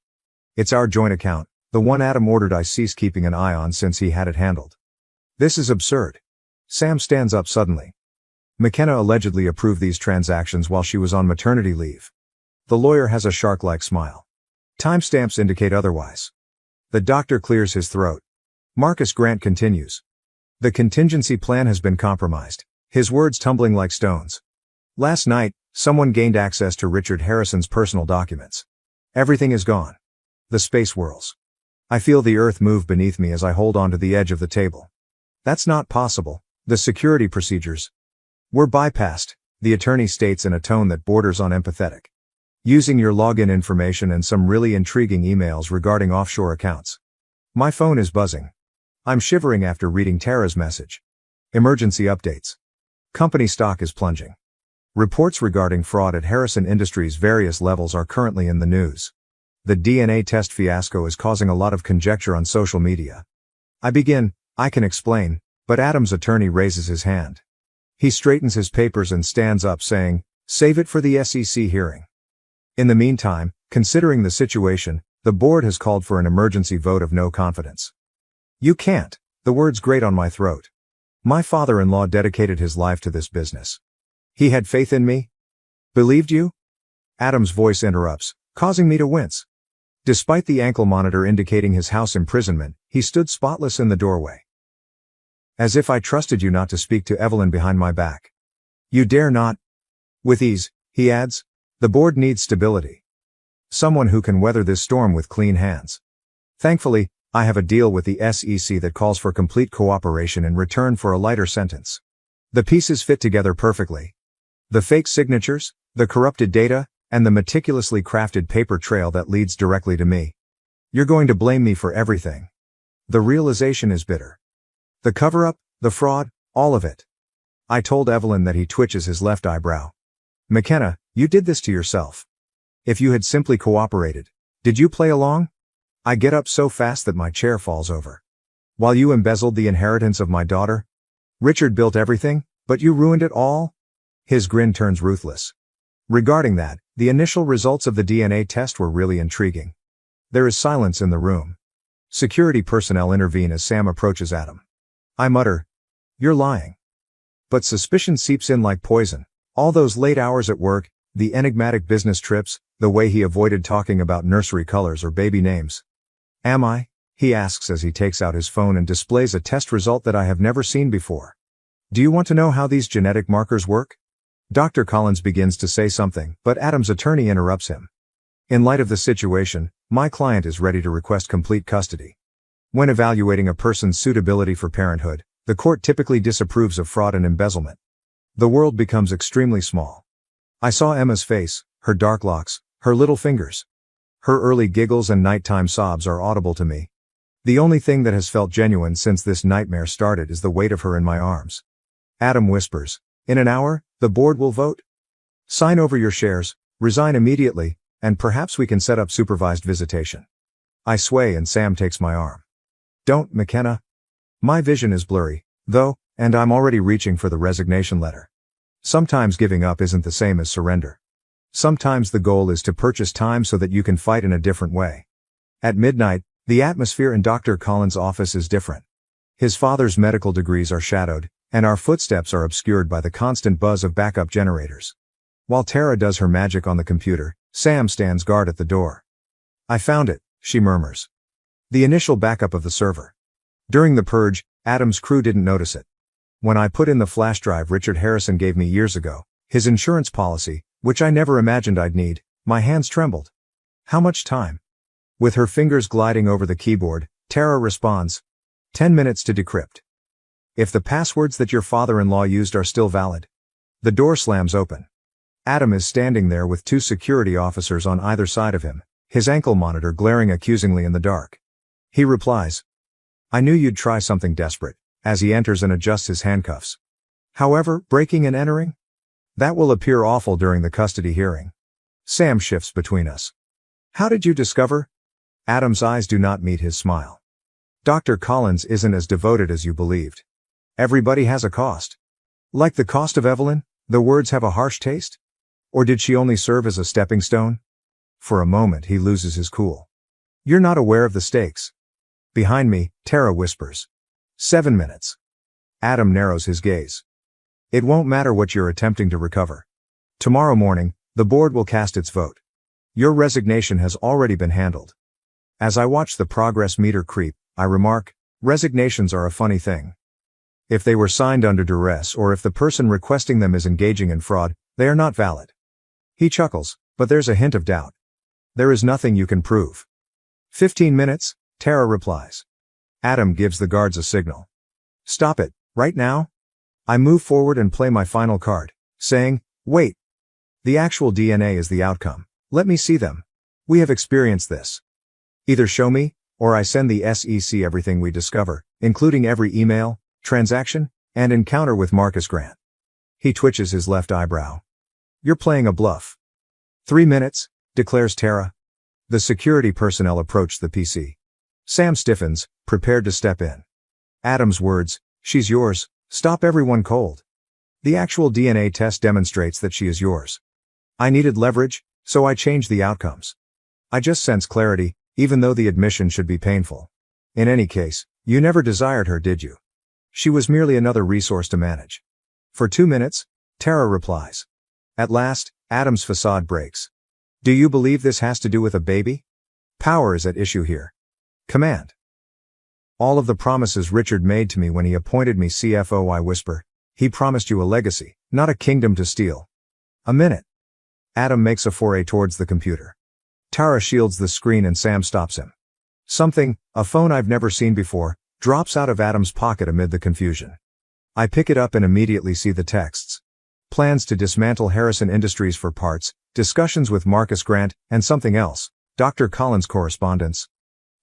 [SPEAKER 1] It's our joint account, the one Adam ordered I cease keeping an eye on since he had it handled. This is absurd. Sam stands up suddenly. McKenna allegedly approved these transactions while she was on maternity leave. The lawyer has a shark-like smile. Timestamps indicate otherwise. The doctor clears his throat. Marcus Grant continues. "The contingency plan has been compromised," his words tumbling like stones. "Last night, someone gained access to Richard Harrison's personal documents. Everything is gone." The space whirls. I feel the earth move beneath me as I hold onto the edge of the table. "That's not possible. The security procedures were bypassed," the attorney states in a tone that borders on empathetic. "Using your login information and some really intriguing emails regarding offshore accounts." My phone is buzzing. I'm shivering after reading Tara's message. Emergency updates. Company stock is plunging. Reports regarding fraud at Harrison Industries' various levels are currently in the news. The DNA test fiasco is causing a lot of conjecture on social media. I can explain, but Adam's attorney raises his hand. He straightens his papers and stands up saying, "Save it for the SEC hearing." In the meantime, considering the situation, the board has called for an emergency vote of no confidence. "You can't." The words grate on my throat. My father-in-law dedicated his life to this business. He had faith in me. "Believed you?" Adam's voice interrupts, causing me to wince. Despite the ankle monitor indicating his house imprisonment, he stood spotless in the doorway. "As if I trusted you not to speak to Evelyn behind my back." "You dare not." "With ease," he adds. "The board needs stability. Someone who can weather this storm with clean hands. Thankfully, I have a deal with the SEC that calls for complete cooperation in return for a lighter sentence." The pieces fit together perfectly. The fake signatures, the corrupted data, and the meticulously crafted paper trail that leads directly to me. "You're going to blame me for everything." The realization is bitter. The cover-up, the fraud, all of it. I told Evelyn that he twitches his left eyebrow. "McKenna, you did this to yourself. If you had simply cooperated. Did you play along?" I get up so fast that my chair falls over. "While you embezzled the inheritance of my daughter? Richard built everything, but you ruined it all?" His grin turns ruthless. Regarding that, the initial results of the DNA test were really intriguing. There is silence in the room. Security personnel intervene as Sam approaches Adam. I mutter, "You're lying." But suspicion seeps in like poison. All those late hours at work, the enigmatic business trips, the way he avoided talking about nursery colors or baby names. "Am I?" He asks as he takes out his phone and displays a test result that I have never seen before. Do you want to know how these genetic markers work? Dr. Collins begins to say something, but Adam's attorney interrupts him. In light of the situation, my client is ready to request complete custody. When evaluating a person's suitability for parenthood, the court typically disapproves of fraud and embezzlement. The world becomes extremely small. I saw Emma's face, her dark locks, her little fingers. Her early giggles and nighttime sobs are audible to me. The only thing that has felt genuine since this nightmare started is the weight of her in my arms. Adam whispers, "In an hour, the board will vote. Sign over your shares, resign immediately, and perhaps we can set up supervised visitation." I sway and Sam takes my arm. "Don't, McKenna." My vision is blurry, though, and I'm already reaching for the resignation letter. Sometimes giving up isn't the same as surrender. Sometimes the goal is to purchase time so that you can fight in a different way. At midnight, the atmosphere in Dr. Collins' office is different. His father's medical degrees are shadowed, and our footsteps are obscured by the constant buzz of backup generators. While Tara does her magic on the computer, Sam stands guard at the door. "I found it," she murmurs. "The initial backup of the server. During the purge, Adam's crew didn't notice it. When I put in the flash drive Richard Harrison gave me years ago, his insurance policy, which I never imagined I'd need, my hands trembled." "How much time?" With her fingers gliding over the keyboard, Tara responds, 10 minutes to decrypt. If the passwords that your father-in-law used are still valid." The door slams open. Adam is standing there with 2 security officers on either side of him, his ankle monitor glaring accusingly in the dark. He replies, "I knew you'd try something desperate," as he enters and adjusts his handcuffs. "However, breaking and entering? That will appear awful during the custody hearing." Sam shifts between us. "How did you discover?" Adam's eyes do not meet his smile. "Dr. Collins isn't as devoted as you believed. Everybody has a cost. Like the cost of Evelyn, the words have a harsh taste? Or did she only serve as a stepping stone?" For a moment he loses his cool. "You're not aware of the stakes." Behind me, Tara whispers, 7 minutes. Adam narrows his gaze. "It won't matter what you're attempting to recover. Tomorrow morning, the board will cast its vote. Your resignation has already been handled." As I watch the progress meter creep, I remark, "Resignations are a funny thing. If they were signed under duress or if the person requesting them is engaging in fraud, they are not valid." He chuckles, but there's a hint of doubt. "There is nothing you can prove." 15 minutes, Tara replies. Adam gives the guards a signal. "Stop it, right now?" I move forward and play my final card, saying, "Wait. The actual DNA is the outcome. Let me see them. We have experienced this. Either show me, or I send the SEC everything we discover, including every email, transaction, and encounter with Marcus Grant." He twitches his left eyebrow. "You're playing a bluff." 3 minutes, declares Tara. The security personnel approach the PC. Sam stiffens, prepared to step in. Adam's words, "She's yours," stop everyone cold. The actual DNA test demonstrates that she is yours. I needed leverage, so I changed the outcomes. I just sense clarity, even though the admission should be painful. In any case, you never desired her, did you? She was merely another resource to manage. For 2 minutes, Tara replies. At last, Adam's facade breaks. "Do you believe this has to do with a baby? Power is at issue here. Command." "All of the promises Richard made to me when he appointed me CFO," I whisper. "He promised you a legacy, not a kingdom to steal." "A minute." Adam makes a foray towards the computer. Tara shields the screen and Sam stops him. Something, a phone I've never seen before, drops out of Adam's pocket amid the confusion. I pick it up and immediately see the texts. Plans to dismantle Harrison Industries for parts, discussions with Marcus Grant, and something else, Dr. Collins' correspondence.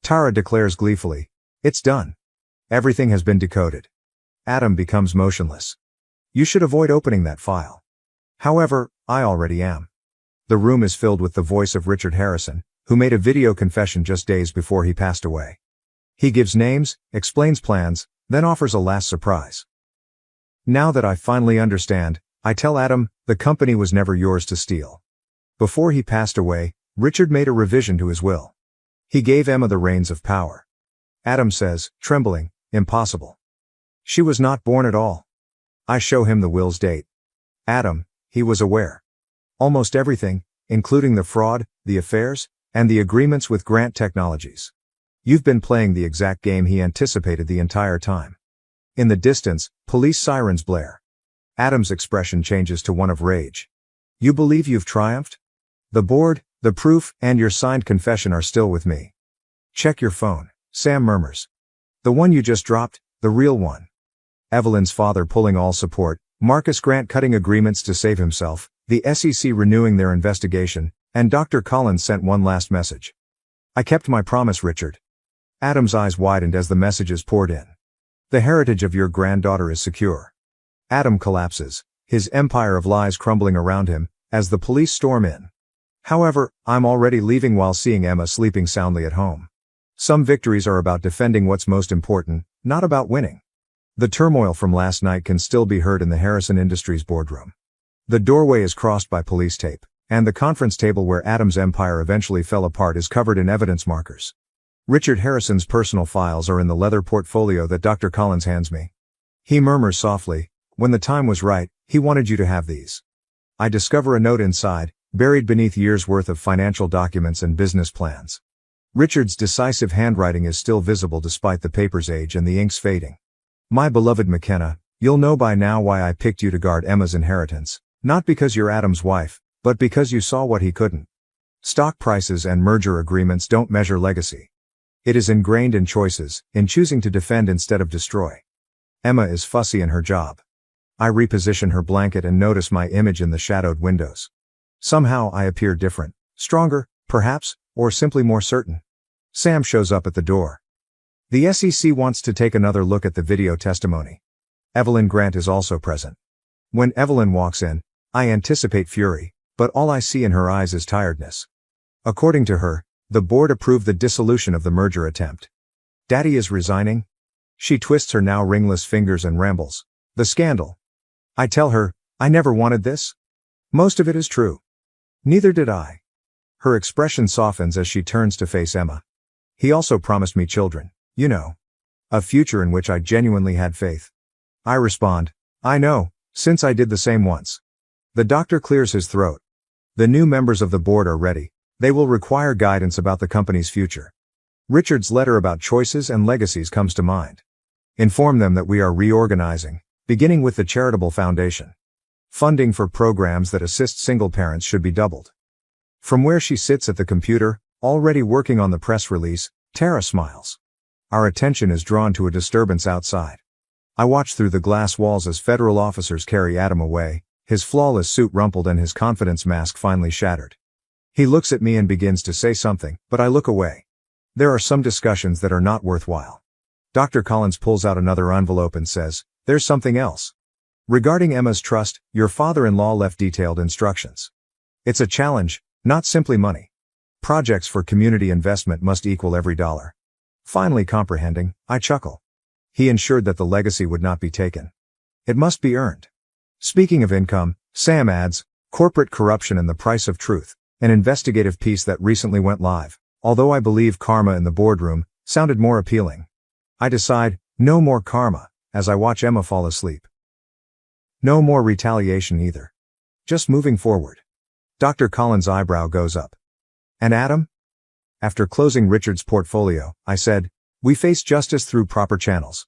[SPEAKER 1] Tara declares gleefully, "It's done. Everything has been decoded." Adam becomes motionless. "You should avoid opening that file." However, I already am. The room is filled with the voice of Richard Harrison, who made a video confession just days before he passed away. He gives names, explains plans, then offers a last surprise. Now that I finally understand, I tell Adam, the company was never yours to steal. Before he passed away, Richard made a revision to his will. He gave Emma the reins of power. Adam says, trembling, "Impossible. She was not born at all." I show him the will's date. Adam, he was aware. Almost everything, including the fraud, the affairs, and the agreements with Grant Technologies. You've been playing the exact game he anticipated the entire time. In the distance, police sirens blare. Adam's expression changes to one of rage. You believe you've triumphed? The board, the proof, and your signed confession are still with me. Check your phone, Sam murmurs. The one you just dropped, the real one. Evelyn's father pulling all support, Marcus Grant cutting agreements to save himself, the SEC renewing their investigation, and Dr. Collins sent one last message. I kept my promise, Richard. Adam's eyes widened as the messages poured in. The heritage of your granddaughter is secure. Adam collapses, his empire of lies crumbling around him, as the police storm in. However, I'm already leaving while seeing Emma sleeping soundly at home. Some victories are about defending what's most important, not about winning. The turmoil from last night can still be heard in the Harrison Industries boardroom. The doorway is crossed by police tape, and the conference table where Adam's empire eventually fell apart is covered in evidence markers. Richard Harrison's personal files are in the leather portfolio that Dr. Collins hands me. He murmurs softly, when the time was right, he wanted you to have these. I discover a note inside, buried beneath years' worth of financial documents and business plans. Richard's decisive handwriting is still visible despite the paper's age and the ink's fading. My beloved McKenna, you'll know by now why I picked you to guard Emma's inheritance, not because you're Adam's wife, but because you saw what he couldn't. Stock prices and merger agreements don't measure legacy. It is ingrained in choices, in choosing to defend instead of destroy. Emma is fussy in her job. I reposition her blanket and notice my image in the shadowed windows. Somehow I appear different, stronger, perhaps, or simply more certain. Sam shows up at the door. The SEC wants to take another look at the video testimony. Evelyn Grant is also present. When Evelyn walks in, I anticipate fury, but all I see in her eyes is tiredness. According to her, the board approved the dissolution of the merger attempt. Daddy is resigning? She twists her now ringless fingers and rambles. The scandal. I tell her, I never wanted this. Most of it is true. Neither did I. Her expression softens as she turns to face Emma. He also promised me children, you know. A future in which I genuinely had faith. I respond, I know, since I did the same once. The doctor clears his throat. The new members of the board are ready. They will require guidance about the company's future. Richard's letter about choices and legacies comes to mind. Inform them that we are reorganizing, beginning with the charitable foundation. Funding for programs that assist single parents should be doubled. From where she sits at the computer, already working on the press release, Tara smiles. Our attention is drawn to a disturbance outside. I watch through the glass walls as federal officers carry Adam away, his flawless suit rumpled and his confidence mask finally shattered. He looks at me and begins to say something, but I look away. There are some discussions that are not worthwhile. Dr. Collins pulls out another envelope and says, there's something else. Regarding Emma's trust, your father-in-law left detailed instructions. It's a challenge, not simply money. Projects for community investment must equal every dollar. Finally comprehending, I chuckle. He ensured that the legacy would not be taken. It must be earned. Speaking of income, Sam adds, corporate corruption and the price of truth. An investigative piece that recently went live, although I believe karma in the boardroom, sounded more appealing. I decide, no more karma, as I watch Emma fall asleep. No more retaliation either. Just moving forward. Dr. Collins' eyebrow goes up. And Adam? After closing Richard's portfolio, I said, we face justice through proper channels.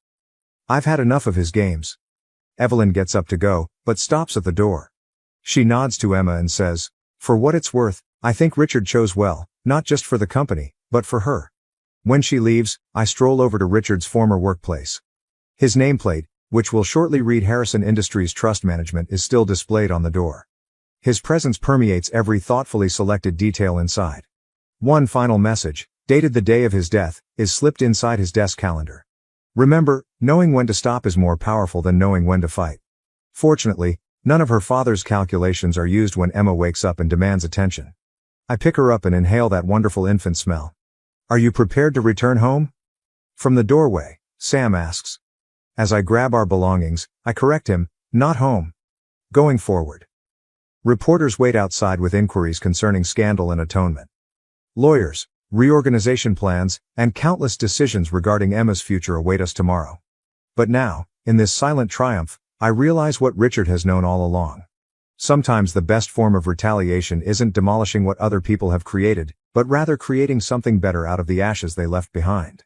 [SPEAKER 1] I've had enough of his games. Evelyn gets up to go, but stops at the door. She nods to Emma and says, for what it's worth, I think Richard chose well, not just for the company, but for her. When she leaves, I stroll over to Richard's former workplace. His nameplate, which will shortly read Harrison Industries Trust Management, is still displayed on the door. His presence permeates every thoughtfully selected detail inside. One final message, dated the day of his death, is slipped inside his desk calendar. Remember, knowing when to stop is more powerful than knowing when to fight. Fortunately, none of her father's calculations are used when Emma wakes up and demands attention. I pick her up and inhale that wonderful infant smell. Are you prepared to return home? From the doorway, Sam asks. As I grab our belongings, I correct him, not home. Going forward. Reporters wait outside with inquiries concerning scandal and atonement. Lawyers, reorganization plans, and countless decisions regarding Emma's future await us tomorrow. But now, in this silent triumph, I realize what Richard has known all along. Sometimes the best form of retaliation isn't demolishing what other people have created, but rather creating something better out of the ashes they left behind.